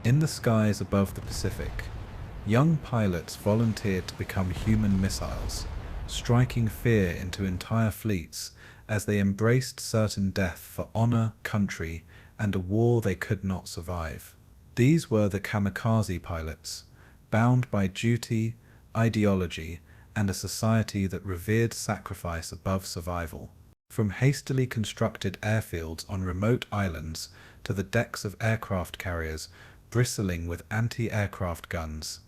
In the skies above the Pacific, young pilots volunteered to become human missiles, striking fear into entire fleets as they embraced certain death for honor, country, and a war they could not survive. These were the kamikaze pilots, bound by duty, ideology, and a society that revered sacrifice above survival. From hastily constructed airfields on remote islands to the decks of aircraft carriers bristling with anti-aircraft guns,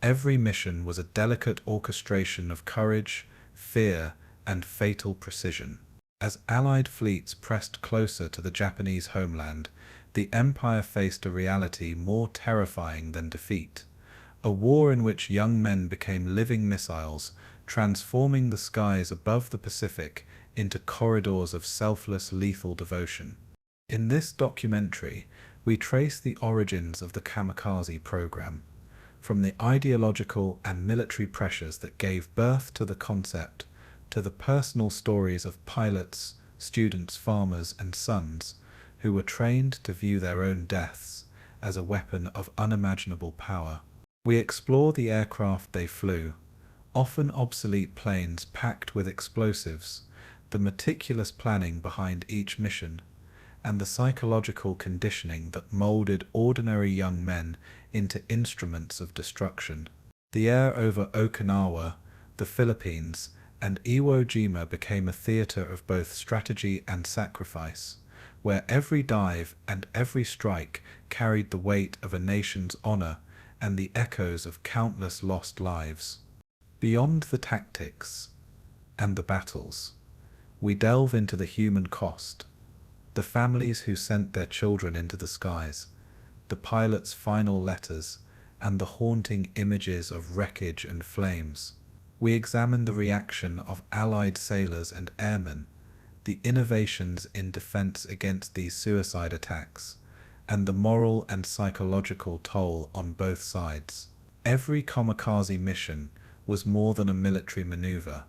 every mission was a delicate orchestration of courage, fear, and fatal precision. As Allied fleets pressed closer to the Japanese homeland, the Empire faced a reality more terrifying than defeat. A war in which young men became living missiles, transforming the skies above the Pacific into corridors of selfless, lethal devotion. In this documentary, we trace the origins of the kamikaze program, from the ideological and military pressures that gave birth to the concept, to the personal stories of pilots, students, farmers, and sons who were trained to view their own deaths as a weapon of unimaginable power. We explore the aircraft they flew, often obsolete planes packed with explosives, the meticulous planning behind each mission, and the psychological conditioning that molded ordinary young men into instruments of destruction. The air over Okinawa, the Philippines, and Iwo Jima became a theater of both strategy and sacrifice, where every dive and every strike carried the weight of a nation's honor and the echoes of countless lost lives. Beyond the tactics and the battles, we delve into the human cost, the families who sent their children into the skies, the pilots' final letters, and the haunting images of wreckage and flames. We examine the reaction of Allied sailors and airmen, the innovations in defense against these suicide attacks, and the moral and psychological toll on both sides. Every kamikaze mission was more than a military maneuver.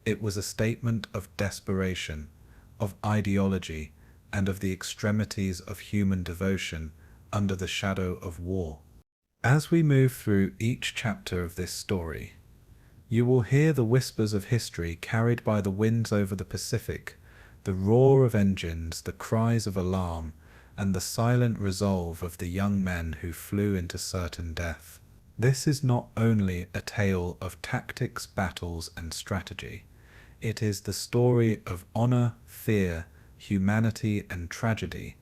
It was a statement of desperation, of ideology, and of the extremities of human devotion under the shadow of war. As we move through each chapter of this story, you will hear the whispers of history carried by the winds over the Pacific, the roar of engines, the cries of alarm, and the silent resolve of the young men who flew into certain death. This is not only a tale of tactics, battles, and strategy. It is the story of honor, fear, humanity, and tragedy,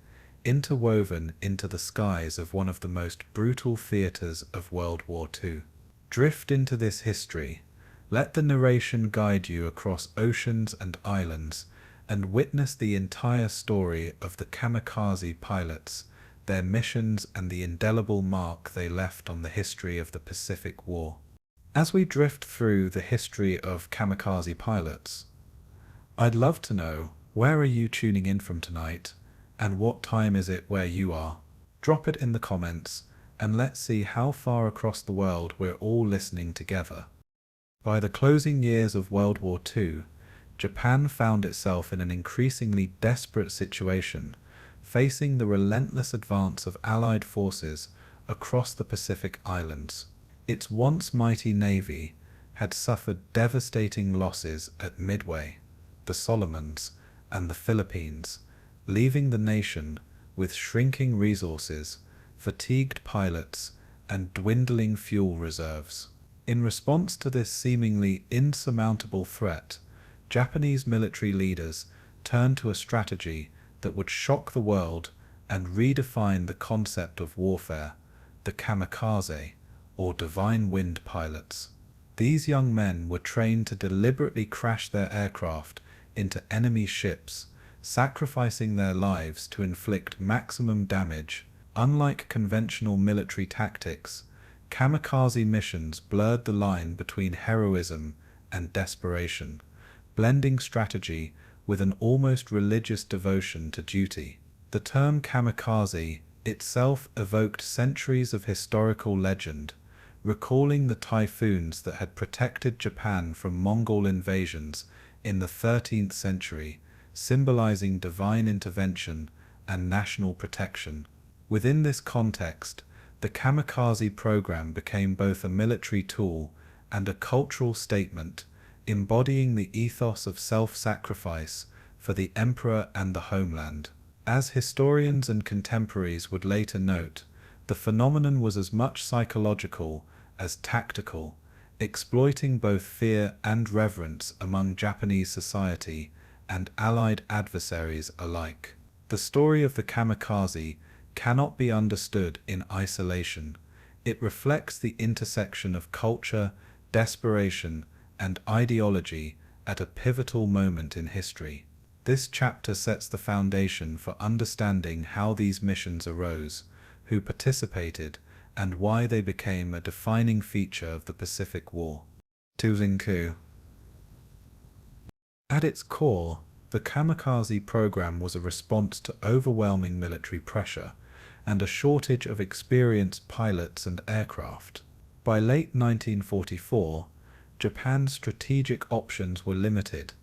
interwoven into the skies of one of the most brutal theaters of World War II. Drift into this history. Let the narration guide you across oceans and islands, and witness the entire story of the kamikaze pilots, their missions, and the indelible mark they left on the history of the Pacific War. As we drift through the history of kamikaze pilots, I'd love to know, where are you tuning in from tonight, and what time is it where you are? Drop it in the comments, and let's see how far across the world we're all listening together. By the closing years of World War II, Japan found itself in an increasingly desperate situation, facing the relentless advance of Allied forces across the Pacific Islands. Its once mighty navy had suffered devastating losses at Midway, the Solomons, and the Philippines, leaving the nation with shrinking resources, fatigued pilots, and dwindling fuel reserves. In response to this seemingly insurmountable threat, Japanese military leaders turned to a strategy that would shock the world and redefine the concept of warfare: the kamikaze, or divine wind pilots. These young men were trained to deliberately crash their aircraft into enemy ships, sacrificing their lives to inflict maximum damage. Unlike conventional military tactics, kamikaze missions blurred the line between heroism and desperation, blending strategy with an almost religious devotion to duty. The term kamikaze itself evoked centuries of historical legend, recalling the typhoons that had protected Japan from Mongol invasions in the 13th century, symbolizing divine intervention and national protection. Within this context, The kamikaze program became both a military tool and a cultural statement, embodying the ethos of self-sacrifice for the emperor and the homeland. As historians and contemporaries would later note, the phenomenon was as much psychological as tactical, exploiting both fear and reverence among Japanese society and Allied adversaries alike. The story of the kamikaze cannot be understood in isolation. It reflects the intersection of culture, desperation, and ideology at a pivotal moment in history. This chapter sets the foundation for understanding how these missions arose, who participated, and why they became a defining feature of the Pacific War. Tuzinku. At its core, the kamikaze program was a response to overwhelming military pressure and a shortage of experienced pilots and aircraft. By late 1944, Japan's strategic options were limited,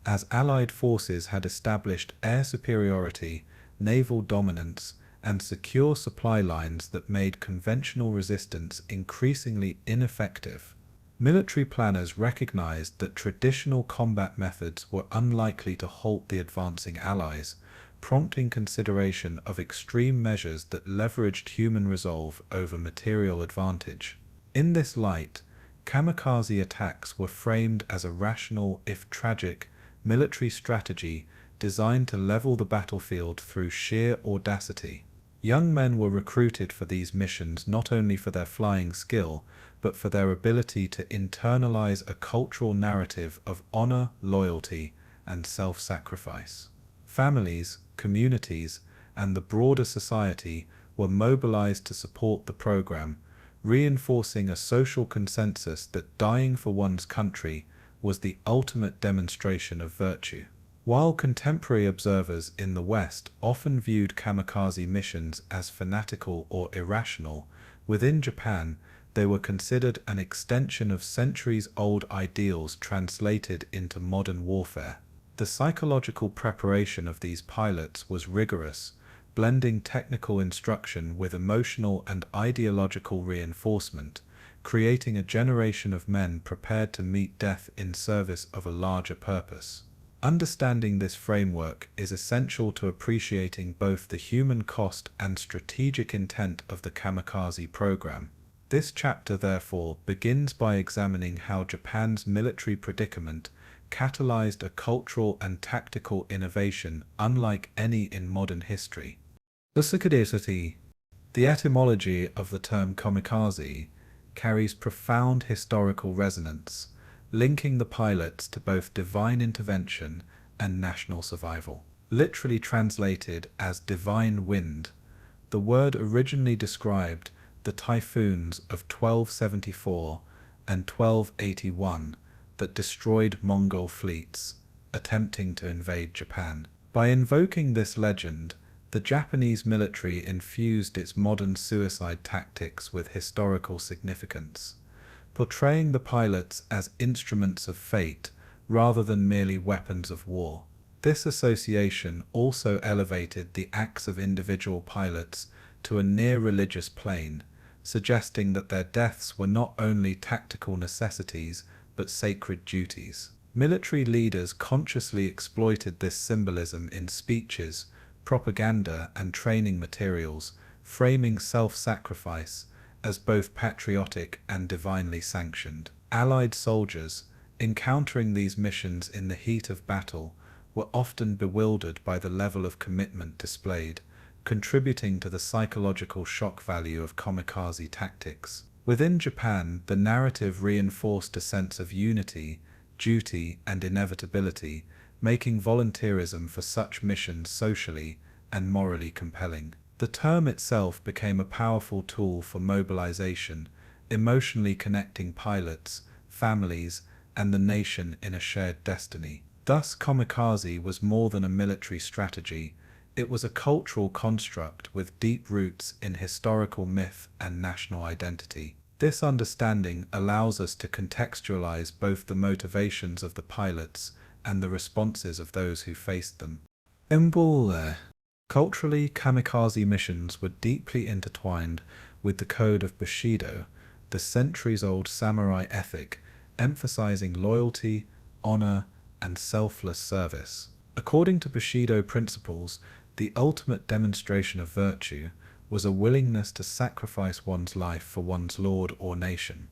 as Allied forces had established air superiority, naval dominance, and secure supply lines that made conventional resistance increasingly ineffective. Military planners recognized that traditional combat methods were unlikely to halt the advancing Allies, prompting consideration of extreme measures that leveraged human resolve over material advantage. In this light, kamikaze attacks were framed as a rational, if tragic, military strategy designed to level the battlefield through sheer audacity. Young men were recruited for these missions not only for their flying skill, but for their ability to internalize a cultural narrative of honor, loyalty, and self-sacrifice. Families, communities, and the broader society were mobilized to support the program, reinforcing a social consensus that dying for one's country was the ultimate demonstration of virtue. While contemporary observers in the West often viewed kamikaze missions as fanatical or irrational, within Japan they were considered an extension of centuries-old ideals translated into modern warfare. The psychological preparation of these pilots was rigorous, blending technical instruction with emotional and ideological reinforcement, creating a generation of men prepared to meet death in service of a larger purpose. Understanding this framework is essential to appreciating both the human cost and strategic intent of the kamikaze program. This chapter, therefore, begins by examining how Japan's military predicament catalyzed a cultural and tactical innovation unlike any in modern history. The etymology of the term kamikaze carries profound historical resonance, linking the pilots to both divine intervention and national survival. Literally translated as divine wind, the word originally described the typhoons of 1274 and 1281 that destroyed Mongol fleets attempting to invade Japan. By invoking this legend, the Japanese military infused its modern suicide tactics with historical significance, portraying the pilots as instruments of fate rather than merely weapons of war. This association also elevated the acts of individual pilots to a near-religious plane, suggesting that their deaths were not only tactical necessities but sacred duties. Military leaders consciously exploited this symbolism in speeches, propaganda, and training materials, framing self-sacrifice as both patriotic and divinely sanctioned. Allied soldiers, encountering these missions in the heat of battle, were often bewildered by the level of commitment displayed, contributing to the psychological shock value of kamikaze tactics. Within Japan, the narrative reinforced a sense of unity, duty, and inevitability, making volunteerism for such missions socially and morally compelling. The term itself became a powerful tool for mobilization, emotionally connecting pilots, families, and the nation in a shared destiny. Thus, kamikaze was more than a military strategy. It was a cultural construct with deep roots in historical myth and national identity. This understanding allows us to contextualize both the motivations of the pilots and the responses of those who faced them. Culturally, kamikaze missions were deeply intertwined with the code of Bushido, the centuries-old samurai ethic, emphasizing loyalty, honor, and selfless service. According to Bushido principles, the ultimate demonstration of virtue was a willingness to sacrifice one's life for one's lord or nation.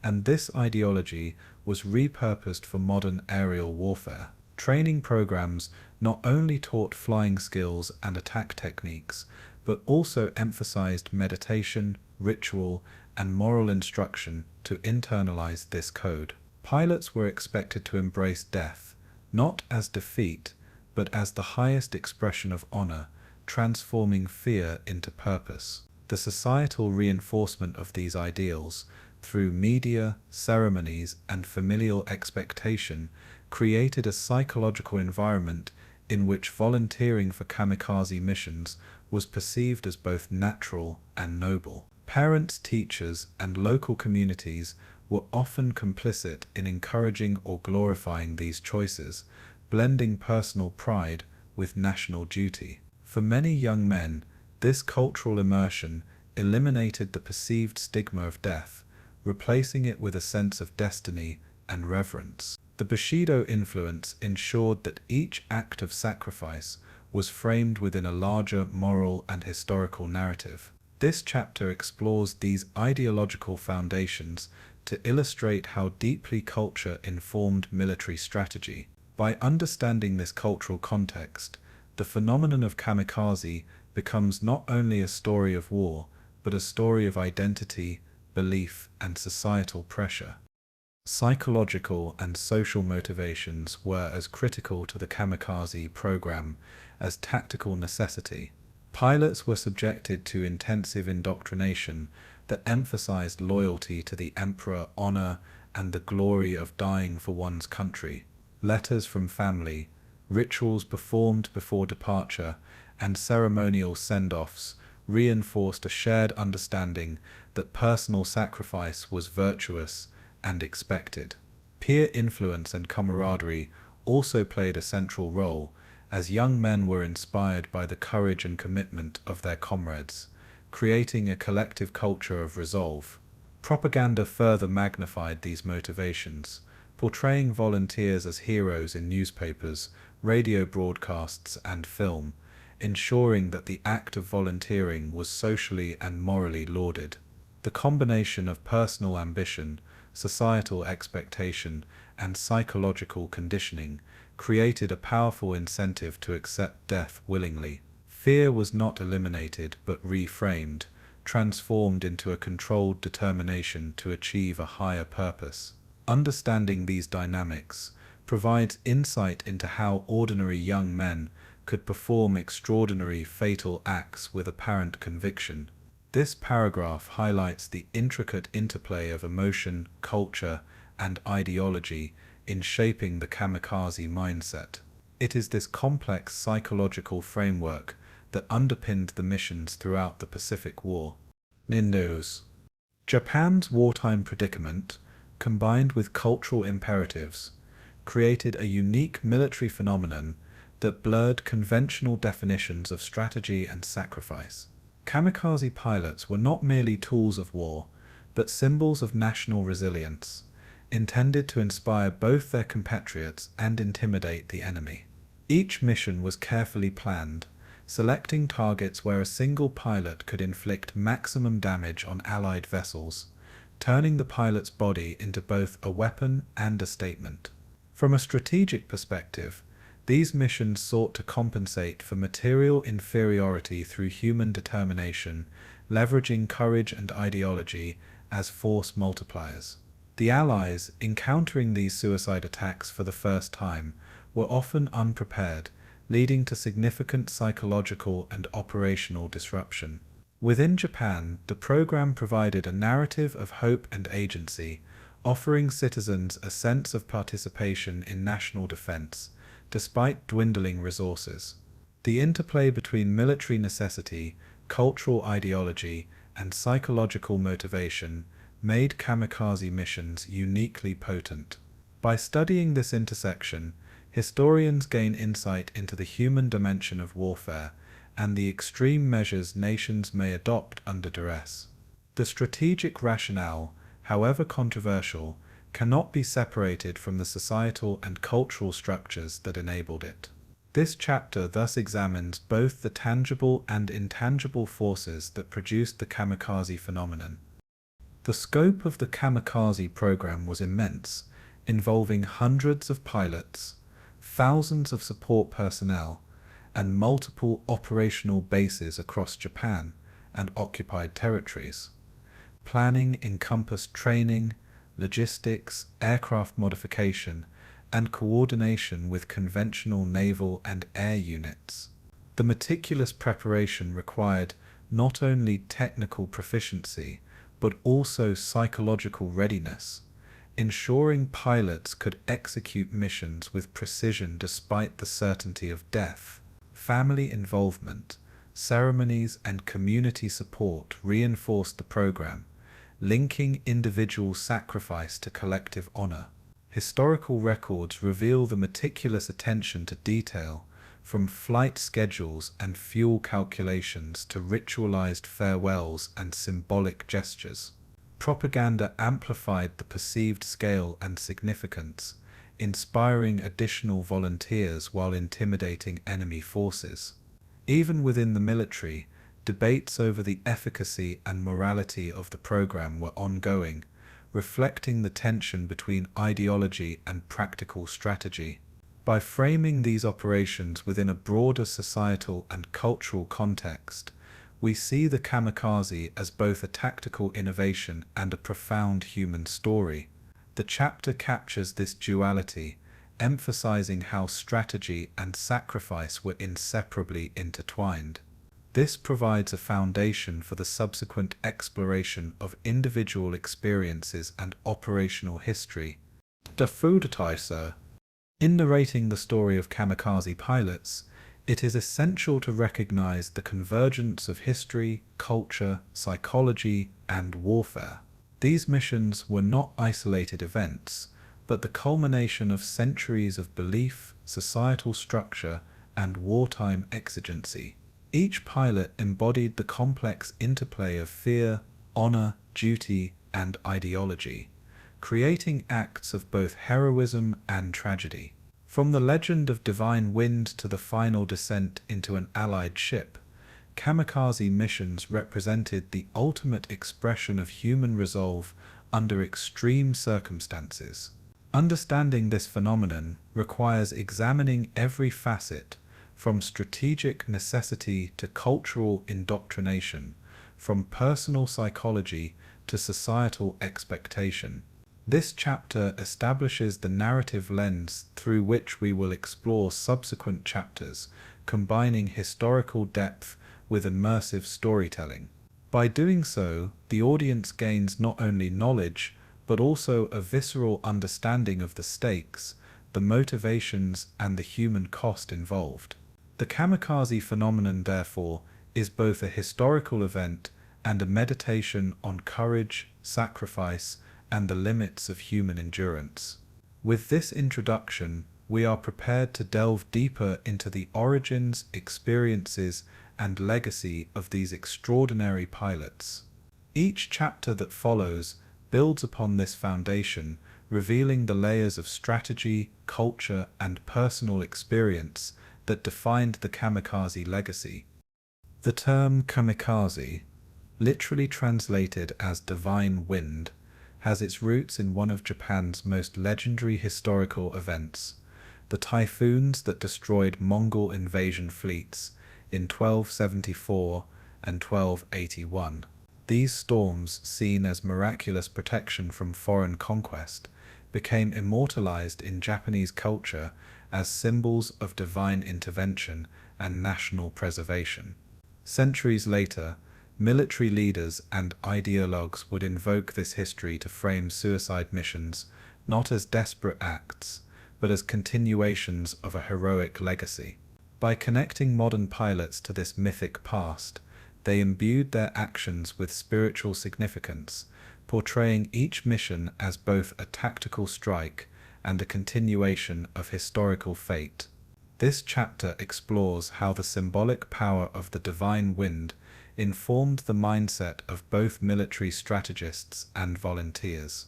And this ideology was repurposed for modern aerial warfare. Training programs not only taught flying skills and attack techniques, but also emphasized meditation, ritual, and moral instruction to internalize this code. Pilots were expected to embrace death, not as defeat, but as the highest expression of honor, transforming fear into purpose. The societal reinforcement of these ideals, through media, ceremonies, and familial expectation, created a psychological environment in which volunteering for kamikaze missions was perceived as both natural and noble. Parents, teachers, and local communities were often complicit in encouraging or glorifying these choices, blending personal pride with national duty. For many young men, this cultural immersion eliminated the perceived stigma of death, replacing it with a sense of destiny and reverence. The Bushido influence ensured that each act of sacrifice was framed within a larger moral and historical narrative. This chapter explores these ideological foundations to illustrate how deeply culture informed military strategy. By understanding this cultural context, the phenomenon of kamikaze becomes not only a story of war, but a story of identity, belief, and societal pressure. Psychological and social motivations were as critical to the kamikaze program as tactical necessity. Pilots were subjected to intensive indoctrination that emphasized loyalty to the emperor, honor, and the glory of dying for one's country. Letters from family, rituals performed before departure, and ceremonial send-offs reinforced a shared understanding that personal sacrifice was virtuous and expected. Peer influence and camaraderie also played a central role, as young men were inspired by the courage and commitment of their comrades, creating a collective culture of resolve. Propaganda further magnified these motivations, portraying volunteers as heroes in newspapers, radio broadcasts, and film, ensuring that the act of volunteering was socially and morally lauded. The combination of personal ambition, societal expectation, and psychological conditioning created a powerful incentive to accept death willingly. Fear was not eliminated but reframed, transformed into a controlled determination to achieve a higher purpose. Understanding these dynamics provides insight into how ordinary young men could perform extraordinary fatal acts with apparent conviction. This paragraph highlights the intricate interplay of emotion, culture, and ideology in shaping the kamikaze mindset. It is this complex psychological framework that underpinned the missions throughout the Pacific War. Nindos. Japan's wartime predicament, combined with cultural imperatives, created a unique military phenomenon that blurred conventional definitions of strategy and sacrifice. Kamikaze pilots were not merely tools of war, but symbols of national resilience, intended to inspire both their compatriots and intimidate the enemy. Each mission was carefully planned, selecting targets where a single pilot could inflict maximum damage on Allied vessels, turning the pilot's body into both a weapon and a statement. From a strategic perspective, these missions sought to compensate for material inferiority through human determination, leveraging courage and ideology as force multipliers. The Allies, encountering these suicide attacks for the first time, were often unprepared, leading to significant psychological and operational disruption. Within Japan, the program provided a narrative of hope and agency, offering citizens a sense of participation in national defense, despite dwindling resources. The interplay between military necessity, cultural ideology, and psychological motivation made kamikaze missions uniquely potent. By studying this intersection, historians gain insight into the human dimension of warfare and the extreme measures nations may adopt under duress. The strategic rationale, however controversial, cannot be separated from the societal and cultural structures that enabled it. This chapter thus examines both the tangible and intangible forces that produced the kamikaze phenomenon. The scope of the kamikaze program was immense, involving hundreds of pilots, thousands of support personnel, and multiple operational bases across Japan and occupied territories. Planning encompassed training, logistics, aircraft modification, and coordination with conventional naval and air units. The meticulous preparation required not only technical proficiency, but also psychological readiness, ensuring pilots could execute missions with precision despite the certainty of death. Family involvement, ceremonies, and community support reinforced the program, linking individual sacrifice to collective honor. Historical records reveal the meticulous attention to detail, from flight schedules and fuel calculations to ritualized farewells and symbolic gestures. Propaganda amplified the perceived scale and significance, inspiring additional volunteers while intimidating enemy forces. Even within the military, debates over the efficacy and morality of the program were ongoing, reflecting the tension between ideology and practical strategy. By framing these operations within a broader societal and cultural context, we see the kamikaze as both a tactical innovation and a profound human story. The chapter captures this duality, emphasizing how strategy and sacrifice were inseparably intertwined. This provides a foundation for the subsequent exploration of individual experiences and operational history. Sir. In narrating the story of kamikaze pilots, it is essential to recognize the convergence of history, culture, psychology, and warfare. These missions were not isolated events, but the culmination of centuries of belief, societal structure, and wartime exigency. Each pilot embodied the complex interplay of fear, honor, duty, and ideology, creating acts of both heroism and tragedy. From the legend of Divine Wind to the final descent into an Allied ship, kamikaze missions represented the ultimate expression of human resolve under extreme circumstances. Understanding this phenomenon requires examining every facet, from strategic necessity to cultural indoctrination, from personal psychology to societal expectation. This chapter establishes the narrative lens through which we will explore subsequent chapters, combining historical depth with immersive storytelling. By doing so, the audience gains not only knowledge, but also a visceral understanding of the stakes, the motivations, and the human cost involved. The kamikaze phenomenon, therefore, is both a historical event and a meditation on courage, sacrifice, and the limits of human endurance. With this introduction, we are prepared to delve deeper into the origins, experiences, and legacy of these extraordinary pilots. Each chapter that follows builds upon this foundation, revealing the layers of strategy, culture, and personal experience that defined the kamikaze legacy. The term kamikaze, literally translated as divine wind, has its roots in one of Japan's most legendary historical events, the typhoons that destroyed Mongol invasion fleets in 1274 and 1281. These storms, seen as miraculous protection from foreign conquest, became immortalized in Japanese culture as symbols of divine intervention and national preservation. Centuries later, military leaders and ideologues would invoke this history to frame suicide missions not as desperate acts, but as continuations of a heroic legacy. By connecting modern pilots to this mythic past, they imbued their actions with spiritual significance, portraying each mission as both a tactical strike and a continuation of historical fate. This chapter explores how the symbolic power of the divine wind informed the mindset of both military strategists and volunteers.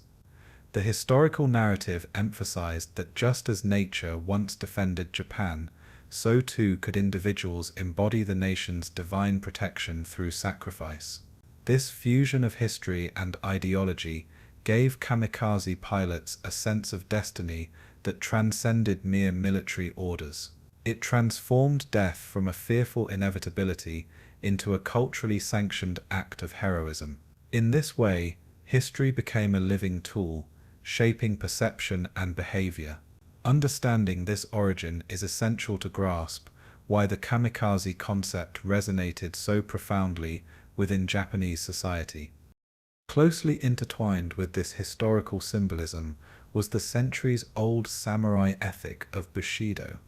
The historical narrative emphasized that just as nature once defended Japan, so too could individuals embody the nation's divine protection through sacrifice. This fusion of history and ideology gave kamikaze pilots a sense of destiny that transcended mere military orders. It transformed death from a fearful inevitability into a culturally sanctioned act of heroism. In this way, history became a living tool, shaping perception and behavior. Understanding this origin is essential to grasp why the kamikaze concept resonated so profoundly within Japanese society. Closely intertwined with this historical symbolism was the centuries-old samurai ethic of Bushido,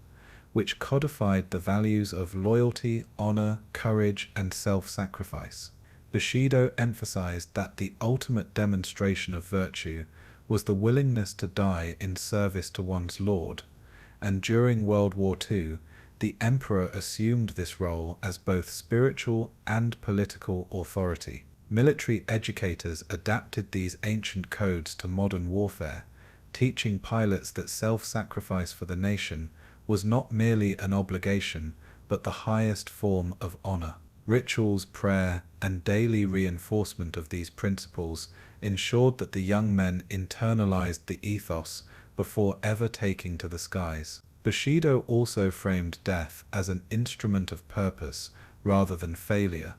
which codified the values of loyalty, honor, courage, and self-sacrifice. Bushido emphasized that the ultimate demonstration of virtue was the willingness to die in service to one's lord, and during World War II, the emperor assumed this role as both spiritual and political authority. Military educators adapted these ancient codes to modern warfare, teaching pilots that self-sacrifice for the nation was not merely an obligation, but the highest form of honor. Rituals, prayer, and daily reinforcement of these principles ensured that the young men internalized the ethos before ever taking to the skies. Bushido also framed death as an instrument of purpose rather than failure,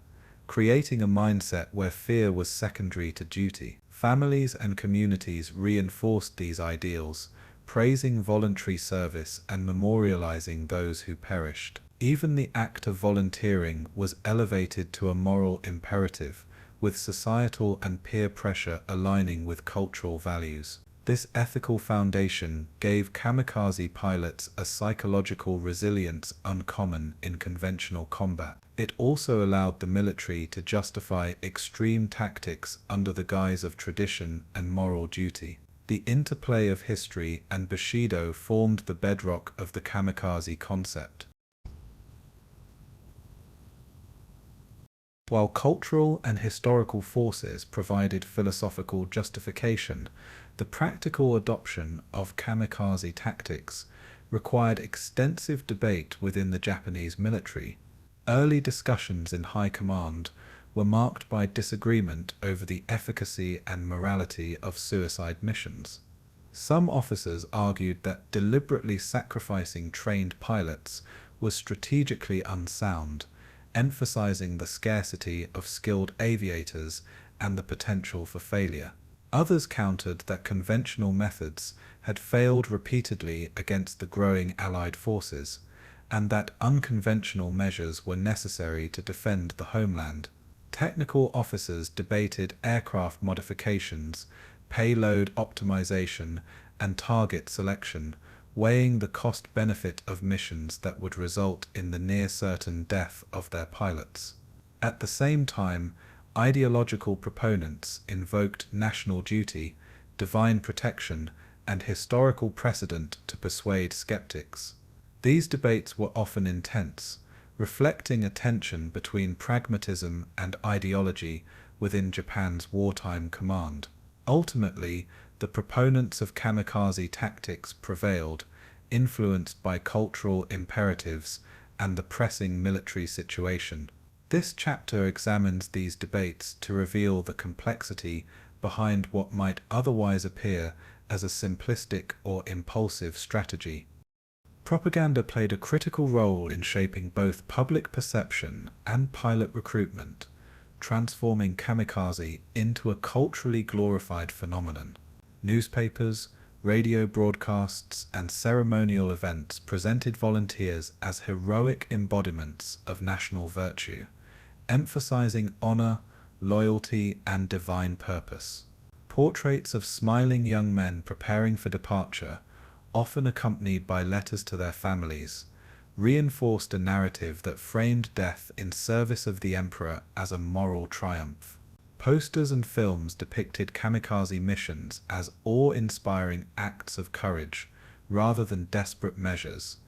creating a mindset where fear was secondary to duty. Families and communities reinforced these ideals, praising voluntary service and memorializing those who perished. Even the act of volunteering was elevated to a moral imperative, with societal and peer pressure aligning with cultural values. This ethical foundation gave kamikaze pilots a psychological resilience uncommon in conventional combat. It also allowed the military to justify extreme tactics under the guise of tradition and moral duty. The interplay of history and Bushido formed the bedrock of the kamikaze concept. While cultural and historical forces provided philosophical justification, the practical adoption of kamikaze tactics required extensive debate within the Japanese military. Early discussions in high command were marked by disagreement over the efficacy and morality of suicide missions. Some officers argued that deliberately sacrificing trained pilots was strategically unsound, emphasizing the scarcity of skilled aviators and the potential for failure. Others countered that conventional methods had failed repeatedly against the growing Allied forces, and that unconventional measures were necessary to defend the homeland. Technical officers debated aircraft modifications, payload optimization, and target selection, weighing the cost-benefit of missions that would result in the near-certain death of their pilots. At the same time, ideological proponents invoked national duty, divine protection, and historical precedent to persuade skeptics. These debates were often intense, reflecting a tension between pragmatism and ideology within Japan's wartime command. Ultimately, the proponents of kamikaze tactics prevailed, influenced by cultural imperatives and the pressing military situation. This chapter examines these debates to reveal the complexity behind what might otherwise appear as a simplistic or impulsive strategy. Propaganda played a critical role in shaping both public perception and pilot recruitment, transforming kamikaze into a culturally glorified phenomenon. Newspapers, radio broadcasts, and ceremonial events presented volunteers as heroic embodiments of national virtue, emphasizing honor, loyalty, and divine purpose. Portraits of smiling young men preparing for departure, often accompanied by letters to their families, reinforced a narrative that framed death in service of the emperor as a moral triumph. Posters and films depicted kamikaze missions as awe-inspiring acts of courage rather than desperate measures,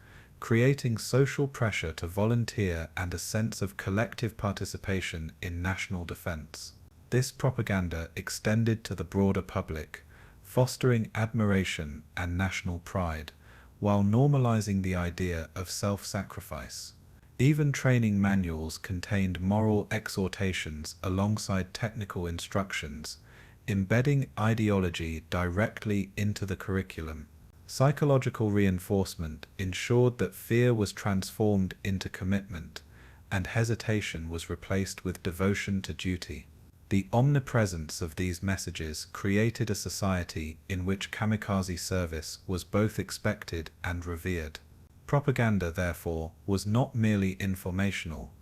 creating social pressure to volunteer and a sense of collective participation in national defense. This propaganda extended to the broader public, fostering admiration and national pride, while normalizing the idea of self-sacrifice. Even training manuals contained moral exhortations alongside technical instructions, embedding ideology directly into the curriculum. Psychological reinforcement ensured that fear was transformed into commitment, and hesitation was replaced with devotion to duty. The omnipresence of these messages created a society in which kamikaze service was both expected and revered. Propaganda, therefore, was not merely informational.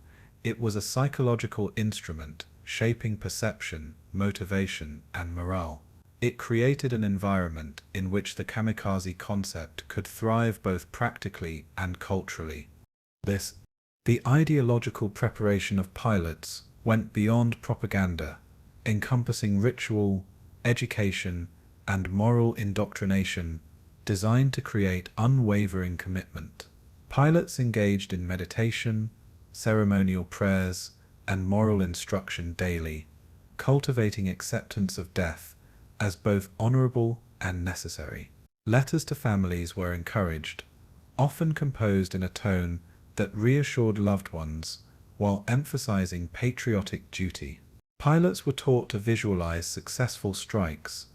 It was a psychological instrument, shaping perception, motivation, and morale. It created an environment in which the kamikaze concept could thrive both practically and culturally. The ideological preparation of pilots went beyond propaganda, encompassing ritual, education, and moral indoctrination designed to create unwavering commitment. Pilots engaged in meditation, ceremonial prayers, and moral instruction daily, cultivating acceptance of death as both honorable and necessary. Letters to families were encouraged, often composed in a tone that reassured loved ones while emphasizing patriotic duty. Pilots were taught to visualize successful strikes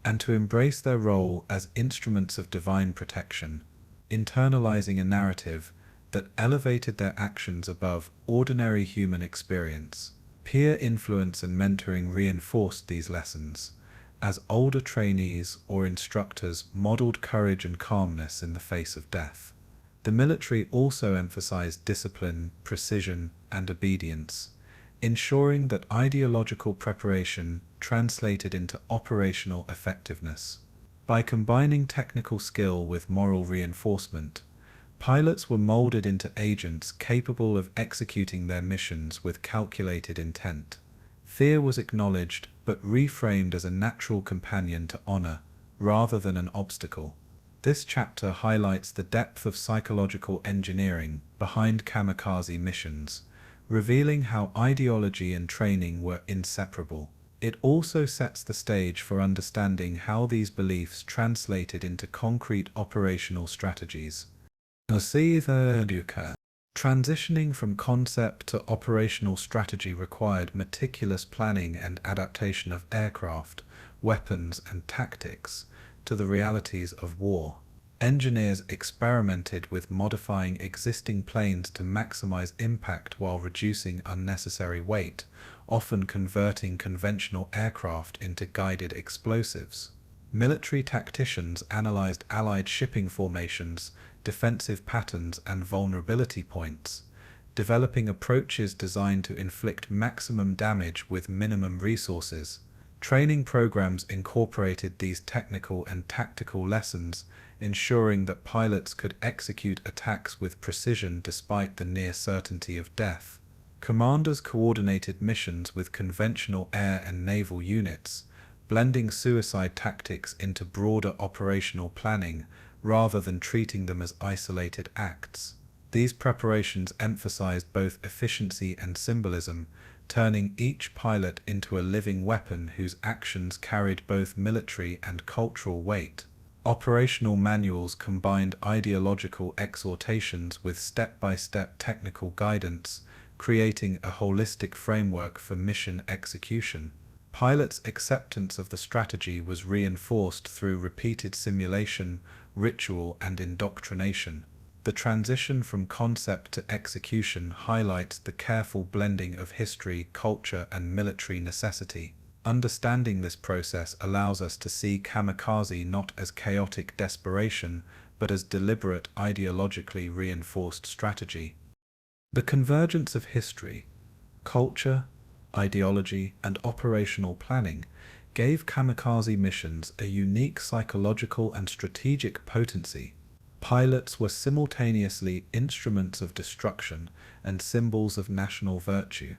and to embrace their role as instruments of divine protection, internalizing a narrative that elevated their actions above ordinary human experience. Peer influence and mentoring reinforced these lessons, as older trainees or instructors modeled courage and calmness in the face of death. The military also emphasized discipline, precision, and obedience, ensuring that ideological preparation translated into operational effectiveness. By combining technical skill with moral reinforcement, pilots were molded into agents capable of executing their missions with calculated intent. Fear was acknowledged but reframed as a natural companion to honor, rather than an obstacle. This chapter highlights the depth of psychological engineering behind kamikaze missions, revealing how ideology and training were inseparable. It also sets the stage for understanding how these beliefs translated into concrete operational strategies. Transitioning from concept to operational strategy required meticulous planning and adaptation of aircraft, weapons, and tactics to the realities of war. Engineers experimented with modifying existing planes to maximize impact while reducing unnecessary weight, often converting conventional aircraft into guided explosives. Military tacticians analyzed Allied shipping formations, defensive patterns, and vulnerability points, developing approaches designed to inflict maximum damage with minimum resources. Training programs incorporated these technical and tactical lessons, ensuring that pilots could execute attacks with precision despite the near certainty of death. Commanders coordinated missions with conventional air and naval units, blending suicide tactics into broader operational planning rather than treating them as isolated acts. These preparations emphasized both efficiency and symbolism, turning each pilot into a living weapon whose actions carried both military and cultural weight. Operational manuals combined ideological exhortations with step-by-step technical guidance, creating a holistic framework for mission execution. Pilots' acceptance of the strategy was reinforced through repeated simulation, ritual, and indoctrination. The transition from concept to execution highlights the careful blending of history, culture, and military necessity. Understanding this process allows us to see kamikaze not as chaotic desperation, but as deliberate, ideologically reinforced strategy. The convergence of history, culture, ideology, and operational planning gave kamikaze missions a unique psychological and strategic potency. Pilots were simultaneously instruments of destruction and symbols of national virtue,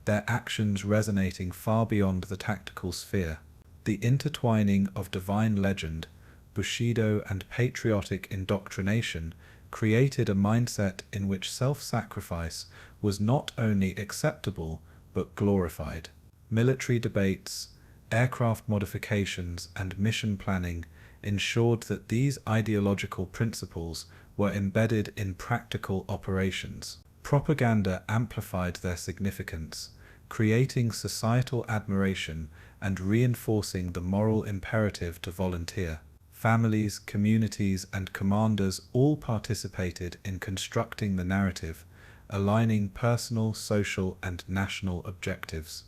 their actions resonating far beyond the tactical sphere. The intertwining of divine legend, Bushido, and patriotic indoctrination created a mindset in which self-sacrifice was not only acceptable but glorified. Military debates, aircraft modifications, and mission planning ensured that these ideological principles were embedded in practical operations. Propaganda amplified their significance, creating societal admiration and reinforcing the moral imperative to volunteer. Families, communities, and commanders all participated in constructing the narrative, aligning personal, social, and national objectives.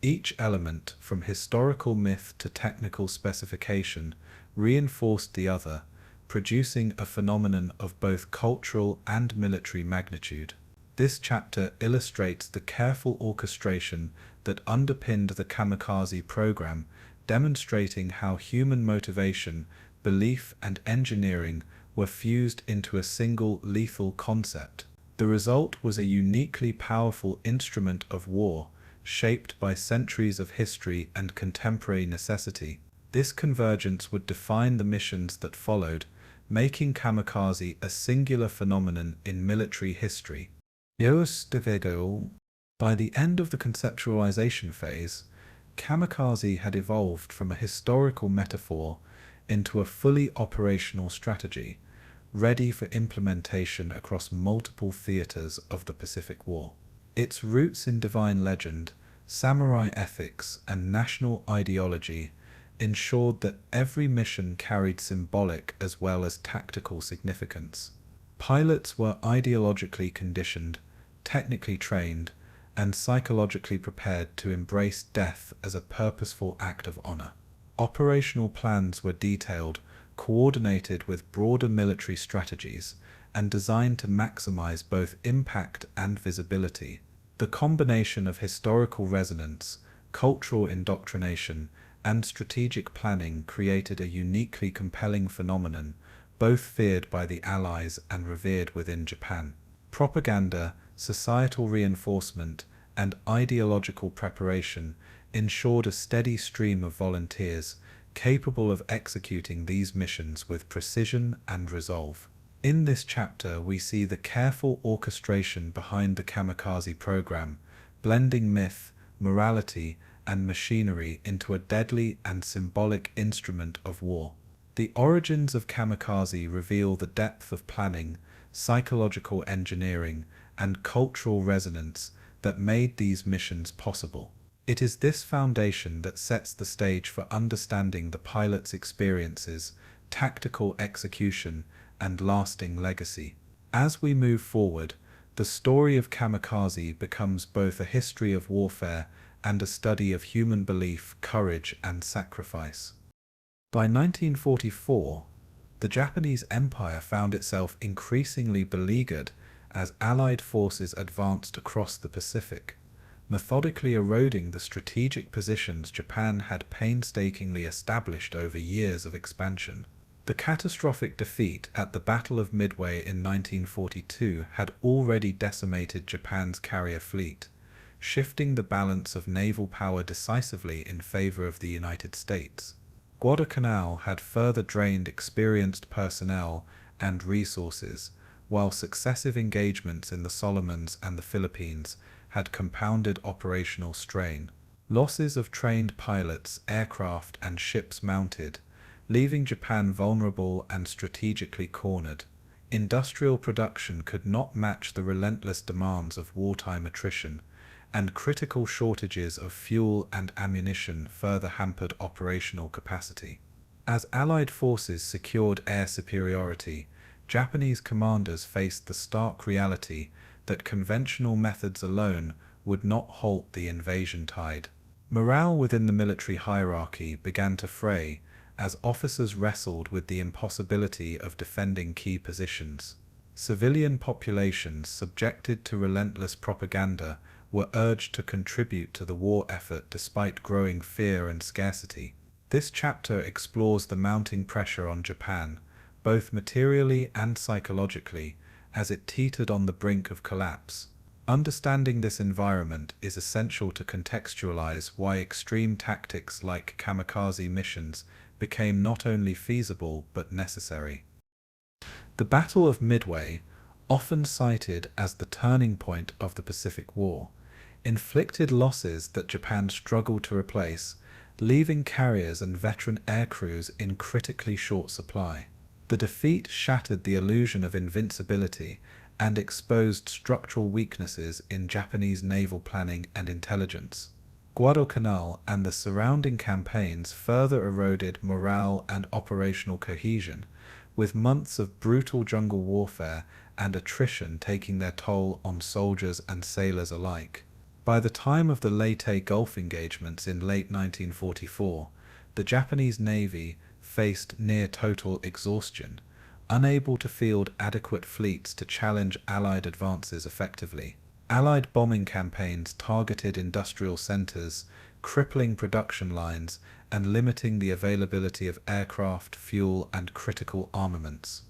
Each element, from historical myth to technical specification, reinforced the other, producing a phenomenon of both cultural and military magnitude. This chapter illustrates the careful orchestration that underpinned the Kamikaze program, demonstrating how human motivation, belief, and engineering were fused into a single lethal concept. The result was a uniquely powerful instrument of war, shaped by centuries of history and contemporary necessity. This convergence would define the missions that followed, making Kamikaze a singular phenomenon in military history. By the end of the conceptualization phase, Kamikaze had evolved from a historical metaphor into a fully operational strategy, ready for implementation across multiple theaters of the Pacific War. Its roots in divine legend, samurai ethics, and national ideology ensured that every mission carried symbolic as well as tactical significance. Pilots were ideologically conditioned, technically trained, and psychologically prepared to embrace death as a purposeful act of honor. Operational plans were detailed, coordinated with broader military strategies, and designed to maximize both impact and visibility. The combination of historical resonance, cultural indoctrination, and strategic planning created a uniquely compelling phenomenon, both feared by the Allies and revered within Japan. Propaganda, societal reinforcement, and ideological preparation ensured a steady stream of volunteers capable of executing these missions with precision and resolve. In this chapter, we see the careful orchestration behind the Kamikaze program, blending myth, morality, and machinery into a deadly and symbolic instrument of war. The origins of Kamikaze reveal the depth of planning, psychological engineering, and cultural resonance that made these missions possible. It is this foundation that sets the stage for understanding the pilot's experiences, tactical execution, and lasting legacy. As we move forward, the story of Kamikaze becomes both a history of warfare and a study of human belief, courage, and sacrifice. By 1944, the Japanese Empire found itself increasingly beleaguered as Allied forces advanced across the Pacific, methodically eroding the strategic positions Japan had painstakingly established over years of expansion. The catastrophic defeat at the Battle of Midway in 1942 had already decimated Japan's carrier fleet, shifting the balance of naval power decisively in favor of the United States. Guadalcanal had further drained experienced personnel and resources, while successive engagements in the Solomons and the Philippines had compounded operational strain. Losses of trained pilots, aircraft, and ships mounted, leaving Japan vulnerable and strategically cornered. Industrial production could not match the relentless demands of wartime attrition, and critical shortages of fuel and ammunition further hampered operational capacity. As Allied forces secured air superiority, Japanese commanders faced the stark reality that conventional methods alone would not halt the invasion tide. Morale within the military hierarchy began to fray as officers wrestled with the impossibility of defending key positions. Civilian populations subjected to relentless propaganda were urged to contribute to the war effort despite growing fear and scarcity. This chapter explores the mounting pressure on Japan, both materially and psychologically, as it teetered on the brink of collapse. Understanding this environment is essential to contextualize why extreme tactics like kamikaze missions became not only feasible but necessary. The Battle of Midway, often cited as the turning point of the Pacific War, inflicted losses that Japan struggled to replace, leaving carriers and veteran aircrews in critically short supply. The defeat shattered the illusion of invincibility and exposed structural weaknesses in Japanese naval planning and intelligence. Guadalcanal and the surrounding campaigns further eroded morale and operational cohesion, with months of brutal jungle warfare and attrition taking their toll on soldiers and sailors alike. By the time of the Leyte Gulf engagements in late 1944, the Japanese Navy faced near total exhaustion, unable to field adequate fleets to challenge Allied advances effectively. Allied bombing campaigns targeted industrial centers, crippling production lines, and limiting the availability of aircraft, fuel, and critical armaments.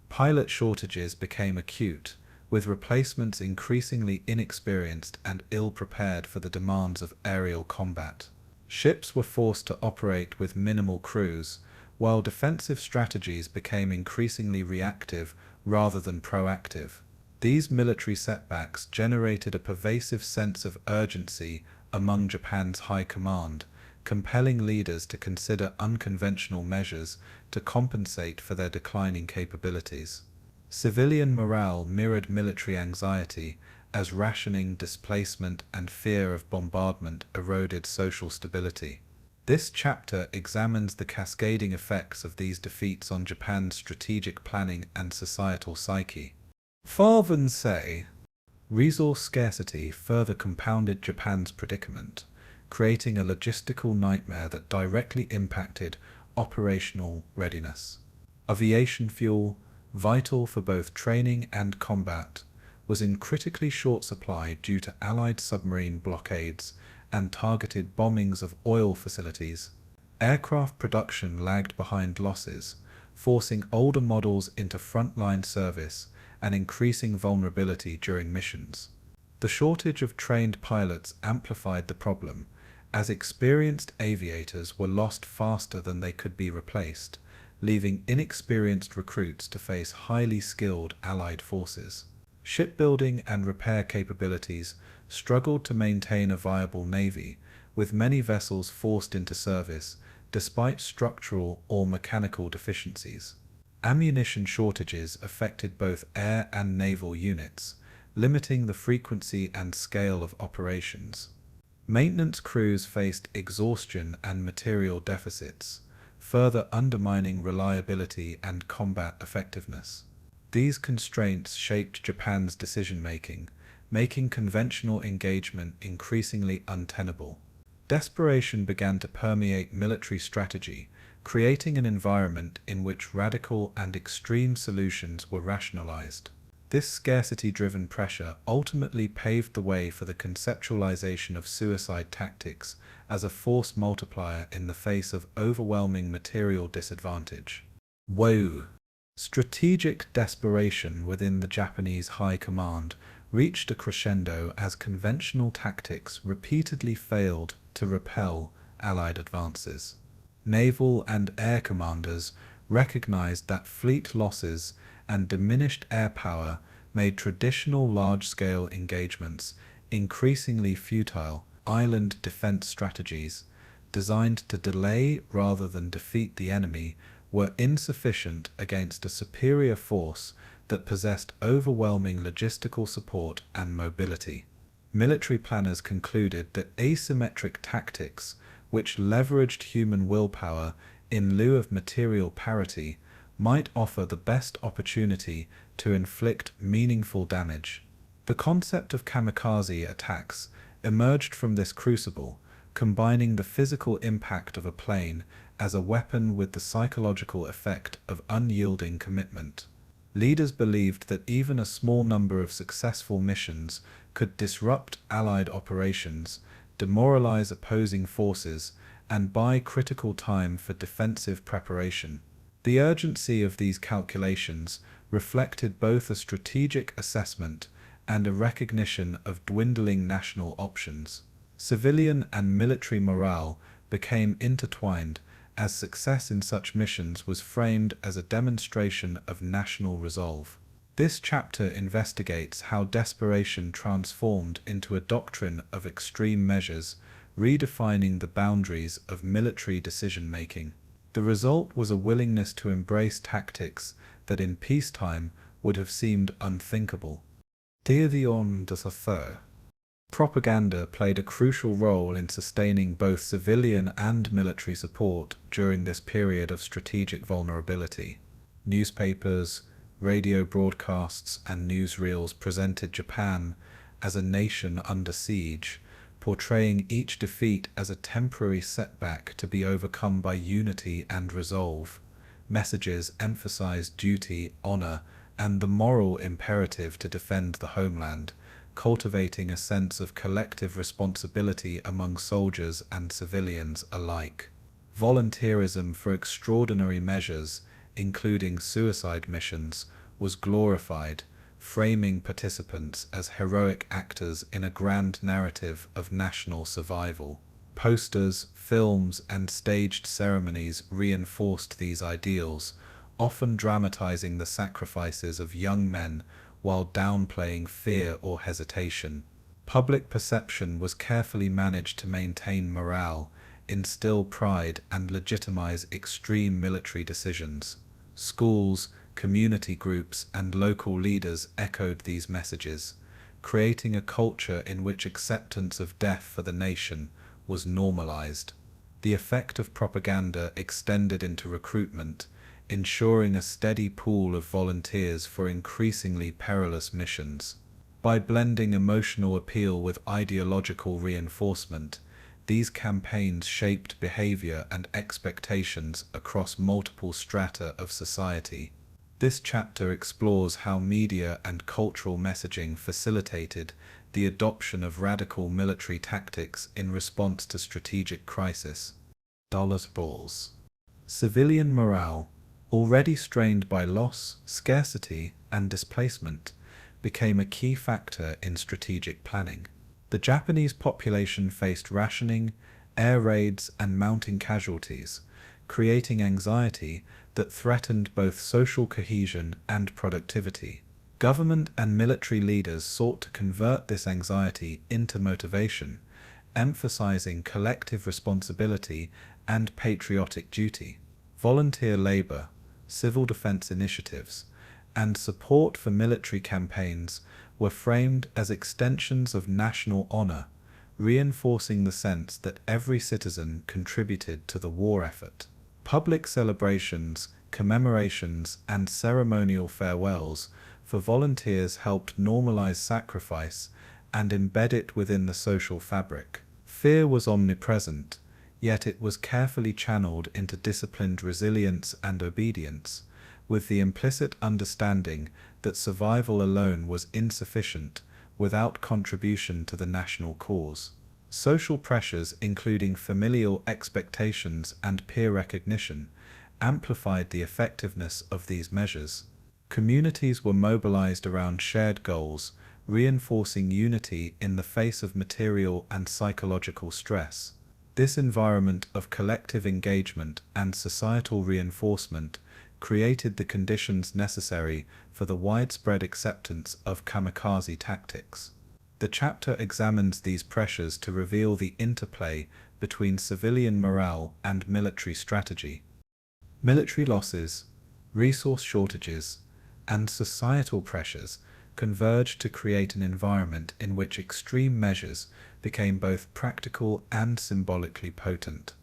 Pilot shortages became acute, with replacements increasingly inexperienced and ill-prepared for the demands of aerial combat. Ships were forced to operate with minimal crews, while defensive strategies became increasingly reactive rather than proactive. These military setbacks generated a pervasive sense of urgency among Japan's high command, compelling leaders to consider unconventional measures to compensate for their declining capabilities. Civilian morale mirrored military anxiety, as rationing, displacement, and fear of bombardment eroded social stability. This chapter examines the cascading effects of these defeats on Japan's strategic planning and societal psyche. Farthen say, resource scarcity further compounded Japan's predicament, creating a logistical nightmare that directly impacted operational readiness. Aviation fuel, vital for both training and combat, was in critically short supply due to Allied submarine blockades and targeted bombings of oil facilities. Aircraft production lagged behind losses, forcing older models into frontline service and increasing vulnerability during missions. The shortage of trained pilots amplified the problem, as experienced aviators were lost faster than they could be replaced, leaving inexperienced recruits to face highly skilled Allied forces. Shipbuilding and repair capabilities struggled to maintain a viable navy, with many vessels forced into service despite structural or mechanical deficiencies. Ammunition shortages affected both air and naval units, limiting the frequency and scale of operations. Maintenance crews faced exhaustion and material deficits, further undermining reliability and combat effectiveness. These constraints shaped Japan's decision-making, making conventional engagement increasingly untenable. Desperation began to permeate military strategy, creating an environment in which radical and extreme solutions were rationalized. This scarcity-driven pressure ultimately paved the way for the conceptualization of suicide tactics as a force multiplier in the face of overwhelming material disadvantage. Woe! Strategic desperation within the Japanese high command reached a crescendo as conventional tactics repeatedly failed to repel Allied advances. Naval and air commanders recognized that fleet losses and diminished air power made traditional large-scale engagements increasingly futile. Island defense strategies, designed to delay rather than defeat the enemy, were insufficient against a superior force that possessed overwhelming logistical support and mobility. Military planners concluded that asymmetric tactics, which leveraged human willpower in lieu of material parity, might offer the best opportunity to inflict meaningful damage. The concept of kamikaze attacks emerged from this crucible, combining the physical impact of a plane as a weapon with the psychological effect of unyielding commitment. Leaders believed that even a small number of successful missions could disrupt Allied operations, demoralize opposing forces, and buy critical time for defensive preparation. The urgency of these calculations reflected both a strategic assessment and a recognition of dwindling national options. Civilian and military morale became intertwined as success in such missions was framed as a demonstration of national resolve. This chapter investigates how desperation transformed into a doctrine of extreme measures, redefining the boundaries of military decision-making. The result was a willingness to embrace tactics that in peacetime would have seemed unthinkable. Propaganda played a crucial role in sustaining both civilian and military support during this period of strategic vulnerability. Newspapers, radio broadcasts, and newsreels presented Japan as a nation under siege, portraying each defeat as a temporary setback to be overcome by unity and resolve. Messages emphasized duty, honor, and the moral imperative to defend the homeland, cultivating a sense of collective responsibility among soldiers and civilians alike. Volunteerism for extraordinary measures, including suicide missions, was glorified, framing participants as heroic actors in a grand narrative of national survival. Posters, films, and staged ceremonies reinforced these ideals, often dramatizing the sacrifices of young men while downplaying fear or hesitation. Public perception was carefully managed to maintain morale, instill pride, and legitimize extreme military decisions. Schools, community groups, and local leaders echoed these messages, creating a culture in which acceptance of death for the nation was normalized. The effect of propaganda extended into recruitment, ensuring a steady pool of volunteers for increasingly perilous missions. By blending emotional appeal with ideological reinforcement, these campaigns shaped behavior and expectations across multiple strata of society. This chapter explores how media and cultural messaging facilitated the adoption of radical military tactics in response to strategic crisis. Balls. Civilian morale, already strained by loss, scarcity, and displacement, became a key factor in strategic planning. The Japanese population faced rationing, air raids, and mounting casualties, creating anxiety that threatened both social cohesion and productivity. Government and military leaders sought to convert this anxiety into motivation, emphasizing collective responsibility and patriotic duty. Volunteer labor, civil defense initiatives, and support for military campaigns were framed as extensions of national honor, reinforcing the sense that every citizen contributed to the war effort. Public celebrations, commemorations, and ceremonial farewells for volunteers helped normalize sacrifice and embed it within the social fabric. Fear was omnipresent, yet it was carefully channeled into disciplined resilience and obedience, with the implicit understanding that survival alone was insufficient without contribution to the national cause. Social pressures, including familial expectations and peer recognition, amplified the effectiveness of these measures. Communities were mobilized around shared goals, reinforcing unity in the face of material and psychological stress. This environment of collective engagement and societal reinforcement created the conditions necessary for the widespread acceptance of kamikaze tactics. The chapter examines these pressures to reveal the interplay between civilian morale and military strategy. Military losses, resource shortages, and societal pressures converged to create an environment in which extreme measures became both practical and symbolically potent.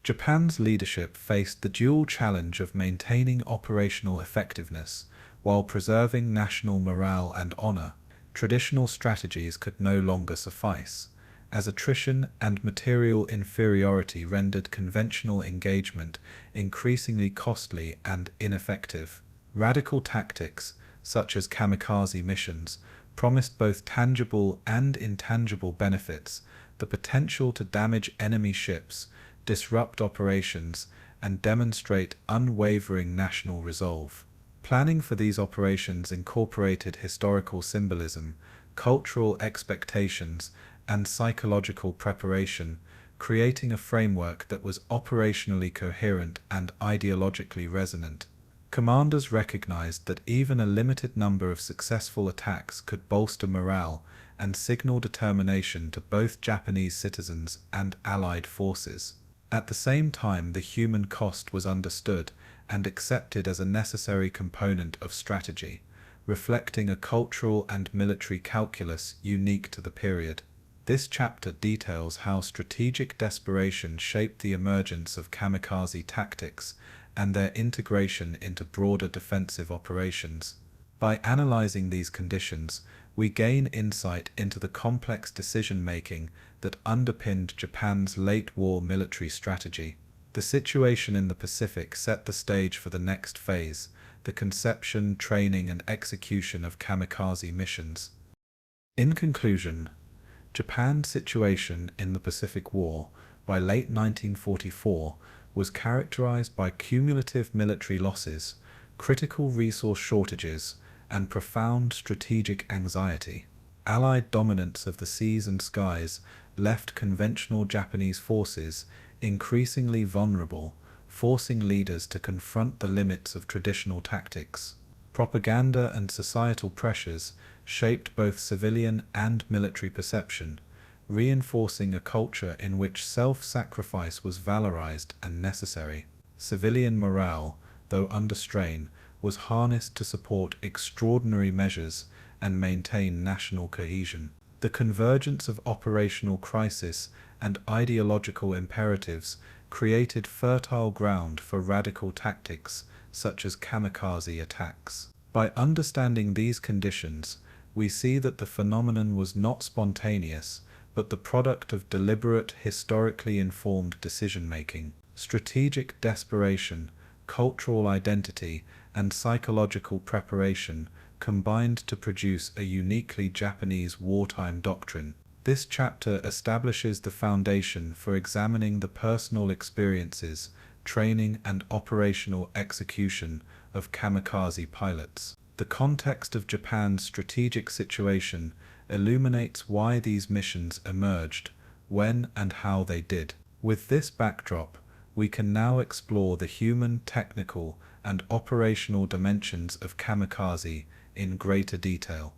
Japan's leadership faced the dual challenge of maintaining operational effectiveness while preserving national morale and honor. Traditional strategies could no longer suffice, as attrition and material inferiority rendered conventional engagement increasingly costly and ineffective. Radical tactics, such as kamikaze missions, promised both tangible and intangible benefits: the potential to damage enemy ships, disrupt operations, and demonstrate unwavering national resolve. Planning for these operations incorporated historical symbolism, cultural expectations, and psychological preparation, creating a framework that was operationally coherent and ideologically resonant. Commanders recognized that even a limited number of successful attacks could bolster morale and signal determination to both Japanese citizens and Allied forces. At the same time, the human cost was understood and accepted as a necessary component of strategy, reflecting a cultural and military calculus unique to the period. This chapter details how strategic desperation shaped the emergence of kamikaze tactics and their integration into broader defensive operations. By analyzing these conditions, we gain insight into the complex decision-making that underpinned Japan's late-war military strategy. The situation in the Pacific set the stage for the next phase, the conception, training, and execution of kamikaze missions. In conclusion, Japan's situation in the Pacific War by late 1944 was characterized by cumulative military losses, critical resource shortages, and profound strategic anxiety. Allied dominance of the seas and skies left conventional Japanese forces increasingly vulnerable, forcing leaders to confront the limits of traditional tactics. Propaganda and societal pressures shaped both civilian and military perception, reinforcing a culture in which self-sacrifice was valorized and necessary. Civilian morale, though under strain, was harnessed to support extraordinary measures and maintain national cohesion. The convergence of operational crisis and ideological imperatives created fertile ground for radical tactics such as kamikaze attacks. By understanding these conditions, we see that the phenomenon was not spontaneous, but the product of deliberate, historically informed decision-making. Strategic desperation, cultural identity, and psychological preparation combined to produce a uniquely Japanese wartime doctrine. This chapter establishes the foundation for examining the personal experiences, training, and operational execution of kamikaze pilots. The context of Japan's strategic situation illuminates why these missions emerged, when and how they did. With this backdrop, we can now explore the human, technical, and operational dimensions of kamikaze in greater detail.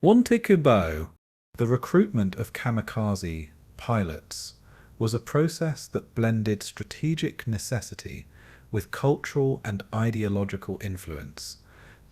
Wantikubo. The recruitment of kamikaze pilots was a process that blended strategic necessity with cultural and ideological influence,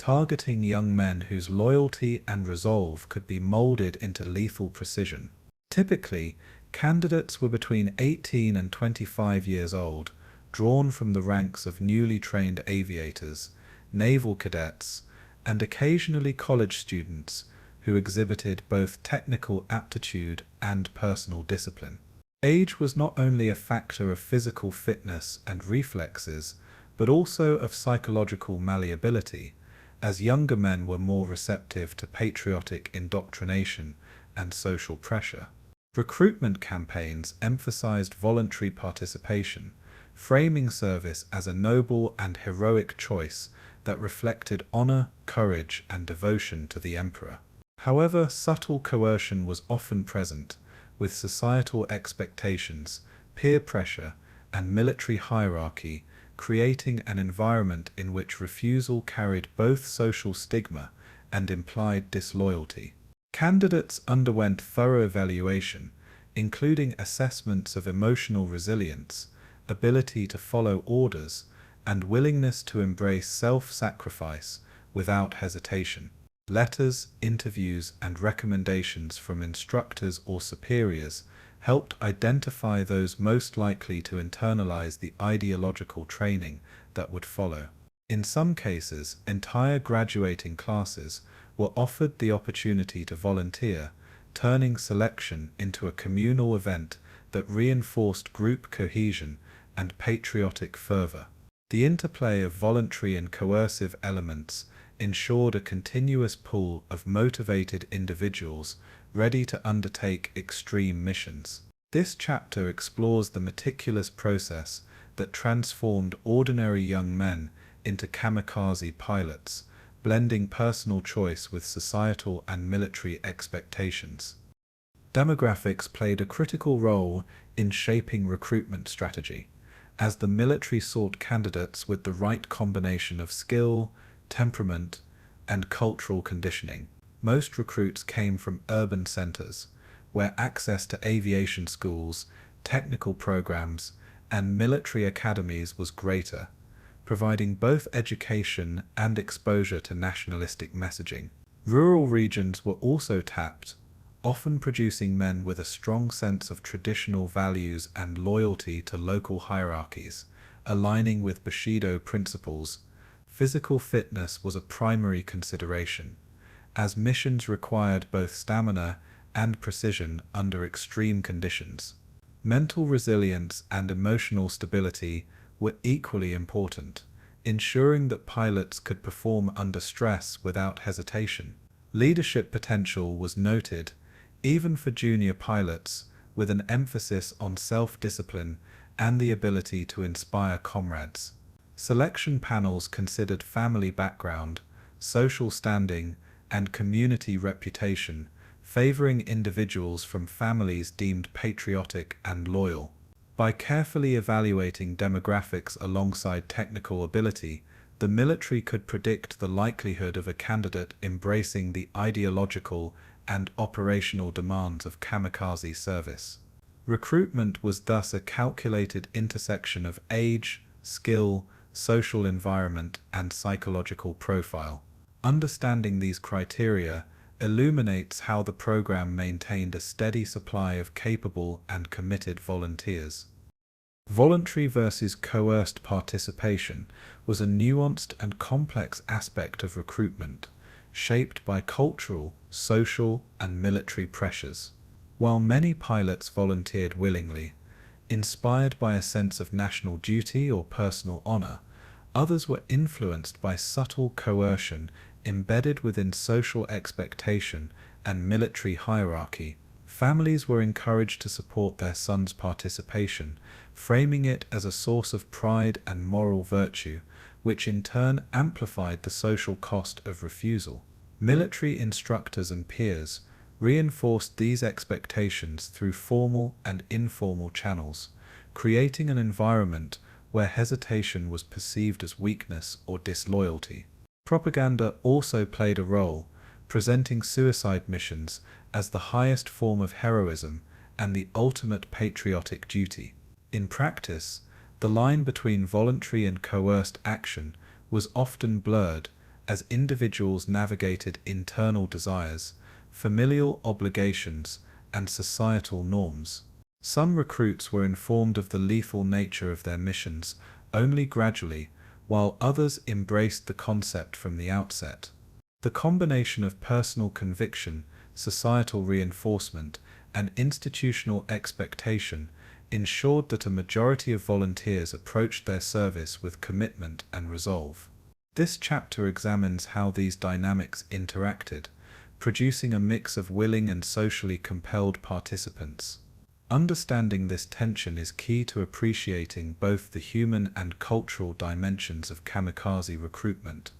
targeting young men whose loyalty and resolve could be molded into lethal precision. Typically, candidates were between 18 and 25 years old, drawn from the ranks of newly trained aviators, naval cadets, and occasionally college students who exhibited both technical aptitude and personal discipline. Age was not only a factor of physical fitness and reflexes, but also of psychological malleability, as younger men were more receptive to patriotic indoctrination and social pressure. Recruitment campaigns emphasized voluntary participation, framing service as a noble and heroic choice that reflected honor, courage, and devotion to the emperor. However, subtle coercion was often present, with societal expectations, peer pressure, and military hierarchy creating an environment in which refusal carried both social stigma and implied disloyalty. Candidates underwent thorough evaluation, including assessments of emotional resilience, ability to follow orders, and willingness to embrace self-sacrifice without hesitation. Letters, interviews, and recommendations from instructors or superiors helped identify those most likely to internalize the ideological training that would follow. In some cases, entire graduating classes were offered the opportunity to volunteer, turning selection into a communal event that reinforced group cohesion and patriotic fervor. The interplay of voluntary and coercive elements ensured a continuous pool of motivated individuals ready to undertake extreme missions. This chapter explores the meticulous process that transformed ordinary young men into kamikaze pilots, blending personal choice with societal and military expectations. Demographics played a critical role in shaping recruitment strategy, as the military sought candidates with the right combination of skill, temperament, and cultural conditioning. Most recruits came from urban centers, where access to aviation schools, technical programs, and military academies was greater, providing both education and exposure to nationalistic messaging. Rural regions were also tapped, often producing men with a strong sense of traditional values and loyalty to local hierarchies, aligning with Bushido principles. Physical fitness was a primary consideration, as missions required both stamina and precision under extreme conditions. Mental resilience and emotional stability were equally important, ensuring that pilots could perform under stress without hesitation. Leadership potential was noted, even for junior pilots, with an emphasis on self-discipline and the ability to inspire comrades. Selection panels considered family background, social standing, and community reputation, favoring individuals from families deemed patriotic and loyal. By carefully evaluating demographics alongside technical ability, the military could predict the likelihood of a candidate embracing the ideological and operational demands of kamikaze service. Recruitment was thus a calculated intersection of age, skill, social environment, and psychological profile. Understanding these criteria illuminates how the program maintained a steady supply of capable and committed volunteers. Voluntary versus coerced participation was a nuanced and complex aspect of recruitment, shaped by cultural, social, and military pressures. While many pilots volunteered willingly, inspired by a sense of national duty or personal honor, others were influenced by subtle coercion embedded within social expectation and military hierarchy. Families were encouraged to support their sons' participation, framing it as a source of pride and moral virtue, which in turn amplified the social cost of refusal. Military instructors and peers reinforced these expectations through formal and informal channels, creating an environment where hesitation was perceived as weakness or disloyalty. Propaganda also played a role, presenting suicide missions as the highest form of heroism and the ultimate patriotic duty. In practice, the line between voluntary and coerced action was often blurred as individuals navigated internal desires, familial obligations, and societal norms. Some recruits were informed of the lethal nature of their missions only gradually, while others embraced the concept from the outset. The combination of personal conviction, societal reinforcement, and institutional expectation ensured that a majority of volunteers approached their service with commitment and resolve. This chapter examines how these dynamics interacted, producing a mix of willing and socially compelled participants. Understanding this tension is key to appreciating both the human and cultural dimensions of kamikaze recruitment.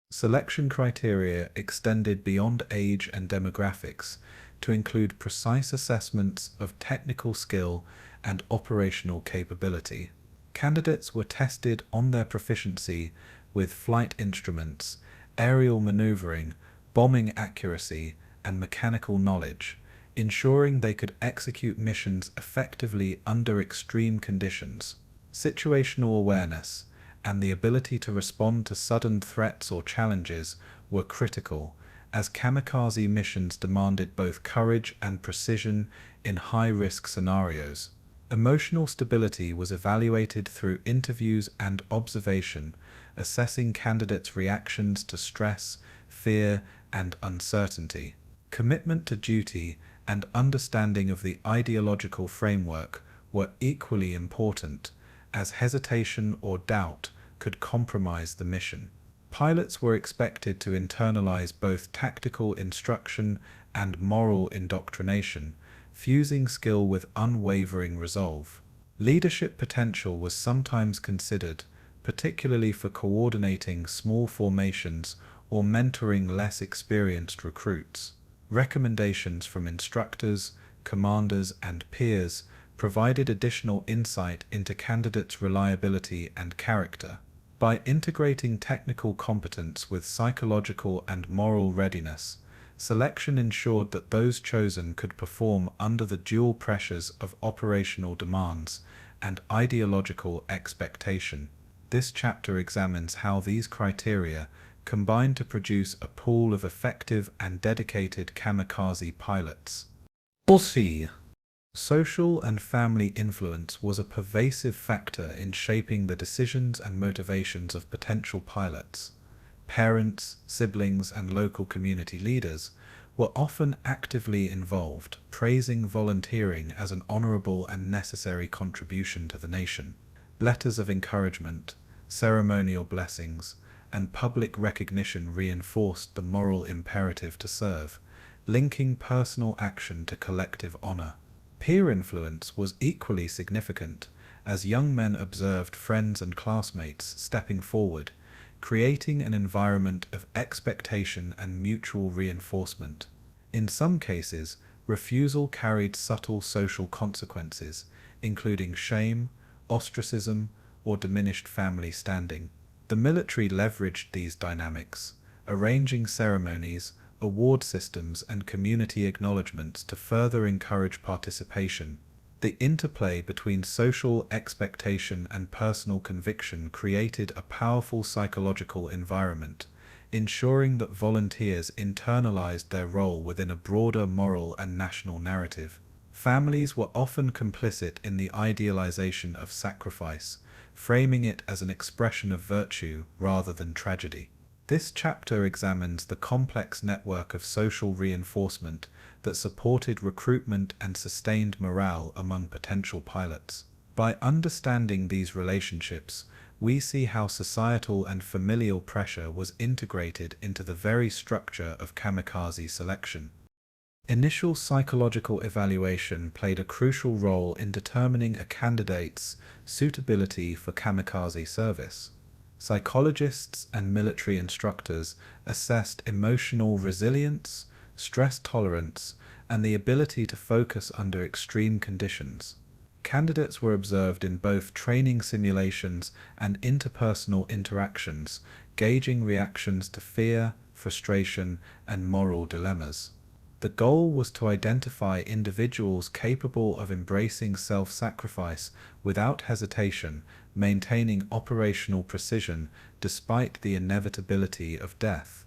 Selection criteria extended beyond age and demographics to include precise assessments of technical skill and operational capability. Candidates were tested on their proficiency with flight instruments, aerial maneuvering, bombing accuracy, and mechanical knowledge, ensuring they could execute missions effectively under extreme conditions. Situational awareness and the ability to respond to sudden threats or challenges were critical, as kamikaze missions demanded both courage and precision in high-risk scenarios. Emotional stability was evaluated through interviews and observation, assessing candidates' reactions to stress, fear, and uncertainty. Commitment to duty and understanding of the ideological framework were equally important, as hesitation or doubt could compromise the mission. Pilots were expected to internalize both tactical instruction and moral indoctrination, fusing skill with unwavering resolve. Leadership potential was sometimes considered, particularly for coordinating small formations or mentoring less experienced recruits. Recommendations from instructors, commanders, and peers provided additional insight into candidates' reliability and character. By integrating technical competence with psychological and moral readiness, selection ensured that those chosen could perform under the dual pressures of operational demands and ideological expectation. This chapter examines how these criteria combine to produce a pool of effective and dedicated kamikaze pilots. C. Social and family influence was a pervasive factor in shaping the decisions and motivations of potential pilots. Parents, siblings, and local community leaders were often actively involved, praising volunteering as an honorable and necessary contribution to the nation. Letters of encouragement, ceremonial blessings, and public recognition reinforced the moral imperative to serve, linking personal action to collective honor. Peer influence was equally significant, as young men observed friends and classmates stepping forward, creating an environment of expectation and mutual reinforcement. In some cases, refusal carried subtle social consequences, including shame, ostracism, or diminished family standing. The military leveraged these dynamics, arranging ceremonies, award systems, and community acknowledgements to further encourage participation. The interplay between social expectation and personal conviction created a powerful psychological environment, ensuring that volunteers internalized their role within a broader moral and national narrative. Families were often complicit in the idealization of sacrifice, framing it as an expression of virtue rather than tragedy. This chapter examines the complex network of social reinforcement that supported recruitment and sustained morale among potential pilots. By understanding these relationships, we see how societal and familial pressure was integrated into the very structure of kamikaze selection. Initial psychological evaluation played a crucial role in determining a candidate's suitability for kamikaze service. Psychologists and military instructors assessed emotional resilience, stress tolerance, and the ability to focus under extreme conditions. Candidates were observed in both training simulations and interpersonal interactions, gauging reactions to fear, frustration, and moral dilemmas. The goal was to identify individuals capable of embracing self-sacrifice without hesitation, maintaining operational precision despite the inevitability of death.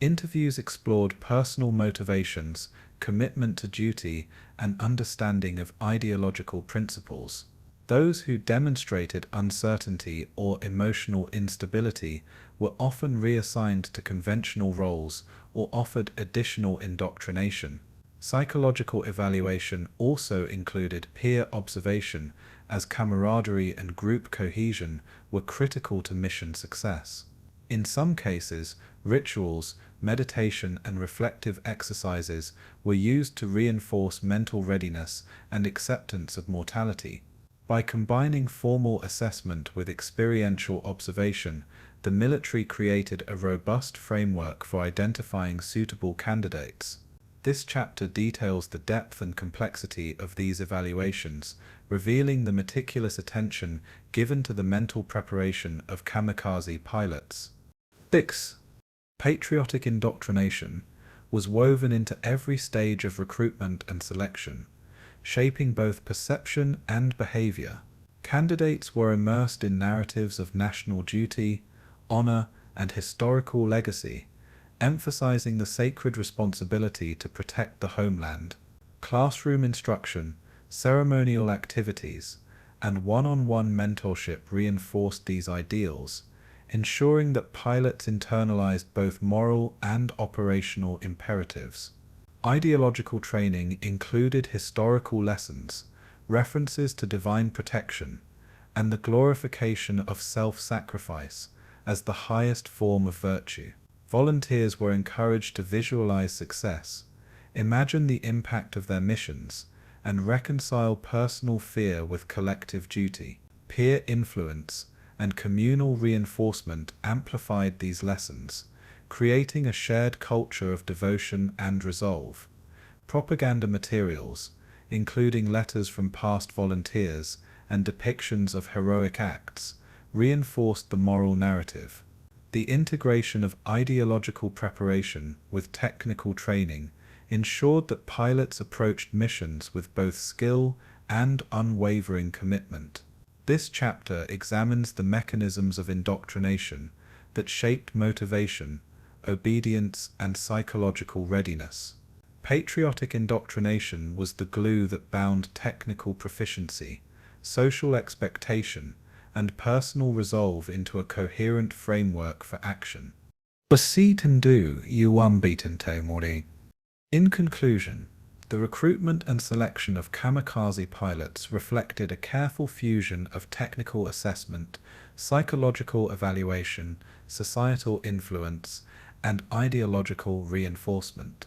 Interviews explored personal motivations, commitment to duty, and understanding of ideological principles. Those who demonstrated uncertainty or emotional instability were often reassigned to conventional roles or offered additional indoctrination. Psychological evaluation also included peer observation, as camaraderie and group cohesion were critical to mission success. In some cases, rituals, meditation, and reflective exercises were used to reinforce mental readiness and acceptance of mortality. By combining formal assessment with experiential observation, the military created a robust framework for identifying suitable candidates. This chapter details the depth and complexity of these evaluations, revealing the meticulous attention given to the mental preparation of kamikaze pilots. 6. Patriotic indoctrination was woven into every stage of recruitment and selection, shaping both perception and behavior. Candidates were immersed in narratives of national duty, honor, and historical legacy, emphasizing the sacred responsibility to protect the homeland. Classroom instruction, ceremonial activities, and one-on-one mentorship reinforced these ideals, ensuring that pilots internalized both moral and operational imperatives. Ideological training included historical lessons, references to divine protection, and the glorification of self-sacrifice as the highest form of virtue. Volunteers were encouraged to visualize success, imagine the impact of their missions, and reconcile personal fear with collective duty. Peer influence and communal reinforcement amplified these lessons, creating a shared culture of devotion and resolve. Propaganda materials, including letters from past volunteers and depictions of heroic acts, reinforced the moral narrative. The integration of ideological preparation with technical training ensured that pilots approached missions with both skill and unwavering commitment. This chapter examines the mechanisms of indoctrination that shaped motivation, obedience, and psychological readiness. Patriotic indoctrination was the glue that bound technical proficiency, social expectation, and personal resolve into a coherent framework for action. In conclusion, the recruitment and selection of kamikaze pilots reflected a careful fusion of technical assessment, psychological evaluation, societal influence, and ideological reinforcement.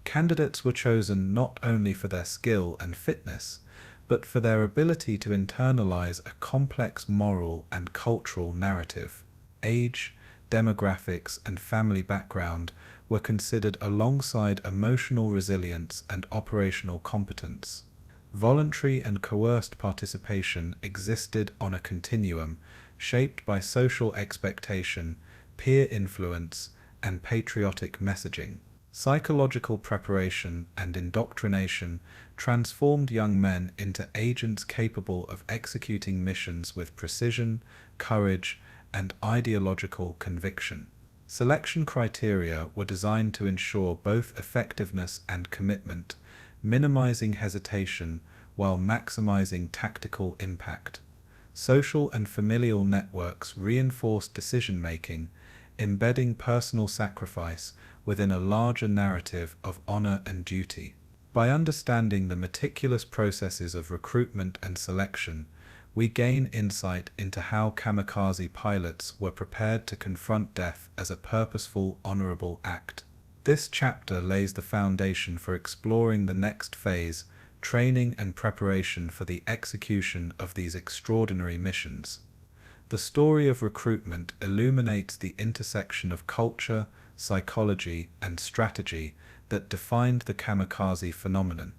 Candidates were chosen not only for their skill and fitness, but for their ability to internalize a complex moral and cultural narrative. Age, demographics, and family background were considered alongside emotional resilience and operational competence. Voluntary and coerced participation existed on a continuum shaped by social expectation, peer influence, and patriotic messaging. Psychological preparation and indoctrination transformed young men into agents capable of executing missions with precision, courage, and ideological conviction. Selection criteria were designed to ensure both effectiveness and commitment, minimizing hesitation while maximizing tactical impact. Social and familial networks reinforced decision-making, embedding personal sacrifice within a larger narrative of honor and duty. By understanding the meticulous processes of recruitment and selection, we gain insight into how kamikaze pilots were prepared to confront death as a purposeful, honorable act. This chapter lays the foundation for exploring the next phase, training and preparation for the execution of these extraordinary missions. The story of recruitment illuminates the intersection of culture, psychology, and strategy that defined the kamikaze phenomenon.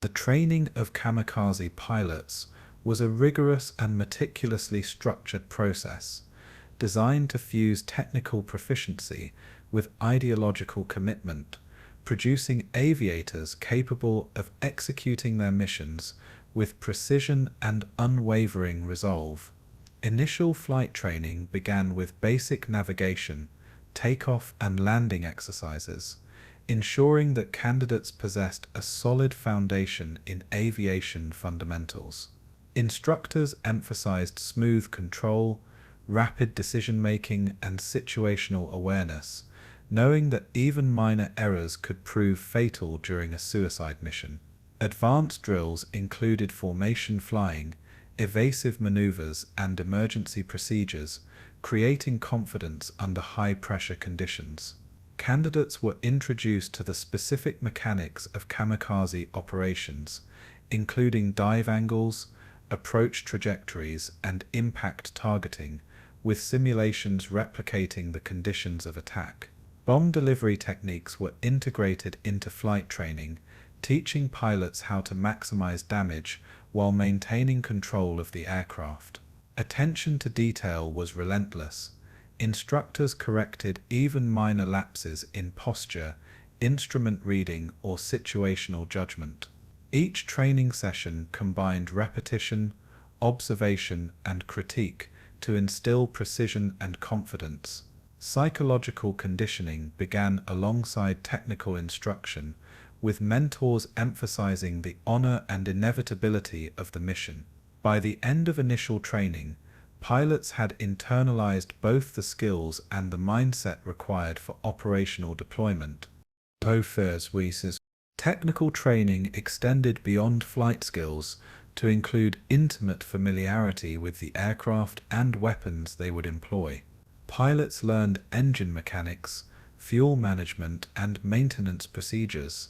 The training of kamikaze pilots was a rigorous and meticulously structured process, designed to fuse technical proficiency with ideological commitment, producing aviators capable of executing their missions with precision and unwavering resolve. Initial flight training began with basic navigation, takeoff and landing exercises, ensuring that candidates possessed a solid foundation in aviation fundamentals. Instructors emphasized smooth control, rapid decision-making, and situational awareness, knowing that even minor errors could prove fatal during a suicide mission. Advanced drills included formation flying, evasive maneuvers, and emergency procedures, creating confidence under high-pressure conditions. Candidates were introduced to the specific mechanics of kamikaze operations, including dive angles, approach trajectories, and impact targeting, with simulations replicating the conditions of attack. Bomb delivery techniques were integrated into flight training, teaching pilots how to maximize damage while maintaining control of the aircraft. Attention to detail was relentless. Instructors corrected even minor lapses in posture, instrument reading, or situational judgment. Each training session combined repetition, observation, and critique to instill precision and confidence. Psychological conditioning began alongside technical instruction, with mentors emphasizing the honor and inevitability of the mission. By the end of initial training, pilots had internalized both the skills and the mindset required for operational deployment. Technical training extended beyond flight skills to include intimate familiarity with the aircraft and weapons they would employ. Pilots learned engine mechanics, fuel management, and maintenance procedures,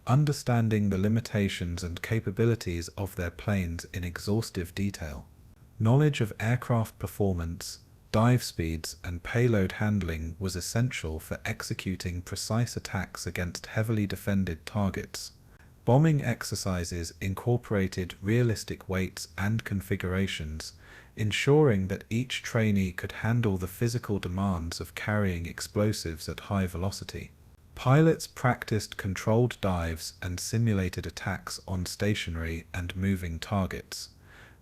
understanding the limitations and capabilities of their planes in exhaustive detail. Knowledge of aircraft performance, Dive speeds and payload handling was essential for executing precise attacks against heavily defended targets. Bombing exercises incorporated realistic weights and configurations, ensuring that each trainee could handle the physical demands of carrying explosives at high velocity. Pilots practiced controlled dives and simulated attacks on stationary and moving targets,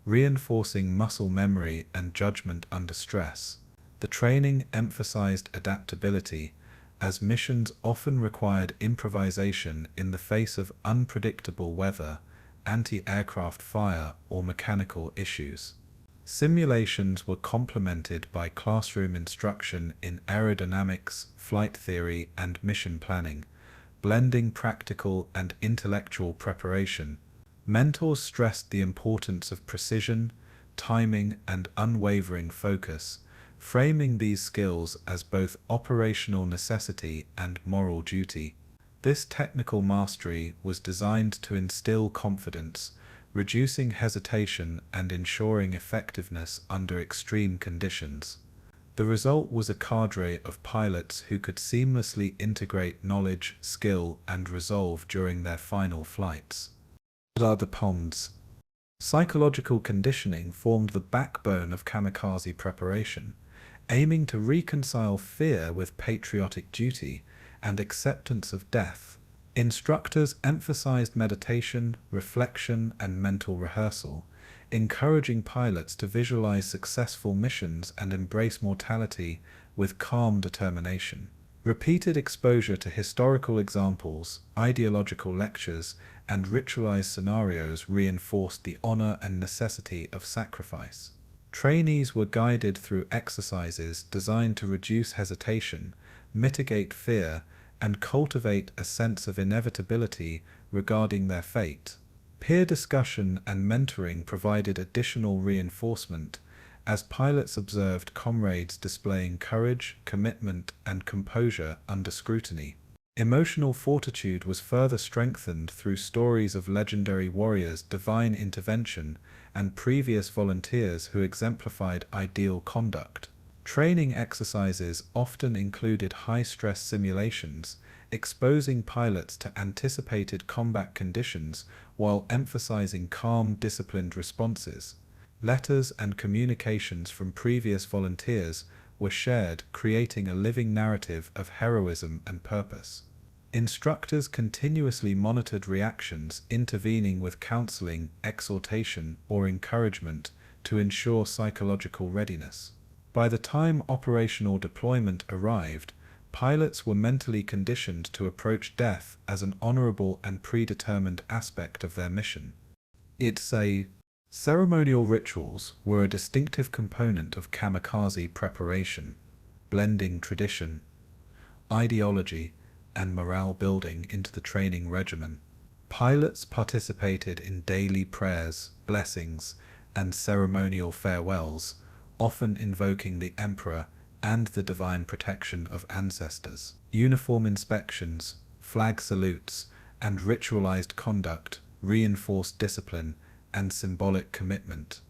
reinforcing muscle memory and judgment under stress. The training emphasized adaptability, as missions often required improvisation in the face of unpredictable weather, anti-aircraft fire, or mechanical issues. Simulations were complemented by classroom instruction in aerodynamics, flight theory, and mission planning, blending practical and intellectual preparation. Mentors stressed the importance of precision, timing, and unwavering focus, framing these skills as both operational necessity and moral duty. This technical mastery was designed to instill confidence, reducing hesitation and ensuring effectiveness under extreme conditions. The result was a cadre of pilots who could seamlessly integrate knowledge, skill, and resolve during their final flights. The ponds. Psychological conditioning formed the backbone of kamikaze preparation, aiming to reconcile fear with patriotic duty and acceptance of death. Instructors emphasized meditation, reflection, and mental rehearsal, encouraging pilots to visualize successful missions and embrace mortality with calm determination. Repeated exposure to historical examples, ideological lectures, and ritualized scenarios reinforced the honor and necessity of sacrifice. Trainees were guided through exercises designed to reduce hesitation, mitigate fear, and cultivate a sense of inevitability regarding their fate. Peer discussion and mentoring provided additional reinforcement, as pilots observed comrades displaying courage, commitment, and composure under scrutiny. Emotional fortitude was further strengthened through stories of legendary warriors' divine intervention and previous volunteers who exemplified ideal conduct. Training exercises often included high-stress simulations, exposing pilots to anticipated combat conditions while emphasizing calm, disciplined responses. Letters and communications from previous volunteers were shared, creating a living narrative of heroism and purpose. Instructors continuously monitored reactions, intervening with counseling, exhortation, or encouragement to ensure psychological readiness. By the time operational deployment arrived, pilots were mentally conditioned to approach death as an honorable and predetermined aspect of their mission. Ceremonial rituals were a distinctive component of kamikaze preparation, blending tradition, ideology, and morale building into the training regimen. Pilots participated in daily prayers, blessings, and ceremonial farewells, often invoking the emperor and the divine protection of ancestors. Uniform inspections, flag salutes, and ritualized conduct reinforced discipline and symbolic commitment,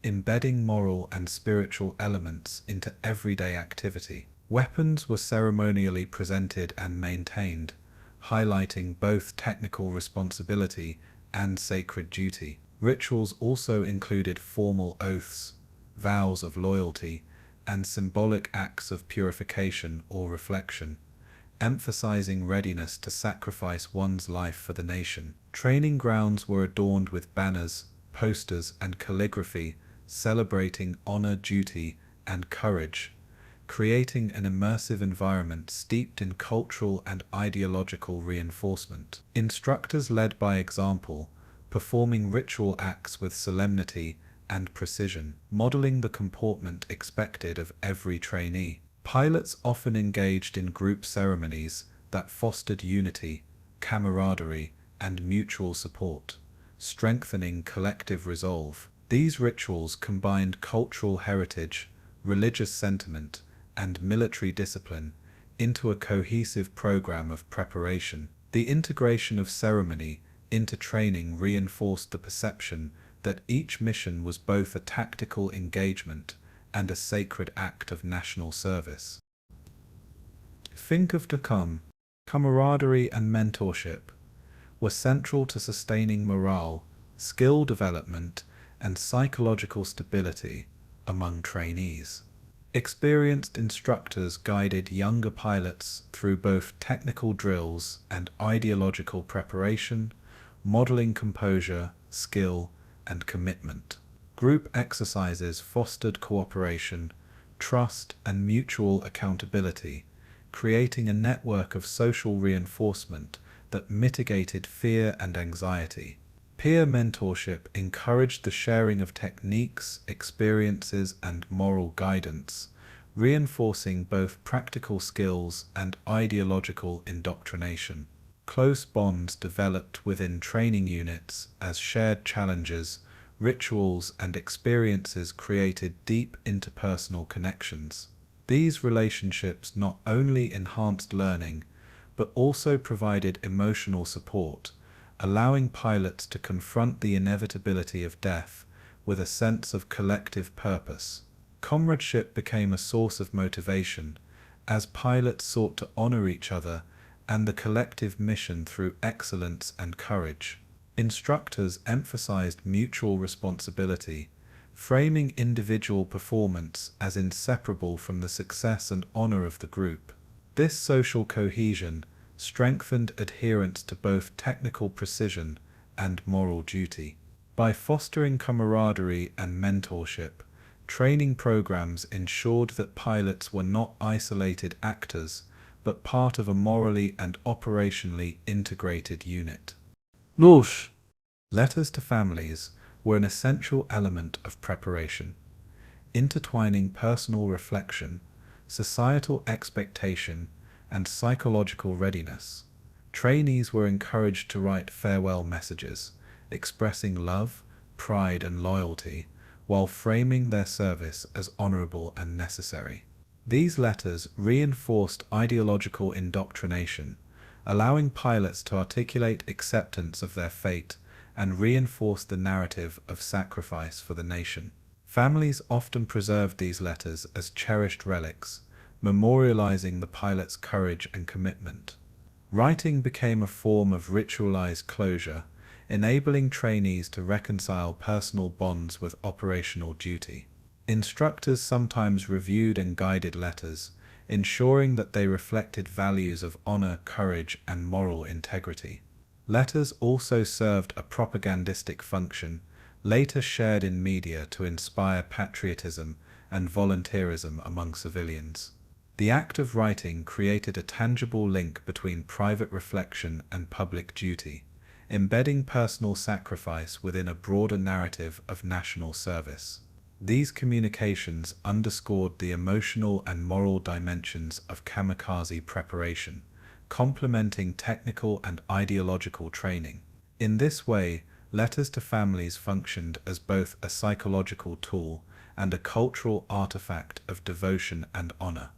embedding moral and spiritual elements into everyday activity. Weapons were ceremonially presented and maintained, highlighting both technical responsibility and sacred duty. Rituals also included formal oaths, vows of loyalty, and symbolic acts of purification or reflection, emphasizing readiness to sacrifice one's life for the nation. Training grounds were adorned with banners, posters, and calligraphy, celebrating honor, duty, and courage, creating an immersive environment steeped in cultural and ideological reinforcement. Instructors led by example, performing ritual acts with solemnity and precision, modeling the comportment expected of every trainee. Pilots often engaged in group ceremonies that fostered unity, camaraderie, and mutual support, strengthening collective resolve. These rituals combined cultural heritage, religious sentiment, and military discipline into a cohesive program of preparation. The integration of ceremony into training reinforced the perception that each mission was both a tactical engagement and a sacred act of national service. Think of Decum. Camaraderie and mentorship were central to sustaining morale, skill development, and psychological stability among trainees. Experienced instructors guided younger pilots through both technical drills and ideological preparation, modeling composure, skill, and commitment. Group exercises fostered cooperation, trust, and mutual accountability, creating a network of social reinforcement that mitigated fear and anxiety. Peer mentorship encouraged the sharing of techniques, experiences, and moral guidance, reinforcing both practical skills and ideological indoctrination. Close bonds developed within training units as shared challenges, rituals, and experiences created deep interpersonal connections. These relationships not only enhanced learning, but also provided emotional support, allowing pilots to confront the inevitability of death with a sense of collective purpose. Comradeship became a source of motivation, as pilots sought to honor each other and the collective mission through excellence and courage. Instructors emphasized mutual responsibility, framing individual performance as inseparable from the success and honor of the group. This social cohesion strengthened adherence to both technical precision and moral duty. By fostering camaraderie and mentorship, training programs ensured that pilots were not isolated actors, but part of a morally and operationally integrated unit. Letters to families were an essential element of preparation, intertwining personal reflection, societal expectation, and psychological readiness. Trainees were encouraged to write farewell messages, expressing love, pride, and loyalty, while framing their service as honorable and necessary. These letters reinforced ideological indoctrination, allowing pilots to articulate acceptance of their fate and reinforce the narrative of sacrifice for the nation. Families often preserved these letters as cherished relics, memorializing the pilot's courage and commitment. Writing became a form of ritualized closure, enabling trainees to reconcile personal bonds with operational duty. Instructors sometimes reviewed and guided letters, ensuring that they reflected values of honor, courage, and moral integrity. Letters also served a propagandistic function, later shared in media to inspire patriotism and volunteerism among civilians. The act of writing created a tangible link between private reflection and public duty, embedding personal sacrifice within a broader narrative of national service. These communications underscored the emotional and moral dimensions of kamikaze preparation, complementing technical and ideological training. In this way, letters to families functioned as both a psychological tool and a cultural artifact of devotion and honor.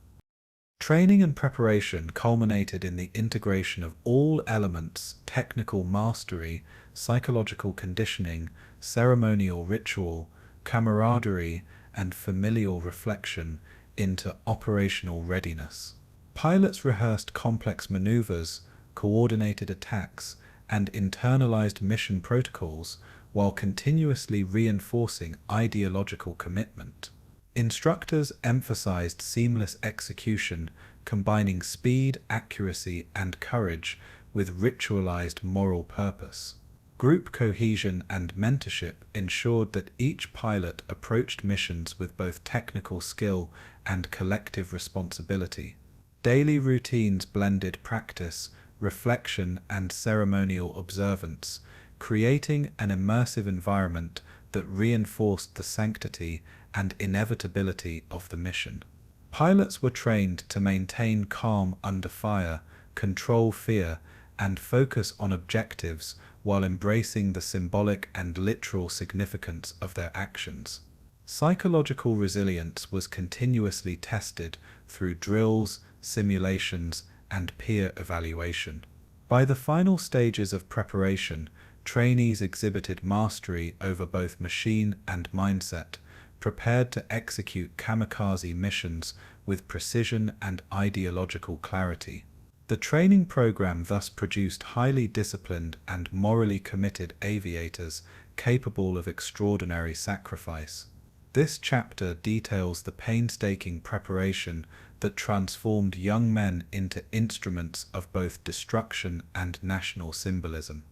Training and preparation culminated in the integration of all elements: technical mastery, psychological conditioning, ceremonial ritual, camaraderie, and familial reflection into operational readiness. Pilots rehearsed complex maneuvers, coordinated attacks, and internalized mission protocols while continuously reinforcing ideological commitment. Instructors emphasized seamless execution, combining speed, accuracy, and courage with ritualized moral purpose. Group cohesion and mentorship ensured that each pilot approached missions with both technical skill and collective responsibility. Daily routines blended practice, reflection, and ceremonial observance, creating an immersive environment that reinforced the sanctity and inevitability of the mission. Pilots were trained to maintain calm under fire, control fear, and focus on objectives while embracing the symbolic and literal significance of their actions. Psychological resilience was continuously tested through drills, simulations, and peer evaluation. By the final stages of preparation, trainees exhibited mastery over both machine and mindset, prepared to execute kamikaze missions with precision and ideological clarity. The training program thus produced highly disciplined and morally committed aviators capable of extraordinary sacrifice. This chapter details the painstaking preparation that transformed young men into instruments of both destruction and national symbolism.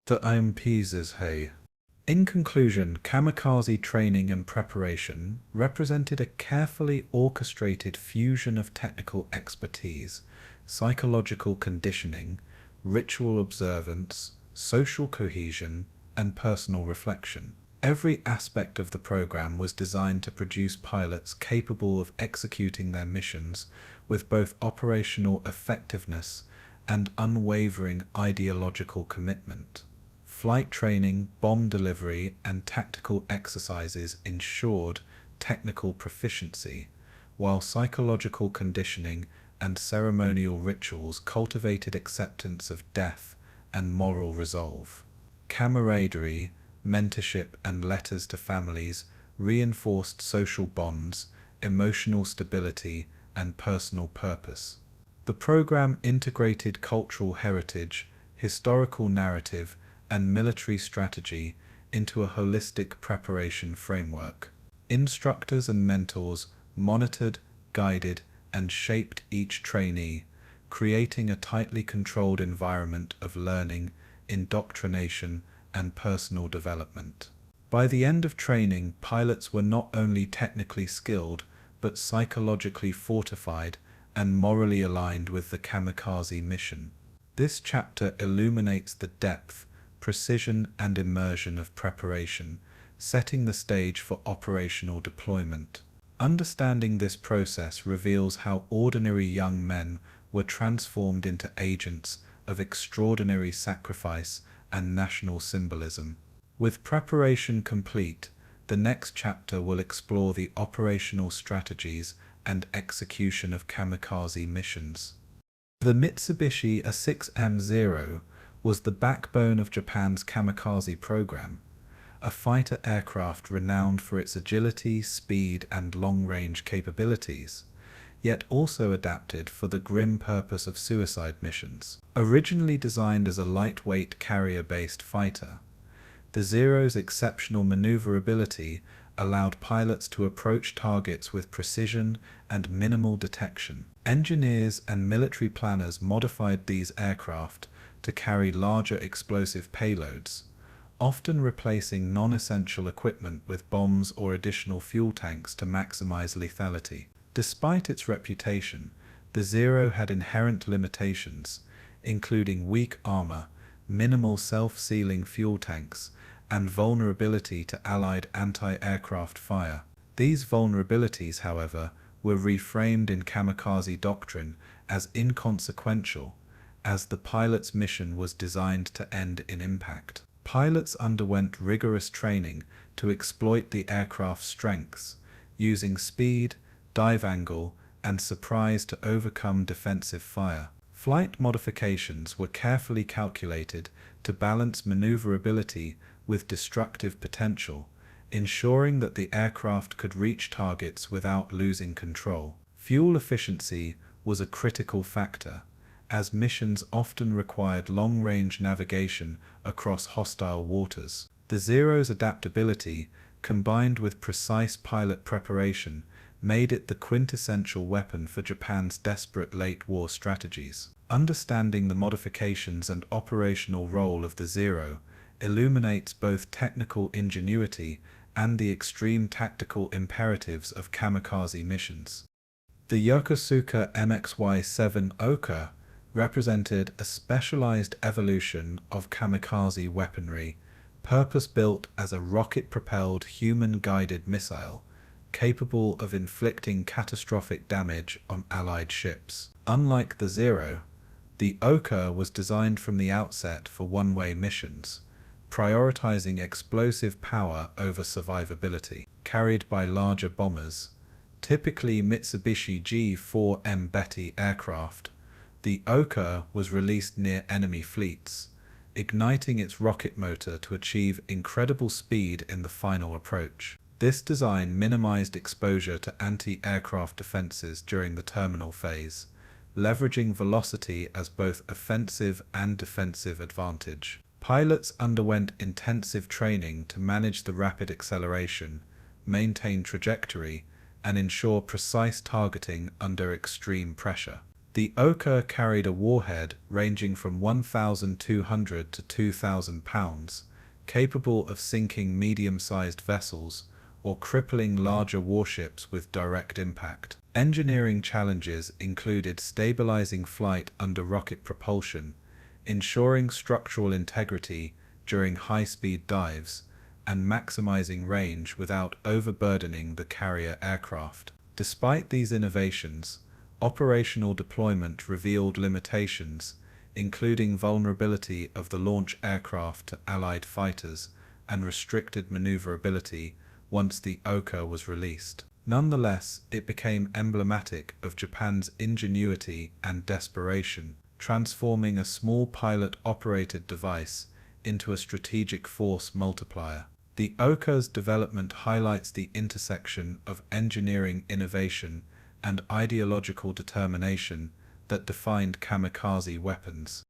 The IMPs hey. In conclusion, kamikaze training and preparation represented a carefully orchestrated fusion of technical expertise, psychological conditioning, ritual observance, social cohesion, and personal reflection. Every aspect of the program was designed to produce pilots capable of executing their missions with both operational effectiveness and unwavering ideological commitment. Flight training, bomb delivery, and tactical exercises ensured technical proficiency, while psychological conditioning and ceremonial rituals cultivated acceptance of death and moral resolve. Camaraderie, mentorship, and letters to families reinforced social bonds, emotional stability, and personal purpose. The program integrated cultural heritage, historical narrative, and military strategy into a holistic preparation framework. Instructors and mentors monitored, guided, and shaped each trainee, creating a tightly controlled environment of learning, indoctrination, and personal development. By the end of training, pilots were not only technically skilled, but psychologically fortified and morally aligned with the kamikaze mission. This chapter illuminates the depth, precision, and immersion of preparation, setting the stage for operational deployment. Understanding this process reveals how ordinary young men were transformed into agents of extraordinary sacrifice and national symbolism. With preparation complete, the next chapter will explore the operational strategies and execution of kamikaze missions. The Mitsubishi A6M0 was the backbone of Japan's kamikaze program, a fighter aircraft renowned for its agility, speed, and long-range capabilities, yet also adapted for the grim purpose of suicide missions. Originally designed as a lightweight carrier-based fighter, the Zero's exceptional maneuverability allowed pilots to approach targets with precision and minimal detection. Engineers and military planners modified these aircraft to carry larger explosive payloads, often replacing non-essential equipment with bombs or additional fuel tanks to maximize lethality. Despite its reputation, the Zero had inherent limitations, including weak armor, minimal self-sealing fuel tanks, and vulnerability to Allied anti-aircraft fire. These vulnerabilities, however, were reframed in kamikaze doctrine as inconsequential, as the pilot's mission was designed to end in impact. Pilots underwent rigorous training to exploit the aircraft's strengths, using speed, dive angle, and surprise to overcome defensive fire. Flight modifications were carefully calculated to balance maneuverability with destructive potential, ensuring that the aircraft could reach targets without losing control. Fuel efficiency was a critical factor, as missions often required long-range navigation across hostile waters. The Zero's adaptability, combined with precise pilot preparation, made it the quintessential weapon for Japan's desperate late-war strategies. Understanding the modifications and operational role of the Zero illuminates both technical ingenuity and the extreme tactical imperatives of kamikaze missions. The Yokosuka MXY-7 Ohka represented a specialized evolution of kamikaze weaponry, purpose-built as a rocket-propelled human-guided missile, capable of inflicting catastrophic damage on Allied ships. Unlike the Zero, the Ohka was designed from the outset for one-way missions, prioritizing explosive power over survivability. Carried by larger bombers, typically Mitsubishi G4M Betty aircraft, the Ohka was released near enemy fleets, igniting its rocket motor to achieve incredible speed in the final approach. This design minimized exposure to anti-aircraft defenses during the terminal phase, leveraging velocity as both offensive and defensive advantage. Pilots underwent intensive training to manage the rapid acceleration, maintain trajectory, and ensure precise targeting under extreme pressure. The Ohka carried a warhead ranging from 1,200 to 2,000 pounds, capable of sinking medium-sized vessels or crippling larger warships with direct impact. Engineering challenges included stabilizing flight under rocket propulsion, ensuring structural integrity during high-speed dives, and maximizing range without overburdening the carrier aircraft. Despite these innovations, operational deployment revealed limitations, including vulnerability of the launch aircraft to Allied fighters and restricted maneuverability once the Ohka was released. Nonetheless, it became emblematic of Japan's ingenuity and desperation, transforming a small pilot-operated device into a strategic force multiplier. The Ohka's development highlights the intersection of engineering innovation and ideological determination that defined kamikaze weapons.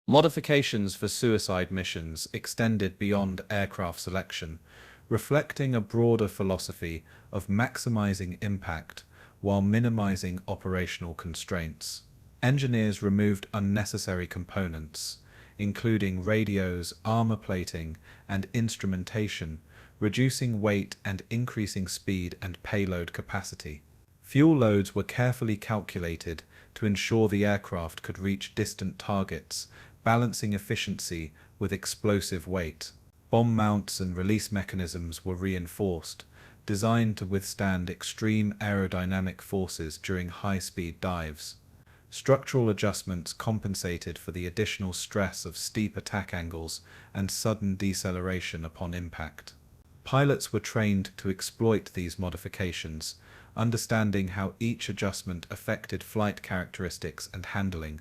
Modifications for suicide missions extended beyond aircraft selection, reflecting a broader philosophy of maximizing impact while minimizing operational constraints. Engineers removed unnecessary components, including radios, armor plating, and instrumentation, reducing weight and increasing speed and payload capacity. Fuel loads were carefully calculated to ensure the aircraft could reach distant targets, balancing efficiency with explosive weight. Bomb mounts and release mechanisms were reinforced, designed to withstand extreme aerodynamic forces during high-speed dives. Structural adjustments compensated for the additional stress of steep attack angles and sudden deceleration upon impact. Pilots were trained to exploit these modifications, understanding how each adjustment affected flight characteristics and handling.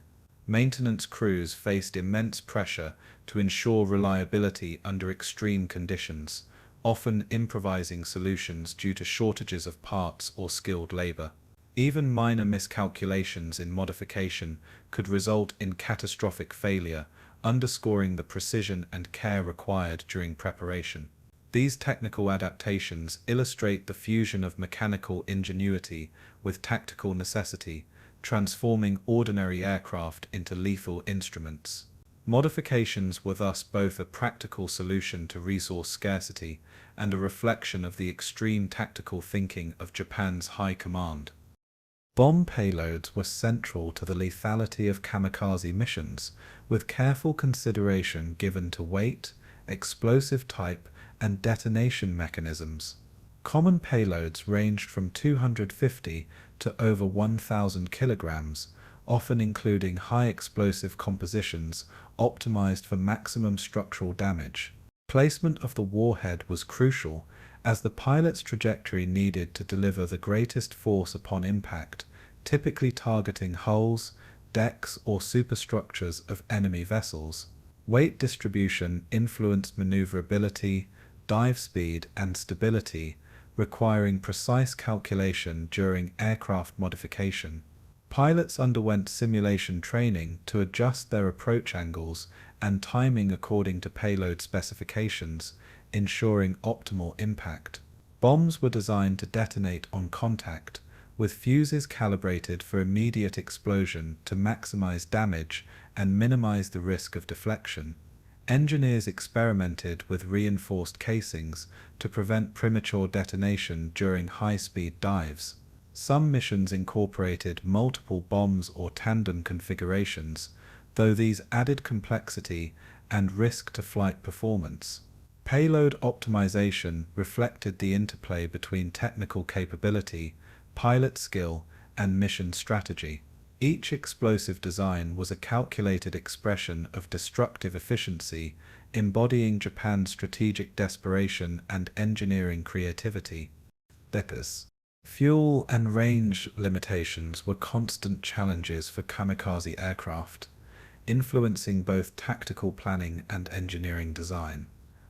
Maintenance crews faced immense pressure to ensure reliability under extreme conditions, often improvising solutions due to shortages of parts or skilled labor. Even minor miscalculations in modification could result in catastrophic failure, underscoring the precision and care required during preparation. These technical adaptations illustrate the fusion of mechanical ingenuity with tactical necessity, transforming ordinary aircraft into lethal instruments. Modifications were thus both a practical solution to resource scarcity and a reflection of the extreme tactical thinking of Japan's high command. Bomb payloads were central to the lethality of kamikaze missions, with careful consideration given to weight, explosive type, and detonation mechanisms. Common payloads ranged from 250 to over 1,000 kilograms, often including high explosive compositions optimized for maximum structural damage. Placement of the warhead was crucial, as the pilot's trajectory needed to deliver the greatest force upon impact, typically targeting hulls, decks, or superstructures of enemy vessels. Weight distribution influenced maneuverability, dive speed, and stability, requiring precise calculation during aircraft modification. Pilots underwent simulation training to adjust their approach angles and timing according to payload specifications, ensuring optimal impact. Bombs were designed to detonate on contact, with fuses calibrated for immediate explosion to maximize damage and minimize the risk of deflection. Engineers experimented with reinforced casings to prevent premature detonation during high-speed dives. Some missions incorporated multiple bombs or tandem configurations, though these added complexity and risk to flight performance. Payload optimization reflected the interplay between technical capability, pilot skill, and mission strategy. Each explosive design was a calculated expression of destructive efficiency, embodying Japan's strategic desperation and engineering creativity. Fuel and range limitations were constant challenges for kamikaze aircraft, influencing both tactical planning and engineering design.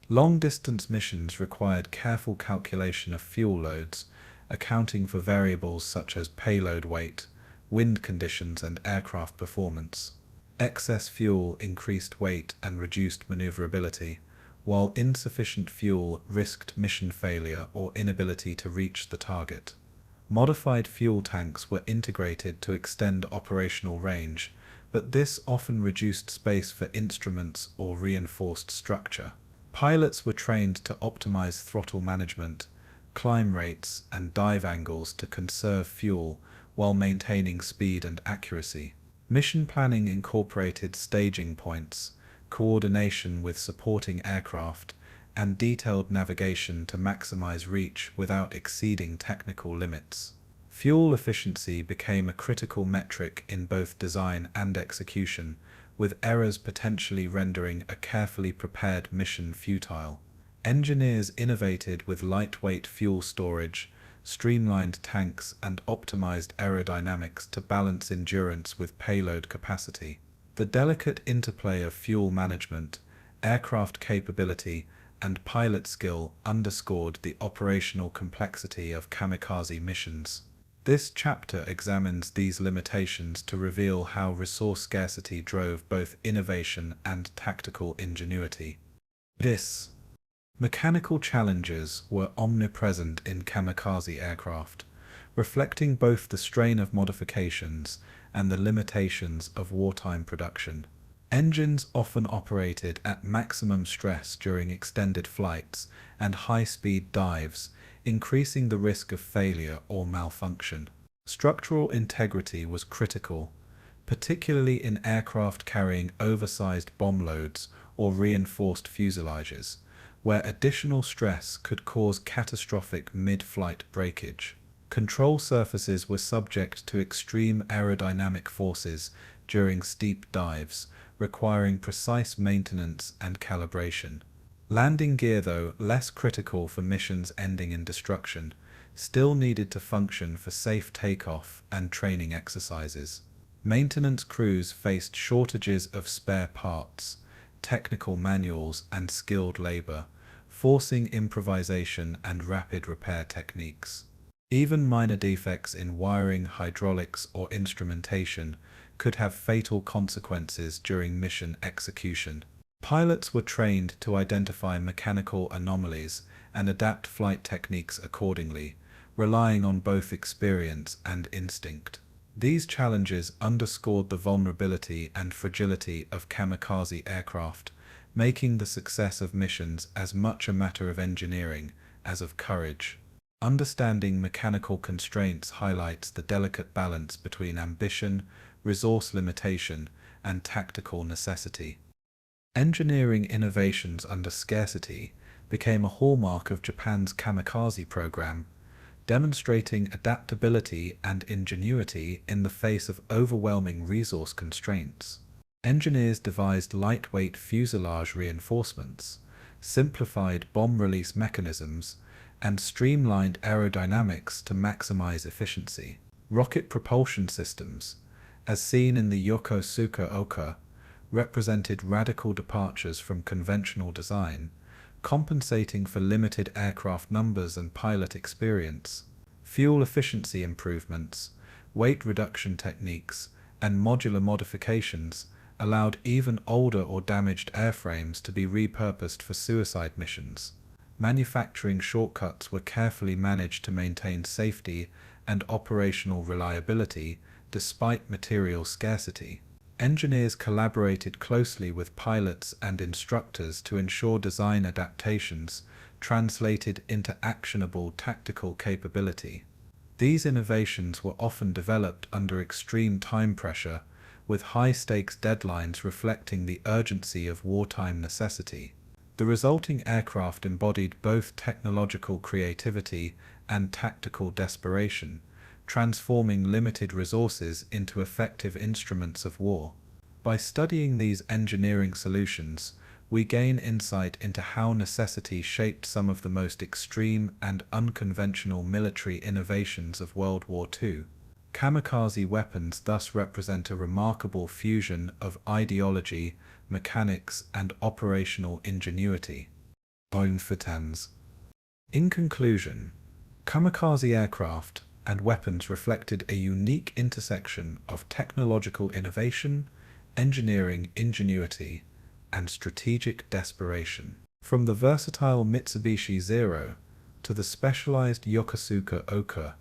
Long-distance missions required careful calculation of fuel loads, accounting for variables such as payload weight, wind conditions, and aircraft performance. Excess fuel increased weight and reduced maneuverability, while insufficient fuel risked mission failure or inability to reach the target. Modified fuel tanks were integrated to extend operational range, but this often reduced space for instruments or reinforced structure. Pilots were trained to optimize throttle management, climb rates, and dive angles to conserve fuel while maintaining speed and accuracy. Mission planning incorporated staging points, coordination with supporting aircraft, and detailed navigation to maximize reach without exceeding technical limits. Fuel efficiency became a critical metric in both design and execution, with errors potentially rendering a carefully prepared mission futile. Engineers innovated with lightweight fuel storage, streamlined tanks, and optimized aerodynamics to balance endurance with payload capacity. The delicate interplay of fuel management, aircraft capability, and pilot skill underscored the operational complexity of kamikaze missions. This chapter examines these limitations to reveal how resource scarcity drove both innovation and tactical ingenuity. Mechanical challenges were omnipresent in kamikaze aircraft, reflecting both the strain of modifications and the limitations of wartime production. Engines often operated at maximum stress during extended flights and high-speed dives, increasing the risk of failure or malfunction. Structural integrity was critical, particularly in aircraft carrying oversized bomb loads or reinforced fuselages, where additional stress could cause catastrophic mid-flight breakage. Control surfaces were subject to extreme aerodynamic forces during steep dives, requiring precise maintenance and calibration. Landing gear, though less critical for missions ending in destruction, still needed to function for safe takeoff and training exercises. Maintenance crews faced shortages of spare parts, technical manuals, and skilled labor, forcing improvisation and rapid repair techniques. Even minor defects in wiring, hydraulics, or instrumentation could have fatal consequences during mission execution. Pilots were trained to identify mechanical anomalies and adapt flight techniques accordingly, relying on both experience and instinct. These challenges underscored the vulnerability and fragility of kamikaze aircraft, making the success of missions as much a matter of engineering as of courage. Understanding mechanical constraints highlights the delicate balance between ambition, resource limitation, and tactical necessity. Engineering innovations under scarcity became a hallmark of Japan's kamikaze program, demonstrating adaptability and ingenuity in the face of overwhelming resource constraints. Engineers devised lightweight fuselage reinforcements, simplified bomb release mechanisms, and streamlined aerodynamics to maximize efficiency. Rocket propulsion systems, as seen in the Yokosuka Ohka, represented radical departures from conventional design, compensating for limited aircraft numbers and pilot experience. Fuel efficiency improvements, weight reduction techniques, and modular modifications allowed even older or damaged airframes to be repurposed for suicide missions. Manufacturing shortcuts were carefully managed to maintain safety and operational reliability despite material scarcity. Engineers collaborated closely with pilots and instructors to ensure design adaptations translated into actionable tactical capability. These innovations were often developed under extreme time pressure, with high-stakes deadlines reflecting the urgency of wartime necessity. The resulting aircraft embodied both technological creativity and tactical desperation, transforming limited resources into effective instruments of war. By studying these engineering solutions, we gain insight into how necessity shaped some of the most extreme and unconventional military innovations of World War II. Kamikaze weapons thus represent a remarkable fusion of ideology, mechanics, and operational ingenuity. Infotans. In conclusion, kamikaze aircraft and weapons reflected a unique intersection of technological innovation, engineering ingenuity, and strategic desperation. From the versatile Mitsubishi Zero to the specialized Yokosuka Ohka,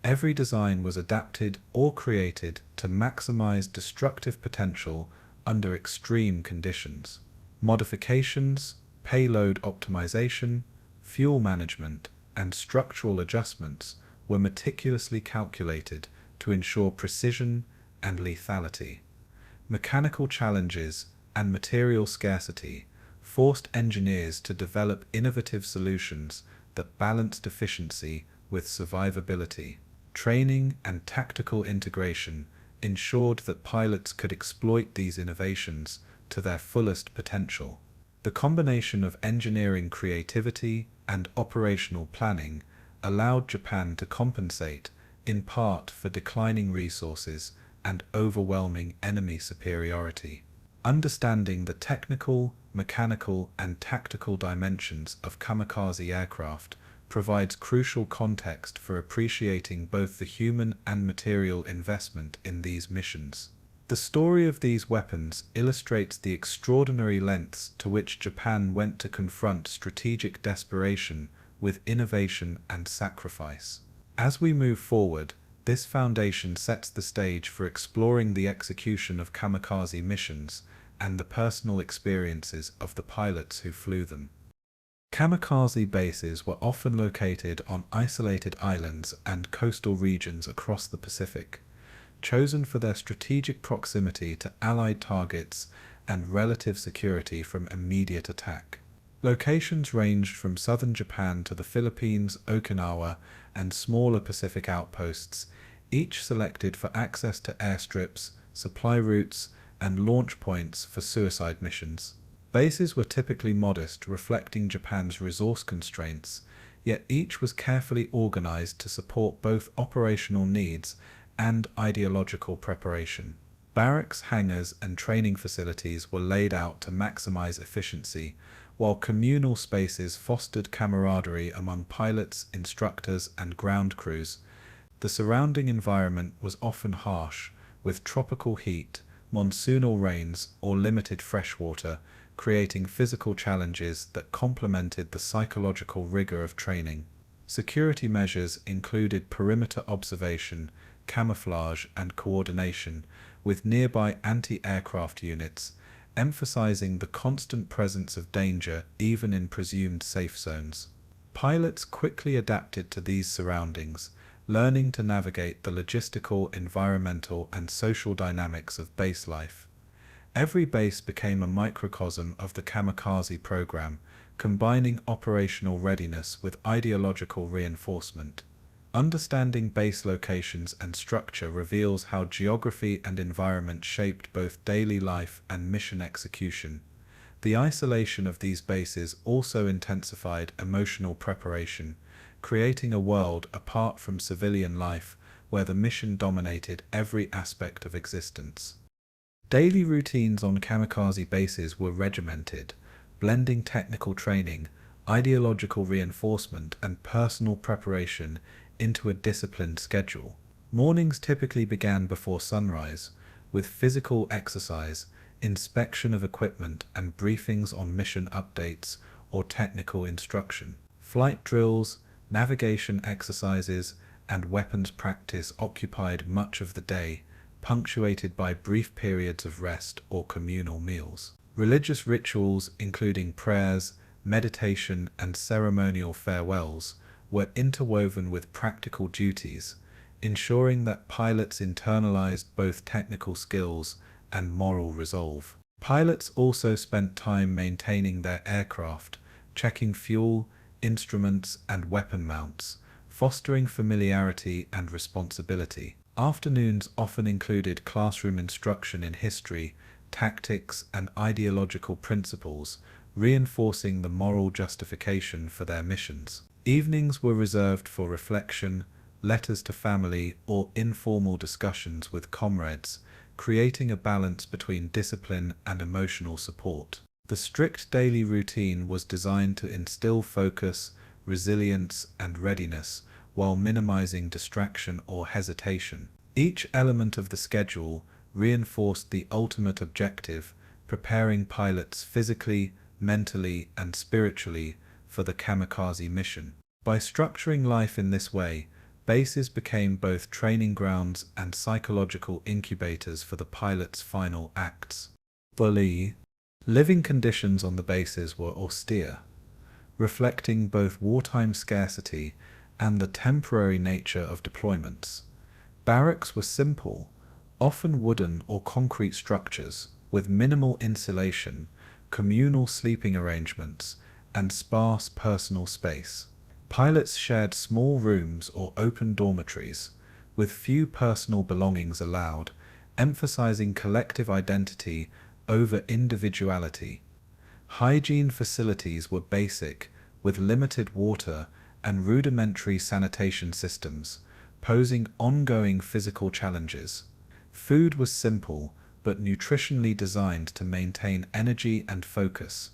every design was adapted or created to maximize destructive potential under extreme conditions. Modifications, payload optimization, fuel management, and structural adjustments were meticulously calculated to ensure precision and lethality. Mechanical challenges and material scarcity forced engineers to develop innovative solutions that balanced efficiency with survivability. Training and tactical integration ensured that pilots could exploit these innovations to their fullest potential. The combination of engineering creativity and operational planning allowed Japan to compensate, in part, for declining resources and overwhelming enemy superiority. Understanding the technical, mechanical, and tactical dimensions of kamikaze aircraft provides crucial context for appreciating both the human and material investment in these missions. The story of these weapons illustrates the extraordinary lengths to which Japan went to confront strategic desperation with innovation and sacrifice. As we move forward, this foundation sets the stage for exploring the execution of kamikaze missions and the personal experiences of the pilots who flew them. Kamikaze bases were often located on isolated islands and coastal regions across the Pacific, chosen for their strategic proximity to Allied targets and relative security from immediate attack. Locations ranged from southern Japan to the Philippines, Okinawa, and smaller Pacific outposts, each selected for access to airstrips, supply routes, and launch points for suicide missions. Bases were typically modest, reflecting Japan's resource constraints, yet each was carefully organized to support both operational needs and ideological preparation. Barracks, hangars, and training facilities were laid out to maximize efficiency, while communal spaces fostered camaraderie among pilots, instructors, and ground crews. The surrounding environment was often harsh, with tropical heat, monsoonal rains, or limited freshwater, creating physical challenges that complemented the psychological rigor of training. Security measures included perimeter observation, camouflage, and coordination with nearby anti-aircraft units, emphasizing the constant presence of danger even in presumed safe zones. Pilots quickly adapted to these surroundings, learning to navigate the logistical, environmental, and social dynamics of base life. Every base became a microcosm of the kamikaze program, combining operational readiness with ideological reinforcement. Understanding base locations and structure reveals how geography and environment shaped both daily life and mission execution. The isolation of these bases also intensified emotional preparation, creating a world apart from civilian life where the mission dominated every aspect of existence. Daily routines on kamikaze bases were regimented, blending technical training, ideological reinforcement, and personal preparation into a disciplined schedule. Mornings typically began before sunrise, with physical exercise, inspection of equipment, and briefings on mission updates or technical instruction. Flight drills, navigation exercises, and weapons practice occupied much of the day, punctuated by brief periods of rest or communal meals. Religious rituals, including prayers, meditation, and ceremonial farewells, were interwoven with practical duties, ensuring that pilots internalized both technical skills and moral resolve. Pilots also spent time maintaining their aircraft, checking fuel, instruments, and weapon mounts, fostering familiarity and responsibility. Afternoons often included classroom instruction in history, tactics, and ideological principles, reinforcing the moral justification for their missions. Evenings were reserved for reflection, letters to family, or informal discussions with comrades, creating a balance between discipline and emotional support. The strict daily routine was designed to instill focus, resilience, and readiness while minimizing distraction or hesitation. Each element of the schedule reinforced the ultimate objective, preparing pilots physically, mentally, and spiritually for the kamikaze mission. By structuring life in this way, bases became both training grounds and psychological incubators for the pilots' final acts. Bully. Living conditions on the bases were austere, reflecting both wartime scarcity and the temporary nature of deployments. Barracks were simple, often wooden or concrete structures with minimal insulation, communal sleeping arrangements, and sparse personal space. Pilots shared small rooms or open dormitories, with few personal belongings allowed, emphasizing collective identity over individuality. Hygiene facilities were basic, with limited water and rudimentary sanitation systems, posing ongoing physical challenges. Food was simple, but nutritionally designed to maintain energy and focus,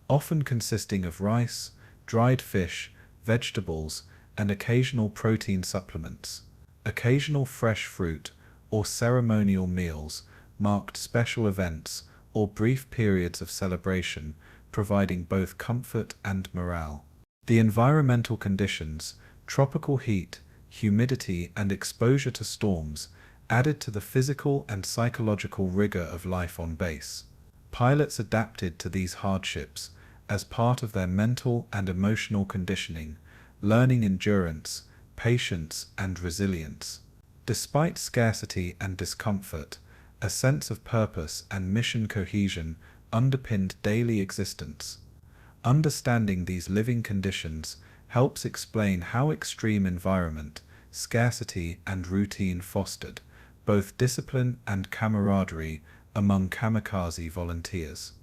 often consisting of rice, dried fish, vegetables, and occasional protein supplements. Occasional fresh fruit or ceremonial meals marked special events or brief periods of celebration, providing both comfort and morale. The environmental conditions, tropical heat, humidity, and exposure to storms, added to the physical and psychological rigor of life on base. Pilots adapted to these hardships as part of their mental and emotional conditioning, learning endurance, patience, and resilience. Despite scarcity and discomfort, a sense of purpose and mission cohesion underpinned daily existence. Understanding these living conditions helps explain how extreme environment, scarcity, and routine fostered both discipline and camaraderie among kamikaze volunteers.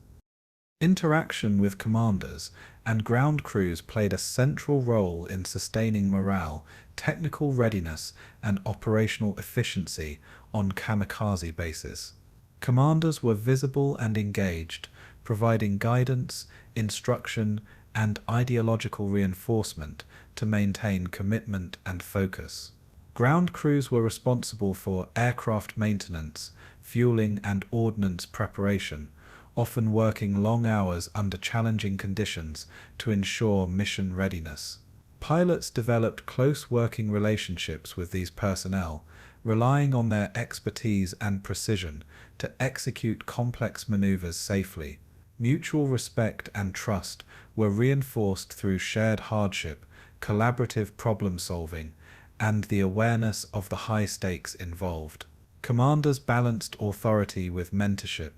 Interaction with commanders and ground crews played a central role in sustaining morale, technical readiness, and operational efficiency on kamikaze bases. Commanders were visible and engaged, providing guidance, instruction, and ideological reinforcement to maintain commitment and focus. Ground crews were responsible for aircraft maintenance, fueling, and ordnance preparation, often working long hours under challenging conditions to ensure mission readiness. Pilots developed close working relationships with these personnel, relying on their expertise and precision to execute complex maneuvers safely. Mutual respect and trust were reinforced through shared hardship, collaborative problem-solving, and the awareness of the high stakes involved. Commanders balanced authority with mentorship,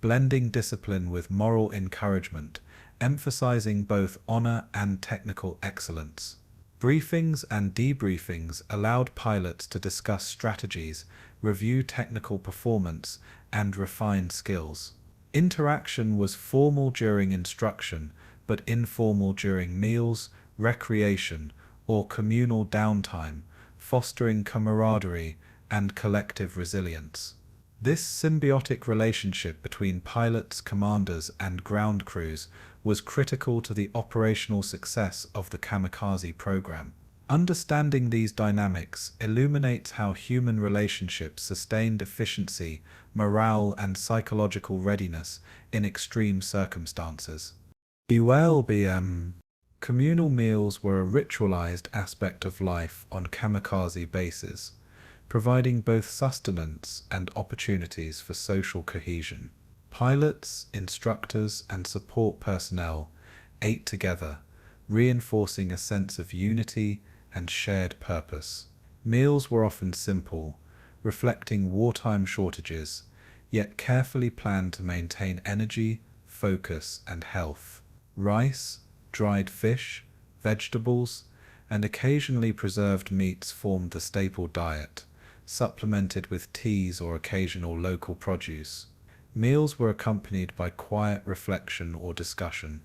blending discipline with moral encouragement, emphasizing both honor and technical excellence. Briefings and debriefings allowed pilots to discuss strategies, review technical performance, and refine skills. Interaction was formal during instruction, but informal during meals, recreation, or communal downtime, fostering camaraderie and collective resilience. This symbiotic relationship between pilots, commanders, and ground crews was critical to the operational success of the kamikaze program. Understanding these dynamics illuminates how human relationships sustained efficiency, morale, and psychological readiness in extreme circumstances. Communal meals were a ritualized aspect of life on kamikaze bases, providing both sustenance and opportunities for social cohesion. Pilots, instructors, and support personnel ate together, reinforcing a sense of unity and shared purpose. Meals were often simple, reflecting wartime shortages, yet carefully planned to maintain energy, focus, and health. Rice, dried fish, vegetables, and occasionally preserved meats formed the staple diet, supplemented with teas or occasional local produce. Meals were accompanied by quiet reflection or discussion,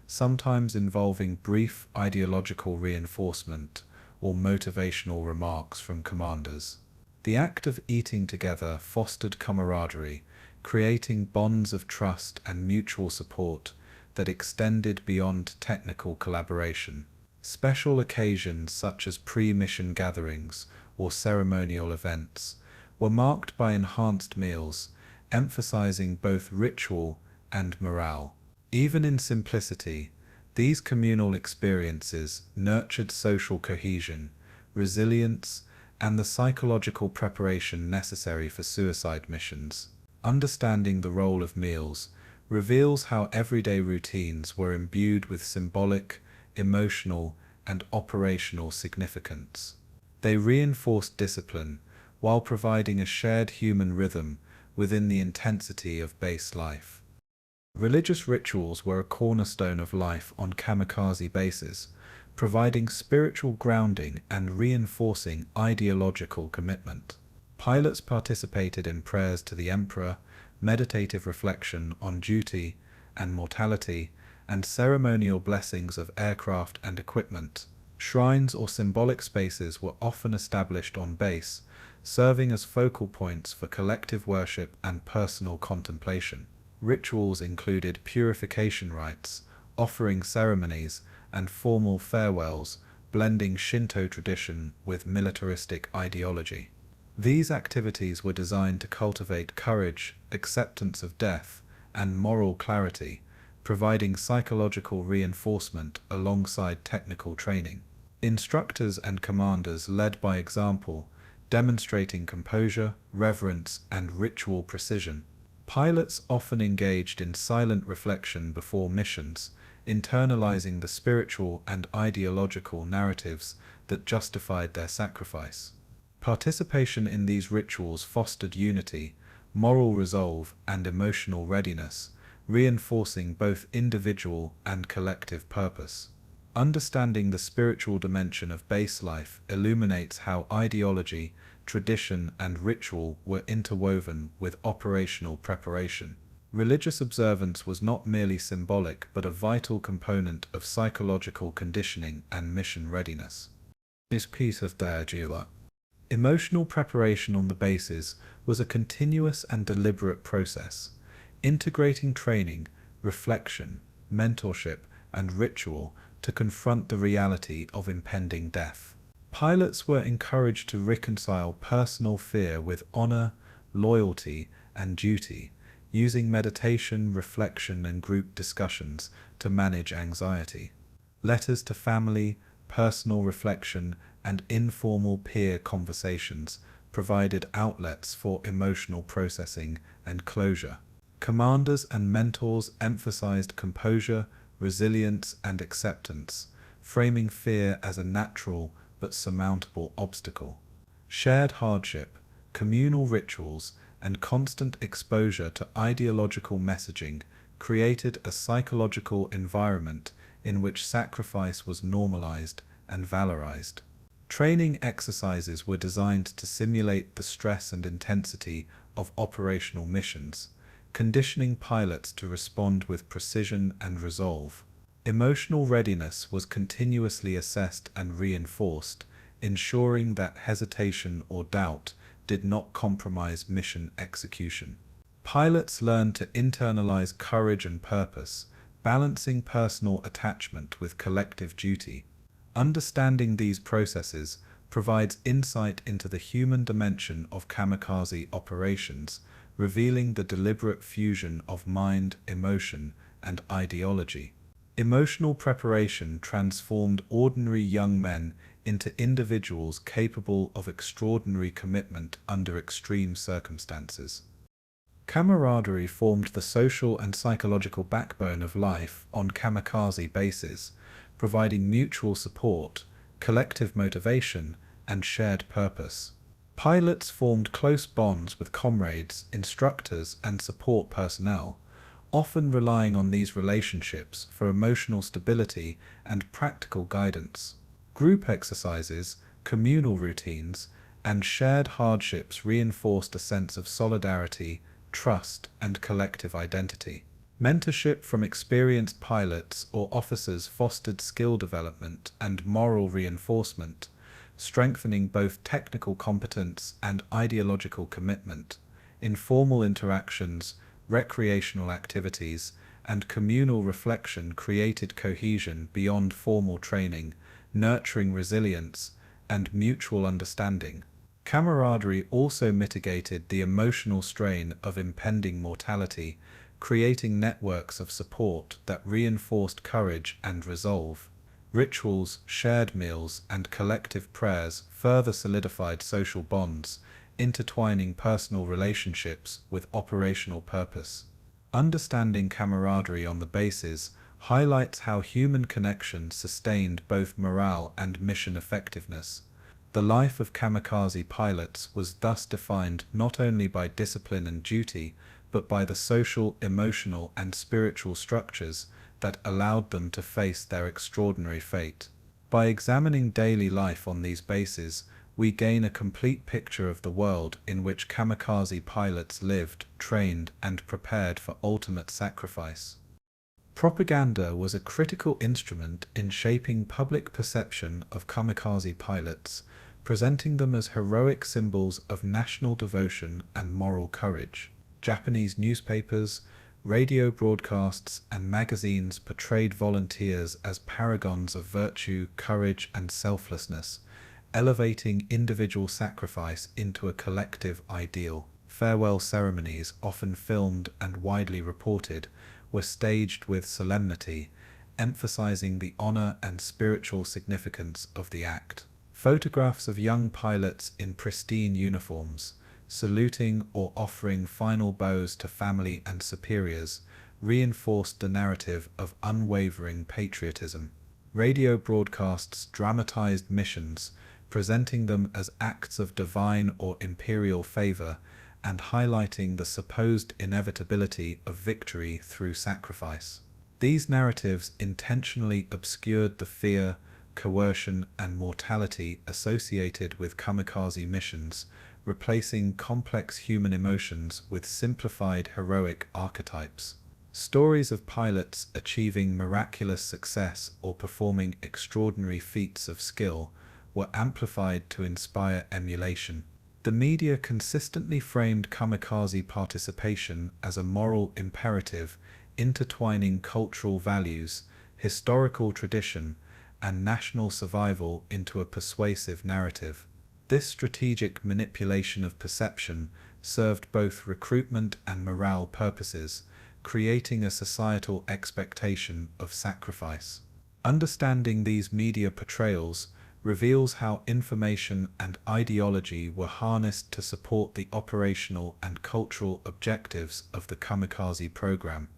sometimes involving brief ideological reinforcement or motivational remarks from commanders. The act of eating together fostered camaraderie, creating bonds of trust and mutual support that extended beyond technical collaboration. Special occasions such as pre-mission gatherings or ceremonial events were marked by enhanced meals, emphasizing both ritual and morale. Even in simplicity, these communal experiences nurtured social cohesion, resilience, and the psychological preparation necessary for suicide missions. Understanding the role of meals reveals how everyday routines were imbued with symbolic, emotional, and operational significance. They reinforced discipline while providing a shared human rhythm within the intensity of base life. Religious rituals were a cornerstone of life on kamikaze bases, providing spiritual grounding and reinforcing ideological commitment. Pilots participated in prayers to the emperor, meditative reflection on duty and mortality, and ceremonial blessings of aircraft and equipment. Shrines or symbolic spaces were often established on base, serving as focal points for collective worship and personal contemplation. Rituals included purification rites, offering ceremonies, and formal farewells, blending Shinto tradition with militaristic ideology. These activities were designed to cultivate courage, acceptance of death, and moral clarity, providing psychological reinforcement alongside technical training. Instructors and commanders led by example, demonstrating composure, reverence, and ritual precision. Pilots often engaged in silent reflection before missions, internalizing the spiritual and ideological narratives that justified their sacrifice. Participation in these rituals fostered unity, moral resolve, and emotional readiness, reinforcing both individual and collective purpose. Understanding the spiritual dimension of base life illuminates how ideology, tradition, and ritual were interwoven with operational preparation. Religious observance was not merely symbolic but a vital component of psychological conditioning and mission readiness. This piece of dialogue. Emotional preparation on the bases was a continuous and deliberate process, integrating training, reflection, mentorship, and ritual to confront the reality of impending death. Pilots were encouraged to reconcile personal fear with honor, loyalty, and duty, using meditation, reflection, and group discussions to manage anxiety. Letters to family, personal reflection, and informal peer conversations provided outlets for emotional processing and closure. Commanders and mentors emphasized composure, resilience, and acceptance, framing fear as a natural but surmountable obstacle. Shared hardship, communal rituals, and constant exposure to ideological messaging created a psychological environment in which sacrifice was normalized and valorized. Training exercises were designed to simulate the stress and intensity of operational missions, conditioning pilots to respond with precision and resolve. Emotional readiness was continuously assessed and reinforced, ensuring that hesitation or doubt did not compromise mission execution. Pilots learned to internalize courage and purpose, balancing personal attachment with collective duty. Understanding these processes provides insight into the human dimension of kamikaze operations, revealing the deliberate fusion of mind, emotion, and ideology. Emotional preparation transformed ordinary young men into individuals capable of extraordinary commitment under extreme circumstances. Camaraderie formed the social and psychological backbone of life on kamikaze bases, providing mutual support, collective motivation, and shared purpose. Pilots formed close bonds with comrades, instructors, and support personnel, often relying on these relationships for emotional stability and practical guidance. Group exercises, communal routines, and shared hardships reinforced a sense of solidarity, trust, and collective identity. Mentorship from experienced pilots or officers fostered skill development and moral reinforcement, strengthening both technical competence and ideological commitment. Informal interactions, recreational activities, and communal reflection created cohesion beyond formal training, nurturing resilience and mutual understanding. Camaraderie also mitigated the emotional strain of impending mortality, creating networks of support that reinforced courage and resolve. Rituals, shared meals, and collective prayers further solidified social bonds, intertwining personal relationships with operational purpose. Understanding camaraderie on the bases highlights how human connection sustained both morale and mission effectiveness. The life of kamikaze pilots was thus defined not only by discipline and duty, but by the social, emotional, and spiritual structures that allowed them to face their extraordinary fate. By examining daily life on these bases, we gain a complete picture of the world in which kamikaze pilots lived, trained, and prepared for ultimate sacrifice. Propaganda was a critical instrument in shaping public perception of kamikaze pilots, presenting them as heroic symbols of national devotion and moral courage. Japanese newspapers, radio broadcasts, and magazines portrayed volunteers as paragons of virtue, courage, and selflessness, elevating individual sacrifice into a collective ideal. Farewell ceremonies, often filmed and widely reported, were staged with solemnity, emphasizing the honor and spiritual significance of the act. Photographs of young pilots in pristine uniforms, saluting or offering final bows to family and superiors, reinforced the narrative of unwavering patriotism. Radio broadcasts dramatized missions, presenting them as acts of divine or imperial favor, and highlighting the supposed inevitability of victory through sacrifice. These narratives intentionally obscured the fear, coercion, and mortality associated with kamikaze missions, replacing complex human emotions with simplified heroic archetypes. Stories of pilots achieving miraculous success or performing extraordinary feats of skill were amplified to inspire emulation. The media consistently framed kamikaze participation as a moral imperative, intertwining cultural values, historical tradition, and national survival into a persuasive narrative. This strategic manipulation of perception served both recruitment and morale purposes, creating a societal expectation of sacrifice. Understanding these media portrayals reveals how information and ideology were harnessed to support the operational and cultural objectives of the kamikaze program.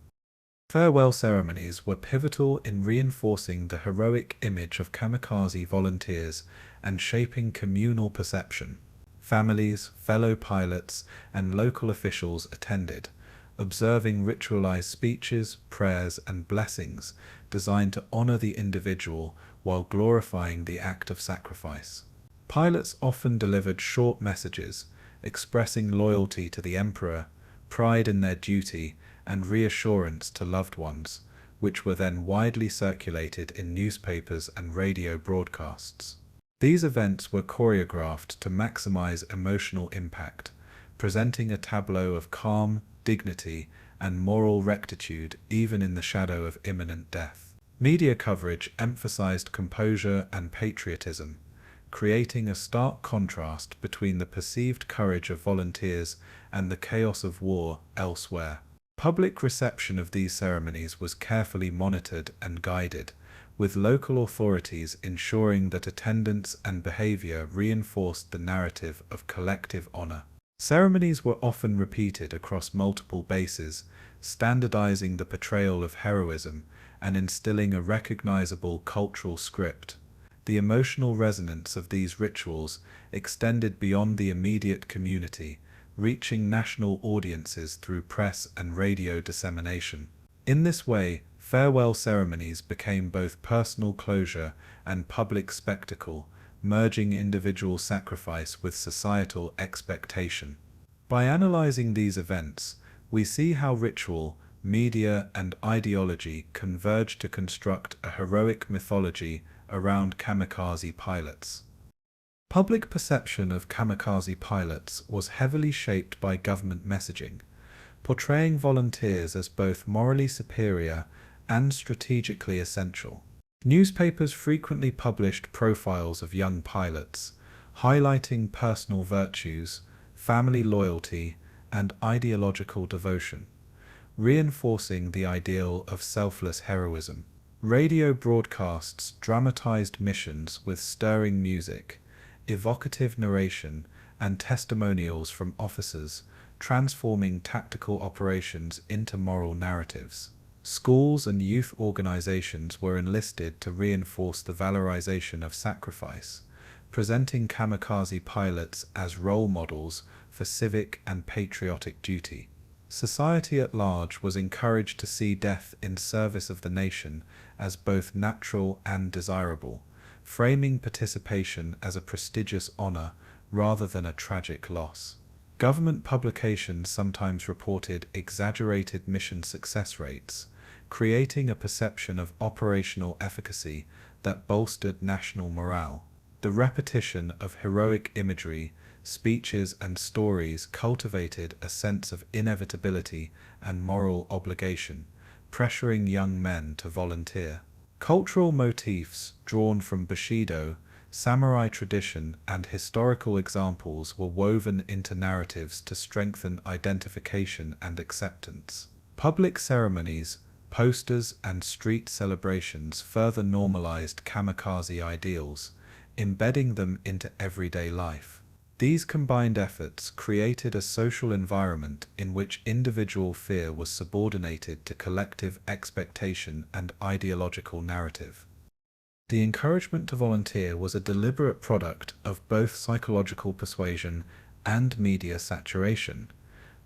Farewell ceremonies were pivotal in reinforcing the heroic image of kamikaze volunteers and shaping communal perception. Families, fellow pilots, and local officials attended, observing ritualized speeches, prayers, and blessings designed to honor the individual while glorifying the act of sacrifice. Pilots often delivered short messages, expressing loyalty to the emperor, pride in their duty, and reassurance to loved ones, which were then widely circulated in newspapers and radio broadcasts. These events were choreographed to maximize emotional impact, presenting a tableau of calm, dignity, and moral rectitude even in the shadow of imminent death. Media coverage emphasized composure and patriotism, creating a stark contrast between the perceived courage of volunteers and the chaos of war elsewhere. Public reception of these ceremonies was carefully monitored and guided, with local authorities ensuring that attendance and behavior reinforced the narrative of collective honor. Ceremonies were often repeated across multiple bases, standardizing the portrayal of heroism and instilling a recognizable cultural script. The emotional resonance of these rituals extended beyond the immediate community, reaching national audiences through press and radio dissemination. In this way, farewell ceremonies became both personal closure and public spectacle, merging individual sacrifice with societal expectation. By analyzing these events, we see how ritual, media, and ideology converge to construct a heroic mythology around kamikaze pilots. Public perception of kamikaze pilots was heavily shaped by government messaging, portraying volunteers as both morally superior and strategically essential. Newspapers frequently published profiles of young pilots, highlighting personal virtues, family loyalty, and ideological devotion, reinforcing the ideal of selfless heroism. Radio broadcasts dramatized missions with stirring music, evocative narration, and testimonials from officers, transforming tactical operations into moral narratives. Schools and youth organizations were enlisted to reinforce the valorization of sacrifice, presenting kamikaze pilots as role models for civic and patriotic duty. Society at large was encouraged to see death in service of the nation as both natural and desirable, framing participation as a prestigious honor rather than a tragic loss. Government publications sometimes reported exaggerated mission success rates, creating a perception of operational efficacy that bolstered national morale. The repetition of heroic imagery, speeches, and stories cultivated a sense of inevitability and moral obligation, pressuring young men to volunteer. Cultural motifs drawn from Bushido, samurai tradition, and historical examples were woven into narratives to strengthen identification and acceptance. Public ceremonies, posters, and street celebrations further normalized kamikaze ideals, embedding them into everyday life. These combined efforts created a social environment in which individual fear was subordinated to collective expectation and ideological narrative. The encouragement to volunteer was a deliberate product of both psychological persuasion and media saturation,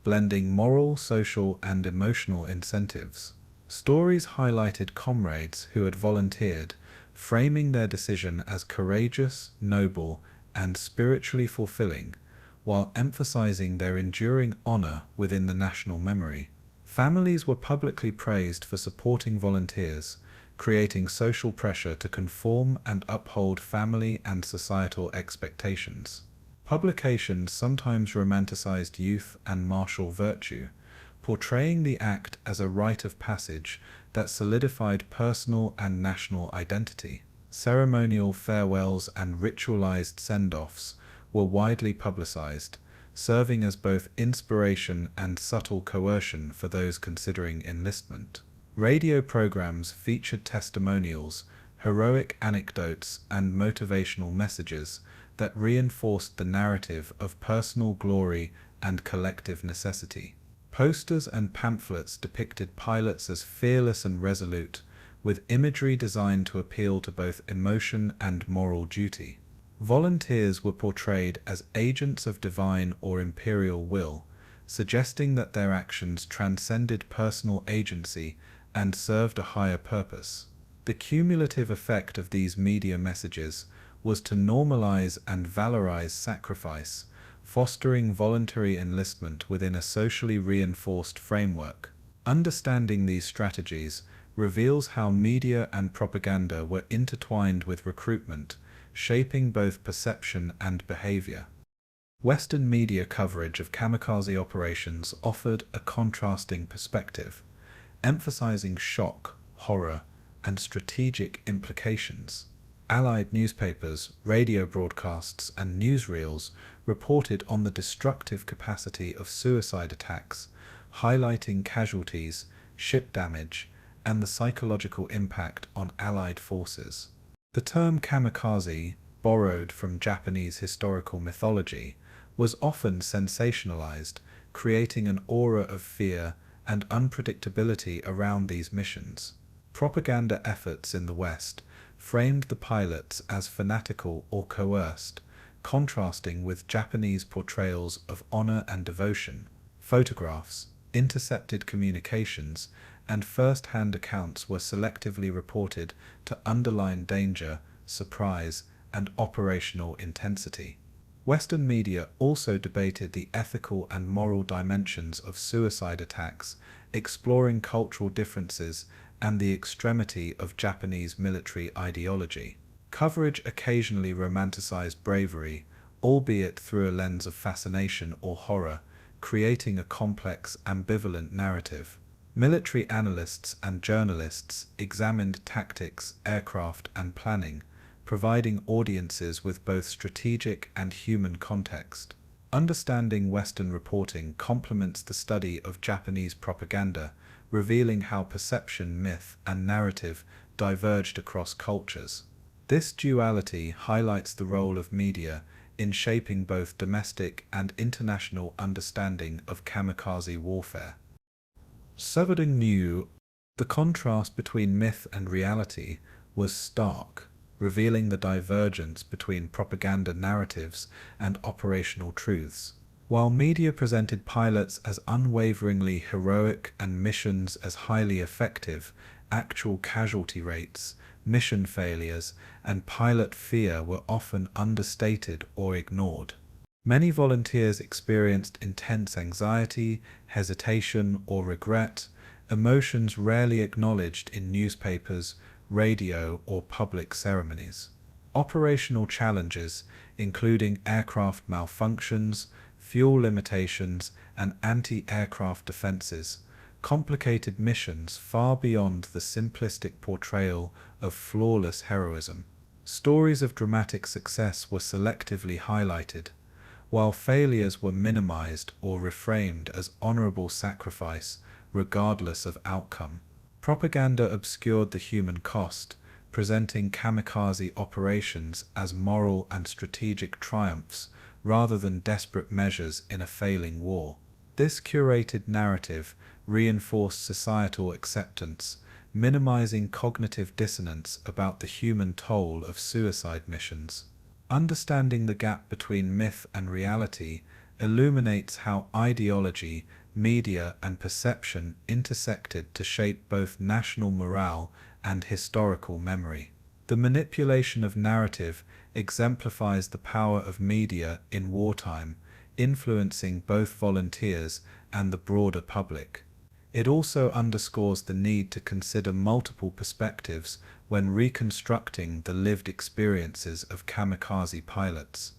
blending moral, social, and emotional incentives. Stories highlighted comrades who had volunteered, framing their decision as courageous, noble, and spiritually fulfilling, while emphasizing their enduring honor within the national memory. Families were publicly praised for supporting volunteers, creating social pressure to conform and uphold family and societal expectations. Publications sometimes romanticized youth and martial virtue, portraying the act as a rite of passage that solidified personal and national identity. Ceremonial farewells and ritualized send-offs were widely publicized, serving as both inspiration and subtle coercion for those considering enlistment. Radio programs featured testimonials, heroic anecdotes, and motivational messages that reinforced the narrative of personal glory and collective necessity. Posters and pamphlets depicted pilots as fearless and resolute, with imagery designed to appeal to both emotion and moral duty. Volunteers were portrayed as agents of divine or imperial will, suggesting that their actions transcended personal agency and served a higher purpose. The cumulative effect of these media messages was to normalize and valorize sacrifice, fostering voluntary enlistment within a socially reinforced framework. Understanding these strategies reveals how media and propaganda were intertwined with recruitment, shaping both perception and behavior. Western media coverage of kamikaze operations offered a contrasting perspective, emphasizing shock, horror, and strategic implications. Allied newspapers, radio broadcasts, and newsreels reported on the destructive capacity of suicide attacks, highlighting casualties, ship damage, and the psychological impact on Allied forces. The term kamikaze, borrowed from Japanese historical mythology, was often sensationalized, creating an aura of fear and unpredictability around these missions. Propaganda efforts in the West framed the pilots as fanatical or coerced, contrasting with Japanese portrayals of honor and devotion. Photographs, intercepted communications, and first-hand accounts were selectively reported to underline danger, surprise, and operational intensity. Western media also debated the ethical and moral dimensions of suicide attacks, exploring cultural differences and the extremity of Japanese military ideology. Coverage occasionally romanticized bravery, albeit through a lens of fascination or horror, creating a complex, ambivalent narrative. Military analysts and journalists examined tactics, aircraft, and planning, providing audiences with both strategic and human context. Understanding Western reporting complements the study of Japanese propaganda, revealing how perception, myth, and narrative diverged across cultures. This duality highlights the role of media in shaping both domestic and international understanding of kamikaze warfare. Something new, the contrast between myth and reality was stark, revealing the divergence between propaganda narratives and operational truths. While media presented pilots as unwaveringly heroic and missions as highly effective, actual casualty rates, mission failures, and pilot fear were often understated or ignored. Many volunteers experienced intense anxiety, hesitation, or regret, emotions rarely acknowledged in newspapers, radio, or public ceremonies. Operational challenges, including aircraft malfunctions, fuel limitations, and anti-aircraft defenses, complicated missions far beyond the simplistic portrayal of flawless heroism. Stories of dramatic success were selectively highlighted, while failures were minimized or reframed as honorable sacrifice, regardless of outcome. Propaganda obscured the human cost, presenting kamikaze operations as moral and strategic triumphs rather than desperate measures in a failing war. This curated narrative reinforced societal acceptance, minimizing cognitive dissonance about the human toll of suicide missions. Understanding the gap between myth and reality illuminates how ideology, media, and perception intersected to shape both national morale and historical memory. The manipulation of narrative exemplifies the power of media in wartime, influencing both volunteers and the broader public. It also underscores the need to consider multiple perspectives when reconstructing the lived experiences of kamikaze pilots.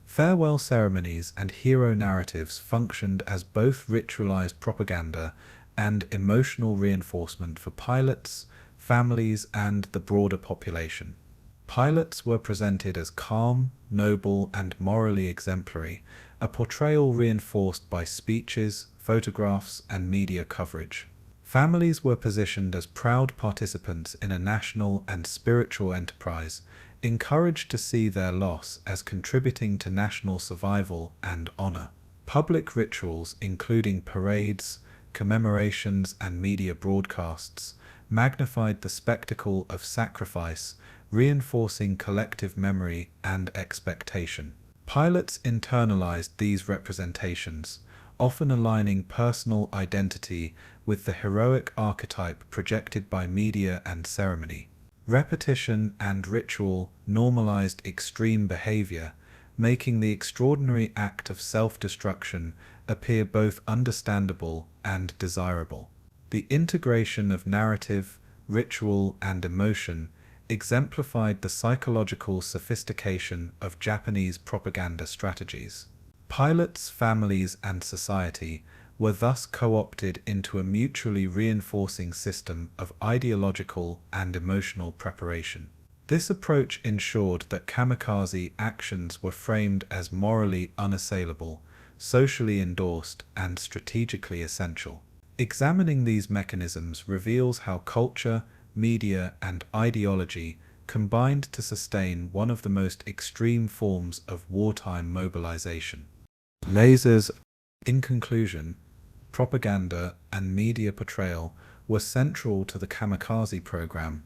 Farewell ceremonies and hero narratives functioned as both ritualized propaganda and emotional reinforcement for pilots, families, and the broader population. Pilots were presented as calm, noble, and morally exemplary, a portrayal reinforced by speeches, photographs, and media coverage. Families were positioned as proud participants in a national and spiritual enterprise, encouraged to see their loss as contributing to national survival and honor. Public rituals, including parades, commemorations, and media broadcasts, magnified the spectacle of sacrifice, reinforcing collective memory and expectation. Pilots internalized these representations, often aligning personal identity with the heroic archetype projected by media and ceremony. Repetition and ritual normalized extreme behavior, making the extraordinary act of self-destruction appear both understandable and desirable. The integration of narrative, ritual, and emotion exemplified the psychological sophistication of Japanese propaganda strategies. Pilots, families, and society were thus co-opted into a mutually reinforcing system of ideological and emotional preparation. This approach ensured that kamikaze actions were framed as morally unassailable, socially endorsed, and strategically essential. Examining these mechanisms reveals how culture, media, and ideology combined to sustain one of the most extreme forms of wartime mobilization. Lasers. In conclusion, propaganda and media portrayal were central to the kamikaze program,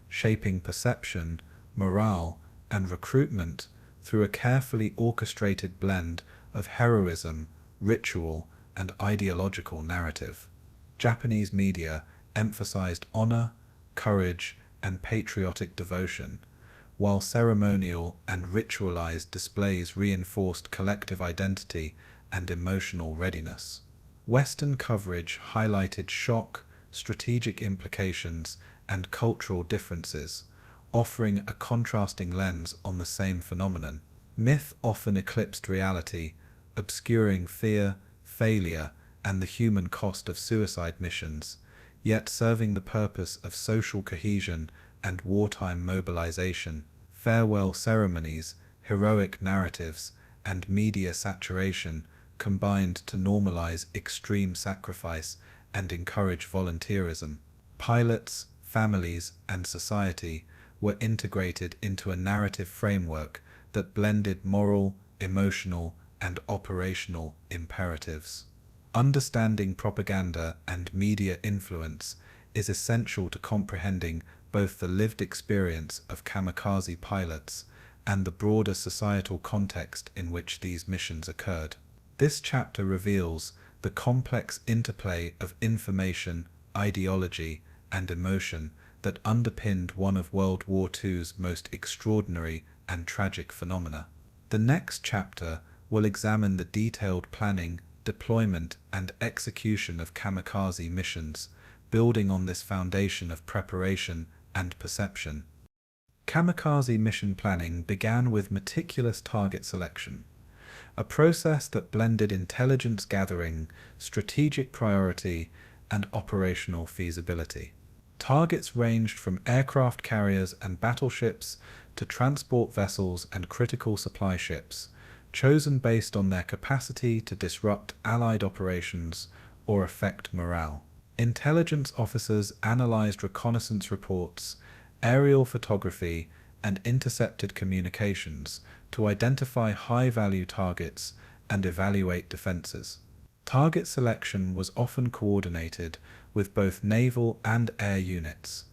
shaping perception, morale, and recruitment through a carefully orchestrated blend of heroism, ritual, and ideological narrative. Japanese media emphasized honor, courage, and patriotic devotion, while ceremonial and ritualized displays reinforced collective identity and emotional readiness. Western coverage highlighted shock, strategic implications, and cultural differences, offering a contrasting lens on the same phenomenon. Myth often eclipsed reality, obscuring fear, failure, and the human cost of suicide missions, yet serving the purpose of social cohesion and wartime mobilization. Farewell ceremonies, heroic narratives, and media saturation combined to normalize extreme sacrifice and encourage volunteerism. Pilots, families, and society were integrated into a narrative framework that blended moral, emotional, and operational imperatives. Understanding propaganda and media influence is essential to comprehending both the lived experience of kamikaze pilots and the broader societal context in which these missions occurred. This chapter reveals the complex interplay of information, ideology, and emotion that underpinned one of World War II's most extraordinary and tragic phenomena. The next chapter will examine the detailed planning, deployment, and execution of kamikaze missions, building on this foundation of preparation and perception. Kamikaze mission planning began with meticulous target selection, a process that blended intelligence gathering, strategic priority, and operational feasibility. Targets ranged from aircraft carriers and battleships to transport vessels and critical supply ships, chosen based on their capacity to disrupt Allied operations or affect morale. Intelligence officers analyzed reconnaissance reports, aerial photography, and intercepted communications to identify high-value targets and evaluate defenses. Target selection was often coordinated with both naval and air units,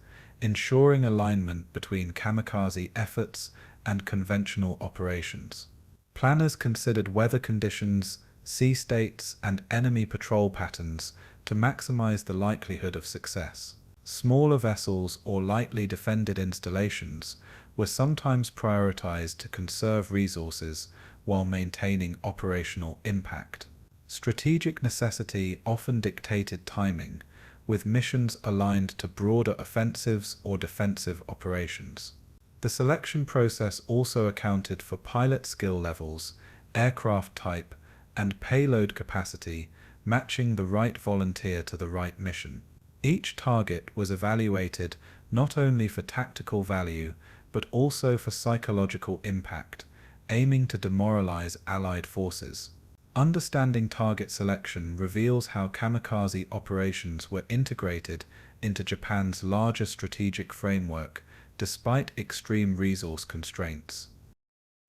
ensuring alignment between kamikaze efforts and conventional operations. Planners considered weather conditions, sea states, and enemy patrol patterns to maximize the likelihood of success. Smaller vessels or lightly defended installations were sometimes prioritized to conserve resources while maintaining operational impact. Strategic necessity often dictated timing, with missions aligned to broader offensives or defensive operations. The selection process also accounted for pilot skill levels, aircraft type, and payload capacity, matching the right volunteer to the right mission. Each target was evaluated not only for tactical value, but also for psychological impact, aiming to demoralize Allied forces. Understanding target selection reveals how kamikaze operations were integrated into Japan's larger strategic framework, despite extreme resource constraints.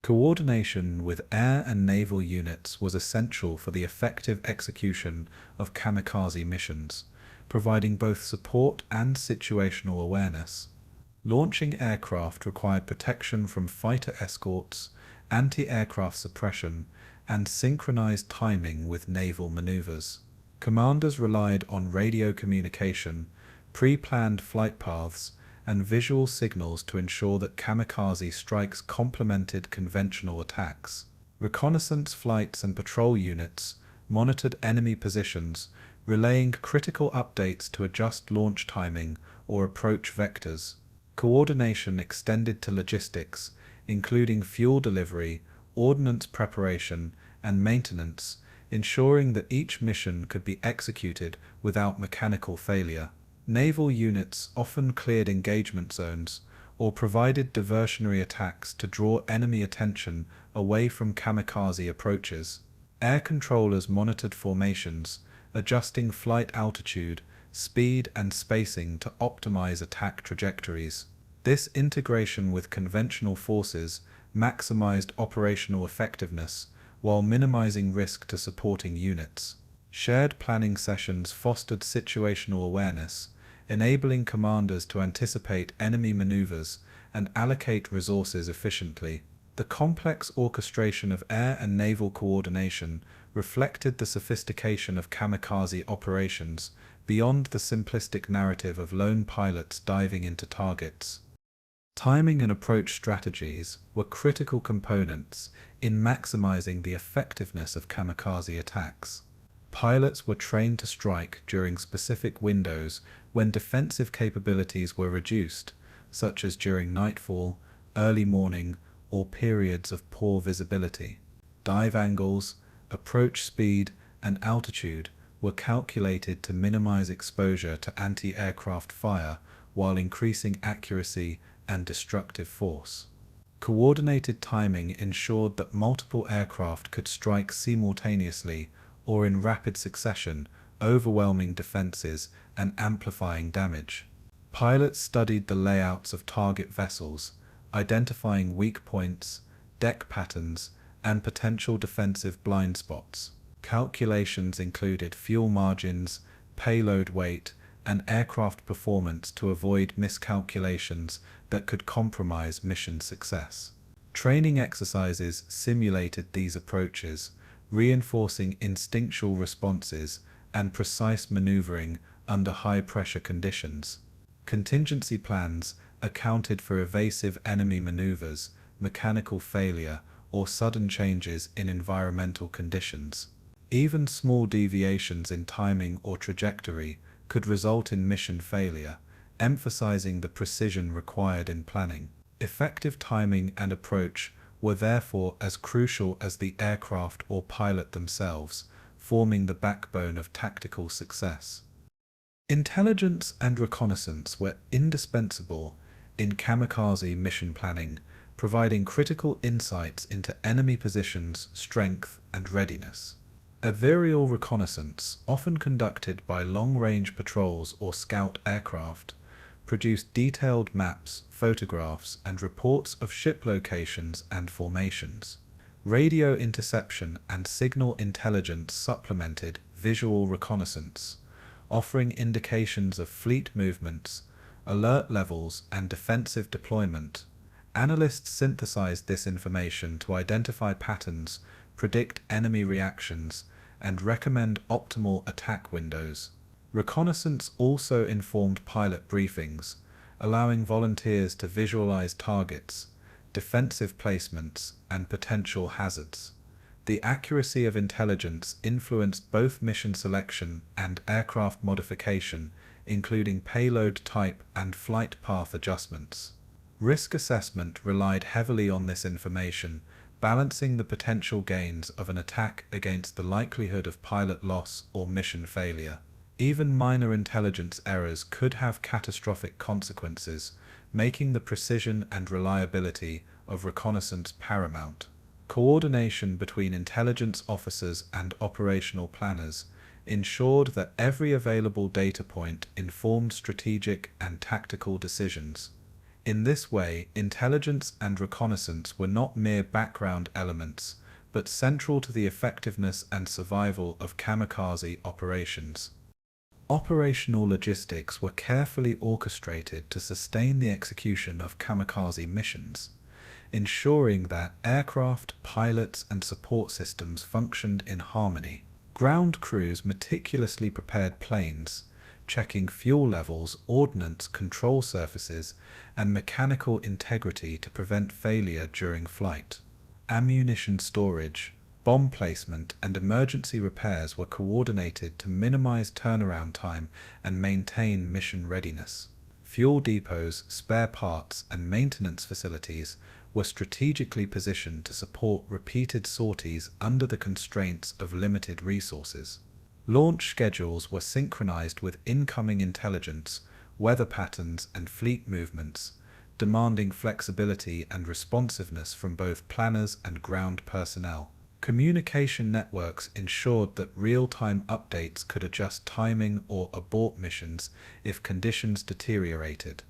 Coordination with air and naval units was essential for the effective execution of kamikaze missions, providing both support and situational awareness. Launching aircraft required protection from fighter escorts, anti-aircraft suppression, and synchronized timing with naval maneuvers. Commanders relied on radio communication, pre-planned flight paths, and visual signals to ensure that kamikaze strikes complemented conventional attacks. Reconnaissance flights and patrol units monitored enemy positions, relaying critical updates to adjust launch timing or approach vectors. Coordination extended to logistics, including fuel delivery, ordnance preparation, and maintenance, ensuring that each mission could be executed without mechanical failure. Naval units often cleared engagement zones or provided diversionary attacks to draw enemy attention away from kamikaze approaches. Air controllers monitored formations, adjusting flight altitude, speed, and spacing to optimize attack trajectories. This integration with conventional forces maximized operational effectiveness while minimizing risk to supporting units. Shared planning sessions fostered situational awareness, enabling commanders to anticipate enemy maneuvers and allocate resources efficiently. The complex orchestration of air and naval coordination reflected the sophistication of kamikaze operations beyond the simplistic narrative of lone pilots diving into targets. Timing and approach strategies were critical components in maximizing the effectiveness of kamikaze attacks. Pilots were trained to strike during specific windows when defensive capabilities were reduced, such as during nightfall, early morning, or periods of poor visibility. Dive angles, approach speed, and altitude were calculated to minimize exposure to anti-aircraft fire while increasing accuracy and destructive force. Coordinated timing ensured that multiple aircraft could strike simultaneously or in rapid succession, overwhelming defenses and amplifying damage. Pilots studied the layouts of target vessels, identifying weak points, deck patterns, and potential defensive blind spots. Calculations included fuel margins, payload weight, and aircraft performance to avoid miscalculations that could compromise mission success. Training exercises simulated these approaches, reinforcing instinctual responses and precise maneuvering under high-pressure conditions. Contingency plans accounted for evasive enemy maneuvers, mechanical failure, or sudden changes in environmental conditions. Even small deviations in timing or trajectory could result in mission failure, emphasizing the precision required in planning. Effective timing and approach were therefore as crucial as the aircraft or pilot themselves, forming the backbone of tactical success. Intelligence and reconnaissance were indispensable in kamikaze mission planning, providing critical insights into enemy positions, strength, and readiness. Aerial reconnaissance, often conducted by long-range patrols or scout aircraft, produced detailed maps, photographs, and reports of ship locations and formations. Radio interception and signal intelligence supplemented visual reconnaissance, offering indications of fleet movements, alert levels, and defensive deployment. Analysts synthesized this information to identify patterns, predict enemy reactions, and recommend optimal attack windows. Reconnaissance also informed pilot briefings, allowing volunteers to visualize targets, defensive placements, and potential hazards. The accuracy of intelligence influenced both mission selection and aircraft modification, including payload type and flight path adjustments. Risk assessment relied heavily on this information, balancing the potential gains of an attack against the likelihood of pilot loss or mission failure. Even minor intelligence errors could have catastrophic consequences, making the precision and reliability of reconnaissance paramount. Coordination between intelligence officers and operational planners ensured that every available data point informed strategic and tactical decisions. In this way, intelligence and reconnaissance were not mere background elements, but central to the effectiveness and survival of kamikaze operations. Operational logistics were carefully orchestrated to sustain the execution of kamikaze missions, ensuring that aircraft, pilots, and support systems functioned in harmony. Ground crews meticulously prepared planes, checking fuel levels, ordnance control surfaces, and mechanical integrity to prevent failure during flight. Ammunition storage, bomb placement, and emergency repairs were coordinated to minimize turnaround time and maintain mission readiness. Fuel depots, spare parts, and maintenance facilities were strategically positioned to support repeated sorties under the constraints of limited resources. Launch schedules were synchronized with incoming intelligence, weather patterns, and fleet movements, demanding flexibility and responsiveness from both planners and ground personnel. Communication networks ensured that real-time updates could adjust timing or abort missions if conditions deteriorated.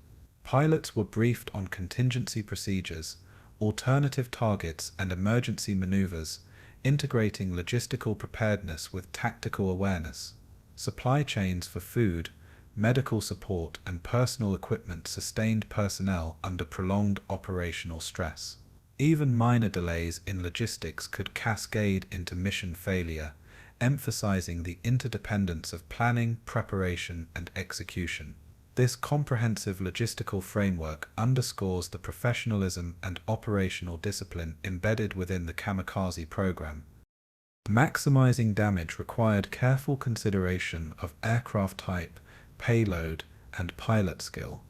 Pilots were briefed on contingency procedures, alternative targets, and emergency maneuvers, integrating logistical preparedness with tactical awareness. Supply chains for food, medical support, and personal equipment sustained personnel under prolonged operational stress. Even minor delays in logistics could cascade into mission failure, emphasizing the interdependence of planning, preparation, and execution. This comprehensive logistical framework underscores the professionalism and operational discipline embedded within the kamikaze program. Maximizing damage required careful consideration of aircraft type, payload, and pilot skill.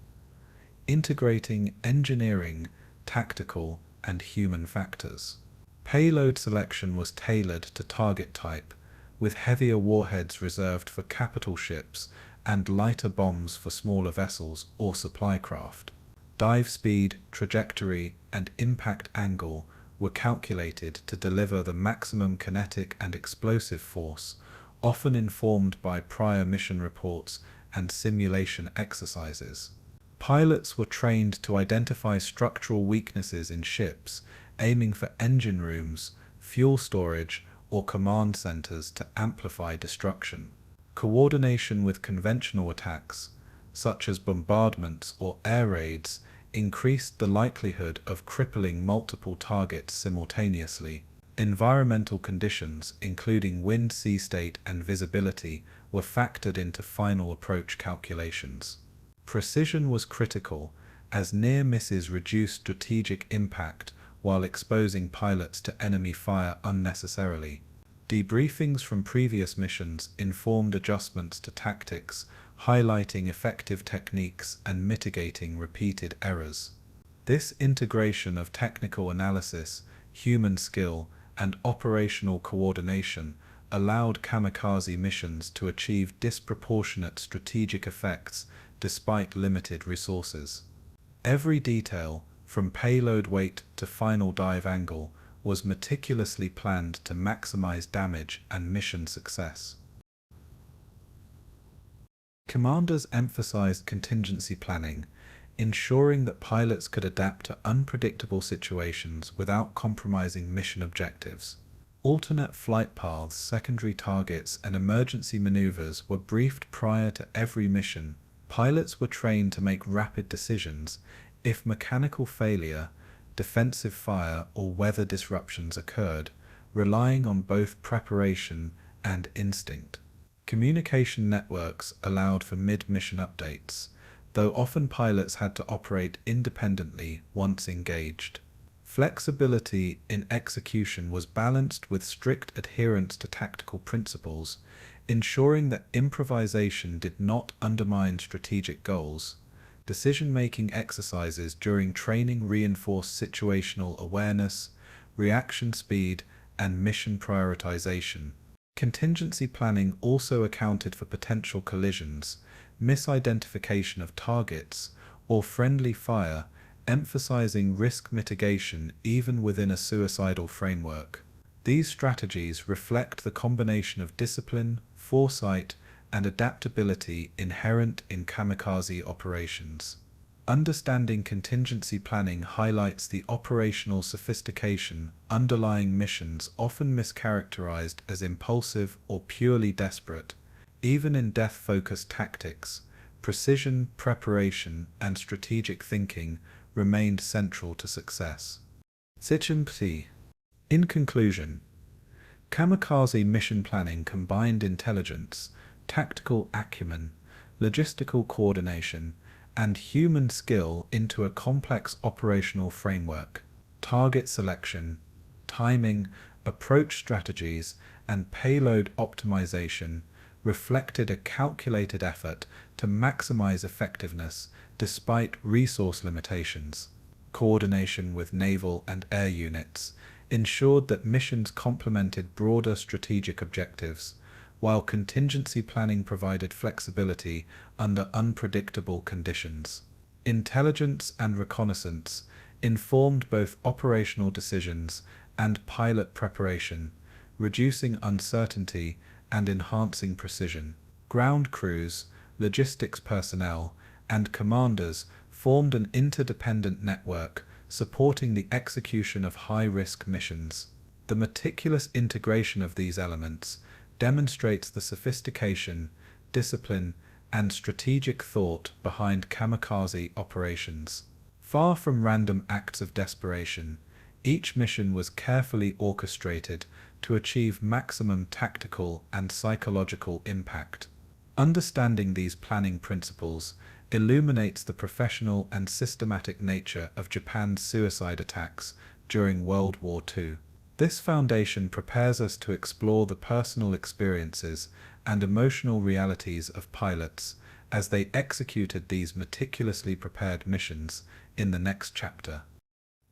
integrating engineering, tactical, and human factors. Payload selection was tailored to target type, with heavier warheads reserved for capital ships and lighter bombs for smaller vessels or supply craft. Dive speed, trajectory, and impact angle were calculated to deliver the maximum kinetic and explosive force, often informed by prior mission reports and simulation exercises. Pilots were trained to identify structural weaknesses in ships, aiming for engine rooms, fuel storage, or command centers to amplify destruction. Coordination with conventional attacks, such as bombardments or air raids, increased the likelihood of crippling multiple targets simultaneously. Environmental conditions, including wind, sea state, and visibility, were factored into final approach calculations. Precision was critical, as near misses reduced strategic impact while exposing pilots to enemy fire unnecessarily. Debriefings from previous missions informed adjustments to tactics, highlighting effective techniques and mitigating repeated errors. This integration of technical analysis, human skill, and operational coordination allowed kamikaze missions to achieve disproportionate strategic effects despite limited resources. Every detail, from payload weight to final dive angle, was meticulously planned to maximize damage and mission success. Commanders emphasized contingency planning, ensuring that pilots could adapt to unpredictable situations without compromising mission objectives. Alternate flight paths, secondary targets, and emergency maneuvers were briefed prior to every mission. Pilots were trained to make rapid decisions if mechanical failure, defensive fire, or weather disruptions occurred, relying on both preparation and instinct. Communication networks allowed for mid-mission updates, though often pilots had to operate independently once engaged. Flexibility in execution was balanced with strict adherence to tactical principles, ensuring that improvisation did not undermine strategic goals. Decision-making exercises during training reinforced situational awareness, reaction speed, and mission prioritization. Contingency planning also accounted for potential collisions, misidentification of targets, or friendly fire, emphasizing risk mitigation even within a suicidal framework. These strategies reflect the combination of discipline, foresight, and adaptability inherent in kamikaze operations. Understanding contingency planning highlights the operational sophistication underlying missions often mischaracterized as impulsive or purely desperate. Even in death-focused tactics, precision, preparation, and strategic thinking remained central to success. In conclusion, kamikaze mission planning combined intelligence, tactical acumen, logistical coordination, and human skill into a complex operational framework. Target selection, timing, approach strategies, and payload optimization reflected a calculated effort to maximize effectiveness despite resource limitations. Coordination with naval and air units ensured that missions complemented broader strategic objectives, while contingency planning provided flexibility under unpredictable conditions. Intelligence and reconnaissance informed both operational decisions and pilot preparation, reducing uncertainty and enhancing precision. Ground crews, logistics personnel, and commanders formed an interdependent network supporting the execution of high-risk missions. The meticulous integration of these elements demonstrates the sophistication, discipline, and strategic thought behind kamikaze operations. Far from random acts of desperation, each mission was carefully orchestrated to achieve maximum tactical and psychological impact. Understanding these planning principles illuminates the professional and systematic nature of Japan's suicide attacks during World War II. This foundation prepares us to explore the personal experiences and emotional realities of pilots as they executed these meticulously prepared missions in the next chapter.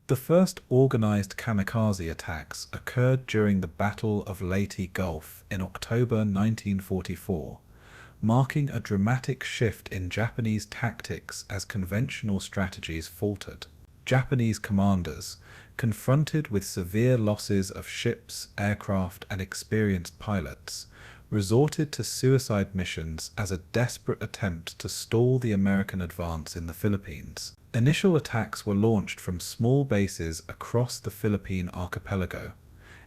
The first organized kamikaze attacks occurred during the Battle of Leyte Gulf in October 1944, marking a dramatic shift in Japanese tactics as conventional strategies faltered. Japanese commanders, confronted with severe losses of ships, aircraft, and experienced pilots, resorted to suicide missions as a desperate attempt to stall the American advance in the Philippines. Initial attacks were launched from small bases across the Philippine archipelago,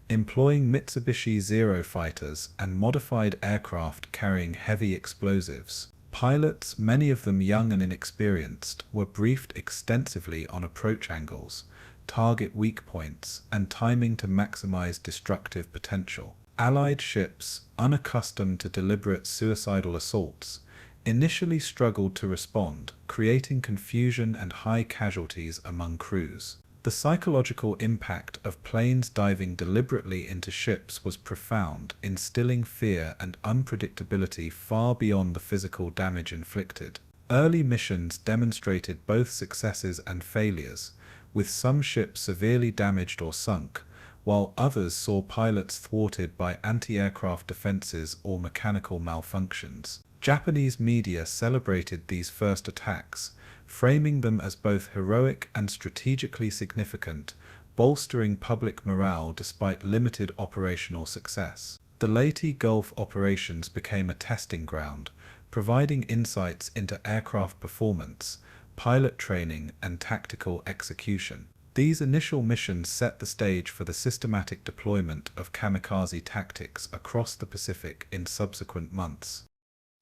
employing Mitsubishi Zero fighters and modified aircraft carrying heavy explosives. Pilots, many of them young and inexperienced, were briefed extensively on approach angles, target weak points, and timing to maximize destructive potential. Allied ships, unaccustomed to deliberate suicidal assaults, initially struggled to respond, creating confusion and high casualties among crews. The psychological impact of planes diving deliberately into ships was profound, instilling fear and unpredictability far beyond the physical damage inflicted. Early missions demonstrated both successes and failures, with some ships severely damaged or sunk, while others saw pilots thwarted by anti-aircraft defenses or mechanical malfunctions. Japanese media celebrated these first attacks, framing them as both heroic and strategically significant, bolstering public morale despite limited operational success. The Leyte Gulf operations became a testing ground, providing insights into aircraft performance, pilot training, and tactical execution. These initial missions set the stage for the systematic deployment of kamikaze tactics across the Pacific in subsequent months.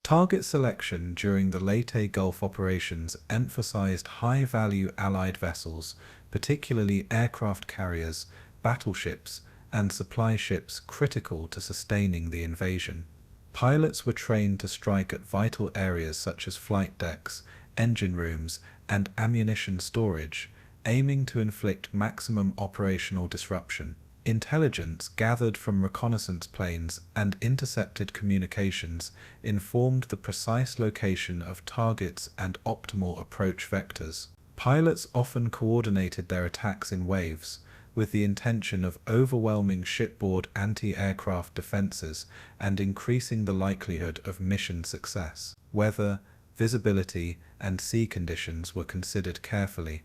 Target selection during the Leyte Gulf operations emphasized high-value Allied vessels, particularly aircraft carriers, battleships, and supply ships critical to sustaining the invasion. Pilots were trained to strike at vital areas such as flight decks, engine rooms, and ammunition storage, aiming to inflict maximum operational disruption. Intelligence gathered from reconnaissance planes and intercepted communications informed the precise location of targets and optimal approach vectors. Pilots often coordinated their attacks in waves, with the intention of overwhelming shipboard anti-aircraft defenses and increasing the likelihood of mission success. Weather, visibility, and sea conditions were considered carefully,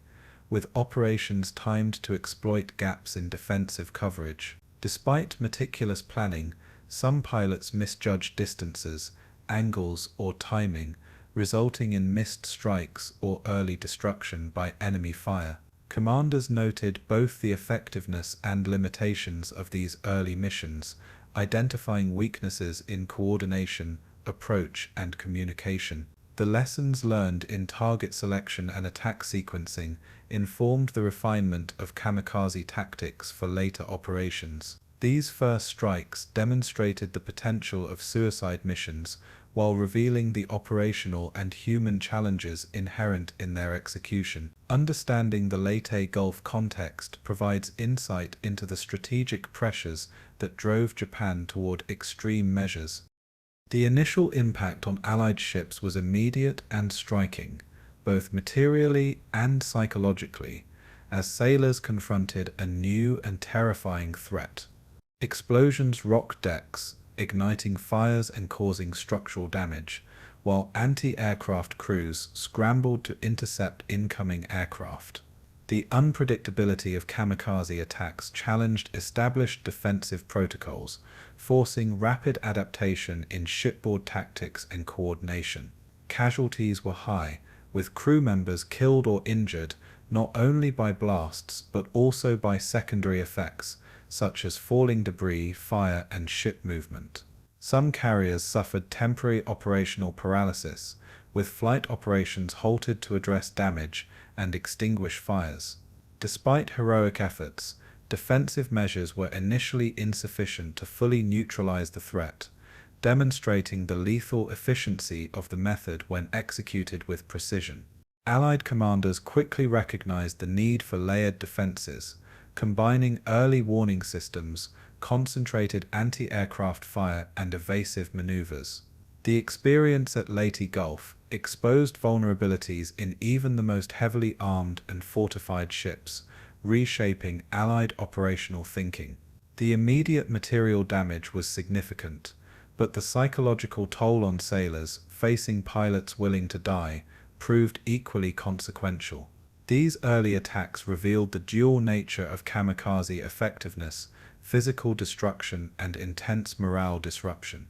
with operations timed to exploit gaps in defensive coverage. Despite meticulous planning, some pilots misjudged distances, angles, or timing, resulting in missed strikes or early destruction by enemy fire. Commanders noted both the effectiveness and limitations of these early missions, identifying weaknesses in coordination, approach, and communication. The lessons learned in target selection and attack sequencing informed the refinement of kamikaze tactics for later operations. These first strikes demonstrated the potential of suicide missions while revealing the operational and human challenges inherent in their execution. Understanding the Leyte Gulf context provides insight into the strategic pressures that drove Japan toward extreme measures. The initial impact on Allied ships was immediate and striking, both materially and psychologically, as sailors confronted a new and terrifying threat. Explosions rocked decks, igniting fires and causing structural damage, while anti-aircraft crews scrambled to intercept incoming aircraft. The unpredictability of kamikaze attacks challenged established defensive protocols, forcing rapid adaptation in shipboard tactics and coordination. Casualties were high, with crew members killed or injured not only by blasts but also by secondary effects, such as falling debris, fire, and ship movement. Some carriers suffered temporary operational paralysis, with flight operations halted to address damage and extinguish fires. Despite heroic efforts, defensive measures were initially insufficient to fully neutralize the threat, demonstrating the lethal efficiency of the method when executed with precision. Allied commanders quickly recognized the need for layered defenses, combining early warning systems, concentrated anti-aircraft fire, and evasive maneuvers. The experience at Leyte Gulf exposed vulnerabilities in even the most heavily armed and fortified ships, reshaping Allied operational thinking. The immediate material damage was significant, but the psychological toll on sailors facing pilots willing to die proved equally consequential. These early attacks revealed the dual nature of kamikaze effectiveness: physical destruction and intense morale disruption.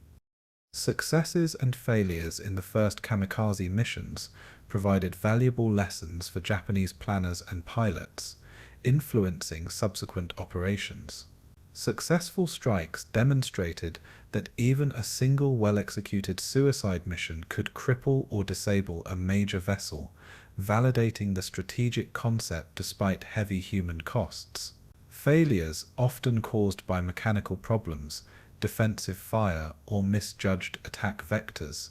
Successes and failures in the first kamikaze missions provided valuable lessons for Japanese planners and pilots, influencing subsequent operations. Successful strikes demonstrated that even a single well-executed suicide mission could cripple or disable a major vessel, validating the strategic concept despite heavy human costs. Failures, often caused by mechanical problems, defensive fire, or misjudged attack vectors,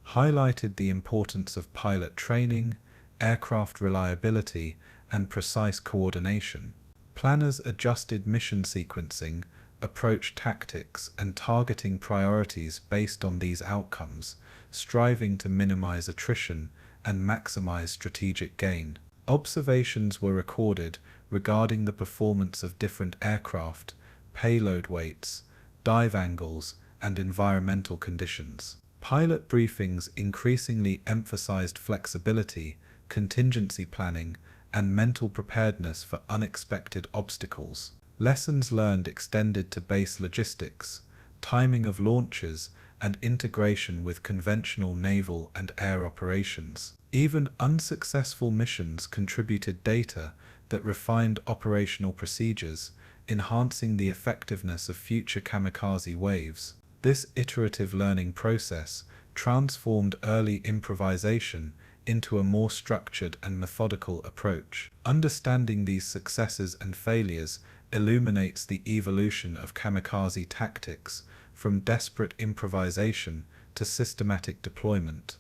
highlighted the importance of pilot training, aircraft reliability, and precise coordination. Planners adjusted mission sequencing, approach tactics, and targeting priorities based on these outcomes, striving to minimize attrition and maximize strategic gain. Observations were recorded regarding the performance of different aircraft, payload weights, dive angles, and environmental conditions. Pilot briefings increasingly emphasized flexibility, contingency planning, and mental preparedness for unexpected obstacles. Lessons learned extended to base logistics, timing of launches, and integration with conventional naval and air operations. Even unsuccessful missions contributed data that refined operational procedures, enhancing the effectiveness of future kamikaze waves. This iterative learning process transformed early improvisation into a more structured and methodical approach. Understanding these successes and failures illuminates the evolution of kamikaze tactics from desperate improvisation to systematic deployment.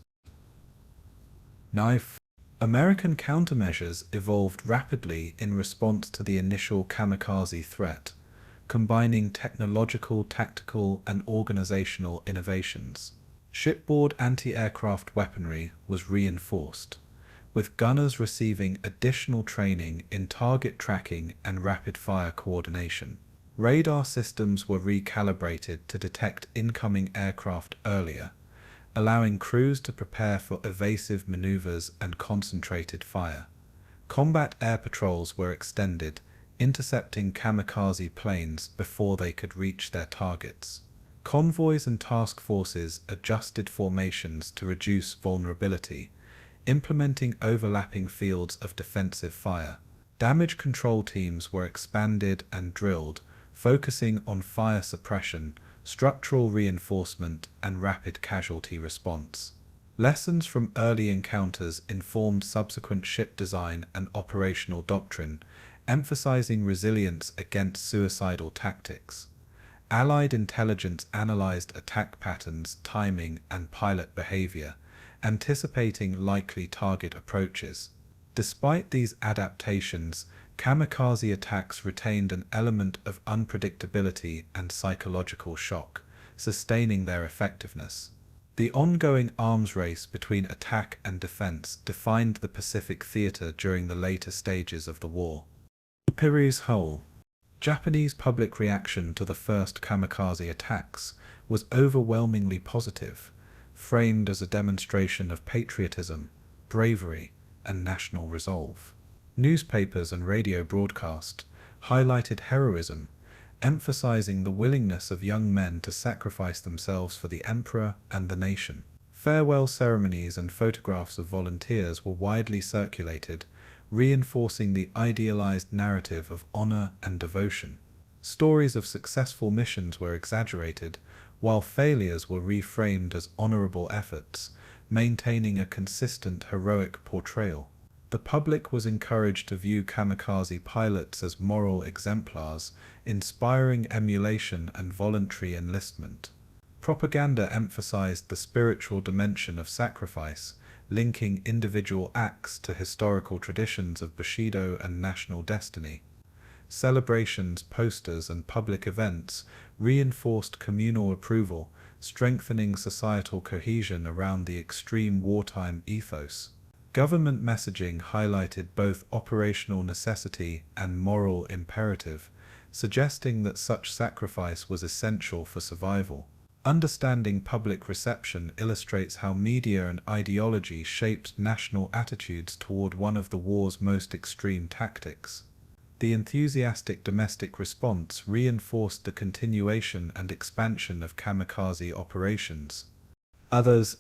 Knife. American countermeasures evolved rapidly in response to the initial kamikaze threat, combining technological, tactical, and organizational innovations. Shipboard anti-aircraft weaponry was reinforced, with gunners receiving additional training in target tracking and rapid-fire coordination. Radar systems were recalibrated to detect incoming aircraft earlier, allowing crews to prepare for evasive maneuvers and concentrated fire. Combat air patrols were extended, intercepting kamikaze planes before they could reach their targets. Convoys and task forces adjusted formations to reduce vulnerability, implementing overlapping fields of defensive fire. Damage control teams were expanded and drilled, focusing on fire suppression, structural reinforcement, and rapid casualty response. Lessons from early encounters informed subsequent ship design and operational doctrine, emphasizing resilience against suicidal tactics. Allied intelligence analyzed attack patterns, timing, and pilot behavior, anticipating likely target approaches. Despite these adaptations, kamikaze attacks retained an element of unpredictability and psychological shock, sustaining their effectiveness. The ongoing arms race between attack and defense defined the Pacific theater during the later stages of the war. Piri's Hole. Japanese public reaction to the first kamikaze attacks was overwhelmingly positive, framed as a demonstration of patriotism, bravery, and national resolve. Newspapers and radio broadcast highlighted heroism, emphasizing the willingness of young men to sacrifice themselves for the emperor and the nation. Farewell ceremonies and photographs of volunteers were widely circulated, reinforcing the idealized narrative of honor and devotion. Stories of successful missions were exaggerated, while failures were reframed as honorable efforts, maintaining a consistent heroic portrayal. The public was encouraged to view kamikaze pilots as moral exemplars, inspiring emulation and voluntary enlistment. Propaganda emphasized the spiritual dimension of sacrifice, linking individual acts to historical traditions of Bushido and national destiny. Celebrations, posters, and public events reinforced communal approval, strengthening societal cohesion around the extreme wartime ethos. Government messaging highlighted both operational necessity and moral imperative, suggesting that such sacrifice was essential for survival. Understanding public reception illustrates how media and ideology shaped national attitudes toward one of the war's most extreme tactics. The enthusiastic domestic response reinforced the continuation and expansion of kamikaze operations. Others,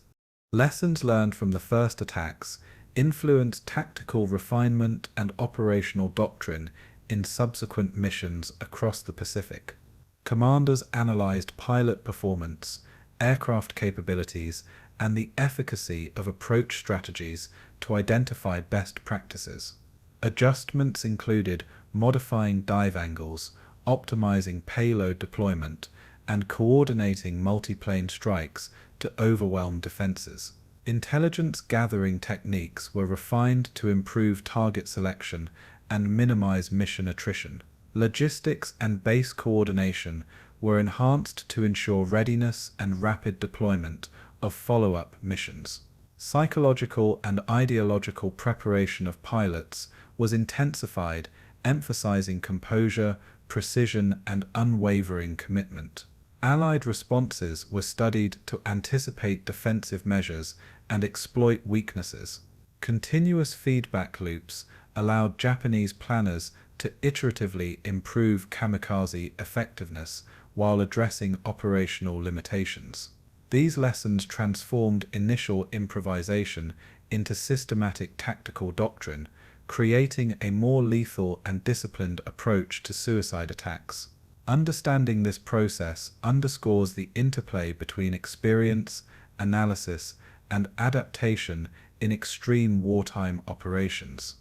lessons learned from the first attacks, influenced tactical refinement and operational doctrine in subsequent missions across the Pacific. Commanders analyzed pilot performance, aircraft capabilities, and the efficacy of approach strategies to identify best practices. Adjustments included modifying dive angles, optimizing payload deployment, and coordinating multiplane strikes to overwhelm defenses. Intelligence gathering techniques were refined to improve target selection and minimize mission attrition. Logistics and base coordination were enhanced to ensure readiness and rapid deployment of follow-up missions. Psychological and ideological preparation of pilots was intensified, emphasizing composure, precision, and unwavering commitment. Allied responses were studied to anticipate defensive measures and exploit weaknesses. Continuous feedback loops allowed Japanese planners to iteratively improve kamikaze effectiveness while addressing operational limitations. These lessons transformed initial improvisation into systematic tactical doctrine, creating a more lethal and disciplined approach to suicide attacks. Understanding this process underscores the interplay between experience, analysis, and adaptation in extreme wartime operations.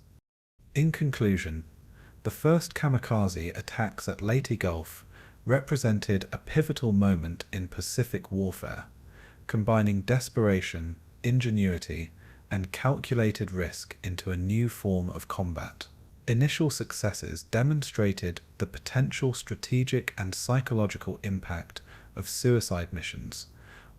In conclusion, the first kamikaze attacks at Leyte Gulf represented a pivotal moment in Pacific warfare, combining desperation, ingenuity, and calculated risk into a new form of combat. Initial successes demonstrated the potential strategic and psychological impact of suicide missions,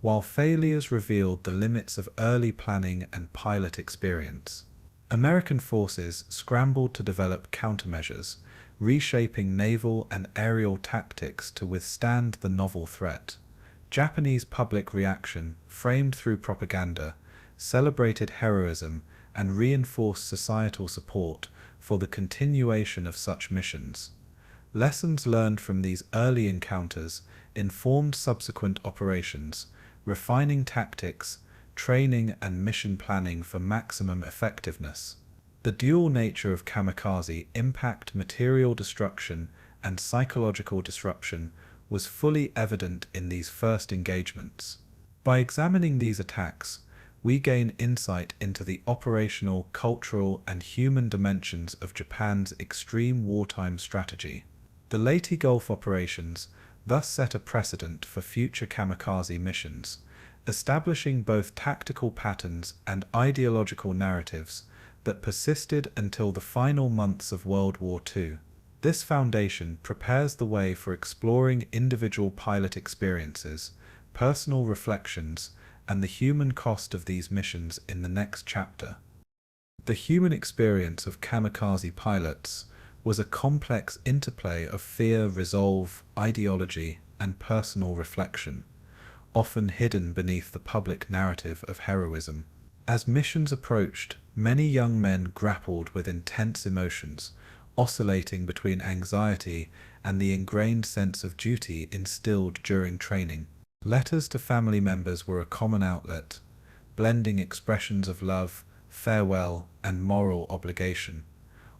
while failures revealed the limits of early planning and pilot experience. American forces scrambled to develop countermeasures, reshaping naval and aerial tactics to withstand the novel threat. Japanese public reaction, framed through propaganda, celebrated heroism and reinforced societal support for the continuation of such missions. Lessons learned from these early encounters informed subsequent operations, refining tactics, training, and mission planning for maximum effectiveness. The dual nature of kamikaze impact, material destruction, and psychological disruption was fully evident in these first engagements. By examining these attacks, we gain insight into the operational, cultural, and human dimensions of Japan's extreme wartime strategy. The Leyte Gulf operations thus set a precedent for future kamikaze missions, establishing both tactical patterns and ideological narratives that persisted until the final months of World War II. This foundation prepares the way for exploring individual pilot experiences, personal reflections, and the human cost of these missions in the next chapter. The human experience of kamikaze pilots was a complex interplay of fear, resolve, ideology, and personal reflection, often hidden beneath the public narrative of heroism. As missions approached, many young men grappled with intense emotions, oscillating between anxiety and the ingrained sense of duty instilled during training. Letters to family members were a common outlet, blending expressions of love, farewell, and moral obligation,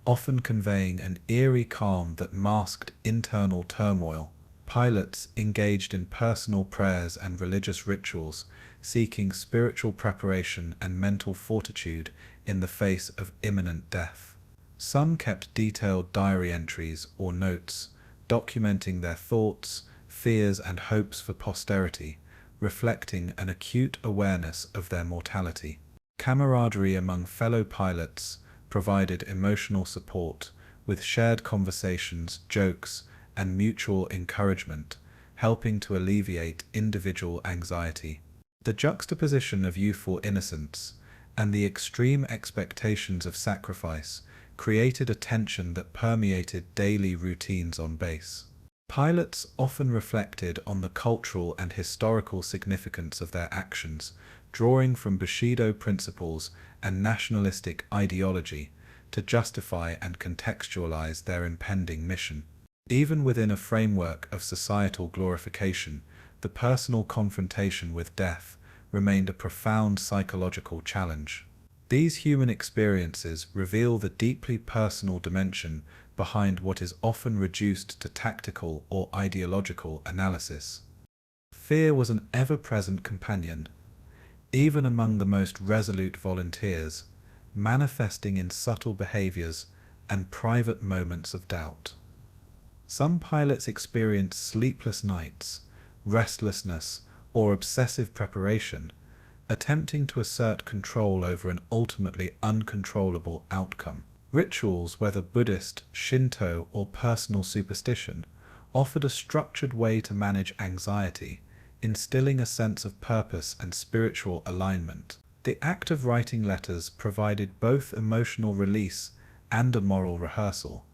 often conveying an eerie calm that masked internal turmoil. Pilots engaged in personal prayers and religious rituals, seeking spiritual preparation and mental fortitude in the face of imminent death. Some kept detailed diary entries or notes, documenting their thoughts, fears, and hopes for posterity, reflecting an acute awareness of their mortality. Camaraderie among fellow pilots provided emotional support, with shared conversations, jokes, and mutual encouragement, helping to alleviate individual anxiety. The juxtaposition of youthful innocence and the extreme expectations of sacrifice created a tension that permeated daily routines on base. Pilots often reflected on the cultural and historical significance of their actions, drawing from Bushido principles and nationalistic ideology to justify and contextualize their impending mission. Even within a framework of societal glorification, the personal confrontation with death remained a profound psychological challenge. These human experiences reveal the deeply personal dimension behind what is often reduced to tactical or ideological analysis. Fear was an ever-present companion, even among the most resolute volunteers, manifesting in subtle behaviors and private moments of doubt. Some pilots experience sleepless nights, restlessness, or obsessive preparation, attempting to assert control over an ultimately uncontrollable outcome. Rituals, whether Buddhist, Shinto, or personal superstition, offered a structured way to manage anxiety, instilling a sense of purpose and spiritual alignment. The act of writing letters provided both emotional release and a moral rehearsal,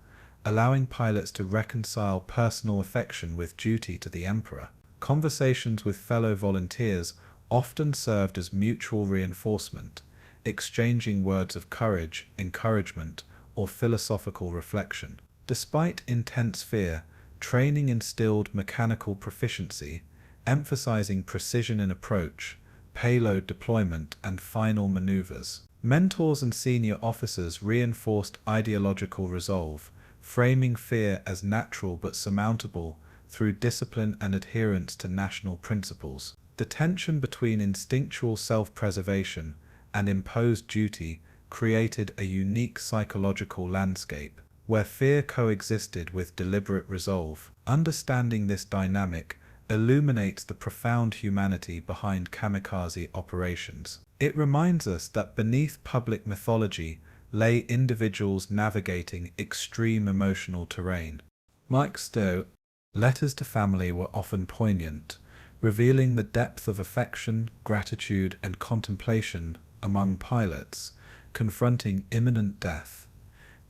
allowing pilots to reconcile personal affection with duty to the emperor. Conversations with fellow volunteers often served as mutual reinforcement, exchanging words of courage, encouragement, or philosophical reflection. Despite intense fear, training instilled mechanical proficiency, emphasizing precision in approach, payload deployment, and final maneuvers. Mentors and senior officers reinforced ideological resolve, framing fear as natural but surmountable through discipline and adherence to national principles. The tension between instinctual self-preservation and imposed duty created a unique psychological landscape, where fear coexisted with deliberate resolve. Understanding this dynamic illuminates the profound humanity behind kamikaze operations. It reminds us that beneath public mythology lay individuals navigating extreme emotional terrain. Mike Stowe, letters to family were often poignant, revealing the depth of affection, gratitude, and contemplation among pilots confronting imminent death.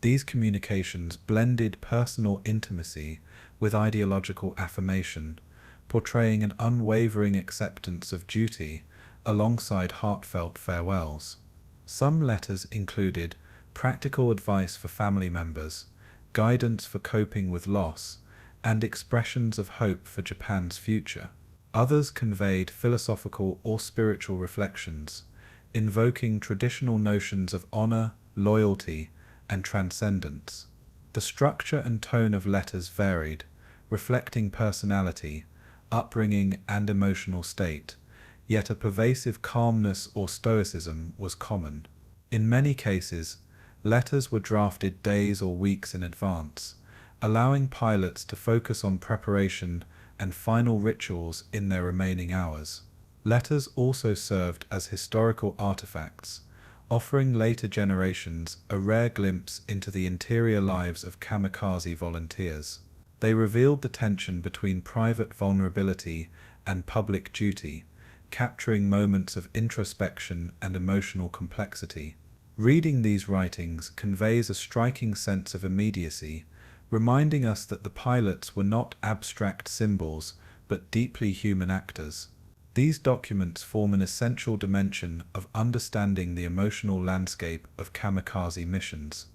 These communications blended personal intimacy with ideological affirmation, portraying an unwavering acceptance of duty alongside heartfelt farewells. Some letters included practical advice for family members, guidance for coping with loss, and expressions of hope for Japan's future. Others conveyed philosophical or spiritual reflections, invoking traditional notions of honor, loyalty, and transcendence. The structure and tone of letters varied, reflecting personality, upbringing, and emotional state, yet a pervasive calmness or stoicism was common. In many cases, letters were drafted days or weeks in advance, allowing pilots to focus on preparation and final rituals in their remaining hours. Letters also served as historical artifacts, offering later generations a rare glimpse into the interior lives of kamikaze volunteers. They revealed the tension between private vulnerability and public duty, capturing moments of introspection and emotional complexity. Reading these writings conveys a striking sense of immediacy, reminding us that the pilots were not abstract symbols, but deeply human actors. These documents form an essential dimension of understanding the emotional landscape of kamikaze missions.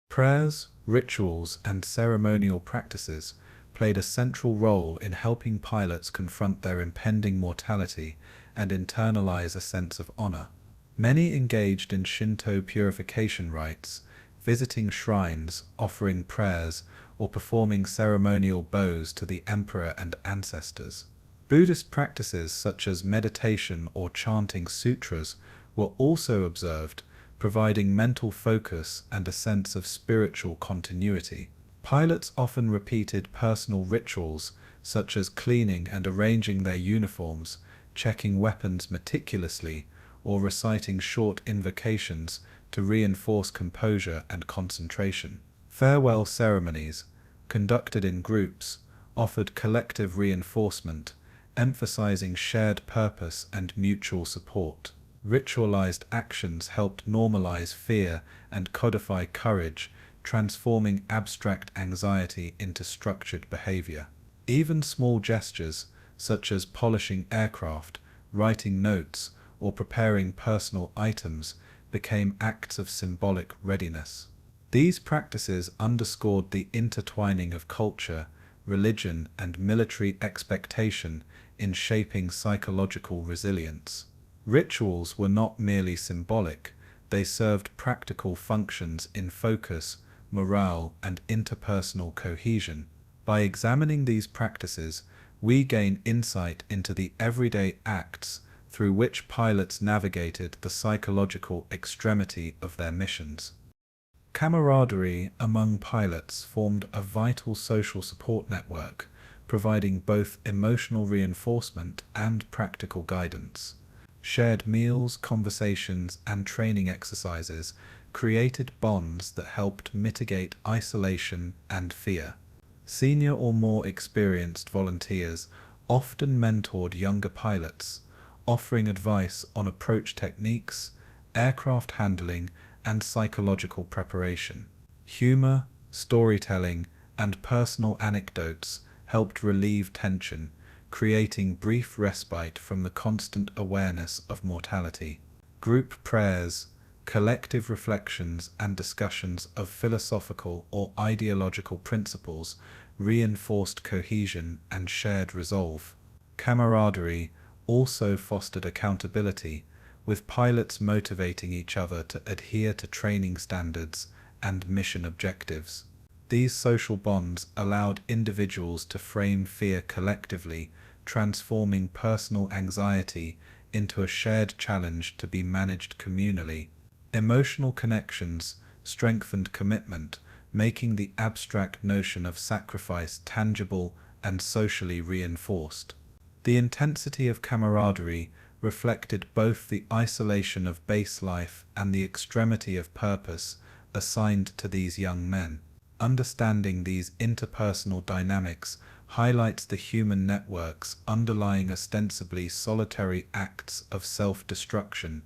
Prayers, rituals, and ceremonial practices played a central role in helping pilots confront their impending mortality and internalize a sense of honor. Many engaged in Shinto purification rites, visiting shrines, offering prayers, or performing ceremonial bows to the emperor and ancestors. Buddhist practices such as meditation or chanting sutras were also observed, providing mental focus and a sense of spiritual continuity. Pilots often repeated personal rituals such as cleaning and arranging their uniforms, checking weapons meticulously, or reciting short invocations to reinforce composure and concentration. Farewell ceremonies, conducted in groups, offered collective reinforcement, emphasizing shared purpose and mutual support. Ritualized actions helped normalize fear and codify courage, transforming abstract anxiety into structured behavior. Even small gestures, such as polishing aircraft, writing notes, or preparing personal items, became acts of symbolic readiness. These practices underscored the intertwining of culture, religion, and military expectation in shaping psychological resilience. Rituals were not merely symbolic, they served practical functions in focus, morale, and interpersonal cohesion. By examining these practices, we gain insight into the everyday acts through which pilots navigated the psychological extremity of their missions. Camaraderie among pilots formed a vital social support network, providing both emotional reinforcement and practical guidance. Shared meals, conversations, and training exercises created bonds that helped mitigate isolation and fear. Senior or more experienced volunteers often mentored younger pilots, offering advice on approach techniques, aircraft handling, and psychological preparation. Humor, storytelling, and personal anecdotes helped relieve tension, creating brief respite from the constant awareness of mortality. Group prayers, collective reflections, and discussions of philosophical or ideological principles reinforced cohesion and shared resolve. Camaraderie also fostered accountability, with pilots motivating each other to adhere to training standards and mission objectives. These social bonds allowed individuals to frame fear collectively, transforming personal anxiety into a shared challenge to be managed communally. Emotional connections strengthened commitment, making the abstract notion of sacrifice tangible and socially reinforced. The intensity of camaraderie reflected both the isolation of base life and the extremity of purpose assigned to these young men. Understanding these interpersonal dynamics highlights the human networks underlying ostensibly solitary acts of self-destruction.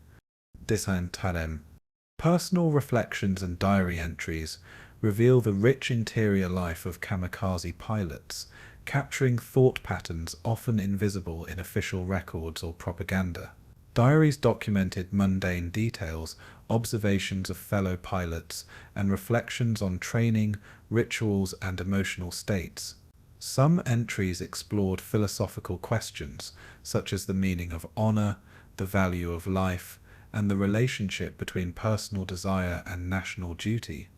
Personal reflections and diary entries reveal the rich interior life of kamikaze pilots, capturing thought patterns often invisible in official records or propaganda. Diaries documented mundane details, observations of fellow pilots, and reflections on training, rituals, and emotional states. Some entries explored philosophical questions, such as the meaning of honor, the value of life, and the relationship between personal desire and national duty.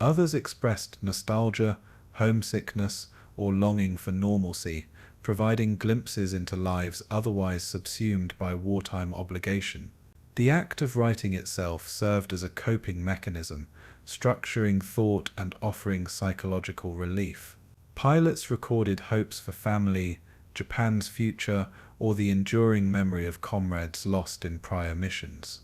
Others expressed nostalgia, homesickness, or longing for normalcy, providing glimpses into lives otherwise subsumed by wartime obligation. The act of writing itself served as a coping mechanism, structuring thought and offering psychological relief. Pilots recorded hopes for family, Japan's future, or the enduring memory of comrades lost in prior missions.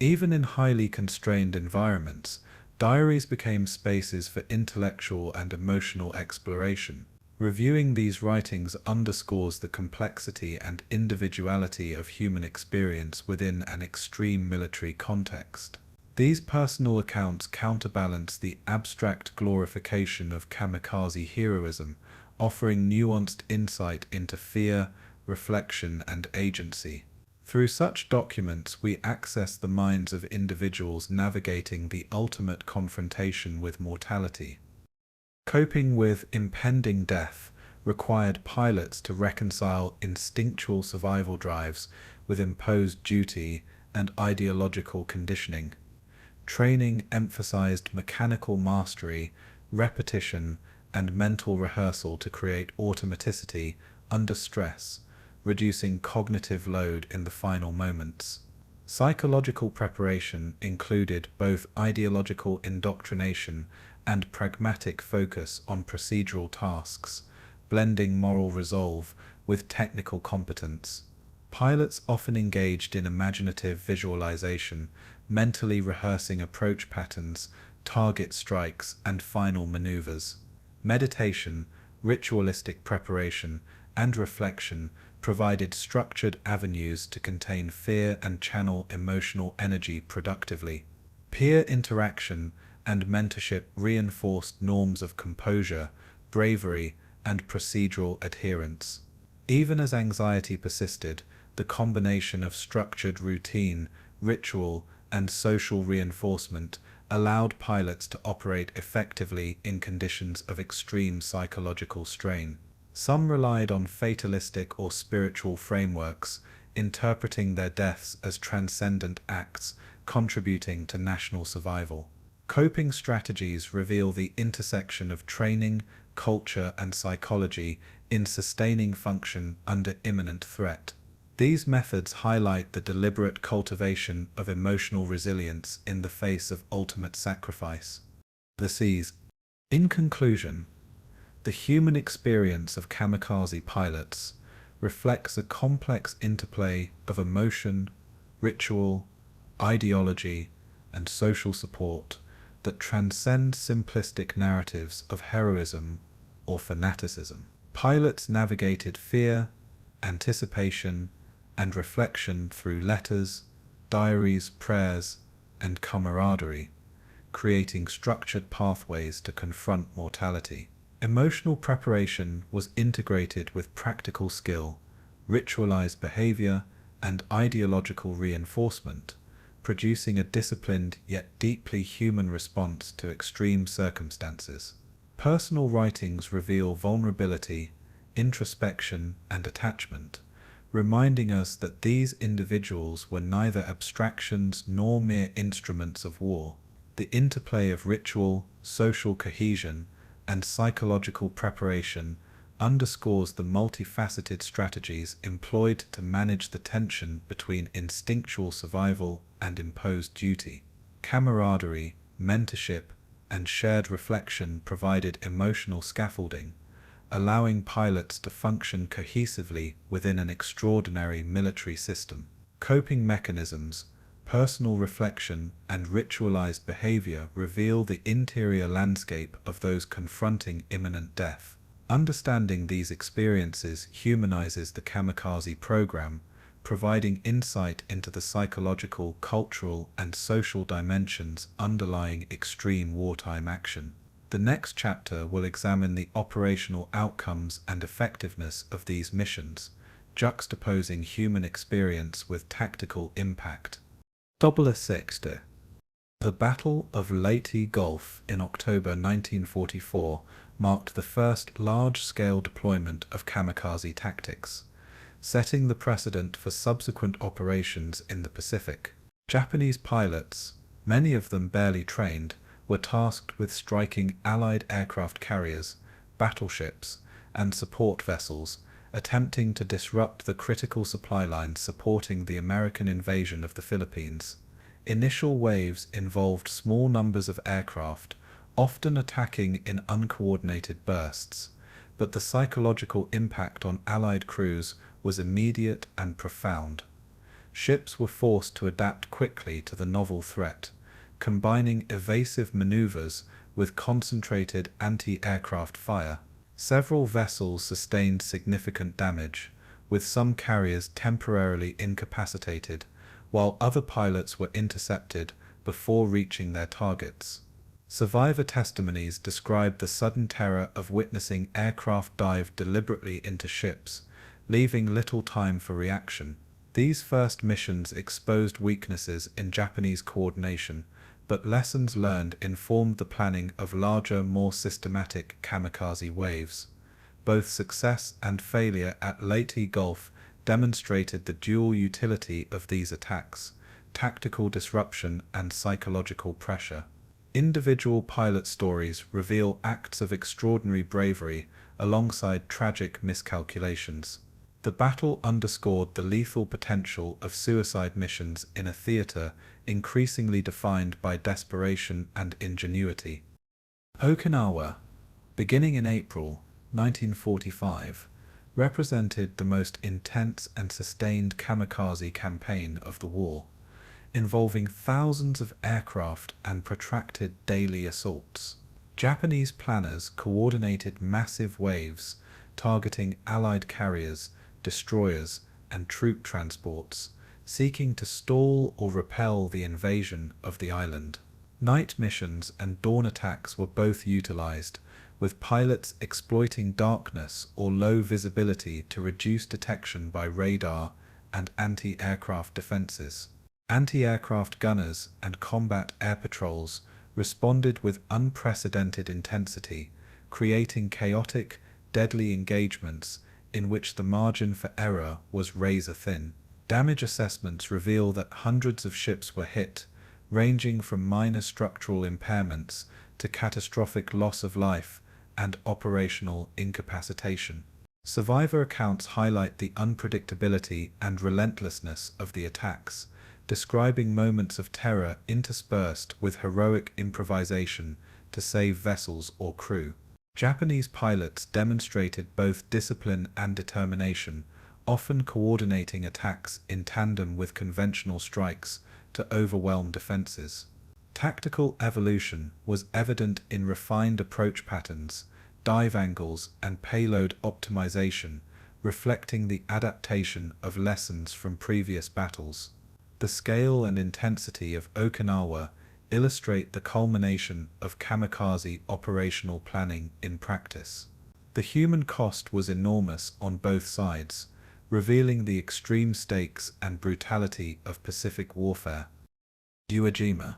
Even in highly constrained environments, diaries became spaces for intellectual and emotional exploration. Reviewing these writings underscores the complexity and individuality of human experience within an extreme military context. These personal accounts counterbalance the abstract glorification of kamikaze heroism, offering nuanced insight into fear, reflection, and agency. Through such documents, we access the minds of individuals navigating the ultimate confrontation with mortality. Coping with impending death required pilots to reconcile instinctual survival drives with imposed duty and ideological conditioning. Training emphasized mechanical mastery, repetition, and mental rehearsal to create automaticity under stress, reducing cognitive load in the final moments. Psychological preparation included both ideological indoctrination and pragmatic focus on procedural tasks, blending moral resolve with technical competence. Pilots often engaged in imaginative visualization, mentally rehearsing approach patterns, target strikes, and final maneuvers. Meditation, ritualistic preparation, and reflection provided structured avenues to contain fear and channel emotional energy productively. Peer interaction and mentorship reinforced norms of composure, bravery, and procedural adherence. Even as anxiety persisted, the combination of structured routine, ritual, and social reinforcement allowed pilots to operate effectively in conditions of extreme psychological strain. Some relied on fatalistic or spiritual frameworks, interpreting their deaths as transcendent acts contributing to national survival. Coping strategies reveal the intersection of training, culture, and psychology in sustaining function under imminent threat. These methods highlight the deliberate cultivation of emotional resilience in the face of ultimate sacrifice. The seas. In conclusion, the human experience of kamikaze pilots reflects a complex interplay of emotion, ritual, ideology, and social support that transcends simplistic narratives of heroism or fanaticism. Pilots navigated fear, anticipation, and reflection through letters, diaries, prayers, and camaraderie, creating structured pathways to confront mortality. Emotional preparation was integrated with practical skill, ritualized behavior, and ideological reinforcement, producing a disciplined yet deeply human response to extreme circumstances. Personal writings reveal vulnerability, introspection, and attachment, reminding us that these individuals were neither abstractions nor mere instruments of war. The interplay of ritual, social cohesion, and psychological preparation underscores the multifaceted strategies employed to manage the tension between instinctual survival and imposed duty. Camaraderie, mentorship, and shared reflection provided emotional scaffolding, allowing pilots to function cohesively within an extraordinary military system. Coping mechanisms, personal reflection, and ritualized behavior reveal the interior landscape of those confronting imminent death. Understanding these experiences humanizes the kamikaze program, providing insight into the psychological, cultural, and social dimensions underlying extreme wartime action. The next chapter will examine the operational outcomes and effectiveness of these missions, juxtaposing human experience with tactical impact. WW2. The Battle of Leyte Gulf in October 1944 marked the first large-scale deployment of kamikaze tactics, setting the precedent for subsequent operations in the Pacific. Japanese pilots, many of them barely trained, were tasked with striking Allied aircraft carriers, battleships, and support vessels, attempting to disrupt the critical supply lines supporting the American invasion of the Philippines. Initial waves involved small numbers of aircraft, often attacking in uncoordinated bursts, but the psychological impact on Allied crews was immediate and profound. Ships were forced to adapt quickly to the novel threat, combining evasive maneuvers with concentrated anti-aircraft fire. Several vessels sustained significant damage, with some carriers temporarily incapacitated, while other pilots were intercepted before reaching their targets. Survivor testimonies described the sudden terror of witnessing aircraft dive deliberately into ships, leaving little time for reaction. These first missions exposed weaknesses in Japanese coordination, but lessons learned informed the planning of larger, more systematic kamikaze waves. Both success and failure at Leyte Gulf demonstrated the dual utility of these attacks: tactical disruption and psychological pressure. Individual pilot stories reveal acts of extraordinary bravery alongside tragic miscalculations. The battle underscored the lethal potential of suicide missions in a theater increasingly defined by desperation and ingenuity. Okinawa, beginning in April 1945, represented the most intense and sustained kamikaze campaign of the war, involving thousands of aircraft and protracted daily assaults. Japanese planners coordinated massive waves, targeting Allied carriers, destroyers, and troop transports, seeking to stall or repel the invasion of the island. Night missions and dawn attacks were both utilized, with pilots exploiting darkness or low visibility to reduce detection by radar and anti-aircraft defenses. Anti-aircraft gunners and combat air patrols responded with unprecedented intensity, creating chaotic, deadly engagements in which the margin for error was razor-thin. Damage assessments reveal that hundreds of ships were hit, ranging from minor structural impairments to catastrophic loss of life and operational incapacitation. Survivor accounts highlight the unpredictability and relentlessness of the attacks, describing moments of terror interspersed with heroic improvisation to save vessels or crew. Japanese pilots demonstrated both discipline and determination, often coordinating attacks in tandem with conventional strikes to overwhelm defenses. Tactical evolution was evident in refined approach patterns, dive angles, and payload optimization, reflecting the adaptation of lessons from previous battles. The scale and intensity of Okinawa illustrate the culmination of kamikaze operational planning in practice. The human cost was enormous on both sides, revealing the extreme stakes and brutality of Pacific warfare. Iwo Jima,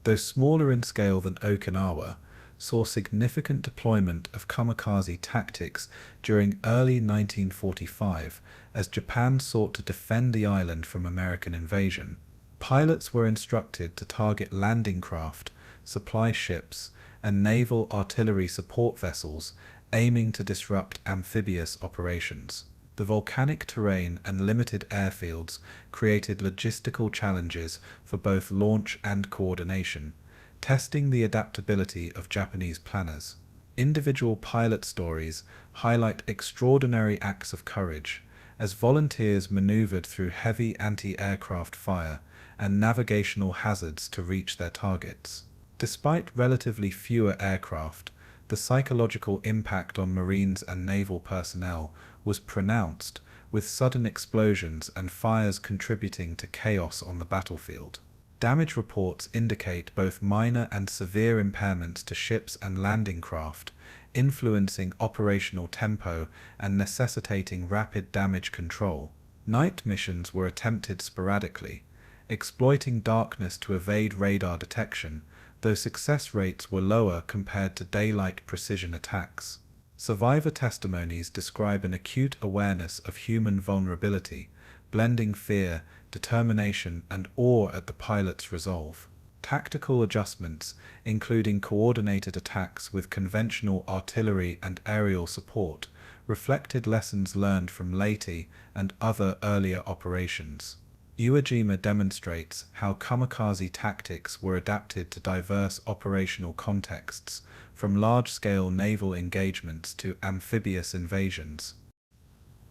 though smaller in scale than Okinawa, saw significant deployment of kamikaze tactics during early 1945 as Japan sought to defend the island from American invasion. Pilots were instructed to target landing craft, supply ships, and naval artillery support vessels, aiming to disrupt amphibious operations. The volcanic terrain and limited airfields created logistical challenges for both launch and coordination, testing the adaptability of Japanese planners. Individual pilot stories highlight extraordinary acts of courage, as volunteers maneuvered through heavy anti-aircraft fire and navigational hazards to reach their targets. Despite relatively fewer aircraft, the psychological impact on Marines and naval personnel was pronounced, with sudden explosions and fires contributing to chaos on the battlefield. Damage reports indicate both minor and severe impairments to ships and landing craft, influencing operational tempo and necessitating rapid damage control. Night missions were attempted sporadically, exploiting darkness to evade radar detection, though success rates were lower compared to daylight precision attacks. Survivor testimonies describe an acute awareness of human vulnerability, blending fear, determination, and awe at the pilot's resolve. Tactical adjustments, including coordinated attacks with conventional artillery and aerial support, reflected lessons learned from Leyte and other earlier operations. Iwo Jima demonstrates how kamikaze tactics were adapted to diverse operational contexts, from large-scale naval engagements to amphibious invasions.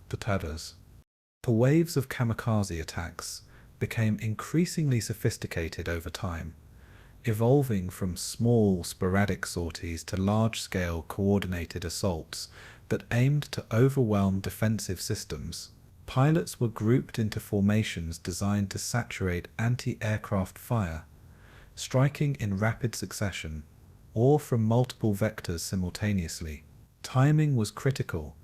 The waves of kamikaze attacks became increasingly sophisticated over time, evolving from small, sporadic sorties to large-scale coordinated assaults that aimed to overwhelm defensive systems. Pilots were grouped into formations designed to saturate anti-aircraft fire, striking in rapid succession, or from multiple vectors simultaneously. Timing was critical,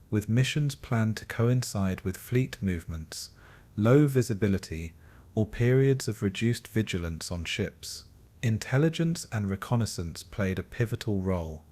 with missions planned to coincide with fleet movements, low visibility, or periods of reduced vigilance on ships. Intelligence and reconnaissance played a pivotal role,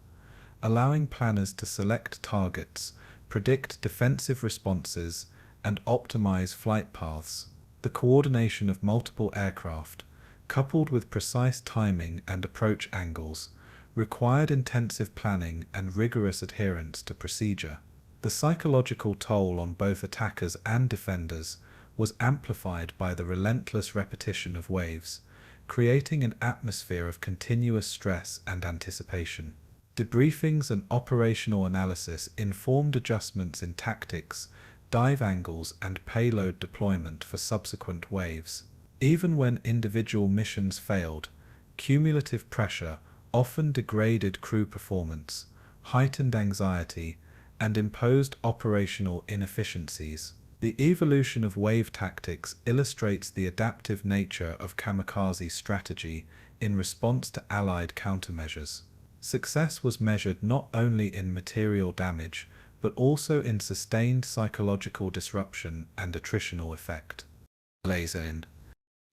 allowing planners to select targets, predict defensive responses, and optimize flight paths. The coordination of multiple aircraft, coupled with precise timing and approach angles, required intensive planning and rigorous adherence to procedure. The psychological toll on both attackers and defenders was amplified by the relentless repetition of waves, creating an atmosphere of continuous stress and anticipation. Debriefings and operational analysis informed adjustments in tactics, dive angles, and payload deployment for subsequent waves. Even when individual missions failed, cumulative pressure often degraded crew performance, heightened anxiety, and imposed operational inefficiencies. The evolution of wave tactics illustrates the adaptive nature of kamikaze strategy in response to Allied countermeasures. Success was measured not only in material damage, but also in sustained psychological disruption and attritional effect.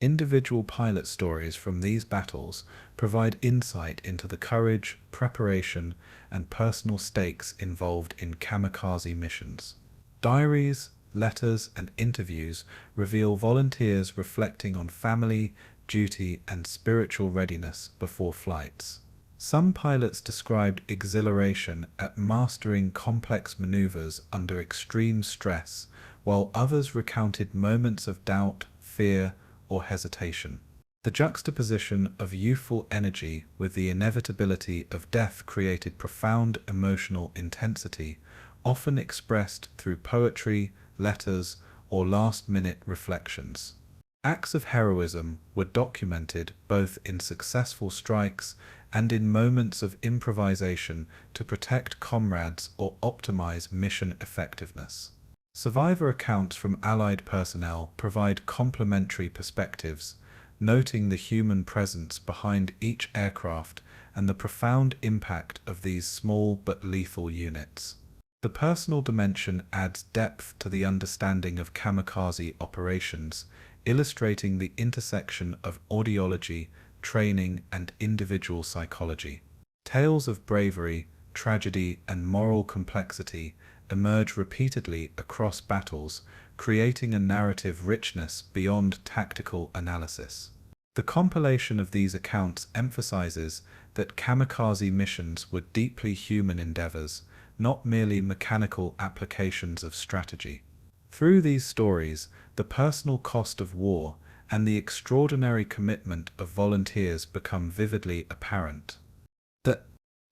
Individual pilot stories from these battles provide insight into the courage, preparation, and personal stakes involved in kamikaze missions. Diaries, letters, and interviews reveal volunteers reflecting on family, duty, and spiritual readiness before flights. Some pilots described exhilaration at mastering complex maneuvers under extreme stress, while others recounted moments of doubt, fear, or hesitation. The juxtaposition of youthful energy with the inevitability of death created profound emotional intensity, often expressed through poetry, letters, or last-minute reflections. Acts of heroism were documented both in successful strikes and in moments of improvisation to protect comrades or optimize mission effectiveness. Survivor accounts from Allied personnel provide complementary perspectives, noting the human presence behind each aircraft and the profound impact of these small but lethal units. The personal dimension adds depth to the understanding of kamikaze operations, illustrating the intersection of audiology, training, and individual psychology. Tales of bravery, tragedy, and moral complexity emerge repeatedly across battles, creating a narrative richness beyond tactical analysis. The compilation of these accounts emphasizes that kamikaze missions were deeply human endeavors, not merely mechanical applications of strategy. Through these stories, the personal cost of war and the extraordinary commitment of volunteers become vividly apparent. The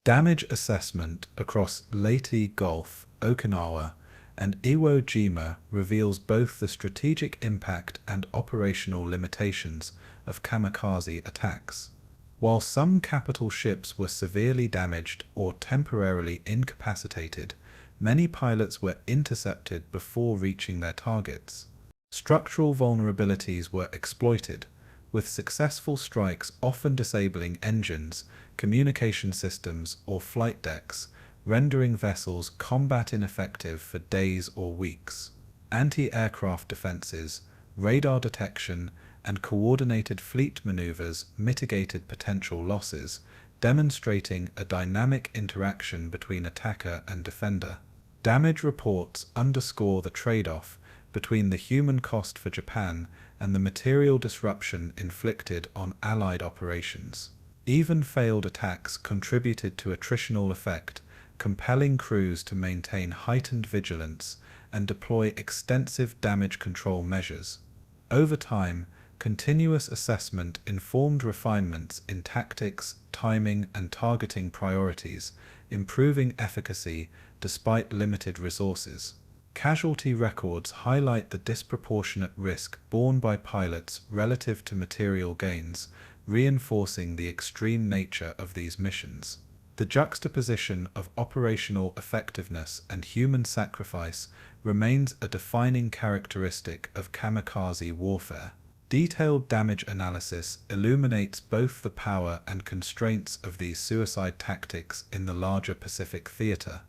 damage assessment across Leyte Gulf, Okinawa, and Iwo Jima reveals both the strategic impact and operational limitations of kamikaze attacks. While some capital ships were severely damaged or temporarily incapacitated, many pilots were intercepted before reaching their targets. Structural vulnerabilities were exploited, with successful strikes often disabling engines, communication systems, or flight decks, rendering vessels combat ineffective for days or weeks. Anti-aircraft defenses, radar detection, and coordinated fleet maneuvers mitigated potential losses, demonstrating a dynamic interaction between attacker and defender. Damage reports underscore the trade-off between the human cost for Japan and the material disruption inflicted on Allied operations. Even failed attacks contributed to attritional effect, compelling crews to maintain heightened vigilance and deploy extensive damage control measures. Over time, continuous assessment informed refinements in tactics, timing, and targeting priorities, improving efficacy despite limited resources. Casualty records highlight the disproportionate risk borne by pilots relative to material gains, reinforcing the extreme nature of these missions. The juxtaposition of operational effectiveness and human sacrifice remains a defining characteristic of kamikaze warfare. Detailed damage analysis illuminates both the power and constraints of these suicide tactics in the larger Pacific theater.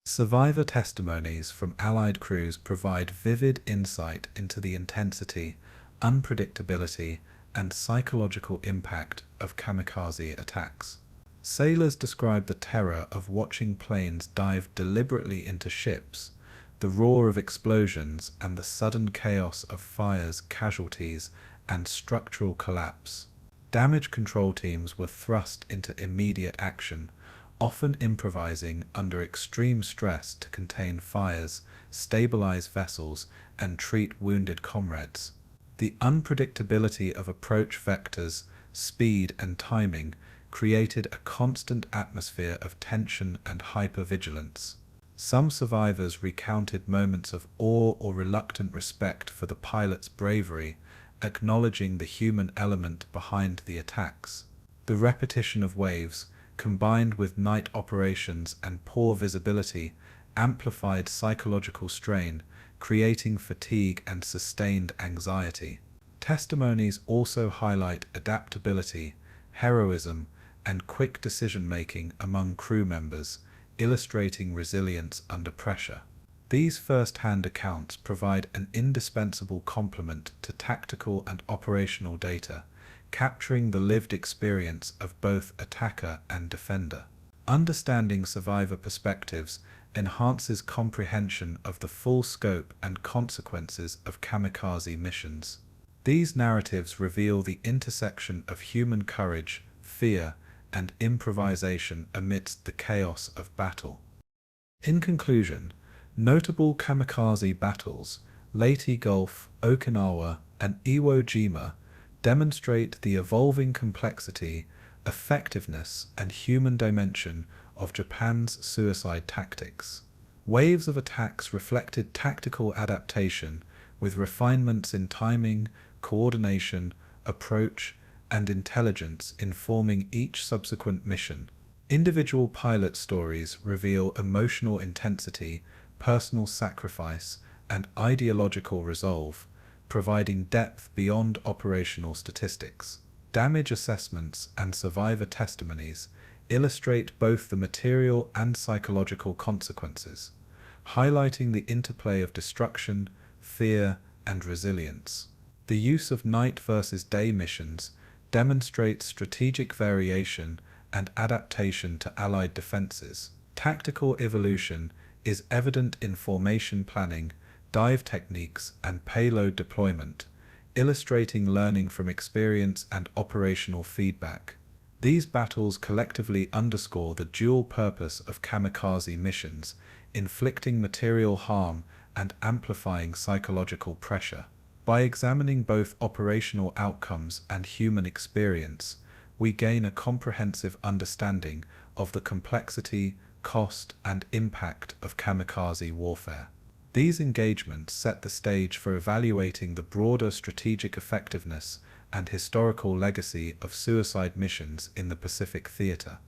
Survivor testimonies from Allied crews provide vivid insight into the intensity, unpredictability, and psychological impact of kamikaze attacks. Sailors describe the terror of watching planes dive deliberately into ships, the roar of explosions, and the sudden chaos of fires, casualties, and structural collapse. Damage control teams were thrust into immediate action, often improvising under extreme stress to contain fires, stabilize vessels, and treat wounded comrades. The unpredictability of approach vectors, speed, and timing created a constant atmosphere of tension and hypervigilance. Some survivors recounted moments of awe or reluctant respect for the pilot's bravery, acknowledging the human element behind the attacks. The repetition of waves, combined with night operations and poor visibility, amplified psychological strain, creating fatigue and sustained anxiety. Testimonies also highlight adaptability, heroism, and quick decision-making among crew members, illustrating resilience under pressure. These first-hand accounts provide an indispensable complement to tactical and operational data, capturing the lived experience of both attacker and defender. Understanding survivor perspectives enhances comprehension of the full scope and consequences of kamikaze missions. These narratives reveal the intersection of human courage, fear, and improvisation amidst the chaos of battle. In conclusion, notable kamikaze battles, Leyte Gulf, Okinawa, and Iwo Jima, demonstrate the evolving complexity, effectiveness, and human dimension of Japan's suicide tactics. Waves of attacks reflected tactical adaptation, with refinements in timing, coordination, approach, and intelligence informing each subsequent mission. Individual pilot stories reveal emotional intensity, personal sacrifice, and ideological resolve, providing depth beyond operational statistics. Damage assessments and survivor testimonies illustrate both the material and psychological consequences, highlighting the interplay of destruction, fear, and resilience. The use of night versus day missions demonstrates strategic variation and adaptation to Allied defenses. Tactical evolution is evident in formation planning, dive techniques, and payload deployment, illustrating learning from experience and operational feedback. These battles collectively underscore the dual purpose of kamikaze missions, inflicting material harm and amplifying psychological pressure. By examining both operational outcomes and human experience, we gain a comprehensive understanding of the complexity, cost, and impact of kamikaze warfare. These engagements set the stage for evaluating the broader strategic effectiveness and historical legacy of suicide missions in the Pacific theater.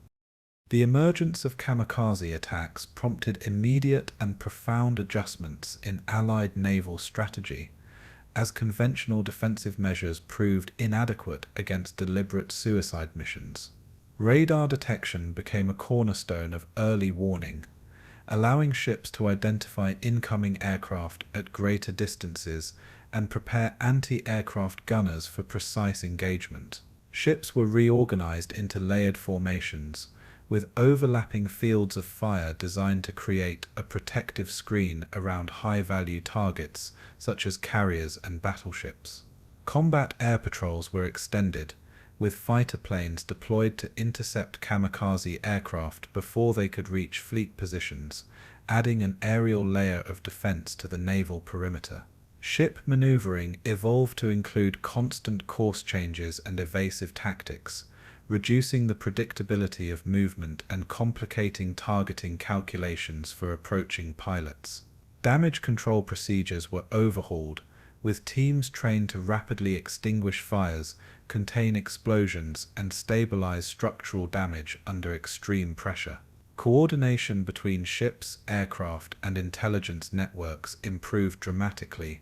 The emergence of kamikaze attacks prompted immediate and profound adjustments in Allied naval strategy, as conventional defensive measures proved inadequate against deliberate suicide missions. Radar detection became a cornerstone of early warning, allowing ships to identify incoming aircraft at greater distances and prepare anti-aircraft gunners for precise engagement. Ships were reorganized into layered formations, with overlapping fields of fire designed to create a protective screen around high-value targets such as carriers and battleships. Combat air patrols were extended, with fighter planes deployed to intercept kamikaze aircraft before they could reach fleet positions, adding an aerial layer of defense to the naval perimeter. Ship maneuvering evolved to include constant course changes and evasive tactics, reducing the predictability of movement and complicating targeting calculations for approaching pilots. Damage control procedures were overhauled, with teams trained to rapidly extinguish fires, contain explosions, and stabilize structural damage under extreme pressure. Coordination between ships, aircraft, and intelligence networks improved dramatically,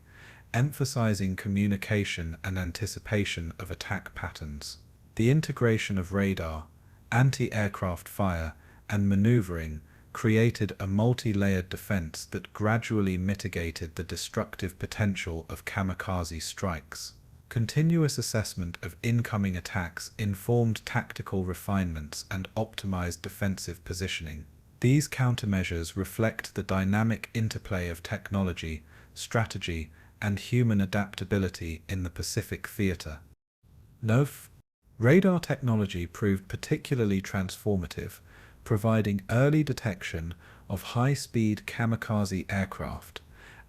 emphasizing communication and anticipation of attack patterns. The integration of radar, anti-aircraft fire, and maneuvering created a multi-layered defense that gradually mitigated the destructive potential of kamikaze strikes. Continuous assessment of incoming attacks informed tactical refinements and optimized defensive positioning. These countermeasures reflect the dynamic interplay of technology, strategy, and human adaptability in the Pacific theater. Radar technology proved particularly transformative, providing early detection of high-speed kamikaze aircraft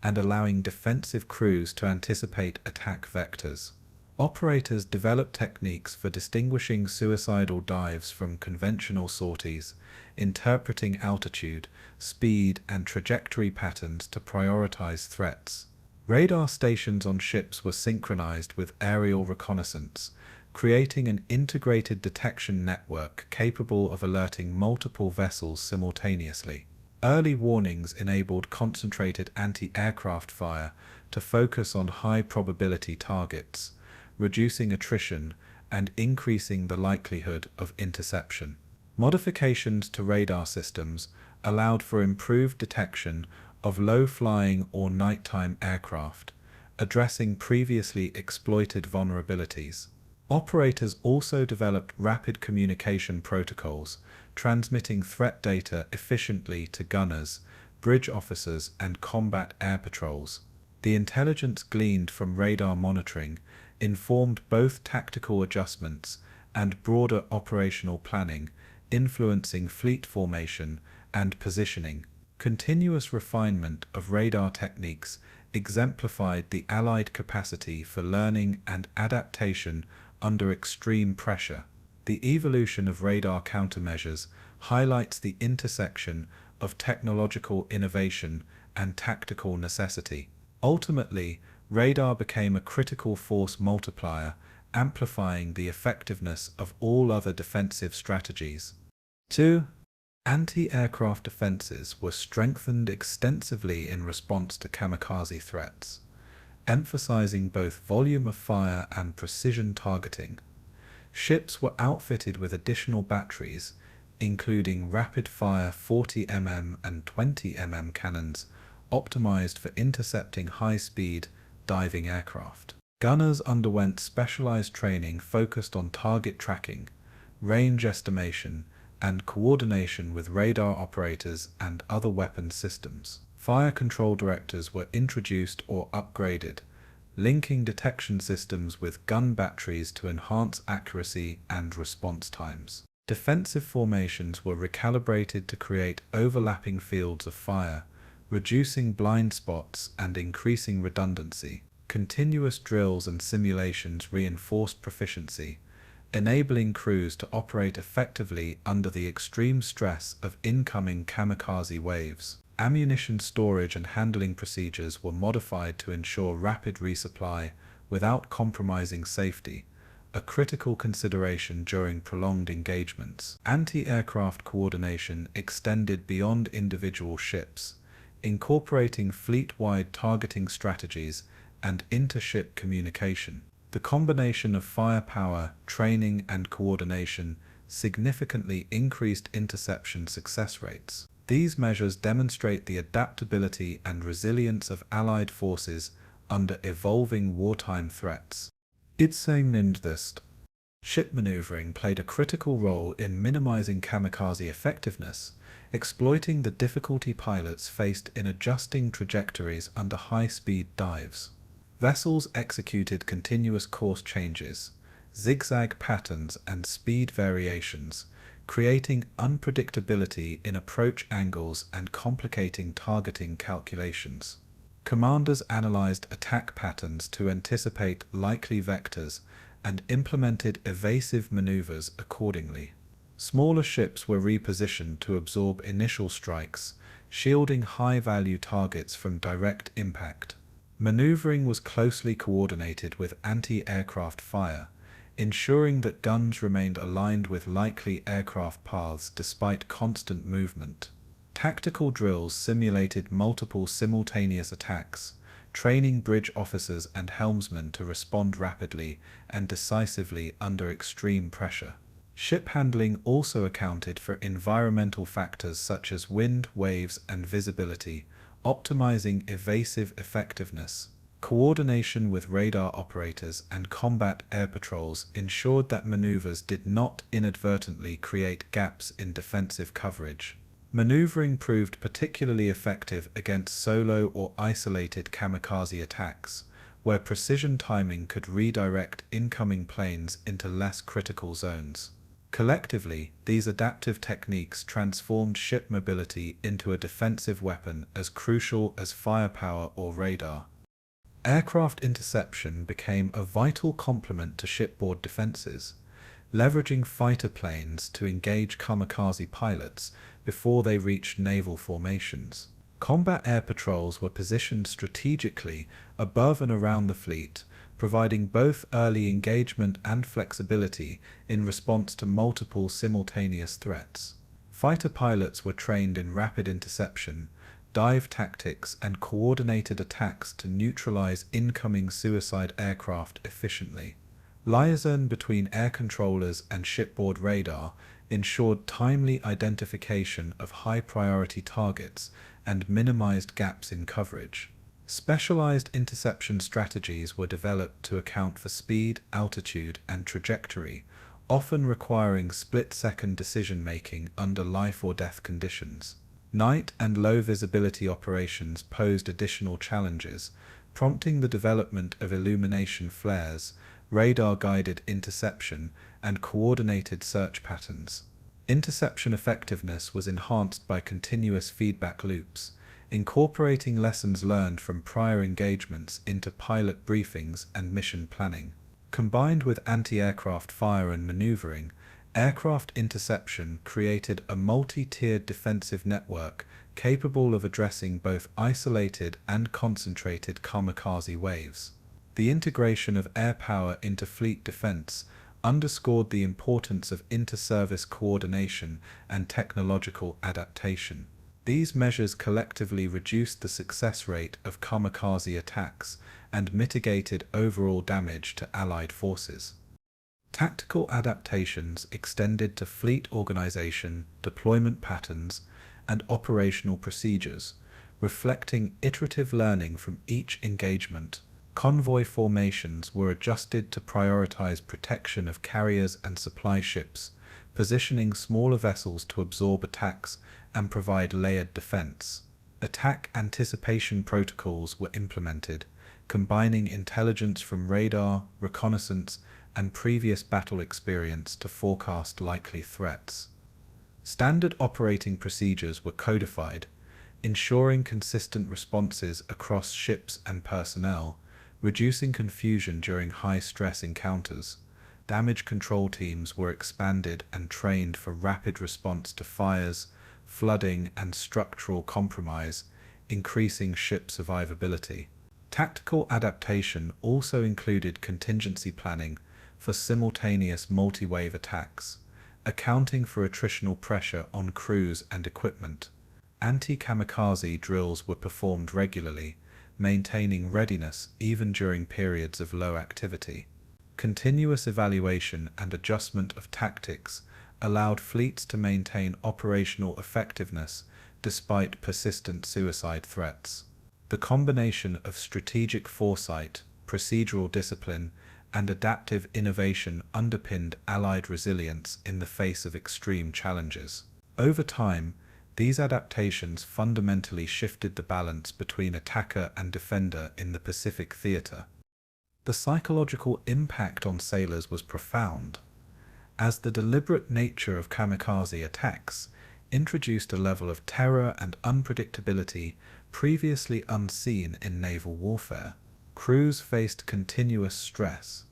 and allowing defensive crews to anticipate attack vectors. Operators developed techniques for distinguishing suicidal dives from conventional sorties, interpreting altitude, speed, and trajectory patterns to prioritize threats. Radar stations on ships were synchronized with aerial reconnaissance, creating an integrated detection network capable of alerting multiple vessels simultaneously. Early warnings enabled concentrated anti-aircraft fire to focus on high-probability targets, reducing attrition and increasing the likelihood of interception. Modifications to radar systems allowed for improved detection of low-flying or nighttime aircraft, addressing previously exploited vulnerabilities. Operators also developed rapid communication protocols, transmitting threat data efficiently to gunners, bridge officers, and combat air patrols. The intelligence gleaned from radar monitoring informed both tactical adjustments and broader operational planning, influencing fleet formation and positioning. Continuous refinement of radar techniques exemplified the Allied capacity for learning and adaptation under extreme pressure. The evolution of radar countermeasures highlights the intersection of technological innovation and tactical necessity. Ultimately, radar became a critical force multiplier, amplifying the effectiveness of all other defensive strategies. 2. Anti-aircraft defenses were strengthened extensively in response to kamikaze threats, emphasizing both volume of fire and precision targeting. Ships were outfitted with additional batteries, including rapid-fire 40 mm and 20 mm cannons, optimized for intercepting high-speed, diving aircraft. Gunners underwent specialized training focused on target tracking, range estimation, and coordination with radar operators and other weapons systems. Fire control directors were introduced or upgraded, linking detection systems with gun batteries to enhance accuracy and response times. Defensive formations were recalibrated to create overlapping fields of fire, reducing blind spots and increasing redundancy. Continuous drills and simulations reinforced proficiency, enabling crews to operate effectively under the extreme stress of incoming kamikaze waves. Ammunition storage and handling procedures were modified to ensure rapid resupply without compromising safety, a critical consideration during prolonged engagements. Anti-aircraft coordination extended beyond individual ships, incorporating fleet-wide targeting strategies and inter-ship communication. The combination of firepower, training, and coordination significantly increased interception success rates. These measures demonstrate the adaptability and resilience of Allied forces under evolving wartime threats. Idse ship maneuvering played a critical role in minimizing kamikaze effectiveness, exploiting the difficulty pilots faced in adjusting trajectories under high-speed dives. Vessels executed continuous course changes, zigzag patterns, and speed variations, creating unpredictability in approach angles and complicating targeting calculations. Commanders analyzed attack patterns to anticipate likely vectors and implemented evasive maneuvers accordingly. Smaller ships were repositioned to absorb initial strikes, shielding high-value targets from direct impact. Maneuvering was closely coordinated with anti-aircraft fire, ensuring that guns remained aligned with likely aircraft paths despite constant movement. Tactical drills simulated multiple simultaneous attacks, training bridge officers and helmsmen to respond rapidly and decisively under extreme pressure. Ship handling also accounted for environmental factors such as wind, waves, and visibility, optimizing evasive effectiveness. Coordination with radar operators and combat air patrols ensured that maneuvers did not inadvertently create gaps in defensive coverage. Maneuvering proved particularly effective against solo or isolated kamikaze attacks, where precision timing could redirect incoming planes into less critical zones. Collectively, these adaptive techniques transformed ship mobility into a defensive weapon as crucial as firepower or radar. Aircraft interception became a vital complement to shipboard defenses, leveraging fighter planes to engage kamikaze pilots before they reached naval formations. Combat air patrols were positioned strategically above and around the fleet, providing both early engagement and flexibility in response to multiple simultaneous threats. Fighter pilots were trained in rapid interception, dive tactics, and coordinated attacks to neutralize incoming suicide aircraft efficiently. Liaison between air controllers and shipboard radar ensured timely identification of high-priority targets and minimized gaps in coverage. Specialized interception strategies were developed to account for speed, altitude, and trajectory, often requiring split-second decision-making under life-or-death conditions. Night and low-visibility operations posed additional challenges, prompting the development of illumination flares, radar-guided interception, and coordinated search patterns. Interception effectiveness was enhanced by continuous feedback loops, incorporating lessons learned from prior engagements into pilot briefings and mission planning. Combined with anti-aircraft fire and maneuvering, aircraft interception created a multi-tiered defensive network capable of addressing both isolated and concentrated kamikaze waves. The integration of air power into fleet defense underscored the importance of inter-service coordination and technological adaptation. These measures collectively reduced the success rate of kamikaze attacks and mitigated overall damage to Allied forces. Tactical adaptations extended to fleet organization, deployment patterns, and operational procedures, reflecting iterative learning from each engagement. Convoy formations were adjusted to prioritize protection of carriers and supply ships, positioning smaller vessels to absorb attacks and provide layered defense. Attack anticipation protocols were implemented, combining intelligence from radar, reconnaissance, and previous battle experience to forecast likely threats. Standard operating procedures were codified, ensuring consistent responses across ships and personnel, reducing confusion during high-stress encounters. Damage control teams were expanded and trained for rapid response to fires, flooding, and structural compromise, increasing ship survivability. Tactical adaptation also included contingency planning for simultaneous multi-wave attacks, accounting for attritional pressure on crews and equipment. Anti-kamikaze drills were performed regularly, maintaining readiness even during periods of low activity. Continuous evaluation and adjustment of tactics allowed fleets to maintain operational effectiveness despite persistent suicide threats. The combination of strategic foresight, procedural discipline, and adaptive innovation underpinned Allied resilience in the face of extreme challenges. Over time, these adaptations fundamentally shifted the balance between attacker and defender in the Pacific theater. The psychological impact on sailors was profound, as the deliberate nature of kamikaze attacks introduced a level of terror and unpredictability previously unseen in naval warfare. Crews faced continuous stress,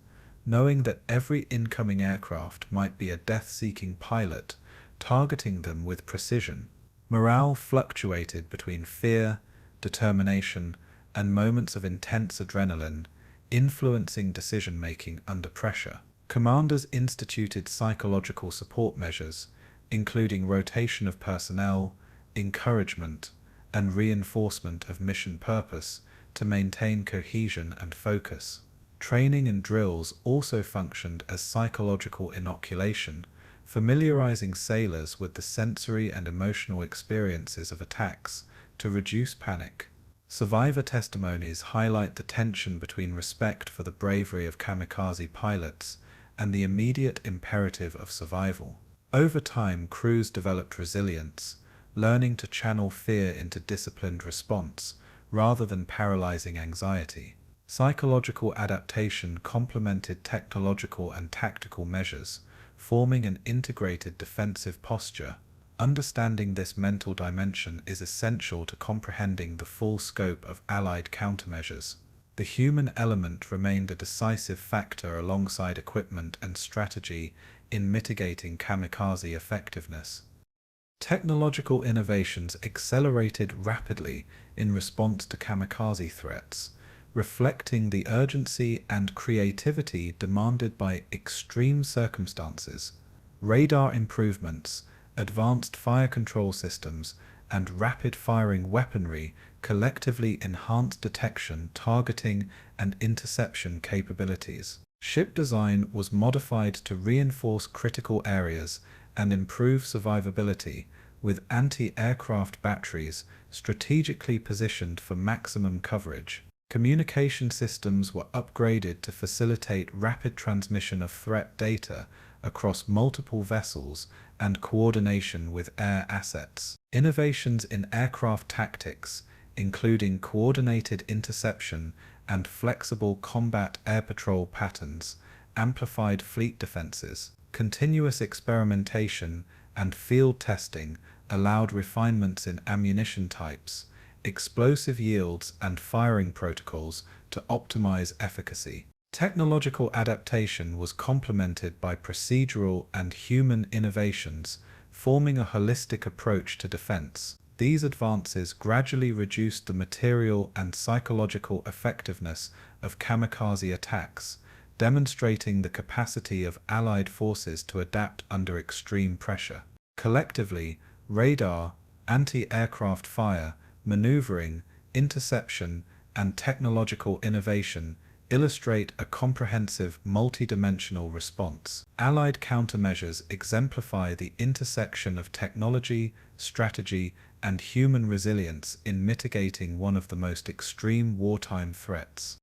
knowing that every incoming aircraft might be a death-seeking pilot, targeting them with precision. Morale fluctuated between fear, determination, and moments of intense adrenaline, influencing decision-making under pressure. Commanders instituted psychological support measures, including rotation of personnel, encouragement, and reinforcement of mission purpose to maintain cohesion and focus. Training and drills also functioned as psychological inoculation, familiarizing sailors with the sensory and emotional experiences of attacks to reduce panic. Survivor testimonies highlight the tension between respect for the bravery of kamikaze pilots and the immediate imperative of survival. Over time, crews developed resilience, learning to channel fear into disciplined response rather than paralyzing anxiety. Psychological adaptation complemented technological and tactical measures, forming an integrated defensive posture. Understanding this mental dimension is essential to comprehending the full scope of Allied countermeasures. The human element remained a decisive factor alongside equipment and strategy in mitigating kamikaze effectiveness. Technological innovations accelerated rapidly in response to kamikaze threats, reflecting the urgency and creativity demanded by extreme circumstances. Radar improvements, advanced fire control systems, and rapid-firing weaponry collectively enhanced detection, targeting, and interception capabilities. Ship design was modified to reinforce critical areas and improve survivability, with anti-aircraft batteries strategically positioned for maximum coverage. Communication systems were upgraded to facilitate rapid transmission of threat data across multiple vessels and coordination with air assets. Innovations in aircraft tactics, including coordinated interception and flexible combat air patrol patterns, amplified fleet defenses. Continuous experimentation and field testing allowed refinements in ammunition types, explosive yields, and firing protocols to optimize efficacy. Technological adaptation was complemented by procedural and human innovations, forming a holistic approach to defense. These advances gradually reduced the material and psychological effectiveness of kamikaze attacks, demonstrating the capacity of Allied forces to adapt under extreme pressure. Collectively, radar, anti-aircraft fire, maneuvering, interception, and technological innovation illustrate a comprehensive, multidimensional response. Allied countermeasures exemplify the intersection of technology, strategy, and human resilience in mitigating one of the most extreme wartime threats.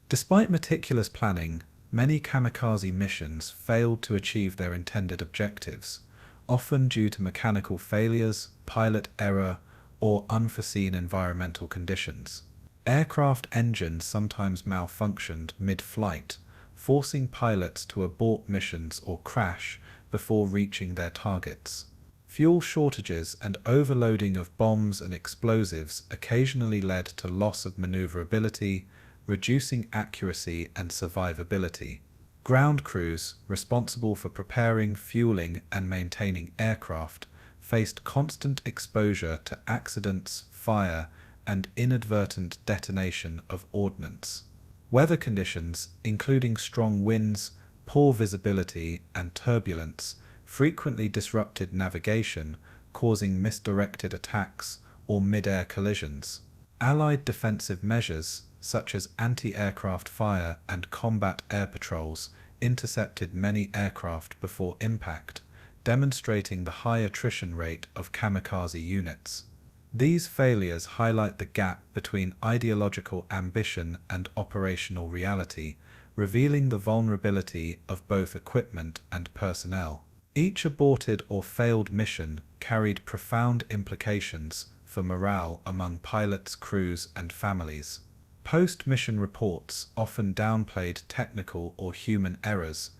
Despite meticulous planning, many kamikaze missions failed to achieve their intended objectives, often due to mechanical failures, pilot error, or unforeseen environmental conditions. Aircraft engines sometimes malfunctioned mid-flight, forcing pilots to abort missions or crash before reaching their targets. Fuel shortages and overloading of bombs and explosives occasionally led to loss of maneuverability, reducing accuracy and survivability. Ground crews, responsible for preparing, fueling, and maintaining aircraft, faced constant exposure to accidents, fire, and inadvertent detonation of ordnance. Weather conditions, including strong winds, poor visibility, and turbulence, frequently disrupted navigation, causing misdirected attacks or mid-air collisions. Allied defensive measures, such as anti-aircraft fire and combat air patrols, intercepted many aircraft before impact, demonstrating the high attrition rate of kamikaze units. These failures highlight the gap between ideological ambition and operational reality, revealing the vulnerability of both equipment and personnel. Each aborted or failed mission carried profound implications for morale among pilots, crews, and families. Post-mission reports often downplayed technical or human errors,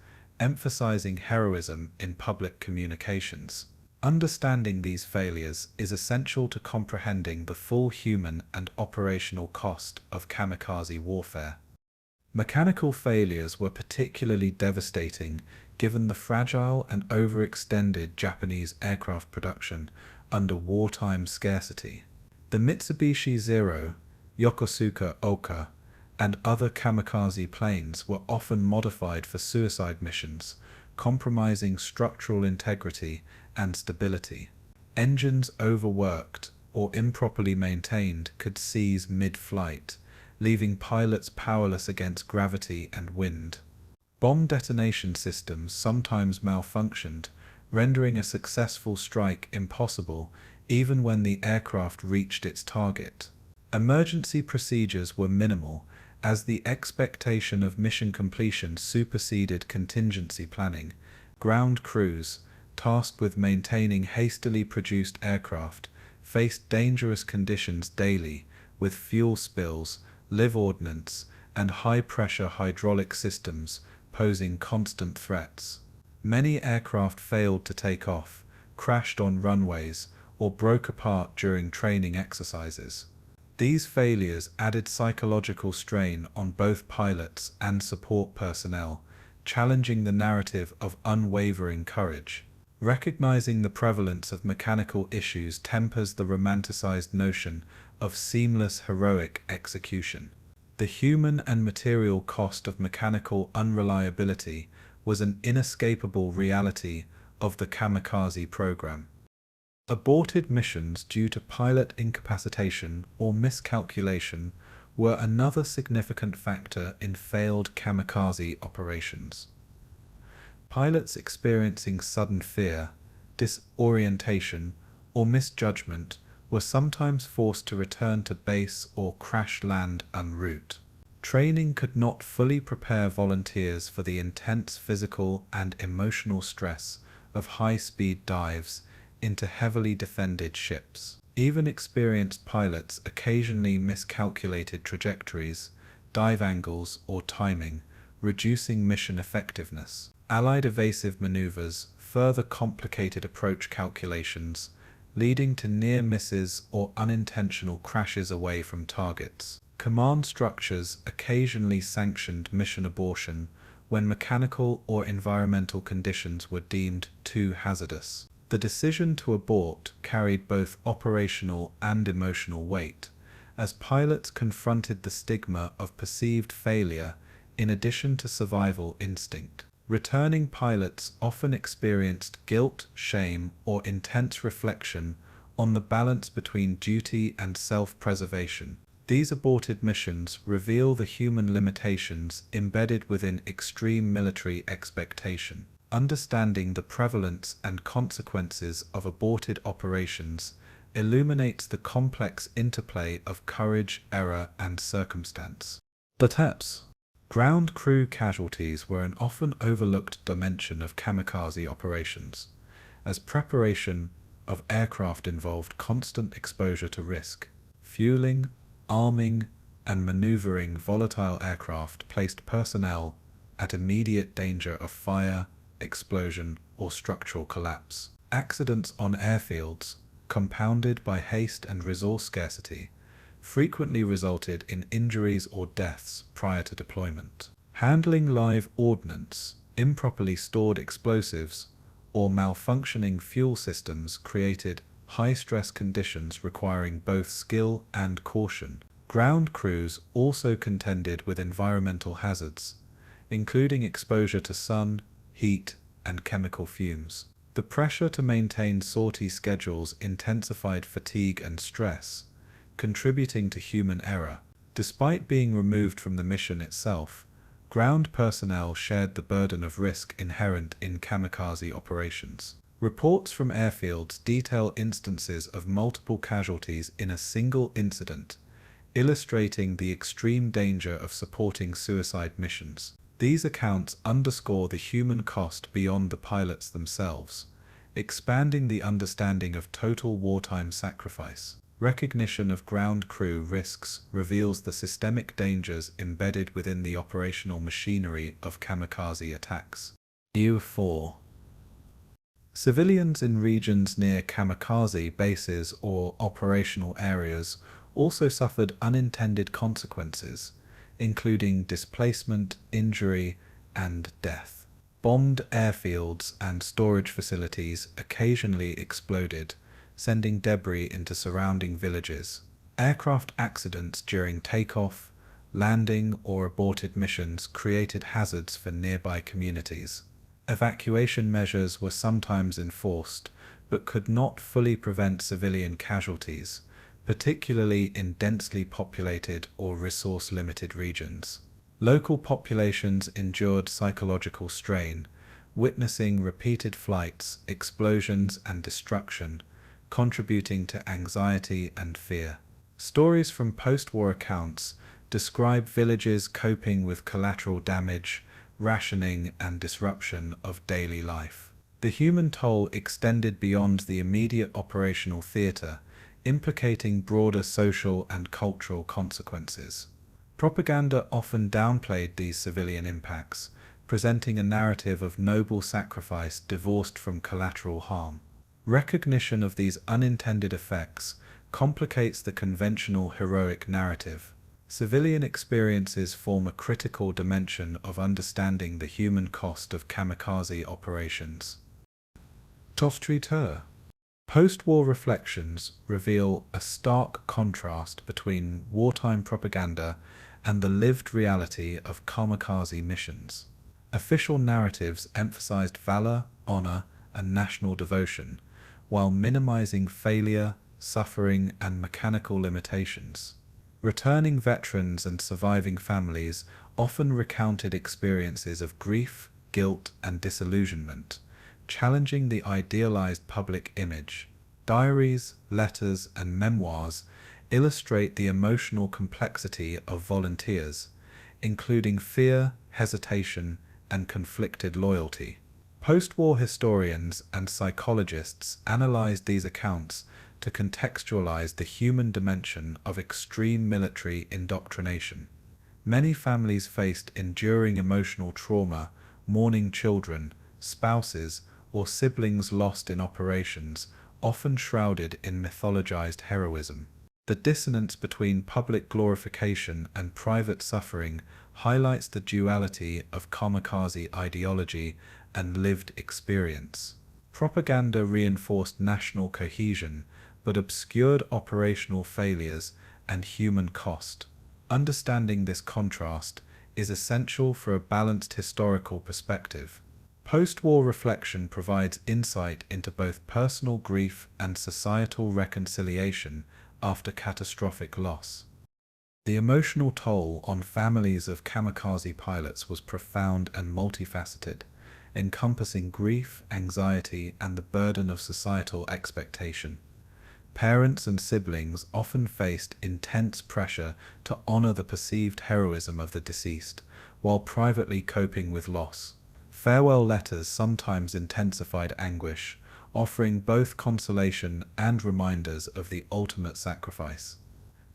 emphasizing heroism in public communications. Understanding these failures is essential to comprehending the full human and operational cost of kamikaze warfare. Mechanical failures were particularly devastating given the fragile and overextended Japanese aircraft production under wartime scarcity. The Mitsubishi Zero, Yokosuka Ohka, and other kamikaze planes were often modified for suicide missions, compromising structural integrity and stability. Engines overworked or improperly maintained could seize mid-flight, leaving pilots powerless against gravity and wind. Bomb detonation systems sometimes malfunctioned, rendering a successful strike impossible even when the aircraft reached its target. Emergency procedures were minimal, as the expectation of mission completion superseded contingency planning. Ground crews, tasked with maintaining hastily produced aircraft, faced dangerous conditions daily, with fuel spills, live ordnance, and high-pressure hydraulic systems posing constant threats. Many aircraft failed to take off, crashed on runways, or broke apart during training exercises. These failures added psychological strain on both pilots and support personnel, challenging the narrative of unwavering courage. Recognizing the prevalence of mechanical issues tempers the romanticized notion of seamless heroic execution. The human and material cost of mechanical unreliability was an inescapable reality of the kamikaze program. Aborted missions due to pilot incapacitation or miscalculation were another significant factor in failed kamikaze operations. Pilots experiencing sudden fear, disorientation, or misjudgment were sometimes forced to return to base or crash land en route. Training could not fully prepare volunteers for the intense physical and emotional stress of high-speed dives into heavily defended ships. Even experienced pilots occasionally miscalculated trajectories, dive angles, or timing, reducing mission effectiveness. Allied evasive maneuvers further complicated approach calculations, leading to near misses or unintentional crashes away from targets. Command structures occasionally sanctioned mission abortion when mechanical or environmental conditions were deemed too hazardous. The decision to abort carried both operational and emotional weight, as pilots confronted the stigma of perceived failure in addition to survival instinct. Returning pilots often experienced guilt, shame, or intense reflection on the balance between duty and self-preservation. These aborted missions reveal the human limitations embedded within extreme military expectation. Understanding the prevalence and consequences of aborted operations illuminates the complex interplay of courage, error, and circumstance. The TEPS. Ground crew casualties were an often overlooked dimension of kamikaze operations, as preparation of aircraft involved constant exposure to risk. Fueling, arming, and maneuvering volatile aircraft placed personnel at immediate danger of fire, explosion, or structural collapse. Accidents on airfields, compounded by haste and resource scarcity, frequently resulted in injuries or deaths prior to deployment. Handling live ordnance, improperly stored explosives, or malfunctioning fuel systems created high-stress conditions requiring both skill and caution. Ground crews also contended with environmental hazards, including exposure to sun, heat, and chemical fumes. The pressure to maintain sortie schedules intensified fatigue and stress, contributing to human error. Despite being removed from the mission itself, ground personnel shared the burden of risk inherent in kamikaze operations. Reports from airfields detail instances of multiple casualties in a single incident, illustrating the extreme danger of supporting suicide missions. These accounts underscore the human cost beyond the pilots themselves, expanding the understanding of total wartime sacrifice. Recognition of ground crew risks reveals the systemic dangers embedded within the operational machinery of kamikaze attacks. Iwo 4. Civilians in regions near kamikaze bases or operational areas also suffered unintended consequences, including displacement, injury, and death. Bombed airfields and storage facilities occasionally exploded, sending debris into surrounding villages. Aircraft accidents during takeoff, landing, or aborted missions created hazards for nearby communities. Evacuation measures were sometimes enforced, but could not fully prevent civilian casualties, particularly in densely populated or resource-limited regions. Local populations endured psychological strain, witnessing repeated flights, explosions, and destruction, contributing to anxiety and fear. Stories from post-war accounts describe villages coping with collateral damage, rationing, and disruption of daily life. The human toll extended beyond the immediate operational theater, implicating broader social and cultural consequences. Propaganda often downplayed these civilian impacts, presenting a narrative of noble sacrifice divorced from collateral harm. Recognition of these unintended effects complicates the conventional heroic narrative. Civilian experiences form a critical dimension of understanding the human cost of kamikaze operations. Portrayal. Post-war reflections reveal a stark contrast between wartime propaganda and the lived reality of kamikaze missions. Official narratives emphasized valor, honor, and national devotion, while minimizing failure, suffering, and mechanical limitations. Returning veterans and surviving families often recounted experiences of grief, guilt, and disillusionment, challenging the idealized public image. Diaries, letters, and memoirs illustrate the emotional complexity of volunteers, including fear, hesitation, and conflicted loyalty. Post-war historians and psychologists analyzed these accounts to contextualize the human dimension of extreme military indoctrination. Many families faced enduring emotional trauma, mourning children, spouses, or siblings lost in operations, often shrouded in mythologized heroism. The dissonance between public glorification and private suffering highlights the duality of kamikaze ideology and lived experience. Propaganda reinforced national cohesion, but obscured operational failures and human cost. Understanding this contrast is essential for a balanced historical perspective. Post-war reflection provides insight into both personal grief and societal reconciliation after catastrophic loss. The emotional toll on families of kamikaze pilots was profound and multifaceted, encompassing grief, anxiety, and the burden of societal expectation. Parents and siblings often faced intense pressure to honor the perceived heroism of the deceased, while privately coping with loss. Farewell letters sometimes intensified anguish, offering both consolation and reminders of the ultimate sacrifice.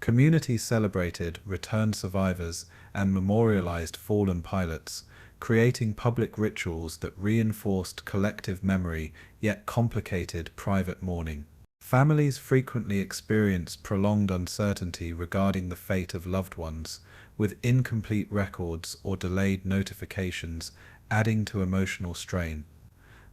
Communities celebrated returned survivors and memorialized fallen pilots, creating public rituals that reinforced collective memory yet complicated private mourning. Families frequently experienced prolonged uncertainty regarding the fate of loved ones, with incomplete records or delayed notifications adding to emotional strain.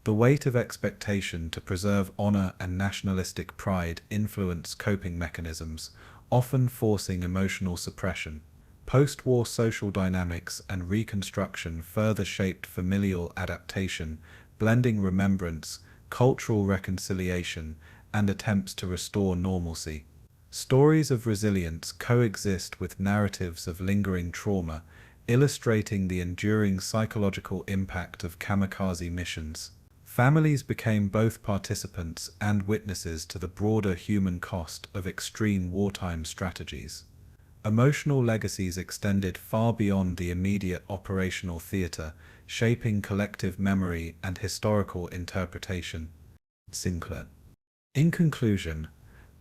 The weight of expectation to preserve honor and nationalistic pride influenced coping mechanisms, often forcing emotional suppression. Post-war social dynamics and reconstruction further shaped familial adaptation, blending remembrance, cultural reconciliation, and attempts to restore normalcy. Stories of resilience coexist with narratives of lingering trauma, illustrating the enduring psychological impact of kamikaze missions. Families became both participants and witnesses to the broader human cost of extreme wartime strategies. Emotional legacies extended far beyond the immediate operational theater, shaping collective memory and historical interpretation. Sinclair. In conclusion,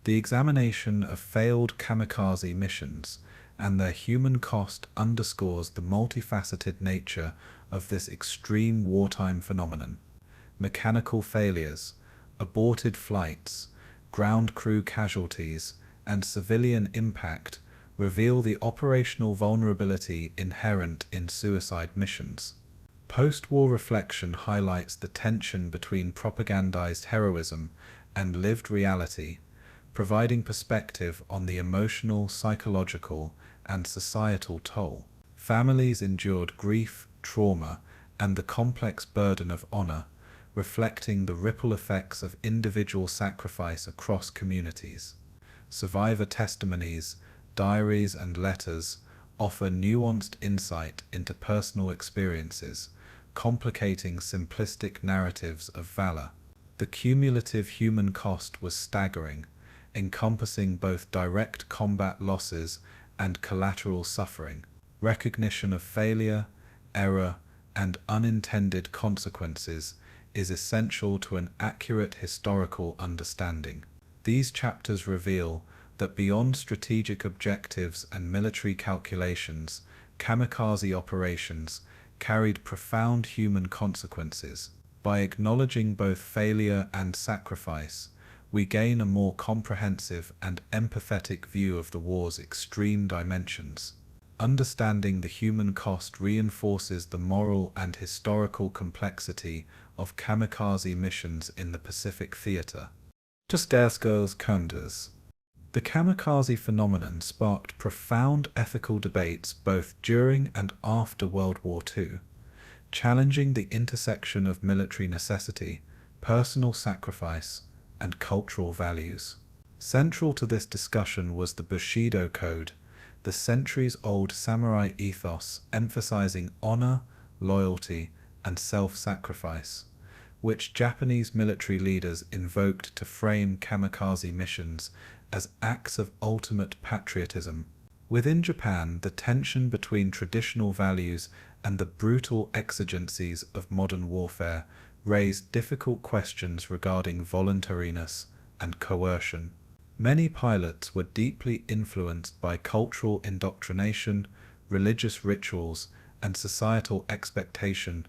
the examination of failed kamikaze missions and their human cost underscores the multifaceted nature of this extreme wartime phenomenon. Mechanical failures, aborted flights, ground crew casualties, and civilian impact reveal the operational vulnerability inherent in suicide missions. Post-war reflection highlights the tension between propagandized heroism and lived reality, providing perspective on the emotional, psychological, and societal toll. Families endured grief, trauma, and the complex burden of honor, reflecting the ripple effects of individual sacrifice across communities. Survivor testimonies, diaries, and letters offer nuanced insight into personal experiences, complicating simplistic narratives of valor. The cumulative human cost was staggering, encompassing both direct combat losses and collateral suffering. Recognition of failure, error, and unintended consequences is essential to an accurate historical understanding. These chapters reveal that beyond strategic objectives and military calculations, kamikaze operations carried profound human consequences. By acknowledging both failure and sacrifice, we gain a more comprehensive and empathetic view of the war's extreme dimensions. Understanding the human cost reinforces the moral and historical complexity of kamikaze missions in the Pacific theater. Just as girls counters. The kamikaze phenomenon sparked profound ethical debates both during and after World War II, challenging the intersection of military necessity, personal sacrifice, and cultural values. Central to this discussion was the Bushido Code, the centuries-old samurai ethos emphasizing honor, loyalty, and self-sacrifice, which Japanese military leaders invoked to frame kamikaze missions as acts of ultimate patriotism. Within Japan, the tension between traditional values and the brutal exigencies of modern warfare raised difficult questions regarding voluntariness and coercion. Many pilots were deeply influenced by cultural indoctrination, religious rituals, and societal expectation,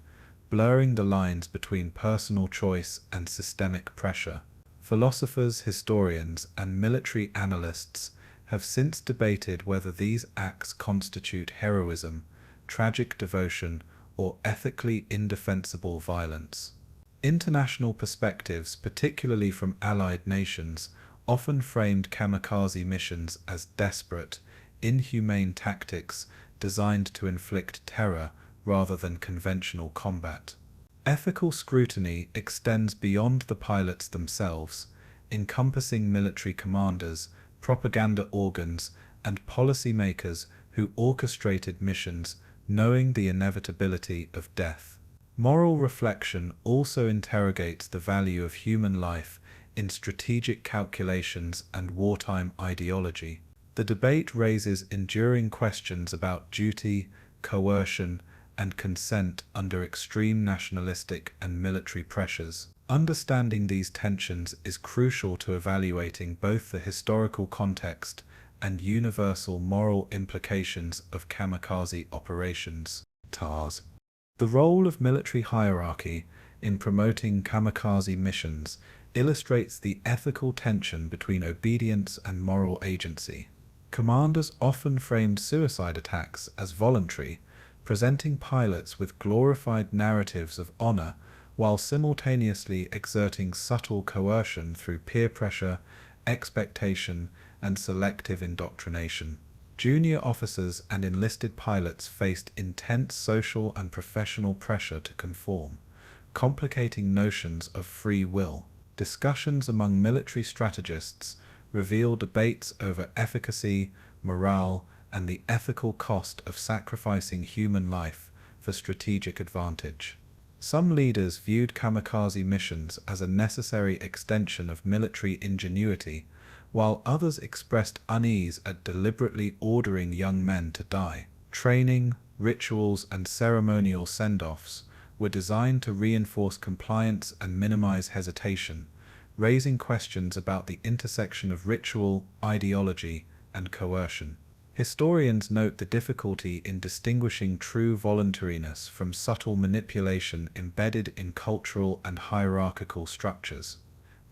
blurring the lines between personal choice and systemic pressure. Philosophers, historians, and military analysts have since debated whether these acts constitute heroism, tragic devotion, or ethically indefensible violence. International perspectives, particularly from allied nations, often framed kamikaze missions as desperate, inhumane tactics designed to inflict terror rather than conventional combat. Ethical scrutiny extends beyond the pilots themselves, encompassing military commanders, propaganda organs, and policymakers who orchestrated missions knowing the inevitability of death. Moral reflection also interrogates the value of human life in strategic calculations and wartime ideology. The debate raises enduring questions about duty, coercion, and consent under extreme nationalistic and military pressures. Understanding these tensions is crucial to evaluating both the historical context and universal moral implications of kamikaze operations. TARS. The role of military hierarchy in promoting kamikaze missions illustrates the ethical tension between obedience and moral agency. Commanders often framed suicide attacks as voluntary, presenting pilots with glorified narratives of honor while simultaneously exerting subtle coercion through peer pressure, expectation, and selective indoctrination. Junior officers and enlisted pilots faced intense social and professional pressure to conform, complicating notions of free will. Discussions among military strategists reveal debates over efficacy, morale, and the ethical cost of sacrificing human life for strategic advantage. Some leaders viewed kamikaze missions as a necessary extension of military ingenuity, while others expressed unease at deliberately ordering young men to die. Training, rituals, and ceremonial send-offs were designed to reinforce compliance and minimize hesitation, raising questions about the intersection of ritual, ideology, and coercion. Historians note the difficulty in distinguishing true voluntariness from subtle manipulation embedded in cultural and hierarchical structures.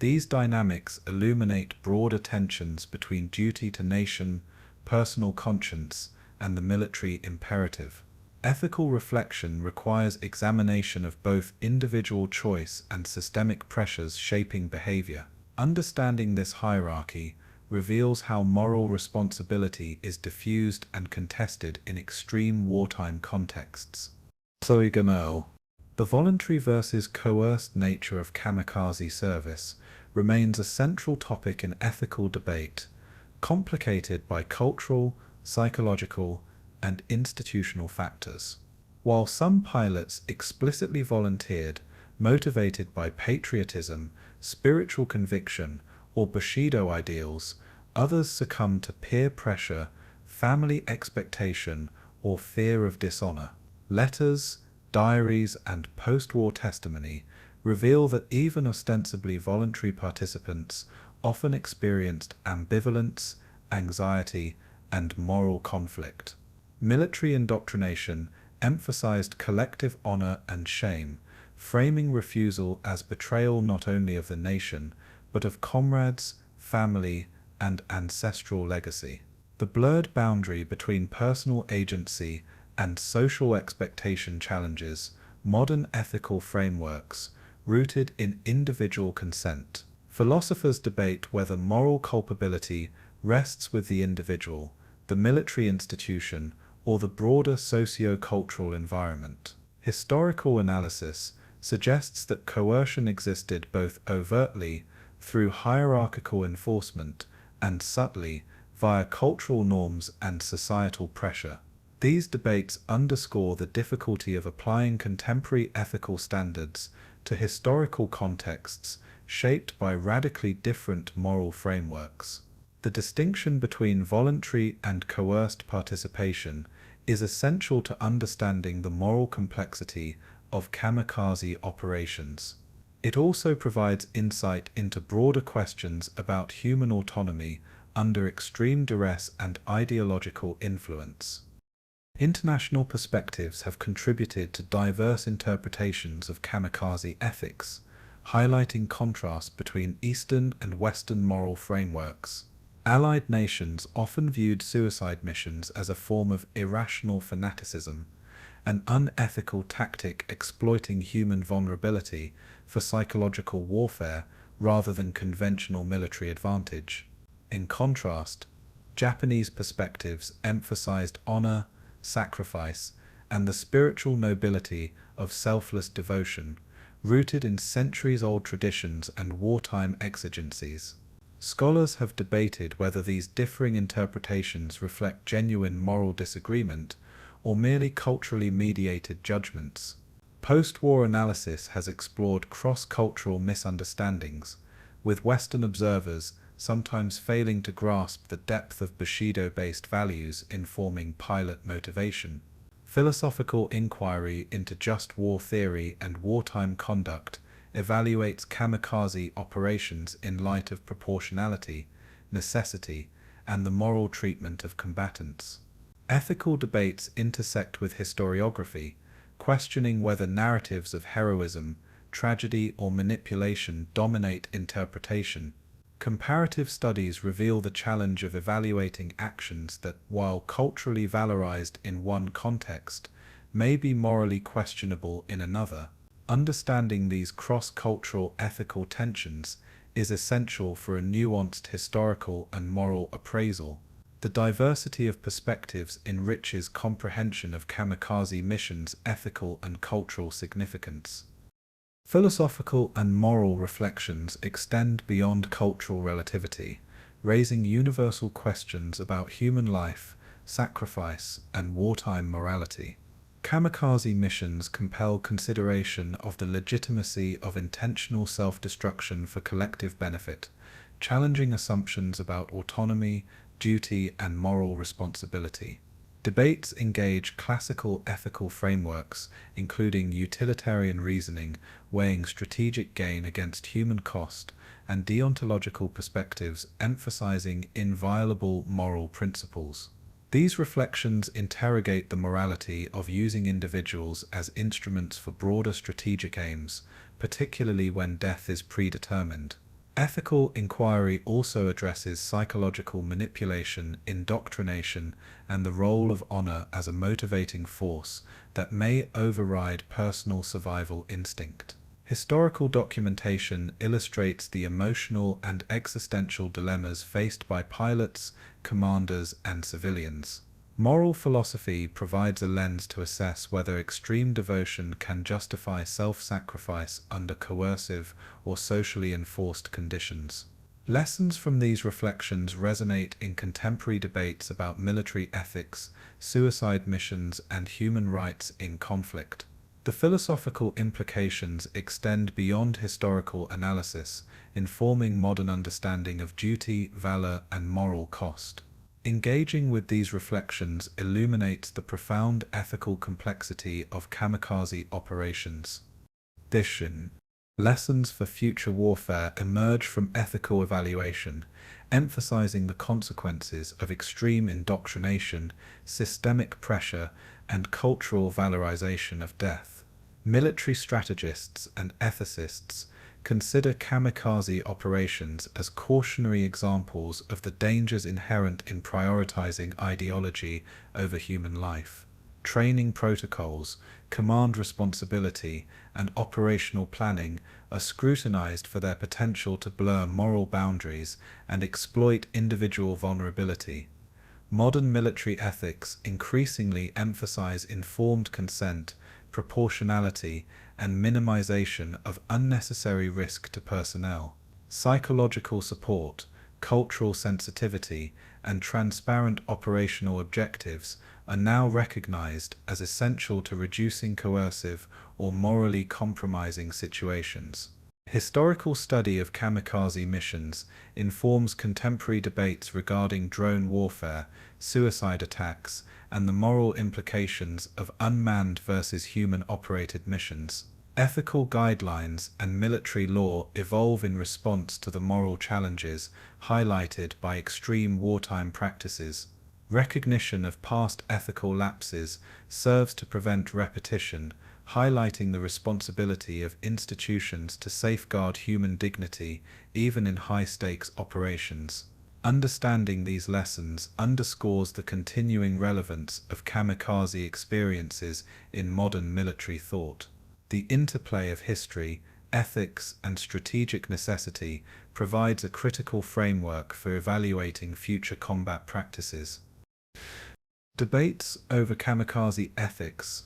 These dynamics illuminate broader tensions between duty to nation, personal conscience, and the military imperative. Ethical reflection requires examination of both individual choice and systemic pressures shaping behavior. Understanding this hierarchy reveals how moral responsibility is diffused and contested in extreme wartime contexts. The voluntary versus coerced nature of kamikaze service remains a central topic in ethical debate, complicated by cultural, psychological, and institutional factors. While some pilots explicitly volunteered, motivated by patriotism, spiritual conviction, or Bushido ideals, others succumbed to peer pressure, family expectation, or fear of dishonor. Letters, diaries, and post-war testimony reveal that even ostensibly voluntary participants often experienced ambivalence, anxiety, and moral conflict. Military indoctrination emphasized collective honor and shame, framing refusal as betrayal not only of the nation, but of comrades, family, and ancestral legacy. The blurred boundary between personal agency and social expectation challenges modern ethical frameworks rooted in individual consent. Philosophers debate whether moral culpability rests with the individual, the military institution, or the broader socio-cultural environment. Historical analysis suggests that coercion existed both overtly, through hierarchical enforcement, and subtly, via cultural norms and societal pressure. These debates underscore the difficulty of applying contemporary ethical standards to historical contexts shaped by radically different moral frameworks. The distinction between voluntary and coerced participation is essential to understanding the moral complexity of kamikaze operations. It also provides insight into broader questions about human autonomy under extreme duress and ideological influence. International perspectives have contributed to diverse interpretations of kamikaze ethics, highlighting contrasts between Eastern and Western moral frameworks. Allied nations often viewed suicide missions as a form of irrational fanaticism, an unethical tactic exploiting human vulnerability for psychological warfare rather than conventional military advantage. In contrast, Japanese perspectives emphasized honor, sacrifice, and the spiritual nobility of selfless devotion, rooted in centuries-old traditions and wartime exigencies. Scholars have debated whether these differing interpretations reflect genuine moral disagreement or merely culturally mediated judgments. Post-war analysis has explored cross-cultural misunderstandings, with Western observers sometimes failing to grasp the depth of Bushido-based values informing pilot motivation. Philosophical inquiry into just war theory and wartime conduct evaluates kamikaze operations in light of proportionality, necessity, and the moral treatment of combatants. Ethical debates intersect with historiography, questioning whether narratives of heroism, tragedy, or manipulation dominate interpretation. Comparative studies reveal the challenge of evaluating actions that, while culturally valorized in one context, may be morally questionable in another. Understanding these cross-cultural ethical tensions is essential for a nuanced historical and moral appraisal. The diversity of perspectives enriches comprehension of kamikaze missions' ethical and cultural significance. Philosophical and moral reflections extend beyond cultural relativity, raising universal questions about human life, sacrifice, and wartime morality. Kamikaze missions compel consideration of the legitimacy of intentional self-destruction for collective benefit, challenging assumptions about autonomy, duty, and moral responsibility. Debates engage classical ethical frameworks, including utilitarian reasoning, weighing strategic gain against human cost, and deontological perspectives emphasizing inviolable moral principles. These reflections interrogate the morality of using individuals as instruments for broader strategic aims, particularly when death is predetermined. Ethical inquiry also addresses psychological manipulation, indoctrination, and the role of honor as a motivating force that may override personal survival instinct. Historical documentation illustrates the emotional and existential dilemmas faced by pilots, commanders, and civilians. Moral philosophy provides a lens to assess whether extreme devotion can justify self-sacrifice under coercive or socially enforced conditions. Lessons from these reflections resonate in contemporary debates about military ethics, suicide missions, and human rights in conflict. The philosophical implications extend beyond historical analysis, informing modern understanding of duty, valor, and moral cost. Engaging with these reflections illuminates the profound ethical complexity of kamikaze operations. Lessons for future warfare emerge from ethical evaluation, emphasizing the consequences of extreme indoctrination, systemic pressure, and cultural valorization of death. Military strategists and ethicists consider kamikaze operations as cautionary examples of the dangers inherent in prioritizing ideology over human life. training protocols, command responsibility, and operational planning are scrutinized for their potential to blur moral boundaries and exploit individual vulnerability. Modern military ethics increasingly emphasize informed consent, proportionality, and minimization of unnecessary risk to personnel. Psychological support, cultural sensitivity, and transparent operational objectives are now recognized as essential to reducing coercive or morally compromising situations. Historical study of kamikaze missions informs contemporary debates regarding drone warfare, suicide attacks, and the moral implications of unmanned versus human-operated missions. Ethical guidelines and military law evolve in response to the moral challenges highlighted by extreme wartime practices. Recognition of past ethical lapses serves to prevent repetition, highlighting the responsibility of institutions to safeguard human dignity even in high-stakes operations. Understanding these lessons underscores the continuing relevance of kamikaze experiences in modern military thought. The interplay of history, ethics, and strategic necessity provides a critical framework for evaluating future combat practices. Debates over kamikaze ethics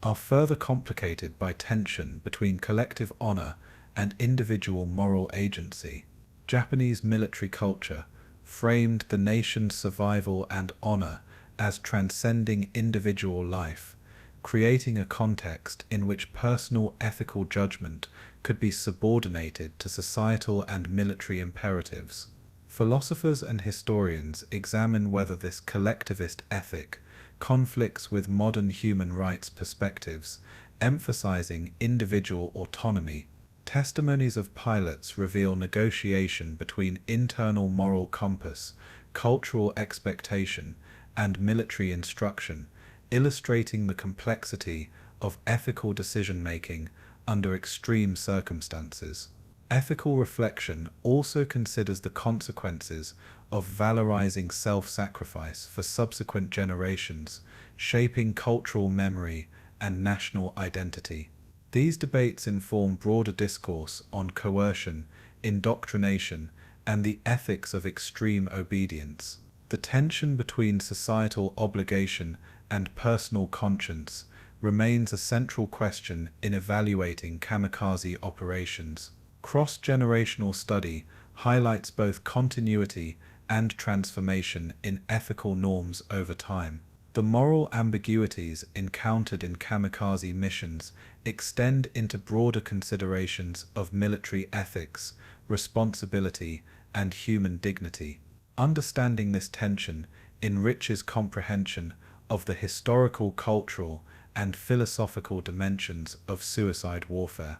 are further complicated by tension between collective honor and individual moral agency. Japanese military culture framed the nation's survival and honor as transcending individual life, creating a context in which personal ethical judgment could be subordinated to societal and military imperatives. Philosophers and historians examine whether this collectivist ethic conflicts with modern human rights perspectives, emphasizing individual autonomy. Testimonies of pilots reveal negotiation between internal moral compass, cultural expectation, and military instruction, illustrating the complexity of ethical decision-making under extreme circumstances. Ethical reflection also considers the consequences of valorizing self-sacrifice for subsequent generations, shaping cultural memory and national identity. These debates inform broader discourse on coercion, indoctrination, and the ethics of extreme obedience. The tension between societal obligation and personal conscience remains a central question in evaluating kamikaze operations. Cross-generational study highlights both continuity and transformation in ethical norms over time. The moral ambiguities encountered in kamikaze missions extend into broader considerations of military ethics, responsibility, and human dignity. Understanding this tension enriches comprehension of the historical, cultural, and philosophical dimensions of suicide warfare.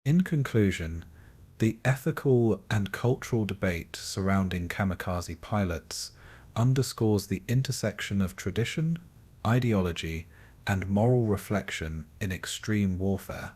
In conclusion, the ethical and cultural debate surrounding kamikaze pilots underscores the intersection of tradition, ideology, and moral reflection in extreme warfare.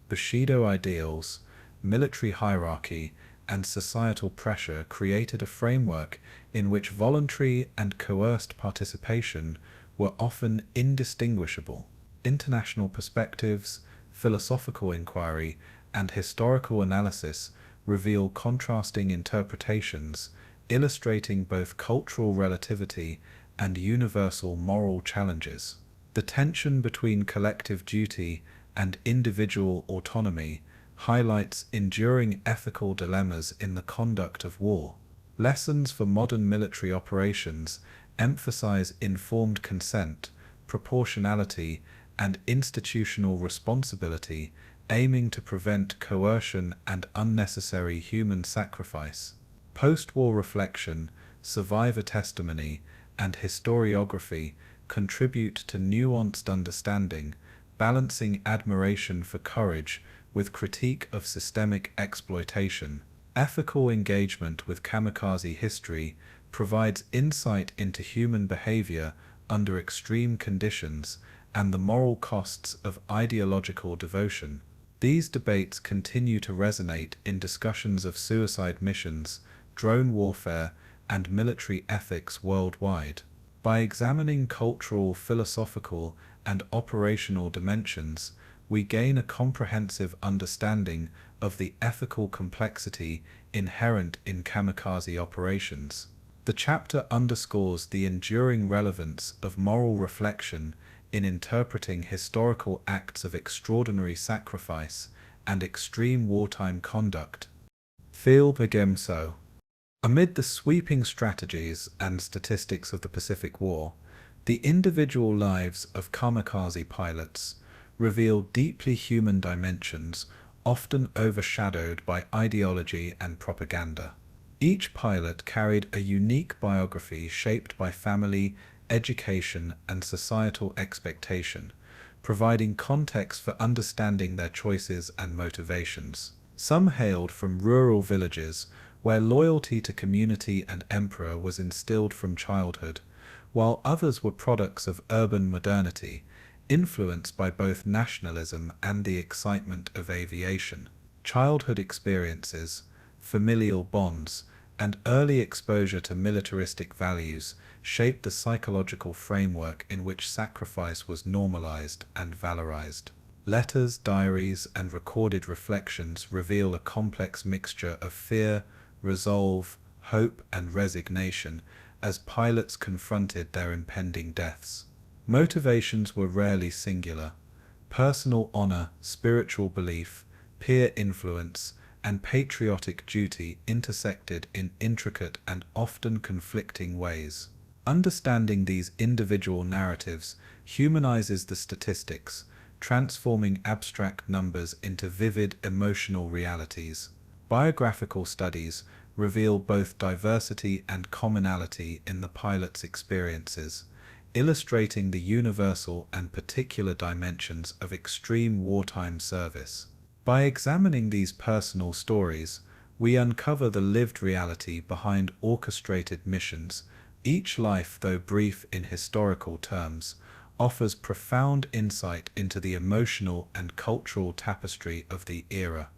Bushido ideals, military hierarchy, and societal pressure created a framework in which voluntary and coerced participation were often indistinguishable. International perspectives, philosophical inquiry, and historical analysis reveal contrasting interpretations, illustrating both cultural relativity and universal moral challenges. The tension between collective duty and individual autonomy highlights enduring ethical dilemmas in the conduct of war. Lessons for modern military operations emphasize informed consent, proportionality, and institutional responsibility, aiming to prevent coercion and unnecessary human sacrifice. Post-war reflection, survivor testimony, and historiography contribute to nuanced understanding, balancing admiration for courage with critique of systemic exploitation. Ethical engagement with kamikaze history provides insight into human behavior under extreme conditions and the moral costs of ideological devotion. These debates continue to resonate in discussions of suicide missions, drone warfare, and military ethics worldwide. By examining cultural, philosophical, and operational dimensions, we gain a comprehensive understanding of the ethical complexity inherent in kamikaze operations. The chapter underscores the enduring relevance of moral reflection in interpreting historical acts of extraordinary sacrifice and extreme wartime conduct. Feel begin so. Amid the sweeping strategies and statistics of the Pacific War, the individual lives of kamikaze pilots reveal deeply human dimensions often overshadowed by ideology and propaganda. Each pilot carried a unique biography shaped by family, education, and societal expectation, providing context for understanding their choices and motivations. Some hailed from rural villages where loyalty to community and emperor was instilled from childhood, while others were products of urban modernity, influenced by both nationalism and the excitement of aviation. Childhood experiences, familial bonds, and early exposure to militaristic values shaped the psychological framework in which sacrifice was normalized and valorized. Letters, diaries, and recorded reflections reveal a complex mixture of fear, resolve, hope, and resignation as pilots confronted their impending deaths. Motivations were rarely singular. Personal honor, spiritual belief, peer influence, and patriotic duty intersected in intricate and often conflicting ways. Understanding these individual narratives humanizes the statistics, transforming abstract numbers into vivid emotional realities. Biographical studies reveal both diversity and commonality in the pilot's experiences, illustrating the universal and particular dimensions of extreme wartime service. By examining these personal stories, we uncover the lived reality behind orchestrated missions. Each life, though brief in historical terms, offers profound insight into the emotional and cultural tapestry of the era.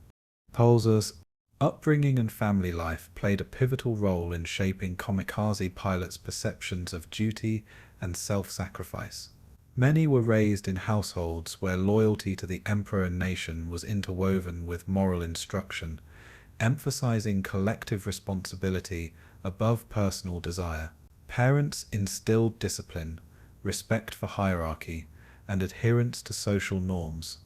Pulsar's upbringing and family life played a pivotal role in shaping kamikaze pilots' perceptions of duty and self-sacrifice. Many were raised in households where loyalty to the emperor and nation was interwoven with moral instruction, emphasizing collective responsibility above personal desire. Parents instilled discipline, respect for hierarchy, and adherence to social norms,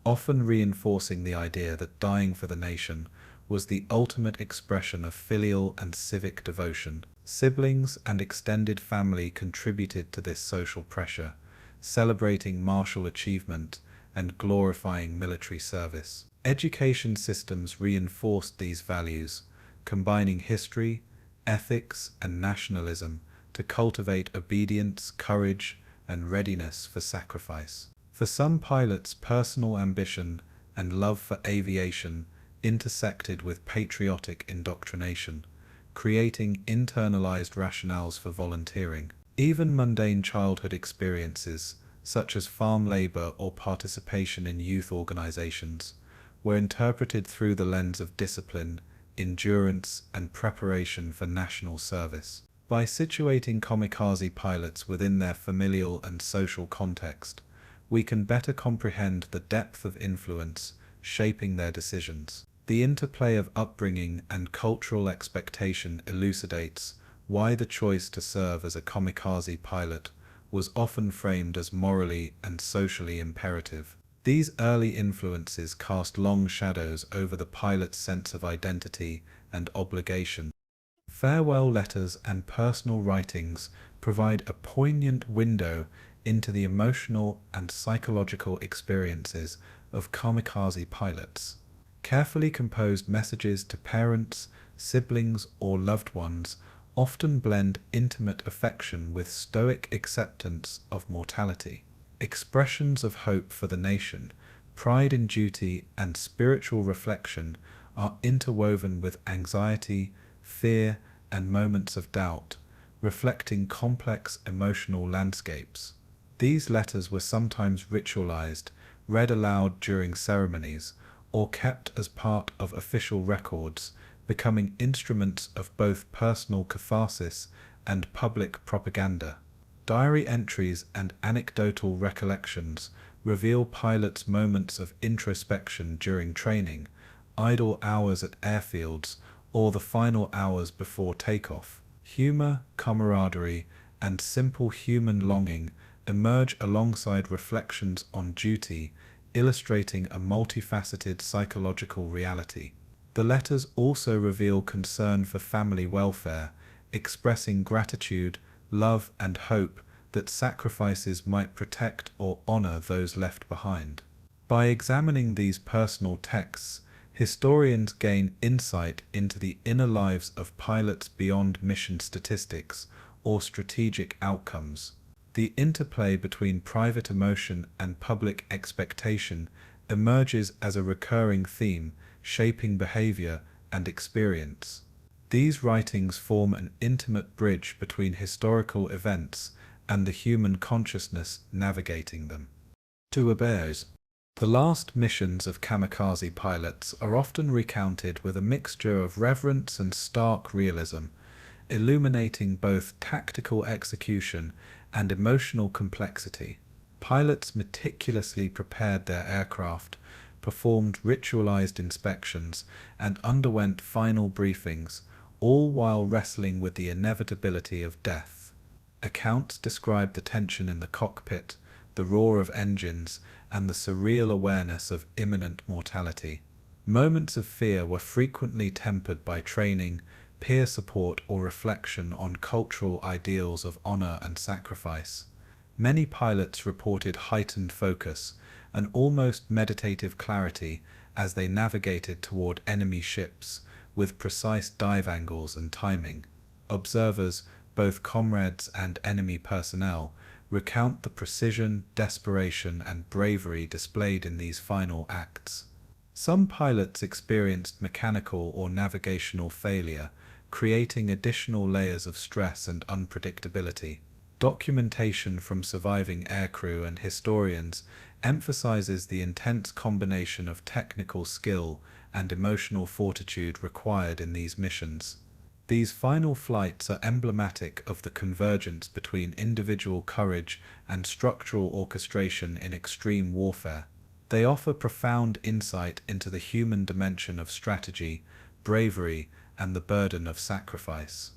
often reinforcing the idea that dying for the nation was the ultimate expression of filial and civic devotion. Siblings and extended family contributed to this social pressure, celebrating martial achievement and glorifying military service. Education systems reinforced these values, combining history, ethics, and nationalism to cultivate obedience, courage, and readiness for sacrifice. For some pilots, personal ambition and love for aviation intersected with patriotic indoctrination, creating internalized rationales for volunteering. Even mundane childhood experiences, such as farm labor or participation in youth organizations, were interpreted through the lens of discipline, endurance, and preparation for national service. By situating kamikaze pilots within their familial and social context, we can better comprehend the depth of influence shaping their decisions. The interplay of upbringing and cultural expectation elucidates why the choice to serve as a kamikaze pilot was often framed as morally and socially imperative. These early influences cast long shadows over the pilot's sense of identity and obligation. Farewell letters and personal writings provide a poignant window into the emotional and psychological experiences of kamikaze pilots. Carefully composed messages to parents, siblings, or loved ones often blend intimate affection with stoic acceptance of mortality. Expressions of hope for the nation, pride in duty, and spiritual reflection are interwoven with anxiety, fear, and moments of doubt, reflecting complex emotional landscapes. These letters were sometimes ritualized, read aloud during ceremonies, or kept as part of official records, becoming instruments of both personal catharsis and public propaganda. Diary entries and anecdotal recollections reveal pilots' moments of introspection during training, idle hours at airfields, or the final hours before takeoff. Humor, camaraderie, and simple human longing emerge alongside reflections on duty, illustrating a multifaceted psychological reality. The letters also reveal concern for family welfare, expressing gratitude, love, and hope that sacrifices might protect or honor those left behind. By examining these personal texts, historians gain insight into the inner lives of pilots beyond mission statistics or strategic outcomes. The interplay between private emotion and public expectation emerges as a recurring theme, shaping behavior and experience. These writings form an intimate bridge between historical events and the human consciousness navigating them. To Aborted. The last missions of kamikaze pilots are often recounted with a mixture of reverence and stark realism, illuminating both tactical execution and emotional complexity. Pilots meticulously prepared their aircraft, performed ritualized inspections, and underwent final briefings, all while wrestling with the inevitability of death. Accounts describe the tension in the cockpit, the roar of engines, and the surreal awareness of imminent mortality. Moments of fear were frequently tempered by training, peer support, or reflection on cultural ideals of honor and sacrifice. Many pilots reported heightened focus, an almost meditative clarity as they navigated toward enemy ships, with precise dive angles and timing. Observers, both comrades and enemy personnel, recount the precision, desperation, and bravery displayed in these final acts. Some pilots experienced mechanical or navigational failure, creating additional layers of stress and unpredictability. Documentation from surviving aircrew and historians emphasizes the intense combination of technical skill and emotional fortitude required in these missions. These final flights are emblematic of the convergence between individual courage and structural orchestration in extreme warfare. They offer profound insight into the human dimension of strategy, bravery, and the burden of sacrifice.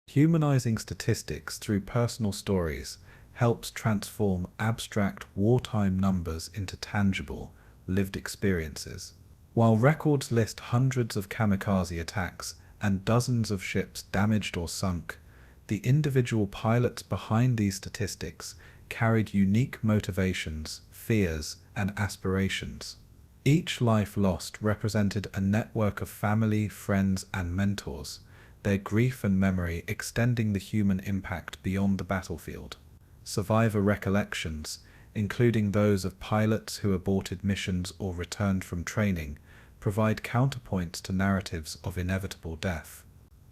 Humanizing statistics through personal stories helps transform abstract wartime numbers into tangible, lived experiences. While records list hundreds of kamikaze attacks and dozens of ships damaged or sunk, the individual pilots behind these statistics carried unique motivations, fears, and aspirations. Each life lost represented a network of family, friends, and mentors, their grief and memory extending the human impact beyond the battlefield. Survivor recollections, including those of pilots who aborted missions or returned from training, provide counterpoints to narratives of inevitable death.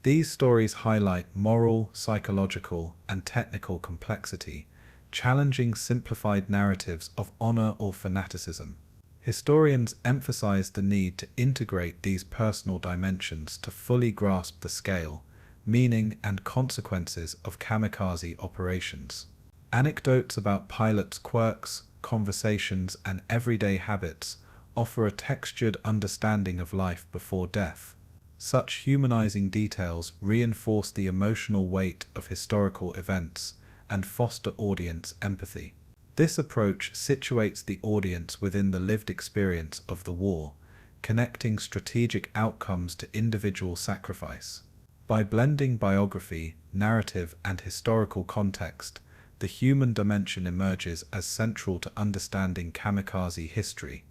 These stories highlight moral, psychological, and technical complexity, challenging simplified narratives of honor or fanaticism. Historians emphasize the need to integrate these personal dimensions to fully grasp the scale, meaning, and consequences of kamikaze operations. Anecdotes about pilots' quirks, conversations, and everyday habits offer a textured understanding of life before death. Such humanizing details reinforce the emotional weight of historical events and foster audience empathy. This approach situates the audience within the lived experience of the war, connecting strategic outcomes to individual sacrifice. By blending biography, narrative, and historical context, the human dimension emerges as central to understanding kamikaze history.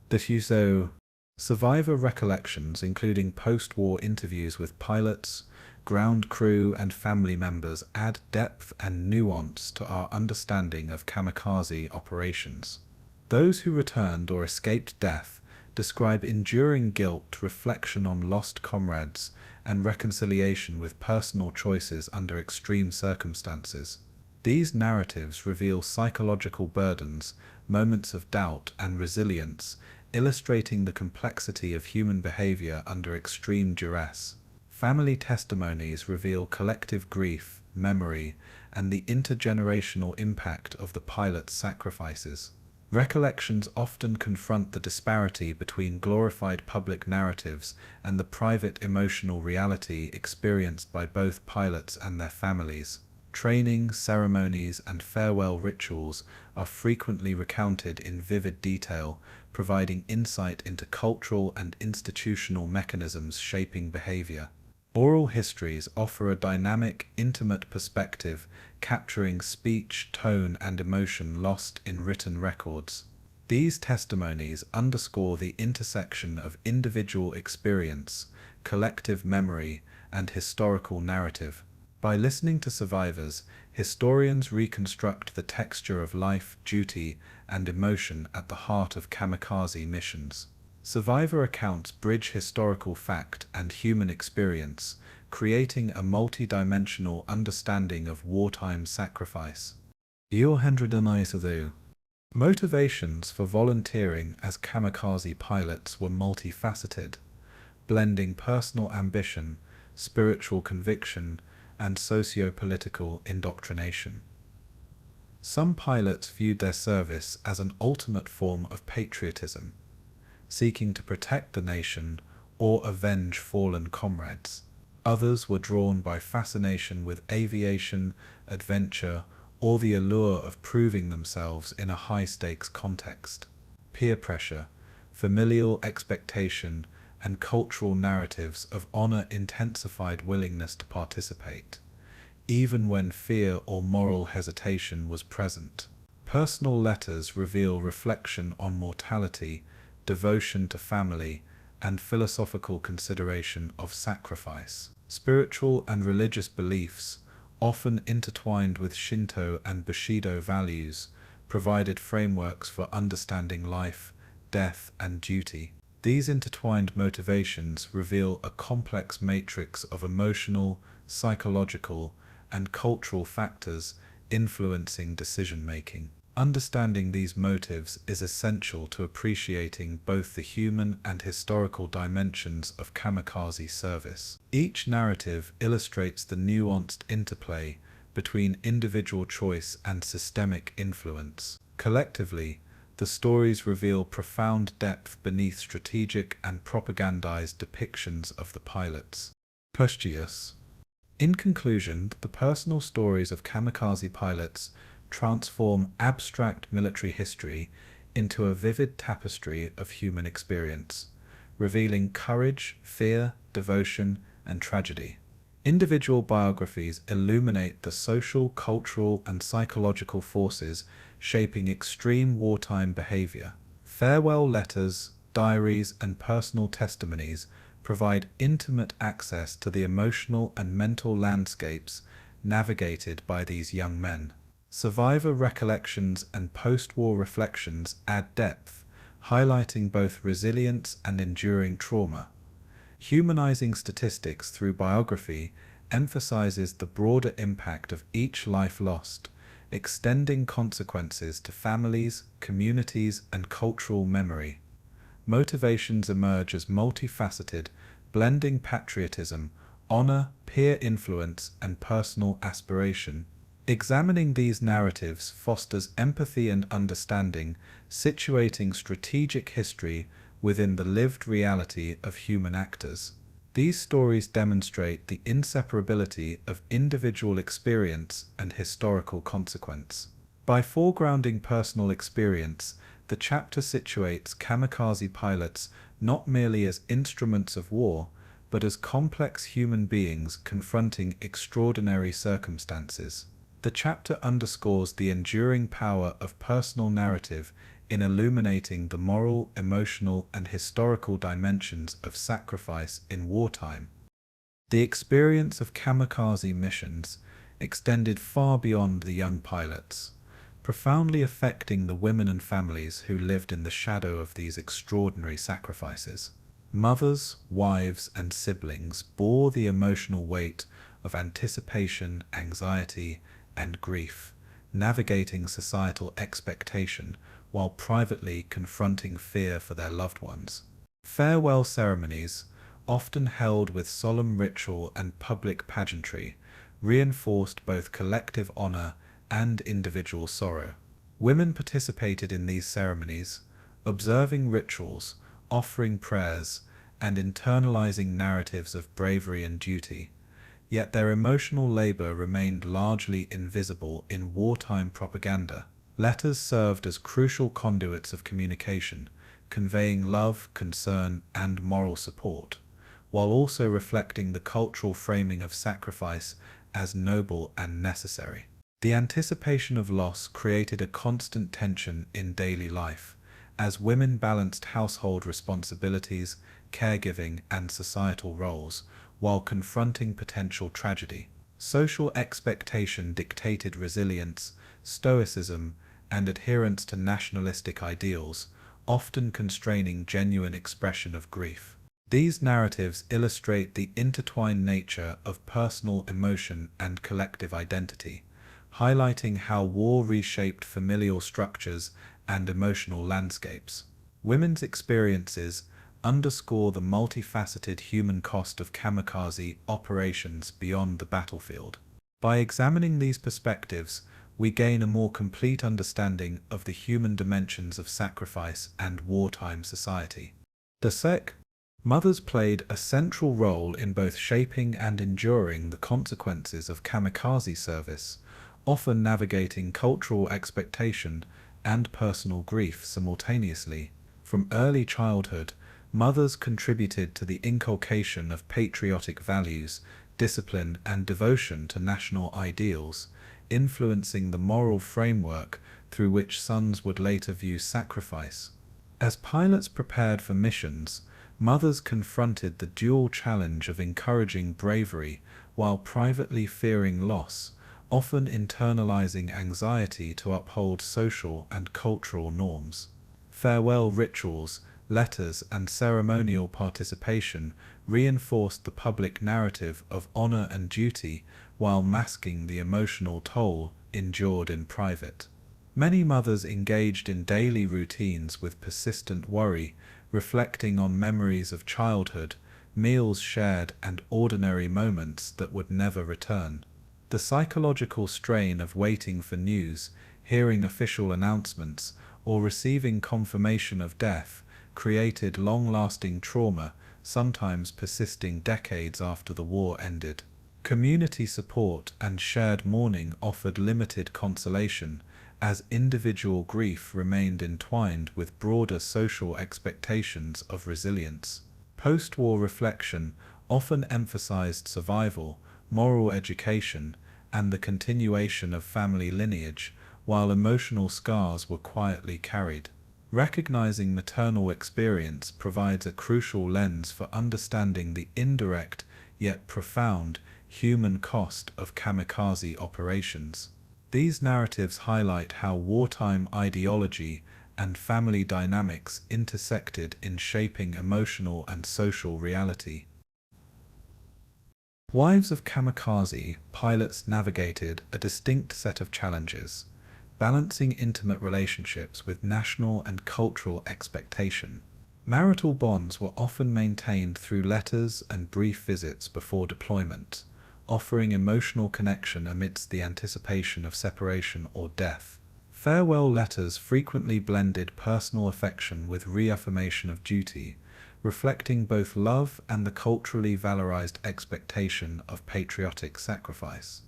The survivor recollections, including post-war interviews with pilots, ground crew, and family members, add depth and nuance to our understanding of kamikaze operations. Those who returned or escaped death describe enduring guilt, reflection on lost comrades, and reconciliation with personal choices under extreme circumstances. These narratives reveal psychological burdens, moments of doubt, and resilience, illustrating the complexity of human behavior under extreme duress. Family testimonies reveal collective grief, memory, and the intergenerational impact of the pilot's sacrifices. Recollections often confront the disparity between glorified public narratives and the private emotional reality experienced by both pilots and their families. Training, ceremonies, and farewell rituals are frequently recounted in vivid detail, providing insight into cultural and institutional mechanisms shaping behavior. Oral histories offer a dynamic, intimate perspective, capturing speech, tone, and emotion lost in written records. These testimonies underscore the intersection of individual experience, collective memory, and historical narrative. By listening to survivors, historians reconstruct the texture of life, duty, and emotion at the heart of kamikaze missions. Survivor accounts bridge historical fact and human experience, creating a multi-dimensional understanding of wartime sacrifice. Motivations for volunteering as kamikaze pilots were multifaceted, blending personal ambition, spiritual conviction, and socio-political indoctrination. Some pilots viewed their service as an ultimate form of patriotism, seeking to protect the nation or avenge fallen comrades. Others were drawn by fascination with aviation, adventure, or the allure of proving themselves in a high-stakes context. Peer pressure, familial expectation, and cultural narratives of honor intensified willingness to participate, even when fear or moral hesitation was present. Personal letters reveal reflection on mortality, devotion to family, and philosophical consideration of sacrifice. Spiritual and religious beliefs, often intertwined with Shinto and Bushido values, provided frameworks for understanding life, death, and duty. These intertwined motivations reveal a complex matrix of emotional, psychological, and cultural factors influencing decision-making. Understanding these motives is essential to appreciating both the human and historical dimensions of kamikaze service. Each narrative illustrates the nuanced interplay between individual choice and systemic influence. Collectively, the stories reveal profound depth beneath strategic and propagandized depictions of the pilots. Portrayal. In conclusion, the personal stories of kamikaze pilots transform abstract military history into a vivid tapestry of human experience, revealing courage, fear, devotion, and tragedy. Individual biographies illuminate the social, cultural, and psychological forces shaping extreme wartime behavior. Farewell letters, diaries, and personal testimonies provide intimate access to the emotional and mental landscapes navigated by these young men. Survivor recollections and post-war reflections add depth, highlighting both resilience and enduring trauma. Humanizing statistics through biography emphasizes the broader impact of each life lost, extending consequences to families, communities, and cultural memory. Motivations emerge as multifaceted, blending patriotism, honor, peer influence, and personal aspiration. Examining these narratives fosters empathy and understanding, situating strategic history within the lived reality of human actors. These stories demonstrate the inseparability of individual experience and historical consequence. By foregrounding personal experience, the chapter situates kamikaze pilots not merely as instruments of war, but as complex human beings confronting extraordinary circumstances. The chapter underscores the enduring power of personal narrative in illuminating the moral, emotional, and historical dimensions of sacrifice in wartime. The experience of kamikaze missions extended far beyond the young pilots, profoundly affecting the women and families who lived in the shadow of these extraordinary sacrifices. Mothers, wives, and siblings bore the emotional weight of anticipation, anxiety, and grief, navigating societal expectation while privately confronting fear for their loved ones. Farewell ceremonies, often held with solemn ritual and public pageantry, reinforced both collective honor and individual sorrow. Women participated in these ceremonies, observing rituals, offering prayers, and internalizing narratives of bravery and duty, yet their emotional labor remained largely invisible in wartime propaganda. Letters served as crucial conduits of communication, conveying love, concern, and moral support, while also reflecting the cultural framing of sacrifice as noble and necessary. The anticipation of loss created a constant tension in daily life, as women balanced household responsibilities, caregiving, and societal roles, while confronting potential tragedy. Social expectation dictated resilience, stoicism, and adherence to nationalistic ideals, often constraining genuine expression of grief. These narratives illustrate the intertwined nature of personal emotion and collective identity, highlighting how war reshaped familial structures and emotional landscapes. Women's experiences underscore the multifaceted human cost of kamikaze operations beyond the battlefield. By examining these perspectives, we gain a more complete understanding of the human dimensions of sacrifice and wartime society. Mothers played a central role in both shaping and enduring the consequences of kamikaze service, often navigating cultural expectation and personal grief simultaneously. From early childhood, mothers contributed to the inculcation of patriotic values, discipline, and devotion to national ideals, influencing the moral framework through which sons would later view sacrifice. As pilots prepared for missions, mothers confronted the dual challenge of encouraging bravery while privately fearing loss, often internalizing anxiety to uphold social and cultural norms. Farewell rituals, letters, and ceremonial participation reinforced the public narrative of honor and duty while masking the emotional toll endured in private. Many mothers engaged in daily routines with persistent worry, reflecting on memories of childhood, meals shared, and ordinary moments that would never return. The psychological strain of waiting for news, hearing official announcements, or receiving confirmation of death created long-lasting trauma, sometimes persisting decades after the war ended. Community support and shared mourning offered limited consolation, as individual grief remained entwined with broader social expectations of resilience. Post-war reflection often emphasized survival, moral education, and the continuation of family lineage, while emotional scars were quietly carried. Recognizing maternal experience provides a crucial lens for understanding the indirect, yet profound, human cost of kamikaze operations. These narratives highlight how wartime ideology and family dynamics intersected in shaping emotional and social reality. Wives of kamikaze pilots navigated a distinct set of challenges, balancing intimate relationships with national and cultural expectation. Marital bonds were often maintained through letters and brief visits before deployment, offering emotional connection amidst the anticipation of separation or death. Farewell letters frequently blended personal affection with reaffirmation of duty, reflecting both love and the culturally valorized expectation of patriotic sacrifice.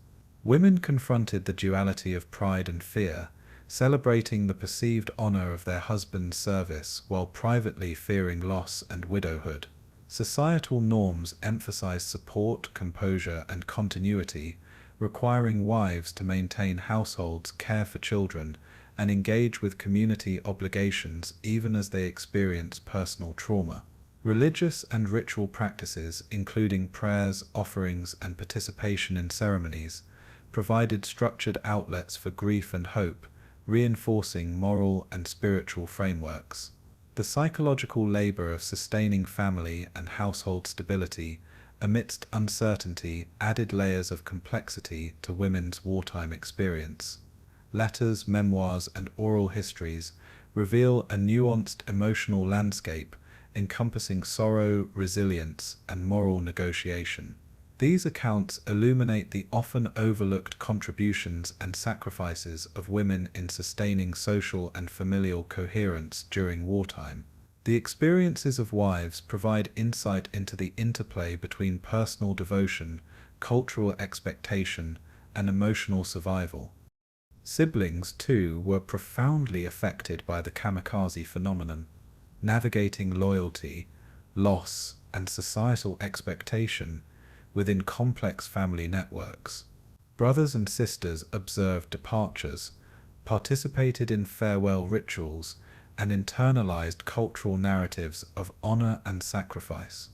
Women confronted the duality of pride and fear, celebrating the perceived honor of their husband's service while privately fearing loss and widowhood. Societal norms emphasized support, composure, and continuity, requiring wives to maintain households, care for children, and engage with community obligations even as they experience personal trauma. Religious and ritual practices, including prayers, offerings, and participation in ceremonies, provided structured outlets for grief and hope, reinforcing moral and spiritual frameworks. The psychological labor of sustaining family and household stability amidst uncertainty added layers of complexity to women's wartime experience. Letters, memoirs, and oral histories reveal a nuanced emotional landscape, encompassing sorrow, resilience, and moral negotiation. These accounts illuminate the often overlooked contributions and sacrifices of women in sustaining social and familial coherence during wartime. The experiences of wives provide insight into the interplay between personal devotion, cultural expectation, and emotional survival. Siblings, too, were profoundly affected by the kamikaze phenomenon, navigating loyalty, loss, and societal expectation within complex family networks. Brothers and sisters observed departures, participated in farewell rituals, and internalized cultural narratives of honor and sacrifice.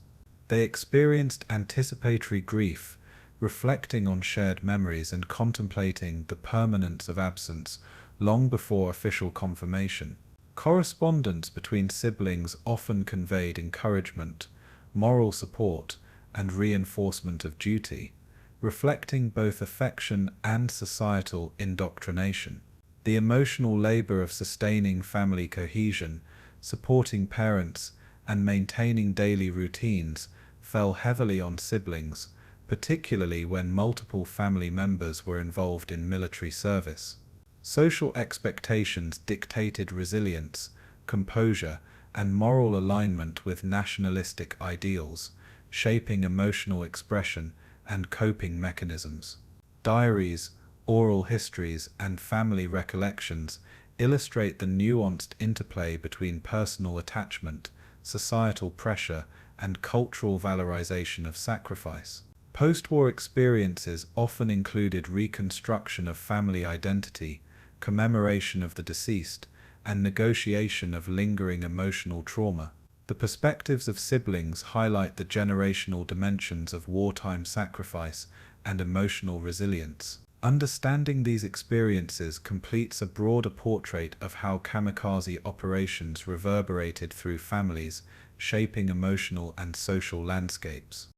They experienced anticipatory grief, reflecting on shared memories and contemplating the permanence of absence long before official confirmation. Correspondence between siblings often conveyed encouragement, moral support, and reinforcement of duty, reflecting both affection and societal indoctrination. The emotional labor of sustaining family cohesion, supporting parents, and maintaining daily routines fell heavily on siblings, particularly when multiple family members were involved in military service. Social expectations dictated resilience, composure, and moral alignment with nationalistic ideals, shaping emotional expression and coping mechanisms. Diaries, oral histories, and family recollections illustrate the nuanced interplay between personal attachment, societal pressure, and cultural valorization of sacrifice. Post-war experiences often included reconstruction of family identity, commemoration of the deceased, and negotiation of lingering emotional trauma. The perspectives of siblings highlight the generational dimensions of wartime sacrifice and emotional resilience. Understanding these experiences completes a broader portrait of how kamikaze operations reverberated through families, shaping emotional and social landscapes.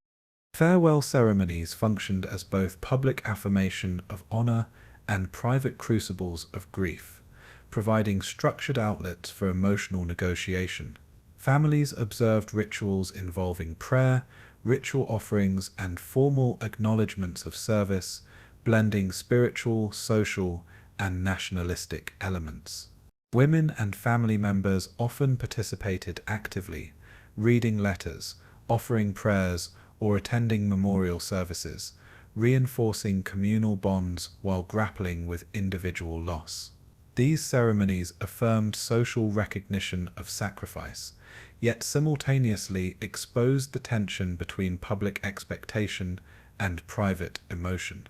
Farewell ceremonies functioned as both public affirmation of honor and private crucibles of grief, providing structured outlets for emotional negotiation. Families observed rituals involving prayer, ritual offerings, and formal acknowledgments of service, blending spiritual, social, and nationalistic elements. Women and family members often participated actively, reading letters, offering prayers, or attending memorial services, reinforcing communal bonds while grappling with individual loss. These ceremonies affirmed social recognition of sacrifice, yet simultaneously exposed the tension between public expectation and private emotion.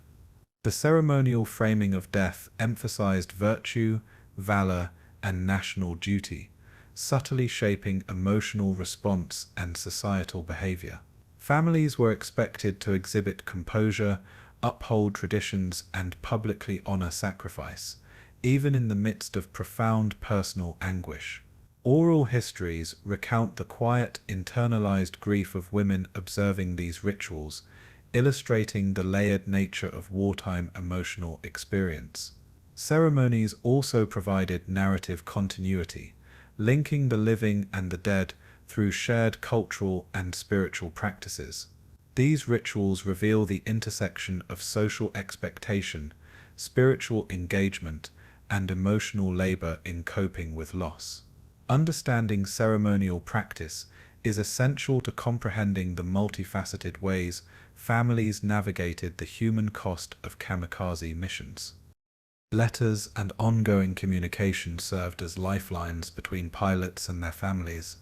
The ceremonial framing of death emphasized virtue, valor, and national duty, subtly shaping emotional response and societal behavior. Families were expected to exhibit composure, uphold traditions, and publicly honor sacrifice, even in the midst of profound personal anguish. Oral histories recount the quiet, internalized grief of women observing these rituals, illustrating the layered nature of wartime emotional experience. Ceremonies also provided narrative continuity, linking the living and the dead through shared cultural and spiritual practices. These rituals reveal the intersection of social expectation, spiritual engagement, and emotional labor in coping with loss. Understanding ceremonial practice is essential to comprehending the multifaceted ways families navigated the human cost of kamikaze missions. Letters and ongoing communication served as lifelines between pilots and their families,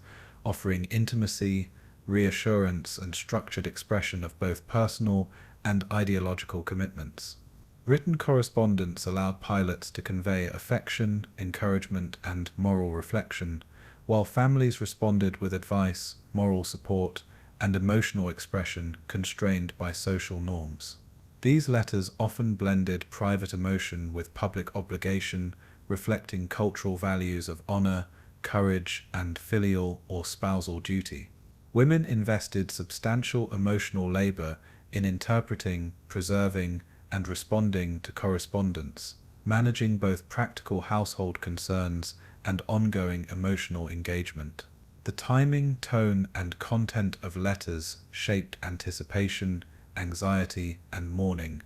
offering intimacy, reassurance, and structured expression of both personal and ideological commitments. Written correspondence allowed pilots to convey affection, encouragement, and moral reflection, while families responded with advice, moral support, and emotional expression constrained by social norms. These letters often blended private emotion with public obligation, reflecting cultural values of honor, courage, and filial or spousal duty. Women invested substantial emotional labor in interpreting, preserving, and responding to correspondence, managing both practical household concerns and ongoing emotional engagement. The timing, tone, and content of letters shaped anticipation, anxiety, and mourning,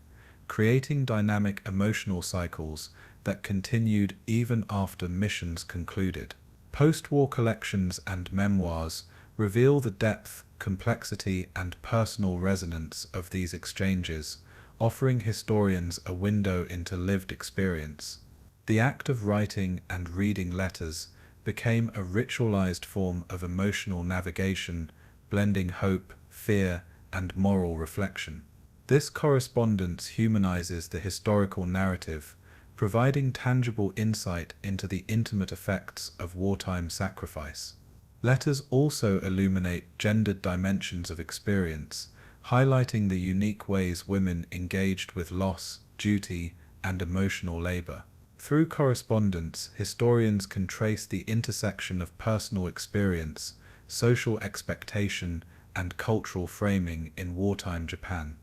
creating dynamic emotional cycles that continued even after missions concluded. Post-war collections and memoirs reveal the depth, complexity, and personal resonance of these exchanges, offering historians a window into lived experience. The act of writing and reading letters became a ritualized form of emotional navigation, blending hope, fear, and moral reflection. This correspondence humanizes the historical narrative, providing tangible insight into the intimate effects of wartime sacrifice. Letters also illuminate gendered dimensions of experience, highlighting the unique ways women engaged with loss, duty, and emotional labor. Through correspondence, historians can trace the intersection of personal experience, social expectation, and cultural framing in wartime Japan.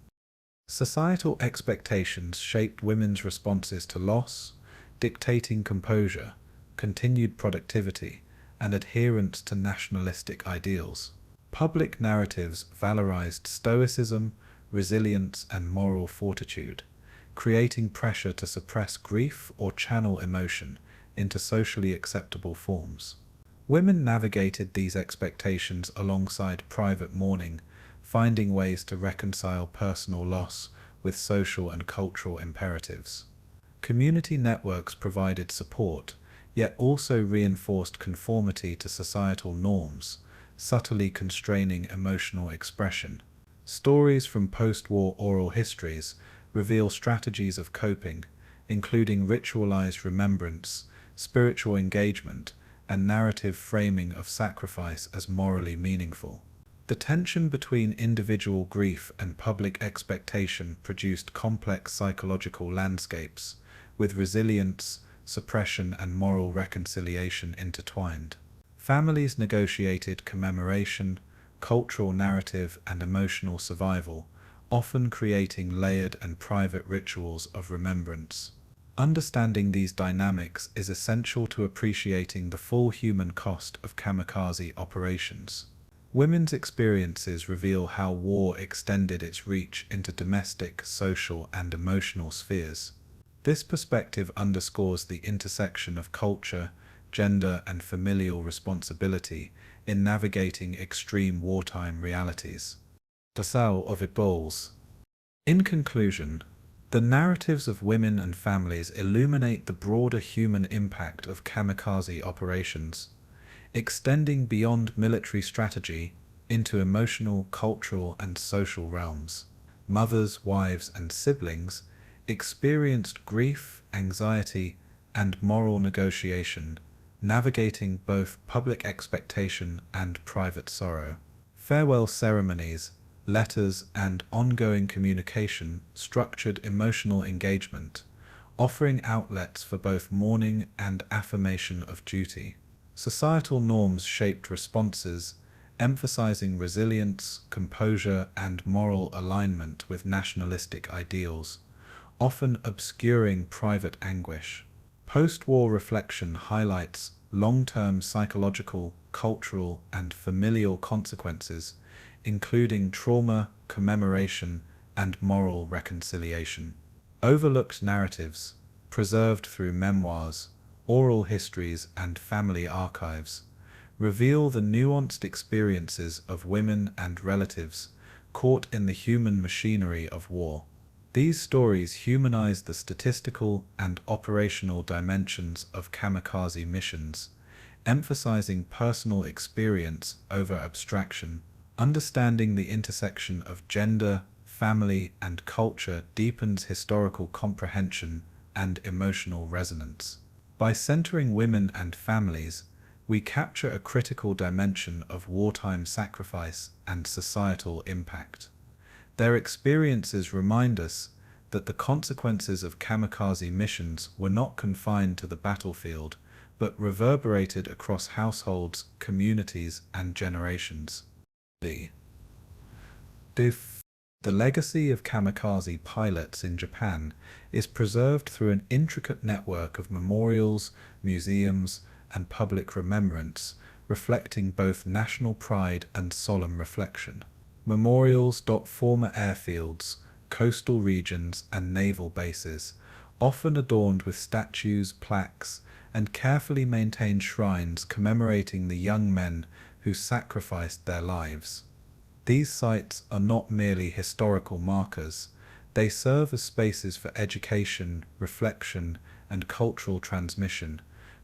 Societal expectations shaped women's responses to loss, dictating composure, continued productivity, and adherence to nationalistic ideals. Public narratives valorized stoicism, resilience, and moral fortitude, creating pressure to suppress grief or channel emotion into socially acceptable forms. Women navigated these expectations alongside private mourning, finding ways to reconcile personal loss with social and cultural imperatives. Community networks provided support, yet also reinforced conformity to societal norms, subtly constraining emotional expression. Stories from post-war oral histories reveal strategies of coping, including ritualized remembrance, spiritual engagement, and narrative framing of sacrifice as morally meaningful. The tension between individual grief and public expectation produced complex psychological landscapes, with resilience, suppression, and moral reconciliation intertwined. Families negotiated commemoration, cultural narrative, and emotional survival, often creating layered and private rituals of remembrance. Understanding these dynamics is essential to appreciating the full human cost of kamikaze operations. Women's experiences reveal how war extended its reach into domestic, social, and emotional spheres. This perspective underscores the intersection of culture, gender, and familial responsibility in navigating extreme wartime realities. Portrayal of Ebols. In conclusion, the narratives of women and families illuminate the broader human impact of kamikaze operations, extending beyond military strategy into emotional, cultural, and social realms. Mothers, wives, and siblings experienced grief, anxiety, and moral negotiation, navigating both public expectation and private sorrow. Farewell ceremonies, letters, and ongoing communication structured emotional engagement, offering outlets for both mourning and affirmation of duty. Societal norms shaped responses, emphasizing resilience, composure, and moral alignment with nationalistic ideals, often obscuring private anguish. Post-war reflection highlights long-term psychological, cultural, and familial consequences, including trauma, commemoration, and moral reconciliation. Overlooked narratives, preserved through memoirs, oral histories, and family archives, reveal the nuanced experiences of women and relatives caught in the human machinery of war. These stories humanize the statistical and operational dimensions of kamikaze missions, emphasizing personal experience over abstraction. Understanding the intersection of gender, family, and culture deepens historical comprehension and emotional resonance. By centering women and families, we capture a critical dimension of wartime sacrifice and societal impact. Their experiences remind us that the consequences of kamikaze missions were not confined to the battlefield, but reverberated across households, communities, and generations. The legacy of kamikaze pilots in Japan is preserved through an intricate network of memorials, museums, and public remembrance, reflecting both national pride and solemn reflection. Memorials dot former airfields, coastal regions, and naval bases, often adorned with statues, plaques, and carefully maintained shrines commemorating the young men who sacrificed their lives. These sites are not merely historical markers, they serve as spaces for education, reflection, and cultural transmission,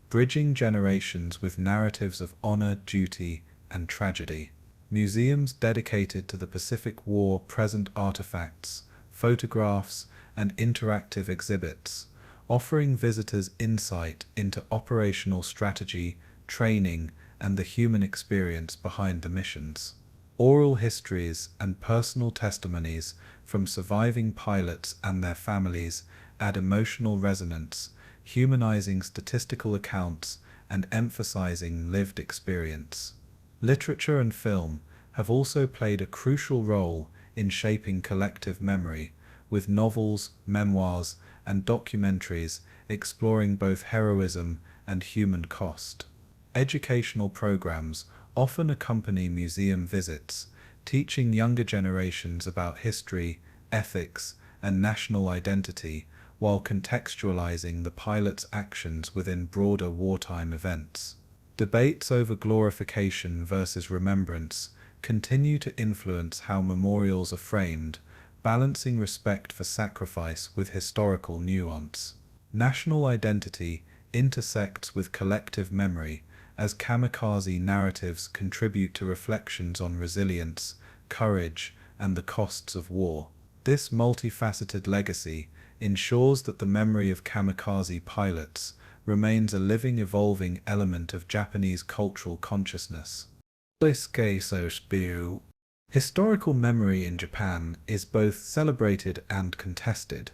bridging generations with narratives of honor, duty, and tragedy. Museums dedicated to the Pacific War present artifacts, photographs, and interactive exhibits, offering visitors insight into operational strategy, training, and the human experience behind the missions. Oral histories and personal testimonies from surviving pilots and their families add emotional resonance, humanizing statistical accounts and emphasizing lived experience. Literature and film have also played a crucial role in shaping collective memory, with novels, memoirs, and documentaries exploring both heroism and human cost. Educational programs often accompany museum visits, teaching younger generations about history, ethics, and national identity, while contextualizing the pilot's actions within broader wartime events. Debates over glorification versus remembrance continue to influence how memorials are framed, balancing respect for sacrifice with historical nuance. National identity intersects with collective memory, as kamikaze narratives contribute to reflections on resilience, courage, and the costs of war. This multifaceted legacy ensures that the memory of kamikaze pilots remains a living, evolving element of Japanese cultural consciousness. Historical memory in Japan is both celebrated and contested,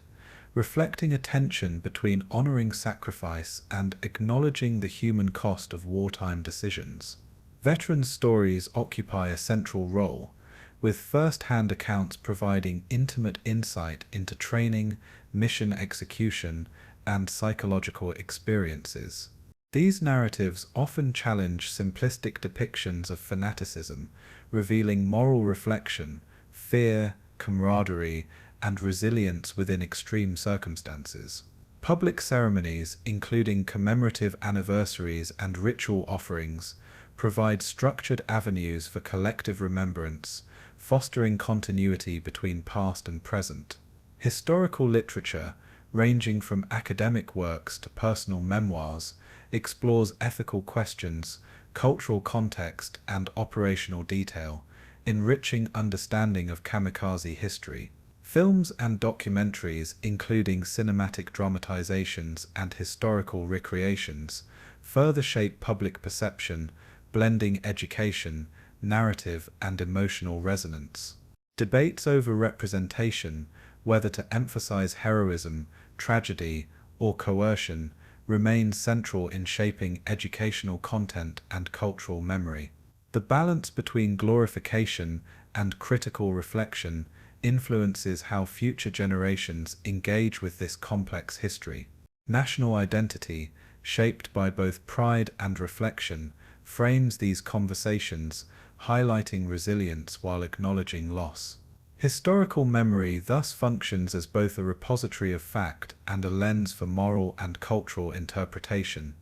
reflecting a tension between honoring sacrifice and acknowledging the human cost of wartime decisions. Veterans' stories occupy a central role, with first-hand accounts providing intimate insight into training, mission execution, and psychological experiences. These narratives often challenge simplistic depictions of fanaticism, revealing moral reflection, fear, camaraderie, and resilience within extreme circumstances. Public ceremonies, including commemorative anniversaries and ritual offerings, provide structured avenues for collective remembrance, fostering continuity between past and present. Historical literature, ranging from academic works to personal memoirs, explores ethical questions, cultural context, and operational detail, enriching understanding of kamikaze history. Films and documentaries, including cinematic dramatizations and historical recreations, further shape public perception, blending education, narrative, and emotional resonance. Debates over representation, whether to emphasize heroism, tragedy, or coercion, remain central in shaping educational content and cultural memory. The balance between glorification and critical reflection influences how future generations engage with this complex history. National identity, shaped by both pride and reflection, frames these conversations, highlighting resilience while acknowledging loss. Historical memory thus functions as both a repository of fact and a lens for moral and cultural interpretation.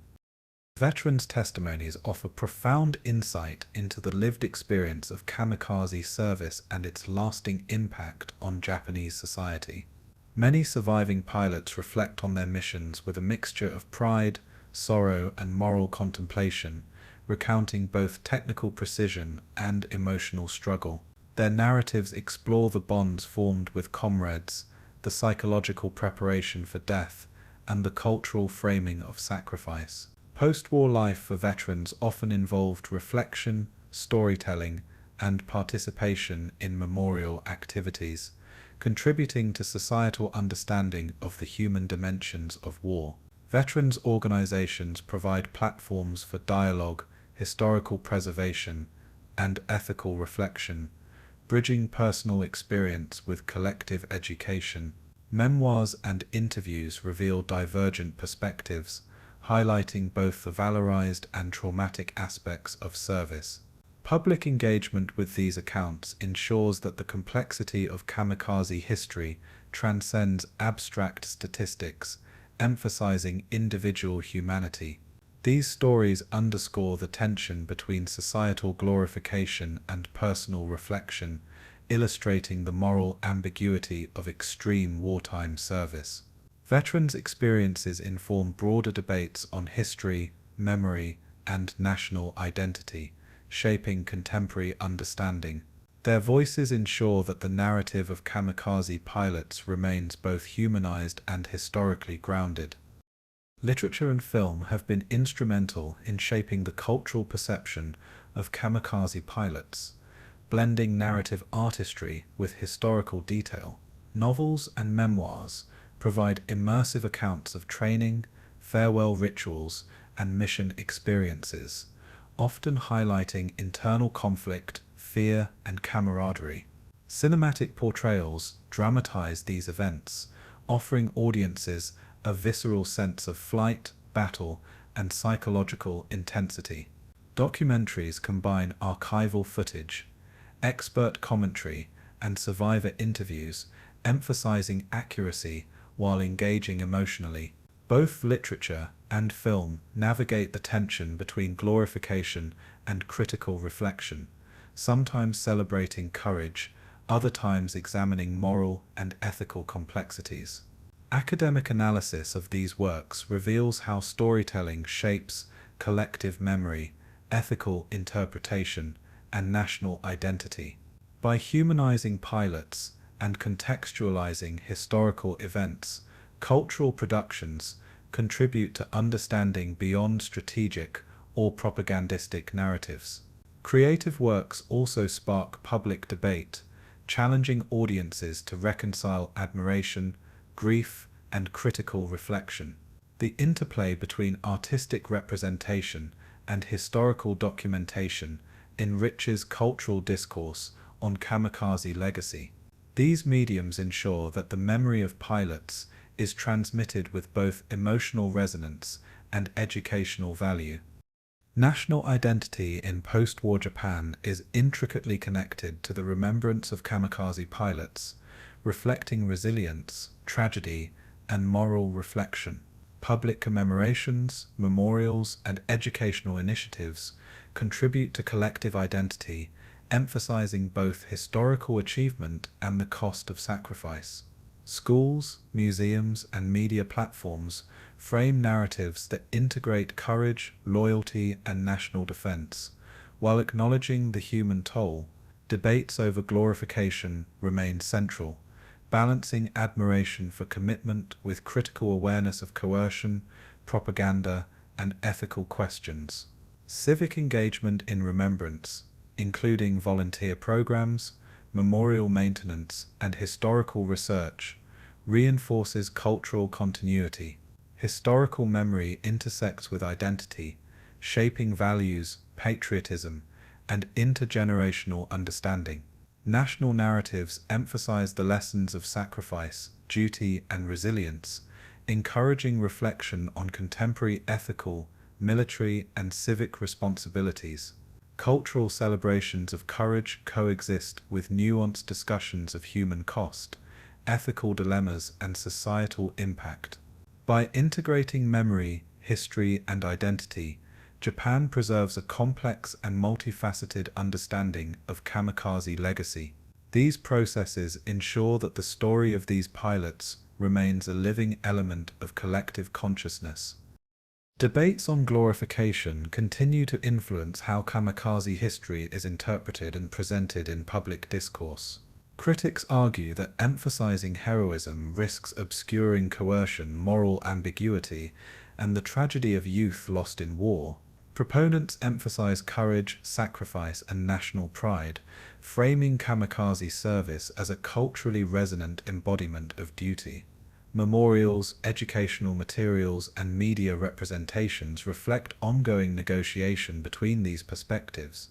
Veterans' testimonies offer profound insight into the lived experience of kamikaze service and its lasting impact on Japanese society. Many surviving pilots reflect on their missions with a mixture of pride, sorrow, and moral contemplation, recounting both technical precision and emotional struggle. Their narratives explore the bonds formed with comrades, the psychological preparation for death, and the cultural framing of sacrifice. Post-war life for veterans often involved reflection, storytelling, and participation in memorial activities, contributing to societal understanding of the human dimensions of war. Veterans organizations provide platforms for dialogue, historical preservation, and ethical reflection, bridging personal experience with collective education. Memoirs and interviews reveal divergent perspectives, highlighting both the valorized and traumatic aspects of service. Public engagement with these accounts ensures that the complexity of kamikaze history transcends abstract statistics, emphasizing individual humanity. These stories underscore the tension between societal glorification and personal reflection, illustrating the moral ambiguity of extreme wartime service. Veterans' experiences inform broader debates on history, memory, and national identity, shaping contemporary understanding. Their voices ensure that the narrative of kamikaze pilots remains both humanized and historically grounded. Literature and film have been instrumental in shaping the cultural perception of kamikaze pilots, blending narrative artistry with historical detail. Novels and memoirs provide immersive accounts of training, farewell rituals, and mission experiences, often highlighting internal conflict, fear, and camaraderie. Cinematic portrayals dramatize these events, offering audiences a visceral sense of flight, battle, and psychological intensity. Documentaries combine archival footage, expert commentary, and survivor interviews, emphasizing accuracy while engaging emotionally. Both literature and film navigate the tension between glorification and critical reflection, sometimes celebrating courage, other times examining moral and ethical complexities. Academic analysis of these works reveals how storytelling shapes collective memory, ethical interpretation, and national identity. By humanizing pilots and contextualizing historical events, cultural productions contribute to understanding beyond strategic or propagandistic narratives. Creative works also spark public debate, challenging audiences to reconcile admiration, grief, and critical reflection. The interplay between artistic representation and historical documentation enriches cultural discourse on kamikaze legacy. These mediums ensure that the memory of pilots is transmitted with both emotional resonance and educational value. National identity in post-war Japan is intricately connected to the remembrance of kamikaze pilots, reflecting resilience, tragedy, and moral reflection. Public commemorations, memorials, and educational initiatives contribute to collective identity, emphasizing both historical achievement and the cost of sacrifice. Schools, museums, and media platforms frame narratives that integrate courage, loyalty, and national defense. While acknowledging the human toll, debates over glorification remain central, balancing admiration for commitment with critical awareness of coercion, propaganda, and ethical questions. Civic engagement in remembrance, including volunteer programs, memorial maintenance, and historical research, reinforces cultural continuity. Historical memory intersects with identity, shaping values, patriotism, and intergenerational understanding. National narratives emphasize the lessons of sacrifice, duty, and resilience, encouraging reflection on contemporary ethical, military, and civic responsibilities. Cultural celebrations of courage coexist with nuanced discussions of human cost, ethical dilemmas, and societal impact. By integrating memory, history, and identity, Japan preserves a complex and multifaceted understanding of kamikaze legacy. These processes ensure that the story of these pilots remains a living element of collective consciousness. Debates on glorification continue to influence how kamikaze history is interpreted and presented in public discourse. Critics argue that emphasizing heroism risks obscuring coercion, moral ambiguity, and the tragedy of youth lost in war. Proponents emphasize courage, sacrifice, and national pride, framing kamikaze service as a culturally resonant embodiment of duty. Memorials, educational materials, and media representations reflect ongoing negotiation between these perspectives,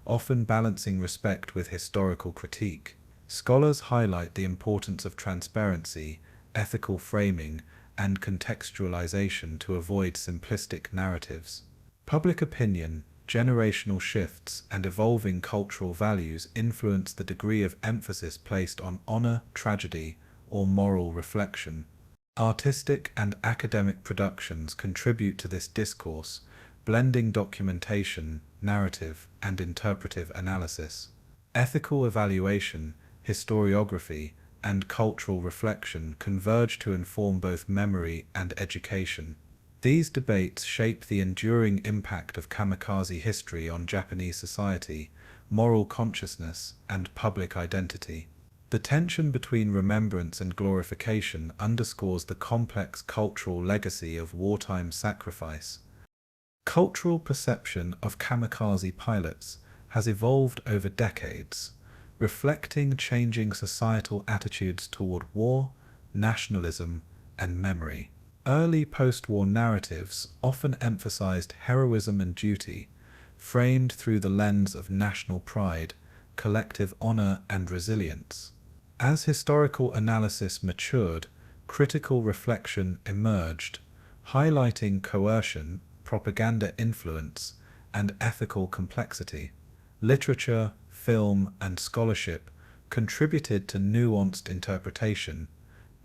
often balancing respect with historical critique. Scholars highlight the importance of transparency, ethical framing, and contextualization to avoid simplistic narratives. Public opinion, generational shifts, and evolving cultural values influence the degree of emphasis placed on honor, tragedy, or moral reflection. Artistic and academic productions contribute to this discourse, blending documentation, narrative, and interpretive analysis. Ethical evaluation, historiography, and cultural reflection converge to inform both memory and education. These debates shape the enduring impact of kamikaze history on Japanese society, moral consciousness, and public identity. The tension between remembrance and glorification underscores the complex cultural legacy of wartime sacrifice. Cultural perception of kamikaze pilots has evolved over decades, reflecting changing societal attitudes toward war, nationalism, and memory. Early post-war narratives often emphasized heroism and duty, framed through the lens of national pride, collective honor, and resilience. As historical analysis matured, critical reflection emerged, highlighting coercion, propaganda influence, and ethical complexity. Literature, film, and scholarship contributed to nuanced interpretation,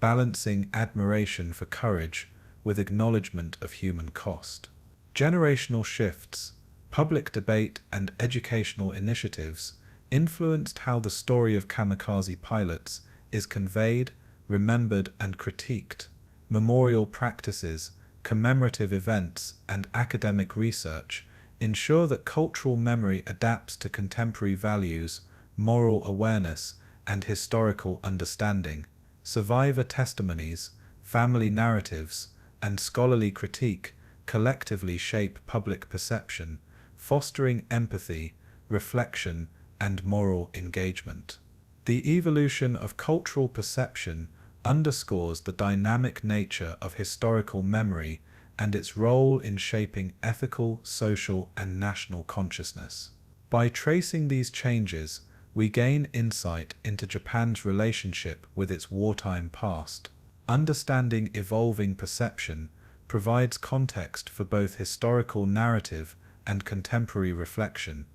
balancing admiration for courage with acknowledgement of human cost. Generational shifts, public debate, and educational initiatives influenced how the story of kamikaze pilots is conveyed, remembered, and critiqued. Memorial practices, commemorative events, and academic research ensure that cultural memory adapts to contemporary values, moral awareness, and historical understanding. Survivor testimonies, family narratives, and scholarly critique collectively shape public perception, fostering empathy, reflection, and moral engagement. The evolution of cultural perception underscores the dynamic nature of historical memory and its role in shaping ethical, social, and national consciousness. By tracing these changes, we gain insight into Japan's relationship with its wartime past. Understanding evolving perception provides context for both historical narrative and contemporary reflection.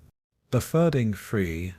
The Ferding Free.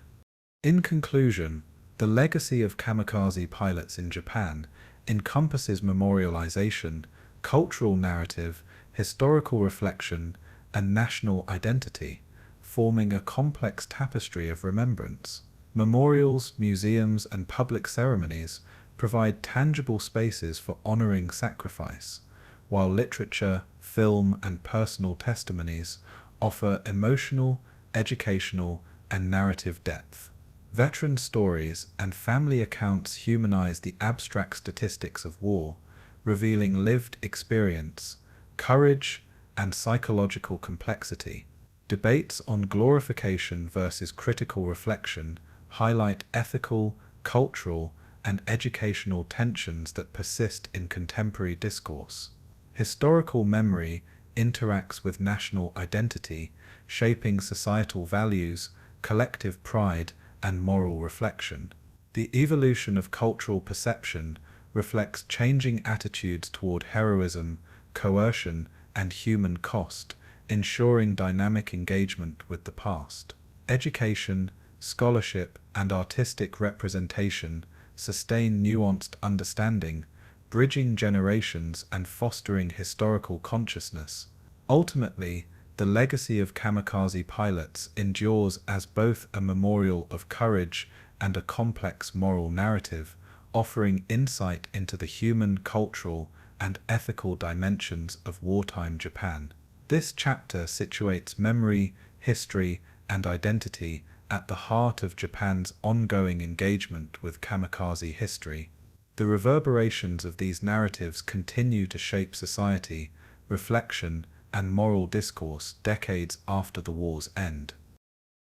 In conclusion, the legacy of kamikaze pilots in Japan encompasses memorialization, cultural narrative, historical reflection, and national identity, forming a complex tapestry of remembrance. Memorials, museums, and public ceremonies provide tangible spaces for honoring sacrifice, while literature, film, and personal testimonies offer emotional, educational, and narrative depth. Veteran stories and family accounts humanize the abstract statistics of war, revealing lived experience, courage, and psychological complexity. Debates on glorification versus critical reflection highlight ethical, cultural, and educational tensions that persist in contemporary discourse. Historical memory interacts with national identity, shaping societal values, collective pride, and moral reflection. The evolution of cultural perception reflects changing attitudes toward heroism, coercion, and human cost, ensuring dynamic engagement with the past. Education, scholarship, and artistic representation sustain nuanced understanding, bridging generations and fostering historical consciousness. Ultimately, the legacy of kamikaze pilots endures as both a memorial of courage and a complex moral narrative, offering insight into the human, cultural, and ethical dimensions of wartime Japan. This chapter situates memory, history, and identity at the heart of Japan's ongoing engagement with kamikaze history. The reverberations of these narratives continue to shape society, reflection, and moral discourse decades after the war's end.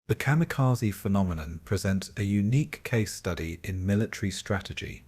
The kamikaze phenomenon presents a unique case study in military strategy,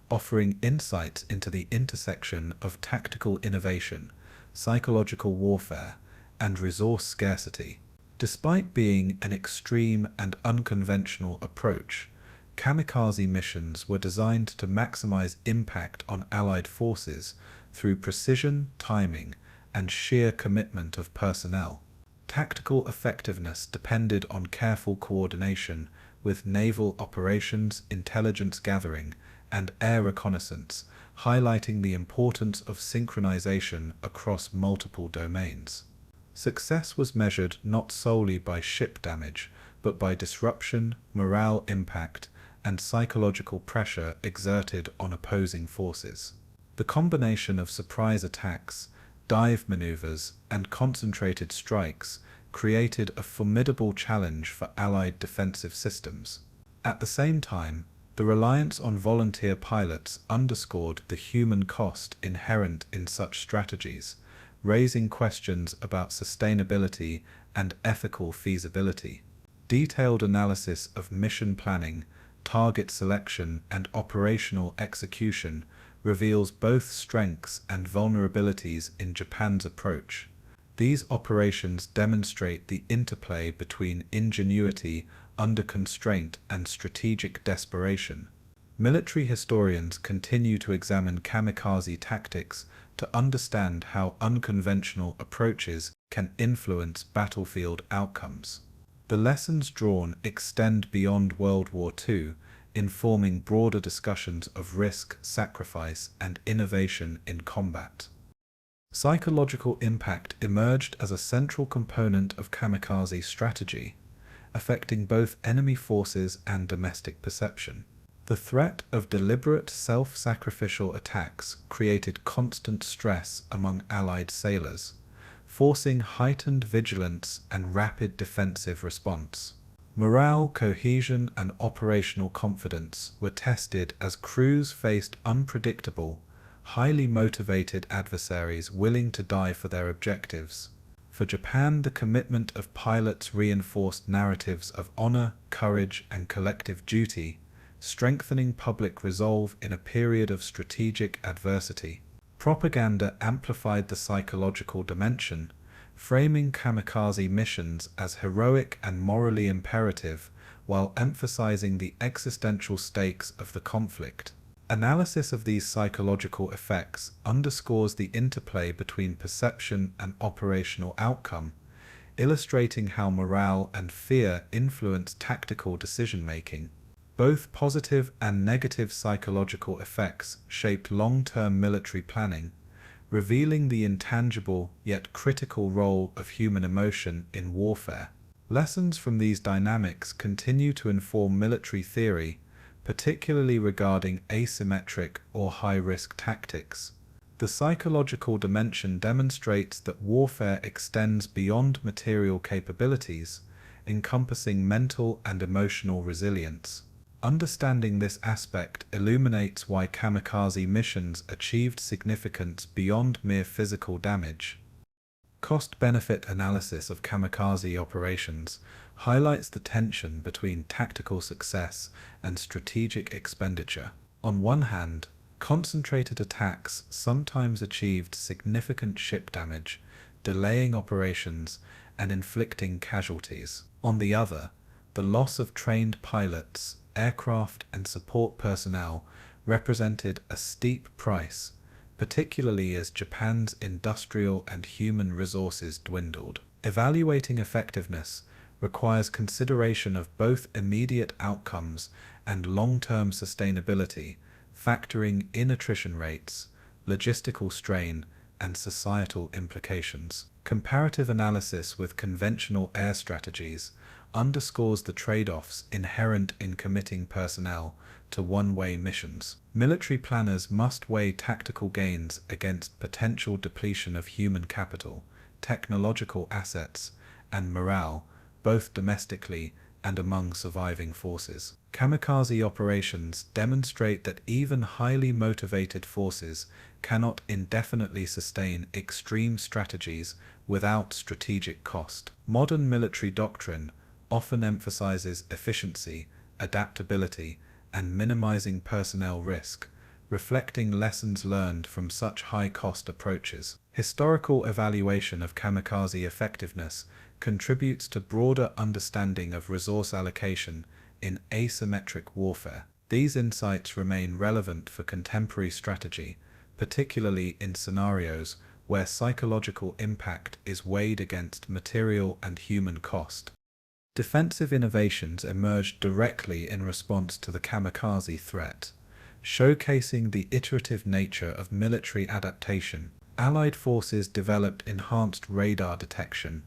offering insights into the intersection of tactical innovation, psychological warfare, and resource scarcity. Despite being an extreme and unconventional approach, kamikaze missions were designed to maximize impact on Allied forces, through precision, timing, and sheer commitment of personnel. Tactical effectiveness depended on careful coordination with naval operations, intelligence gathering, and air reconnaissance, highlighting the importance of synchronization across multiple domains. Success was measured not solely by ship damage, but by disruption, morale impact, and psychological pressure exerted on opposing forces. The combination of surprise attacks, dive maneuvers, and concentrated strikes created a formidable challenge for Allied defensive systems. At the same time, the reliance on volunteer pilots underscored the human cost inherent in such strategies, raising questions about sustainability and ethical feasibility. Detailed analysis of mission planning, target selection, and operational execution reveals both strengths and vulnerabilities in Japan's approach. These operations demonstrate the interplay between ingenuity under constraint and strategic desperation. Military historians continue to examine kamikaze tactics to understand how unconventional approaches can influence battlefield outcomes. The lessons drawn extend beyond World War II, informing broader discussions of risk, sacrifice, and innovation in combat. Psychological impact emerged as a central component of kamikaze strategy, affecting both enemy forces and domestic perception. The threat of deliberate self-sacrificial attacks created constant stress among Allied sailors, forcing heightened vigilance and rapid defensive response. Morale, cohesion, and operational confidence were tested as crews faced unpredictable, highly motivated adversaries willing to die for their objectives. For Japan, the commitment of pilots reinforced narratives of honor, courage, and collective duty, strengthening public resolve in a period of strategic adversity. Propaganda amplified the psychological dimension, framing kamikaze missions as heroic and morally imperative, while emphasizing the existential stakes of the conflict. Analysis of these psychological effects underscores the interplay between perception and operational outcome, illustrating how morale and fear influence tactical decision-making. Both positive and negative psychological effects shaped long-term military planning, revealing the intangible yet critical role of human emotion in warfare. Lessons from these dynamics continue to inform military theory, particularly regarding asymmetric or high-risk tactics. The psychological dimension demonstrates that warfare extends beyond material capabilities, encompassing mental and emotional resilience. Understanding this aspect illuminates why kamikaze missions achieved significance beyond mere physical damage. Cost-benefit analysis of kamikaze operations highlights the tension between tactical success and strategic expenditure. On one hand, concentrated attacks sometimes achieved significant ship damage, delaying operations and inflicting casualties. On the other, the loss of trained pilots, aircraft, and support personnel represented a steep price, particularly as Japan's industrial and human resources dwindled. Evaluating effectiveness requires consideration of both immediate outcomes and long-term sustainability, factoring in attrition rates, logistical strain, and societal implications. Comparative analysis with conventional air strategies underscores the trade-offs inherent in committing personnel to one-way missions. Military planners must weigh tactical gains against potential depletion of human capital, technological assets, and morale, both domestically and among surviving forces. Kamikaze operations demonstrate that even highly motivated forces cannot indefinitely sustain extreme strategies without strategic cost. Modern military doctrine often emphasizes efficiency, adaptability, and minimizing personnel risk, reflecting lessons learned from such high-cost approaches. Historical evaluation of kamikaze effectiveness contributes to broader understanding of resource allocation in asymmetric warfare. These insights remain relevant for contemporary strategy, particularly in scenarios where psychological impact is weighed against material and human cost. Defensive innovations emerged directly in response to the kamikaze threat, showcasing the iterative nature of military adaptation. Allied forces developed enhanced radar detection,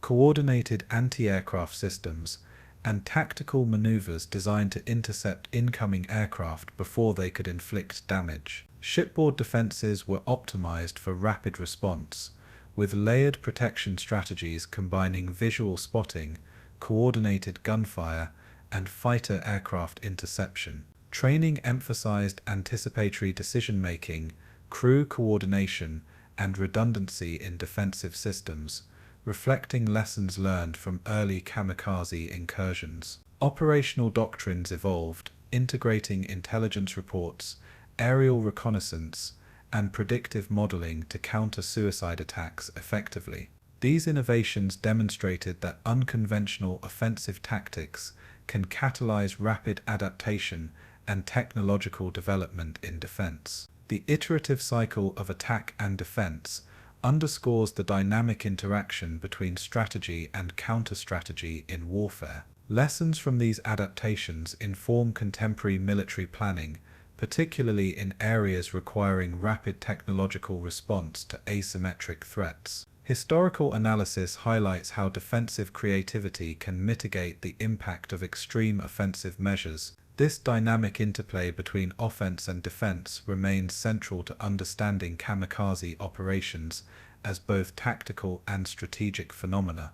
coordinated anti-aircraft systems, and tactical maneuvers designed to intercept incoming aircraft before they could inflict damage. Shipboard defenses were optimized for rapid response, with layered protection strategies combining visual spotting, coordinated gunfire, and fighter aircraft interception. Training emphasized anticipatory decision-making, crew coordination, and redundancy in defensive systems, reflecting lessons learned from early kamikaze incursions. Operational doctrines evolved, integrating intelligence reports, aerial reconnaissance, and predictive modeling to counter suicide attacks effectively. These innovations demonstrated that unconventional offensive tactics can catalyze rapid adaptation and technological development in defense. The iterative cycle of attack and defense underscores the dynamic interaction between strategy and counter-strategy in warfare. Lessons from these adaptations inform contemporary military planning, particularly in areas requiring rapid technological response to asymmetric threats. Historical analysis highlights how defensive creativity can mitigate the impact of extreme offensive measures. This dynamic interplay between offense and defense remains central to understanding kamikaze operations as both tactical and strategic phenomena.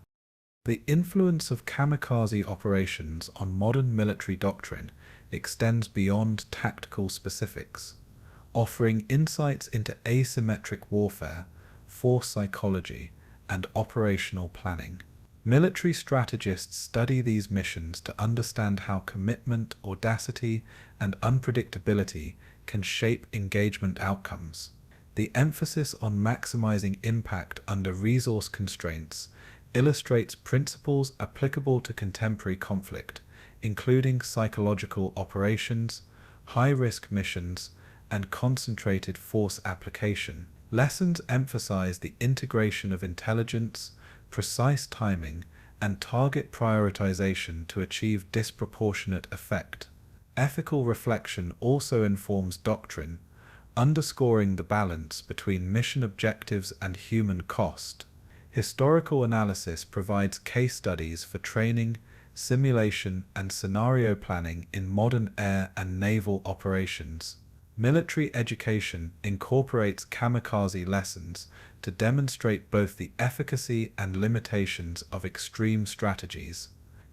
The influence of kamikaze operations on modern military doctrine extends beyond tactical specifics, offering insights into asymmetric warfare, force psychology, and operational planning. Military strategists study these missions to understand how commitment, audacity, and unpredictability can shape engagement outcomes. The emphasis on maximizing impact under resource constraints illustrates principles applicable to contemporary conflict, including psychological operations, high-risk missions, and concentrated force application. Lessons emphasize the integration of intelligence, precise timing, and target prioritization to achieve disproportionate effect. Ethical reflection also informs doctrine, underscoring the balance between mission objectives and human cost. Historical analysis provides case studies for training, simulation, and scenario planning in modern air and naval operations. Military education incorporates kamikaze lessons to demonstrate both the efficacy and limitations of extreme strategies.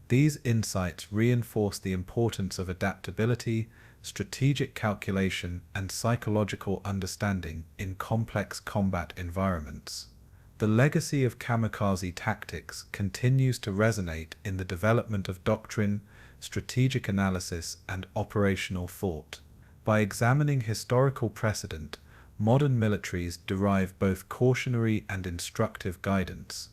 These insights reinforce the importance of adaptability, strategic calculation, and psychological understanding in complex combat environments. The legacy of kamikaze tactics continues to resonate in the development of doctrine, strategic analysis, and operational thought. By examining historical precedent, modern militaries derive both cautionary and instructive guidance.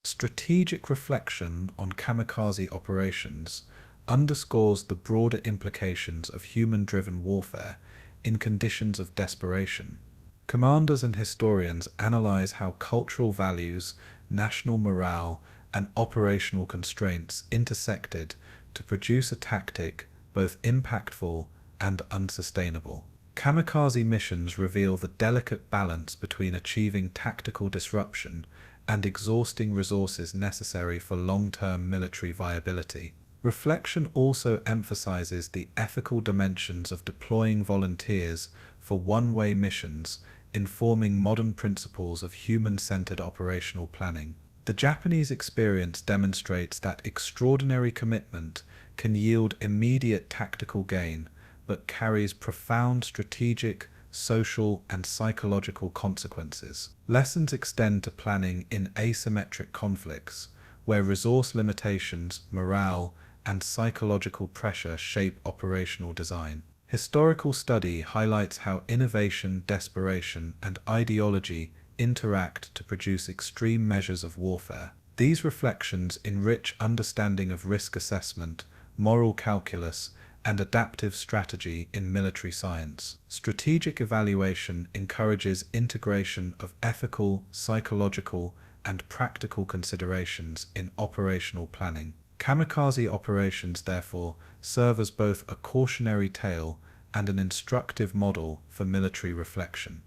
Strategic reflection on kamikaze operations underscores the broader implications of human-driven warfare in conditions of desperation. Commanders and historians analyze how cultural values, national morale, and operational constraints intersected to produce a tactic both impactful and unsustainable. Kamikaze missions reveal the delicate balance between achieving tactical disruption and exhausting resources necessary for long-term military viability. Reflection also emphasizes the ethical dimensions of deploying volunteers for one-way missions, informing modern principles of human-centered operational planning. The Japanese experience demonstrates that extraordinary commitment can yield immediate tactical gain, but carries profound strategic, social, and psychological consequences. Lessons extend to planning in asymmetric conflicts, where resource limitations, morale, and psychological pressure shape operational design. Historical study highlights how innovation, desperation, and ideology interact to produce extreme measures of warfare. These reflections enrich understanding of risk assessment, moral calculus, and adaptive strategy in military science. Strategic evaluation encourages integration of ethical, psychological, and practical considerations in operational planning. Kamikaze operations, therefore, serve as both a cautionary tale and an instructive model for military reflection.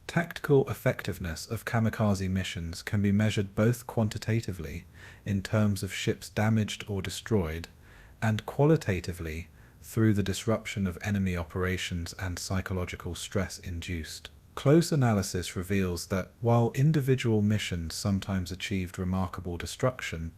Tactical effectiveness of kamikaze missions can be measured both quantitatively, in terms of ships damaged or destroyed, and qualitatively, through the disruption of enemy operations and psychological stress induced. Close analysis reveals that, while individual missions sometimes achieved remarkable destruction,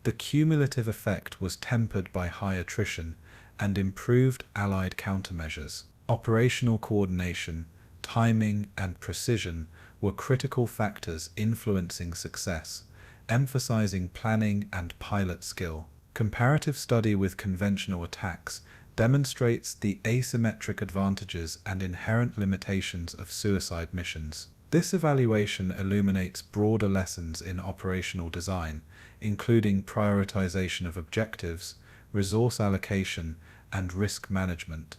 the cumulative effect was tempered by high attrition and improved Allied countermeasures. Operational coordination, timing, and precision were critical factors influencing success, emphasizing planning and pilot skill. Comparative study with conventional attacks demonstrates the asymmetric advantages and inherent limitations of suicide missions. This evaluation illuminates broader lessons in operational design, including prioritization of objectives, resource allocation, and risk management.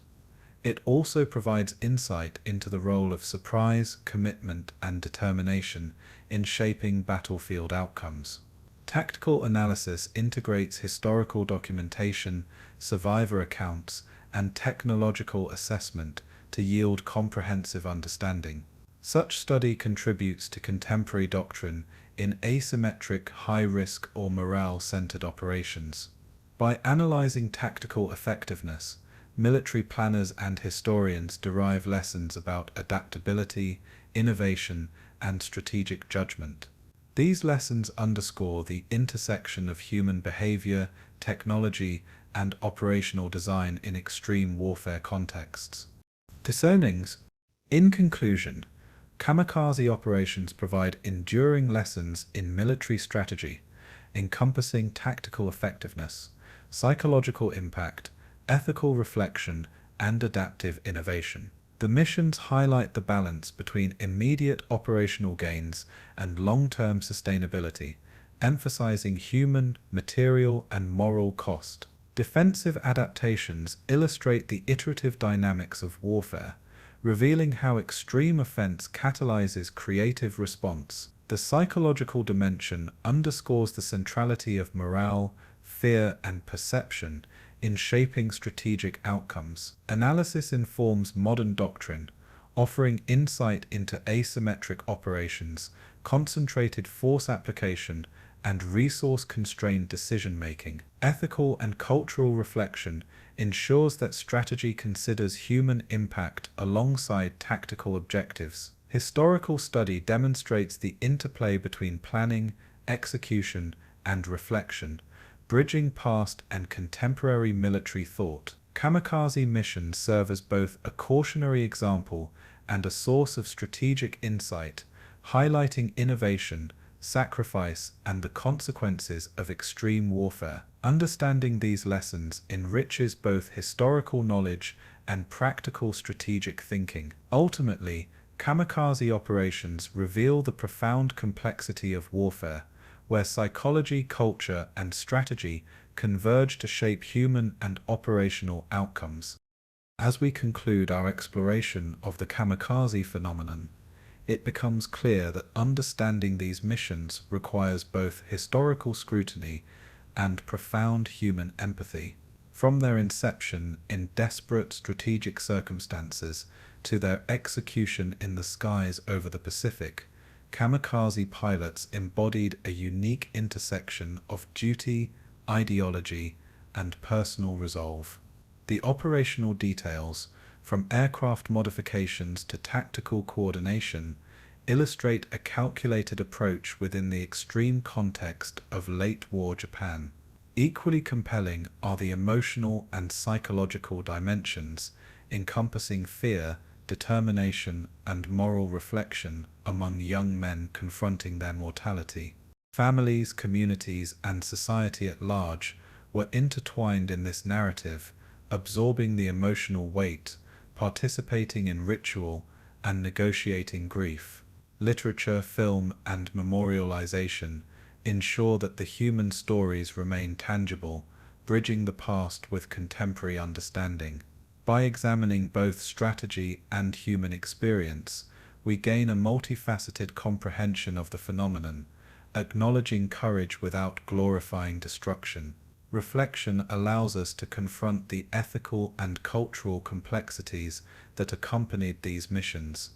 It also provides insight into the role of surprise, commitment, and determination in shaping battlefield outcomes. Tactical analysis integrates historical documentation, survivor accounts, and technological assessment to yield comprehensive understanding. Such study contributes to contemporary doctrine in asymmetric, high-risk, or morale-centered operations. By analyzing tactical effectiveness, military planners and historians derive lessons about adaptability, innovation, and strategic judgment. These lessons underscore the intersection of human behavior, technology, and operational design in extreme warfare contexts. Discernings. In conclusion, kamikaze operations provide enduring lessons in military strategy, encompassing tactical effectiveness, psychological impact, ethical reflection, and adaptive innovation. The missions highlight the balance between immediate operational gains and long-term sustainability, emphasizing human, material, and moral cost. Defensive adaptations illustrate the iterative dynamics of warfare, revealing how extreme offense catalyzes creative response. The psychological dimension underscores the centrality of morale, fear, and perception in shaping strategic outcomes. Analysis informs modern doctrine, offering insight into asymmetric operations, concentrated force application, and resource-constrained decision-making. Ethical and cultural reflection ensures that strategy considers human impact alongside tactical objectives. Historical study demonstrates the interplay between planning, execution, and reflection, bridging past and contemporary military thought. Kamikaze missions serve as both a cautionary example and a source of strategic insight, highlighting innovation, sacrifice, and the consequences of extreme warfare. Understanding these lessons enriches both historical knowledge and practical strategic thinking. Ultimately, kamikaze operations reveal the profound complexity of warfare, where psychology, culture, and strategy converge to shape human and operational outcomes. As we conclude our exploration of the kamikaze phenomenon, it becomes clear that understanding these missions requires both historical scrutiny and profound human empathy. From their inception in desperate strategic circumstances to their execution in the skies over the Pacific, kamikaze pilots embodied a unique intersection of duty, ideology, and personal resolve. The operational details, from aircraft modifications to tactical coordination, illustrate a calculated approach within the extreme context of late war Japan. Equally compelling are the emotional and psychological dimensions, encompassing fear, determination, and moral reflection among young men confronting their mortality. Families, communities, and society at large were intertwined in this narrative, absorbing the emotional weight, participating in ritual, and negotiating grief. Literature, film, and memorialization ensure that the human stories remain tangible, bridging the past with contemporary understanding. By examining both strategy and human experience, we gain a multifaceted comprehension of the phenomenon, acknowledging courage without glorifying destruction. Reflection allows us to confront the ethical and cultural complexities that accompanied these missions.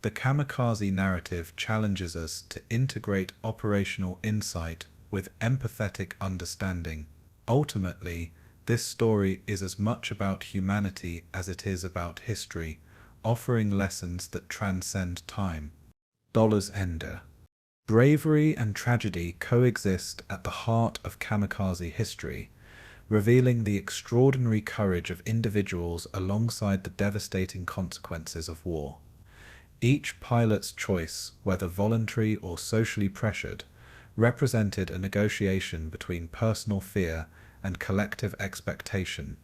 The kamikaze narrative challenges us to integrate operational insight with empathetic understanding. Ultimately, this story is as much about humanity as it is about history, offering lessons that transcend time. $Ender. Bravery and tragedy coexist at the heart of kamikaze history, revealing the extraordinary courage of individuals alongside the devastating consequences of war. Each pilot's choice, whether voluntary or socially pressured, represented a negotiation between personal fear and collective expectation.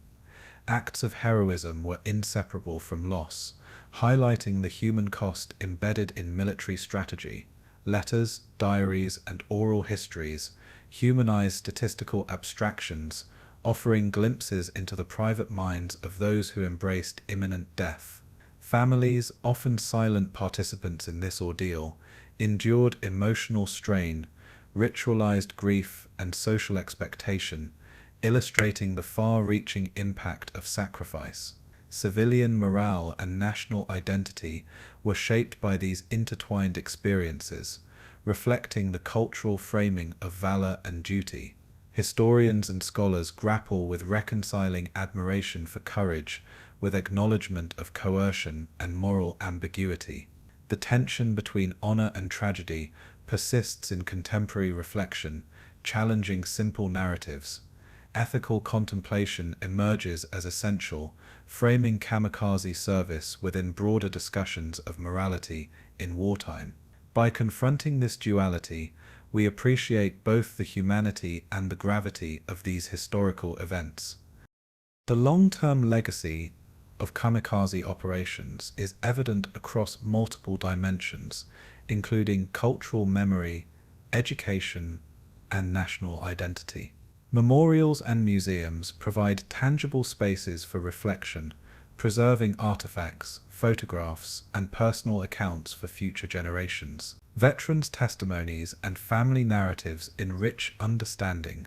Acts of heroism were inseparable from loss, highlighting the human cost embedded in military strategy. Letters, diaries, and oral histories humanize statistical abstractions, offering glimpses into the private minds of those who embraced imminent death. Families, often silent participants in this ordeal, endured emotional strain, ritualized grief, and social expectation, illustrating the far-reaching impact of sacrifice. Civilian morale and national identity were shaped by these intertwined experiences, reflecting the cultural framing of valor and duty. Historians and scholars grapple with reconciling admiration for courage with acknowledgement of coercion and moral ambiguity. The tension between honor and tragedy persists in contemporary reflection, challenging simple narratives. Ethical contemplation emerges as essential, framing kamikaze service within broader discussions of morality in wartime. By confronting this duality, we appreciate both the humanity and the gravity of these historical events. The long-term legacy of kamikaze operations is evident across multiple dimensions, including cultural memory, education, and national identity. Memorials and museums provide tangible spaces for reflection, preserving artifacts, photographs, and personal accounts for future generations. Veterans' testimonies and family narratives enrich understanding,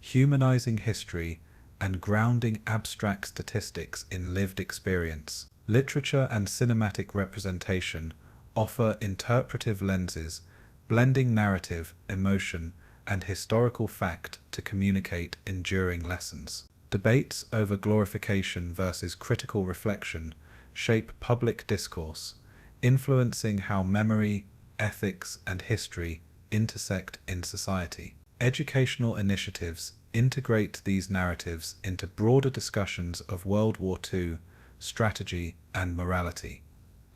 humanizing history, and grounding abstract statistics in lived experience. Literature and cinematic representation offer interpretive lenses, blending narrative, emotion, and historical fact to communicate enduring lessons. Debates over glorification versus critical reflection shape public discourse, influencing how memory, ethics, and history intersect in society. Educational initiatives integrate these narratives into broader discussions of World War II, strategy, and morality,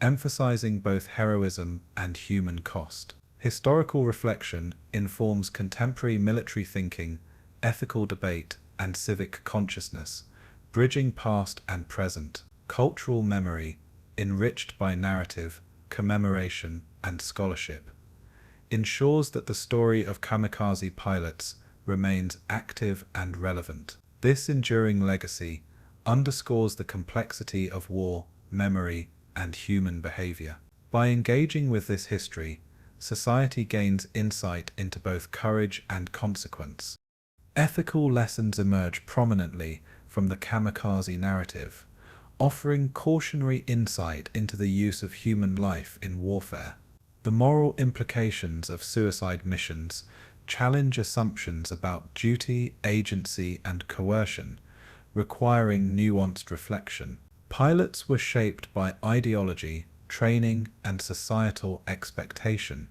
emphasizing both heroism and human cost. Historical reflection informs contemporary military thinking, ethical debate, and civic consciousness, bridging past and present. Cultural memory, enriched by narrative, commemoration, and scholarship, ensures that the story of kamikaze pilots remains active and relevant. This enduring legacy underscores the complexity of war, memory, and human behavior. By engaging with this history, society gains insight into both courage and consequence. Ethical lessons emerge prominently from the kamikaze narrative, offering cautionary insight into the use of human life in warfare. The moral implications of suicide missions challenge assumptions about duty, agency, and coercion, requiring nuanced reflection. Pilots were shaped by ideology, training, and societal expectation,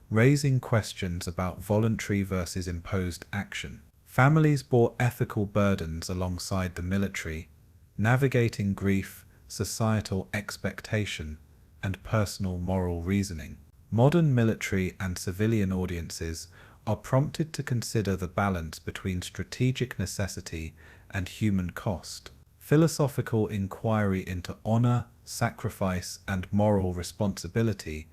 raising questions about voluntary versus imposed action. Families bore ethical burdens alongside the military, navigating grief, societal expectation, and personal moral reasoning. Modern military and civilian audiences are prompted to consider the balance between strategic necessity and human cost. Philosophical inquiry into honor, sacrifice, and moral responsibility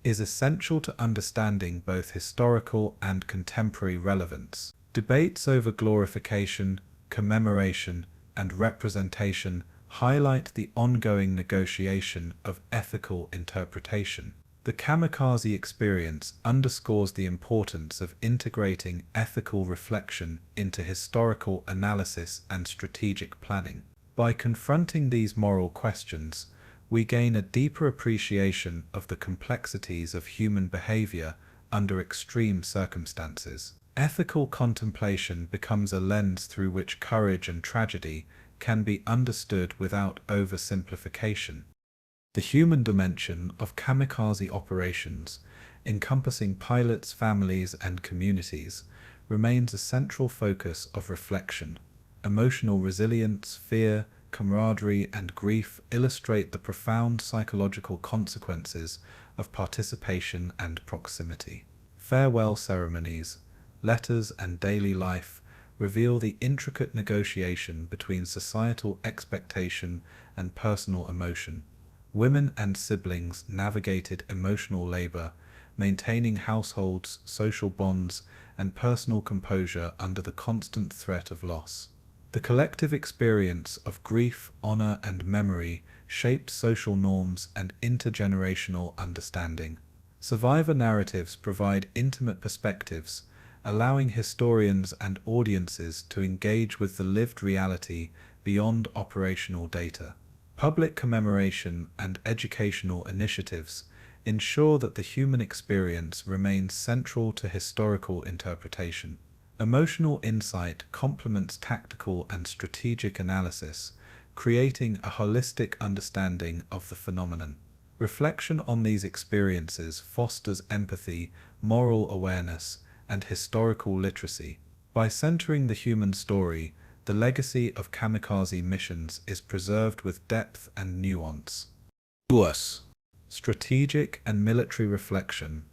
is essential to understanding both historical and contemporary relevance. Debates over glorification commemoration, and representation highlight the ongoing negotiation of ethical interpretation. The kamikaze experience underscores the importance of integrating ethical reflection into historical analysis and strategic planning. By confronting these moral questions, we gain a deeper appreciation of the complexities of human behavior under extreme circumstances. Ethical contemplation becomes a lens through which courage and tragedy can be understood without oversimplification. The human dimension of kamikaze operations, encompassing pilots, families, and communities, remains a central focus of reflection. Emotional resilience, fear, camaraderie, and grief illustrate the profound psychological consequences of participation and proximity. Farewell ceremonies, letters, and daily life reveal the intricate negotiation between societal expectation and personal emotion. Women and siblings navigated emotional labor, maintaining households, social bonds, and personal composure under the constant threat of loss. The collective experience of grief, honor, and memory shaped social norms and intergenerational understanding. Survivor narratives provide intimate perspectives, allowing historians and audiences to engage with the lived reality beyond operational data. Public commemoration and educational initiatives ensure that the human experience remains central to historical interpretation. Emotional insight complements tactical and strategic analysis, creating a holistic understanding of the phenomenon. Reflection on these experiences fosters empathy, moral awareness, and historical literacy. By centering the human story, the legacy of kamikaze missions is preserved with depth and nuance. Strategic and military reflection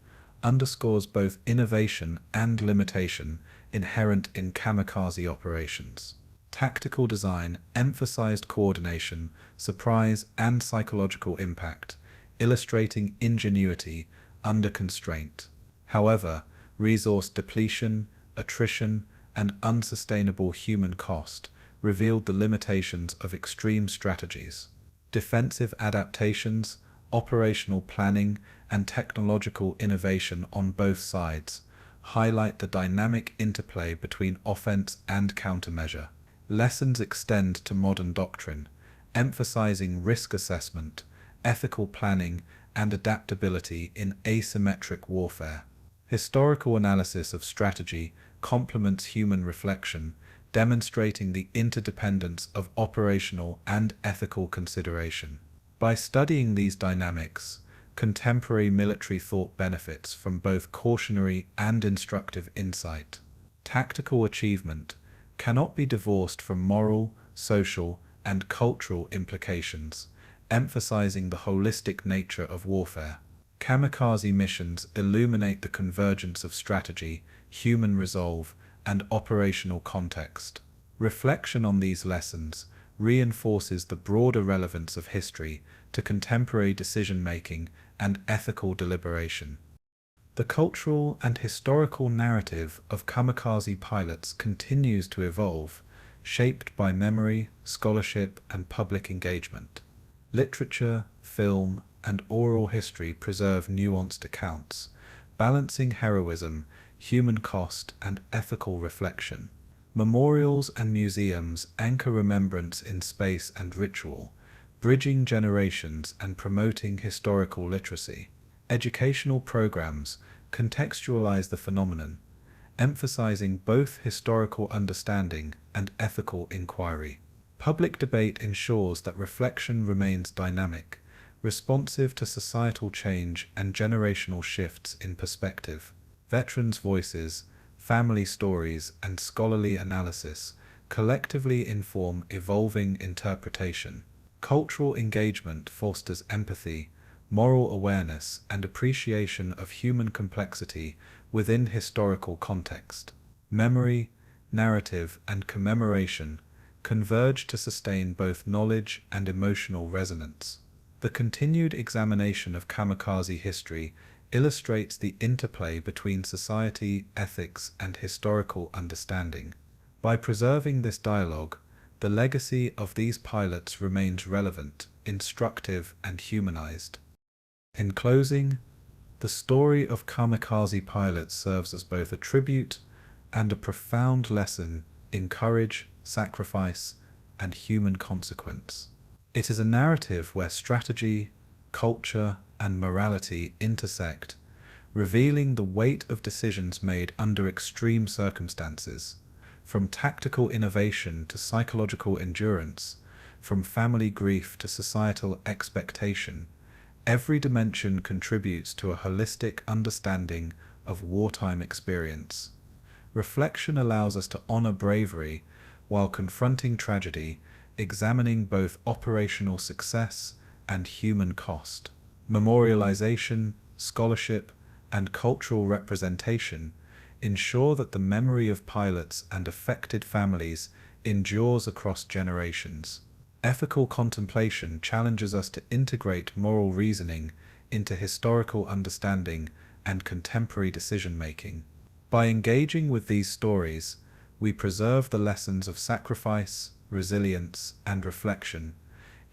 underscores both innovation and limitation inherent in kamikaze operations. Tactical design emphasized coordination, surprise, and psychological impact, illustrating ingenuity under constraint. However, resource depletion, attrition, and unsustainable human cost revealed the limitations of extreme strategies. Defensive adaptations, operational planning, and technological innovation on both sides highlight the dynamic interplay between offense and countermeasure. Lessons extend to modern doctrine, emphasizing risk assessment, ethical planning, and adaptability in asymmetric warfare. Historical analysis of strategy complements human reflection, demonstrating the interdependence of operational and ethical consideration. By studying these dynamics, contemporary military thought benefits from both cautionary and instructive insight. Tactical achievement cannot be divorced from moral, social, and cultural implications, emphasizing the holistic nature of warfare. Kamikaze missions illuminate the convergence of strategy, human resolve, and operational context. Reflection on these lessons reinforces the broader relevance of history to contemporary decision-making and ethical deliberation. The cultural and historical narrative of kamikaze pilots continues to evolve, shaped by memory, scholarship, and public engagement. Literature, film, and oral history preserve nuanced accounts, balancing heroism, human cost, and ethical reflection. Memorials and museums anchor remembrance in space and ritual, bridging generations and promoting historical literacy. Educational programs contextualize the phenomenon, emphasizing both historical understanding and ethical inquiry. Public debate ensures that reflection remains dynamic, responsive to societal change and generational shifts in perspective. Veterans' voices, family stories, and scholarly analysis collectively inform evolving interpretation. Cultural engagement fosters empathy, moral awareness, and appreciation of human complexity within historical context. Memory, narrative, and commemoration converge to sustain both knowledge and emotional resonance. The continued examination of kamikaze history illustrates the interplay between society, ethics, and historical understanding. By preserving this dialogue, the legacy of these pilots remains relevant, instructive, and humanized. In closing, the story of Kamikaze pilots serves as both a tribute and a profound lesson in courage, sacrifice, and human consequence. It is a narrative where strategy, culture, and morality intersect, revealing the weight of decisions made under extreme circumstances, from tactical innovation to psychological endurance, from family grief to societal expectation. Every dimension contributes to a holistic understanding of wartime experience. Reflection allows us to honor bravery while confronting tragedy, examining both operational success and human cost. Memorialization, scholarship, and cultural representation ensure that the memory of pilots and affected families endures across generations. Ethical contemplation challenges us to integrate moral reasoning into historical understanding and contemporary decision-making. By engaging with these stories, we preserve the lessons of sacrifice, resilience, and reflection,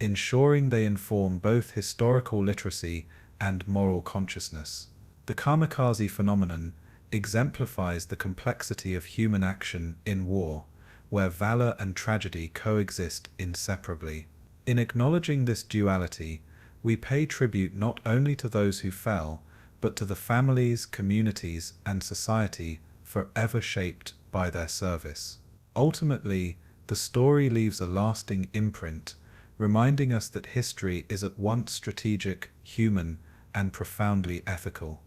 ensuring they inform both historical literacy and moral consciousness. The kamikaze phenomenon exemplifies the complexity of human action in war, where valor and tragedy coexist inseparably. In acknowledging this duality, we pay tribute not only to those who fell, but to the families, communities, and society forever shaped by their service. Ultimately, the story leaves a lasting imprint, reminding us that history is at once strategic, human, and profoundly ethical.